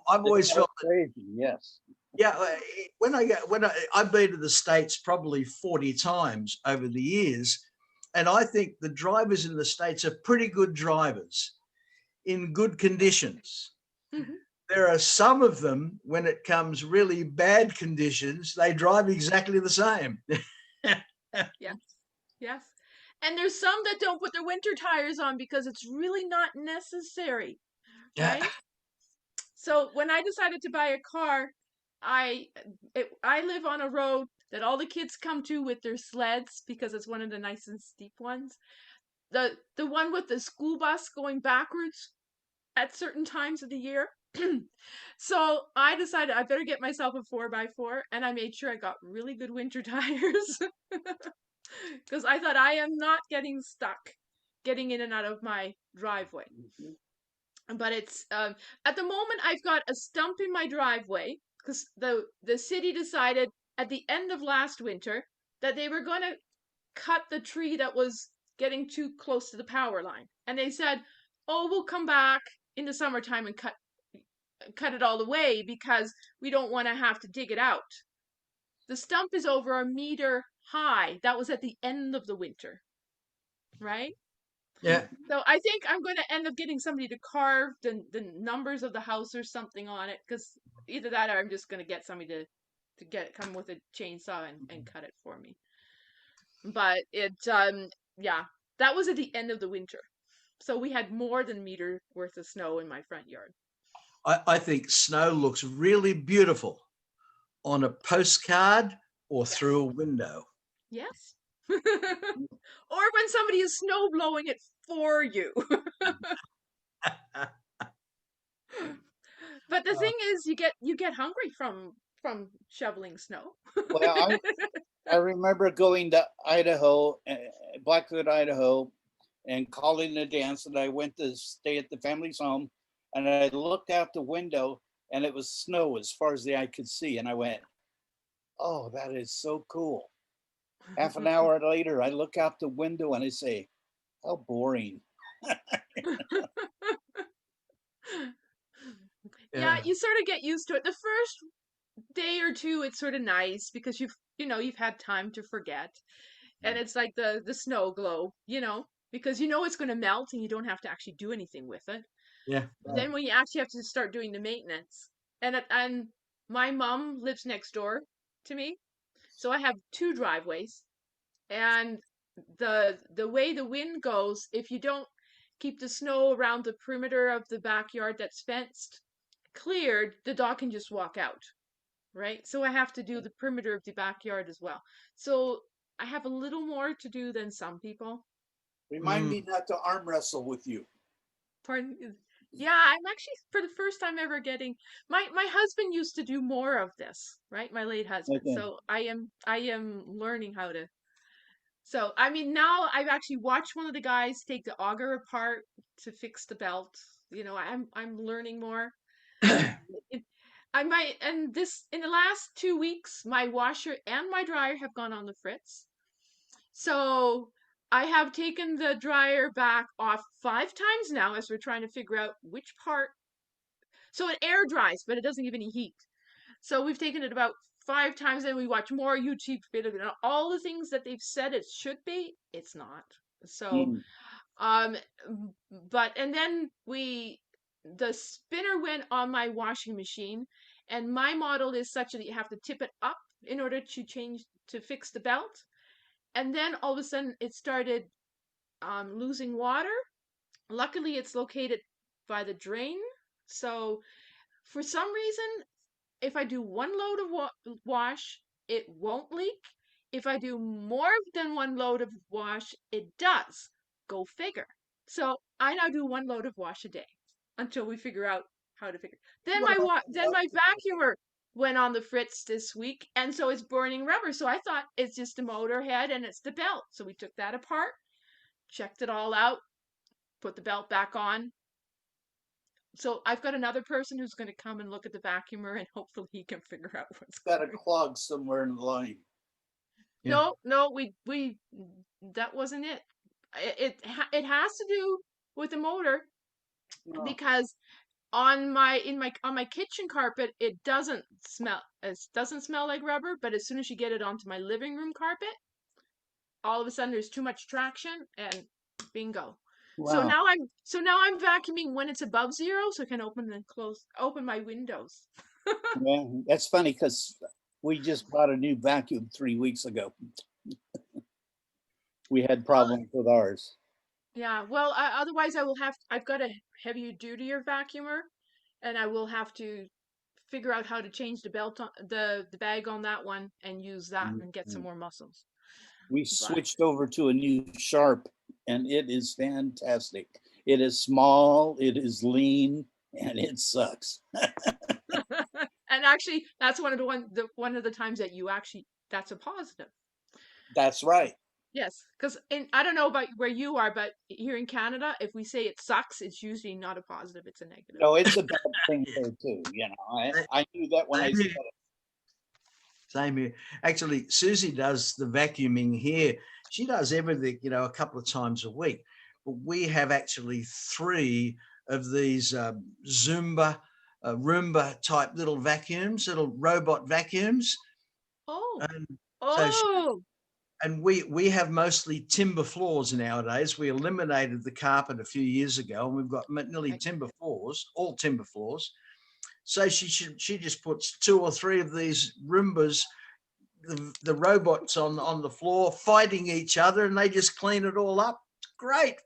I've always felt that, crazy. Yes. yeah, I've been to the States probably 40 times over the years, and I think the drivers in the States are pretty good drivers in good conditions. Mhm. There are some of them, when it comes really bad conditions, they drive exactly the same. Yes. Yes. And there's some that don't put their winter tires on because it's really not necessary, right? So when I decided to buy a car, I live on a road that all the kids come to with their sleds because it's one of the nice and steep ones. The one with the school bus going backwards at certain times of the year. So I decided I better get myself a 4x4, and I made sure I got really good winter tires because I thought I am not getting stuck getting in and out of my driveway. But it's at the moment I've got a stump in my driveway because the city decided at the end of last winter that they were going to cut the tree that was getting too close to the power line, and they said, "Oh, we'll come back in the summertime and cut it all away because we don't want to have to dig it out." The stump is over a meter high. That was at the end of the winter, right? Yeah. So I think I'm going to end up getting somebody to carve the numbers of the house or something on it, because either that or I'm just going to get somebody to come with a chainsaw and cut it for me. But yeah, that was at the end of the winter. So we had more than a meter worth of snow in my front yard. I think snow looks really beautiful on a postcard or through a window. Yes. Or when somebody is snow blowing it for you. But the thing is, you get hungry from shoveling snow. Well, I remember going to Idaho, Blackfoot, Idaho, and calling a dance, and I went to stay at the family's home, and I looked out the window, and it was snow as far as the eye could see, and I went, "Oh, that is so cool." Half an hour later, I look out the window and I say, "How boring." Yeah, you sort of get used to it. The first day or two, it's sort of nice because you've had time to forget, and it's like the snow glow, because it's going to melt and you don't have to actually do anything with it. Yeah. But then when you actually have to start doing the maintenance, and my mom lives next door to me, so I have two driveways, and the way the wind goes, if you don't keep the snow around the perimeter of the backyard that's fenced cleared, the dog can just walk out, right? So I have to do the perimeter of the backyard as well. So I have a little more to do than some people. Remind me not to arm wrestle with you. Pardon? Yeah, I'm actually for the first time ever getting my husband used to do more of this, right? My late husband. Okay. So I am learning how to. So I mean, now I've actually watched one of the guys take the auger apart to fix the belt. I'm learning more. I might, and this in the last 2 weeks, my washer and my dryer have gone on the fritz. So I have taken the dryer back off 5 times now as we're trying to figure out which part. So it air dries, but it doesn't give any heat. So we've taken it about 5 times, and we watch more YouTube videos, and all the things that they've said it should be, it's not. So, but and then the spinner went on my washing machine, and my model is such that you have to tip it up in order to fix the belt. And then all of a sudden it started losing water. Luckily, it's located by the drain. So for some reason, if I do one load of wash, it won't leak. If I do more than one load of wash, it does. Go figure. So I now do one load of wash a day until we figure out how to figure. Then my vacuumer went on the fritz this week, and so it's burning rubber. So I thought it's just the motor head and it's the belt. So we took that apart, checked it all out, put the belt back on. So I've got another person who's going to come and look at the vacuumer, and hopefully he can figure out what's got a clog somewhere in the line. No, we that wasn't it. It has to do with the motor Oh, because on my kitchen carpet it doesn't smell like rubber, but as soon as you get it onto my living room carpet, all of a sudden there's too much traction and bingo. So wow. now I'm vacuuming when it's above zero, so I can open my windows. Well, that's funny because we just bought a new vacuum 3 weeks ago. We had problems with ours. Yeah, well, otherwise I've got a heavier dutier vacuumer, and I will have to figure out how to change the belt on the bag on that one and use that and get some more muscles. We switched over to a new Sharp, and it is fantastic. It is small, it is lean, and it sucks. And actually, that's one of the times that that's a positive. That's right. Yes, because I don't know about where you are, but here in Canada, if we say it sucks, it's usually not a positive; it's a negative. No, it's a bad thing there too. You know, I knew that when I said it. Same here. Actually, Susie does the vacuuming here. She does everything, a couple of times a week. But we have actually 3 of these Roomba type little vacuums, little robot vacuums. Oh. And we have mostly timber floors nowadays. We eliminated the carpet a few years ago, and we've got nearly timber floors, all timber floors. So she just puts 2 or 3 of these Roombas, the robots on the floor, fighting each other, and they just clean it all up. It's great.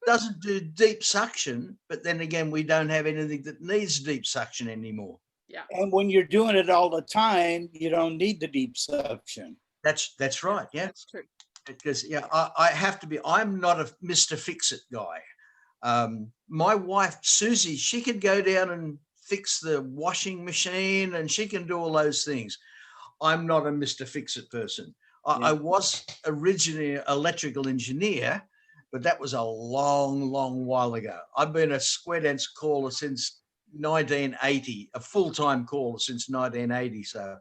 Doesn't do deep suction, but then again, we don't have anything that needs deep suction anymore. Yeah. And when you're doing it all the time, you don't need the deep suction. That's right. Yeah. That's true. Because I have to be. I'm not a Mr. Fix-It guy. My wife Susie, she could go down and fix the washing machine, and she can do all those things. I'm not a Mr. Fix-It person. I was originally an electrical engineer, but that was a long, long while ago. I've been a Square Dance caller since 1980, a full-time caller since 1980. So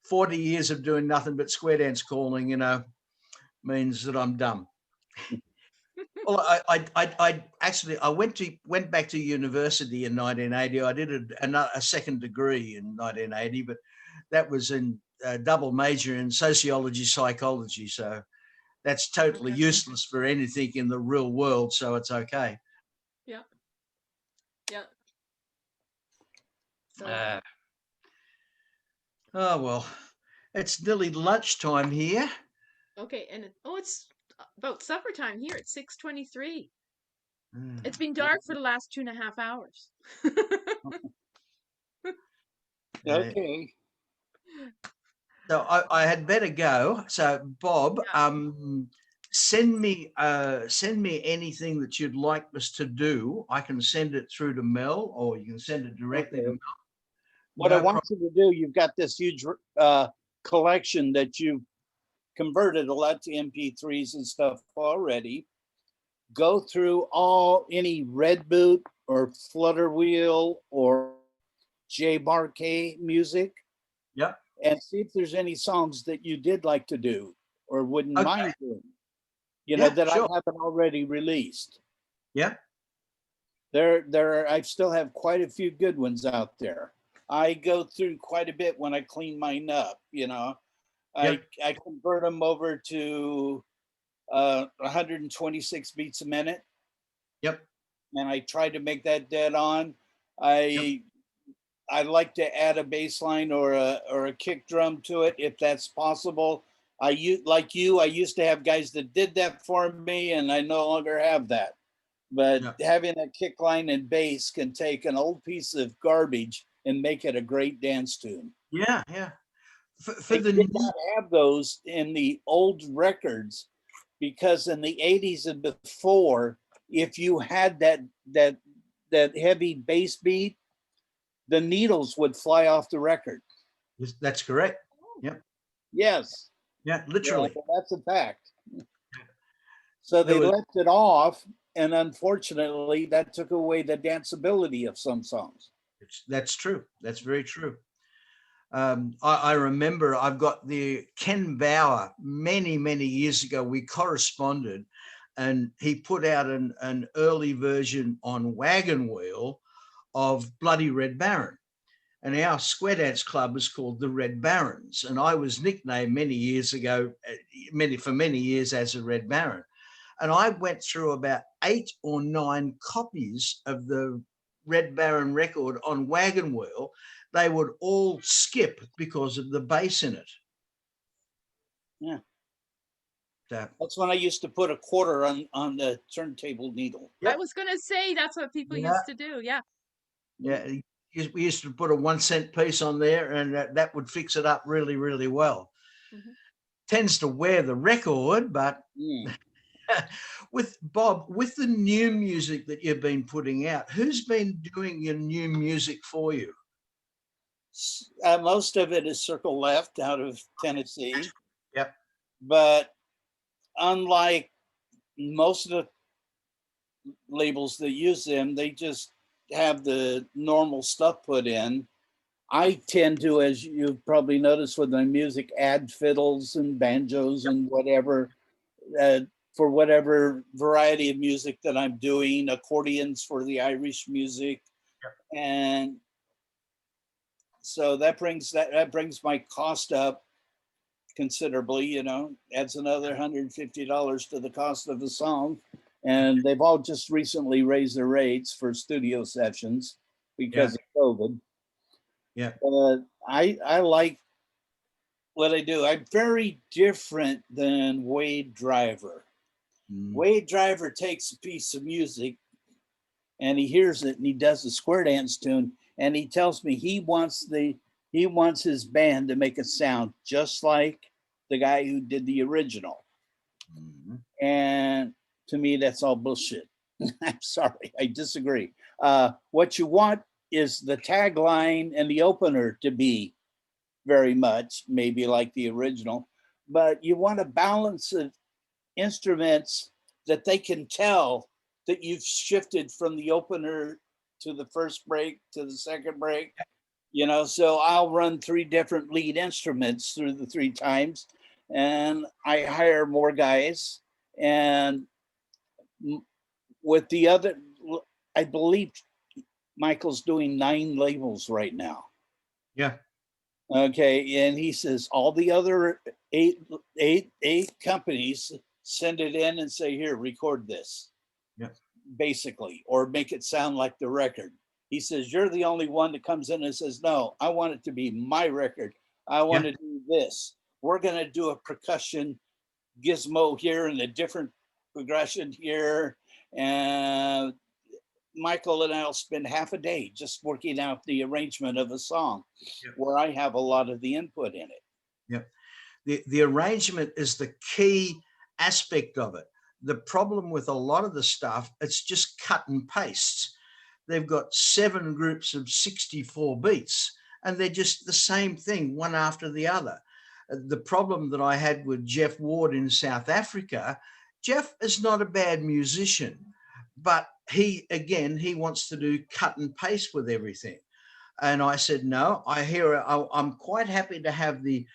40 years of doing nothing but Square Dance calling, means that I'm dumb. Well, I actually went back to university in 1980. I did a second degree in 1980, but that was in a double major in sociology, psychology. So that's totally useless for anything in the real world. So it's okay. Yeah. Yeah. So. Oh, well, it's nearly lunchtime here. Okay, and it's about supper time here at 6:23. It's been dark for the last 2.5 hours. Okay. So I had better go. So Bob, send me anything that you'd like us to do. I can send it through to Mel, or you can send it directly to Mel. What I want you to do, you've got this huge collection that you've converted a lot to MP3s and stuff already. Go through any Red Boot or Flutter Wheel or J Barquet music. Yep. And see if there's any songs that you did like to do or wouldn't mind doing, that I haven't already released. Yeah. I still have quite a few good ones out there. I go through quite a bit when I clean mine up, I convert them over to 126 beats a minute. Yep. And I try to make that dead on. I like to add a bass line or a kick drum to it if that's possible. I used to have guys that did that for me, and I no longer have that. But having a kick line and bass can take an old piece of garbage and make it a great dance tune. Yeah, yeah. They did not have those in the old records, because in the 80s and before, if you had that heavy bass beat, the needles would fly off the record. That's correct. Yep. Yes. Yeah, literally. Yeah, that's a fact. So they left it off, and unfortunately, that took away the danceability of some songs. That's true. That's very true. I remember I've got the Ken Bauer many, many years ago. We corresponded, and he put out an early version on Wagon Wheel of Bloody Red Baron. And our square dance club was called the Red Barons. And I was nicknamed many years ago, for many years as a Red Baron. And I went through about 8 or 9 copies of the Red Baron record on Wagon Wheel. They would all skip because of the bass in it. Yeah. So, that's when I used to put a quarter on the turntable needle. I was gonna say that's what people Yeah. used to do. Yeah. yeah, we used to put a 1 cent piece on there, and that would fix it up really, really well. Mhm. Tends to wear the record, but with Bob, with the new music that you've been putting out, who's been doing your new music for you? Most of it is Circle Left out of Tennessee. Yep. But unlike most of the labels that use them, they just have the normal stuff put in. I tend to, as you've probably noticed with my music, add fiddles and banjos and whatever, for whatever variety of music that I'm doing, accordions for the Irish music. And so that brings my cost up considerably, you know, adds another $150 to the cost of a song. And they've all just recently raised their rates for studio sessions because of COVID. Yeah. I like what I do. I'm very different than Wade Driver. Wade Driver takes a piece of music and he hears it and he does a square dance tune and he tells me he wants his band to make it sound just like the guy who did the original. And to me, that's all bullshit. I'm sorry, I disagree. What you want is the tagline and the opener to be very much maybe like the original, but you want a balance of instruments that they can tell that you've shifted from the opener to the first break to the second break, you know. So I'll run 3 different lead instruments through the 3 times, and I hire more guys. And with the other, I believe Michael's doing 9 labels right now. Yeah. Okay, and he says all the other eight companies send it in and say, here, record this. Yeah. Basically, or make it sound like the record. He says, you're the only one that comes in and says, no, I want it to be my record. I want to do this. We're going to do a percussion gizmo here and a different progression here. And Michael and I'll spend half a day just working out the arrangement of a song where I have a lot of the input in it. Yep. The arrangement is the key aspect of it. The problem with a lot of the stuff, it's just cut and paste. They've got 7 groups of 64 beats and they're just the same thing, one after the other. The problem that I had with Jeff Ward in South Africa, Jeff is not a bad musician, but he wants to do cut and paste with everything. And I said, no, I'm quite happy to have the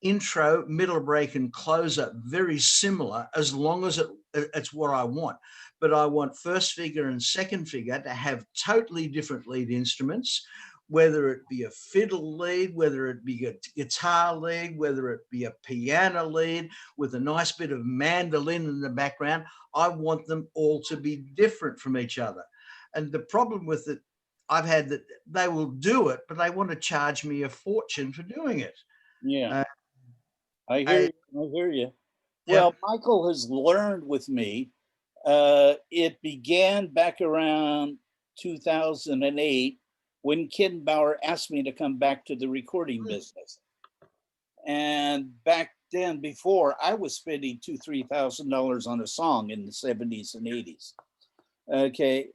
intro, middle break, and closer very similar as long as it's what I want. But I want first figure and second figure to have totally different lead instruments, whether it be a fiddle lead, whether it be a guitar lead, whether it be a piano lead with a nice bit of mandolin in the background. I want them all to be different from each other. And the problem with it, I've had that they will do it, but they want to charge me a fortune for doing it. Yeah. I hear you. Well, Michael has learned with me. It began back around 2008 when Kittenbauer asked me to come back to the recording business. And back then, before, I was spending $2,000-3,000 on a song in the 70s and 80s. Okay.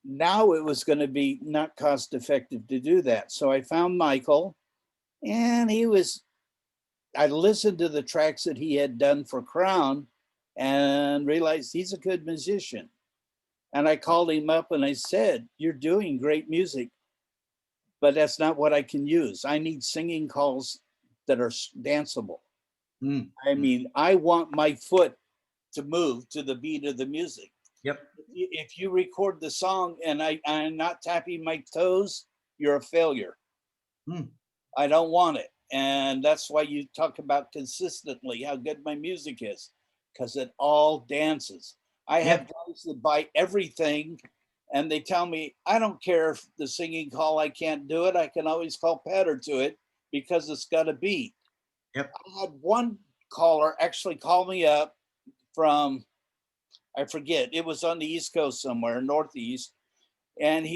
Now it was going to be not cost effective to do that. So I found Michael, and I listened to the tracks that he had done for Crown and realized he's a good musician. And I called him up and I said, you're doing great music, but that's not what I can use. I need singing calls that are danceable. I mean, I want my foot to move to the beat of the music. Yep. If you record the song and I'm not tapping my toes, you're a failure. I don't want it. And that's why you talk about consistently how good my music is, because it all dances. I have guys that buy everything and they tell me, I don't care if the singing call, I can't do it. I can always call patter to it because it's got a beat. Yep. I had one caller actually call me up from, I forget, it was on the East Coast somewhere, Northeast. And he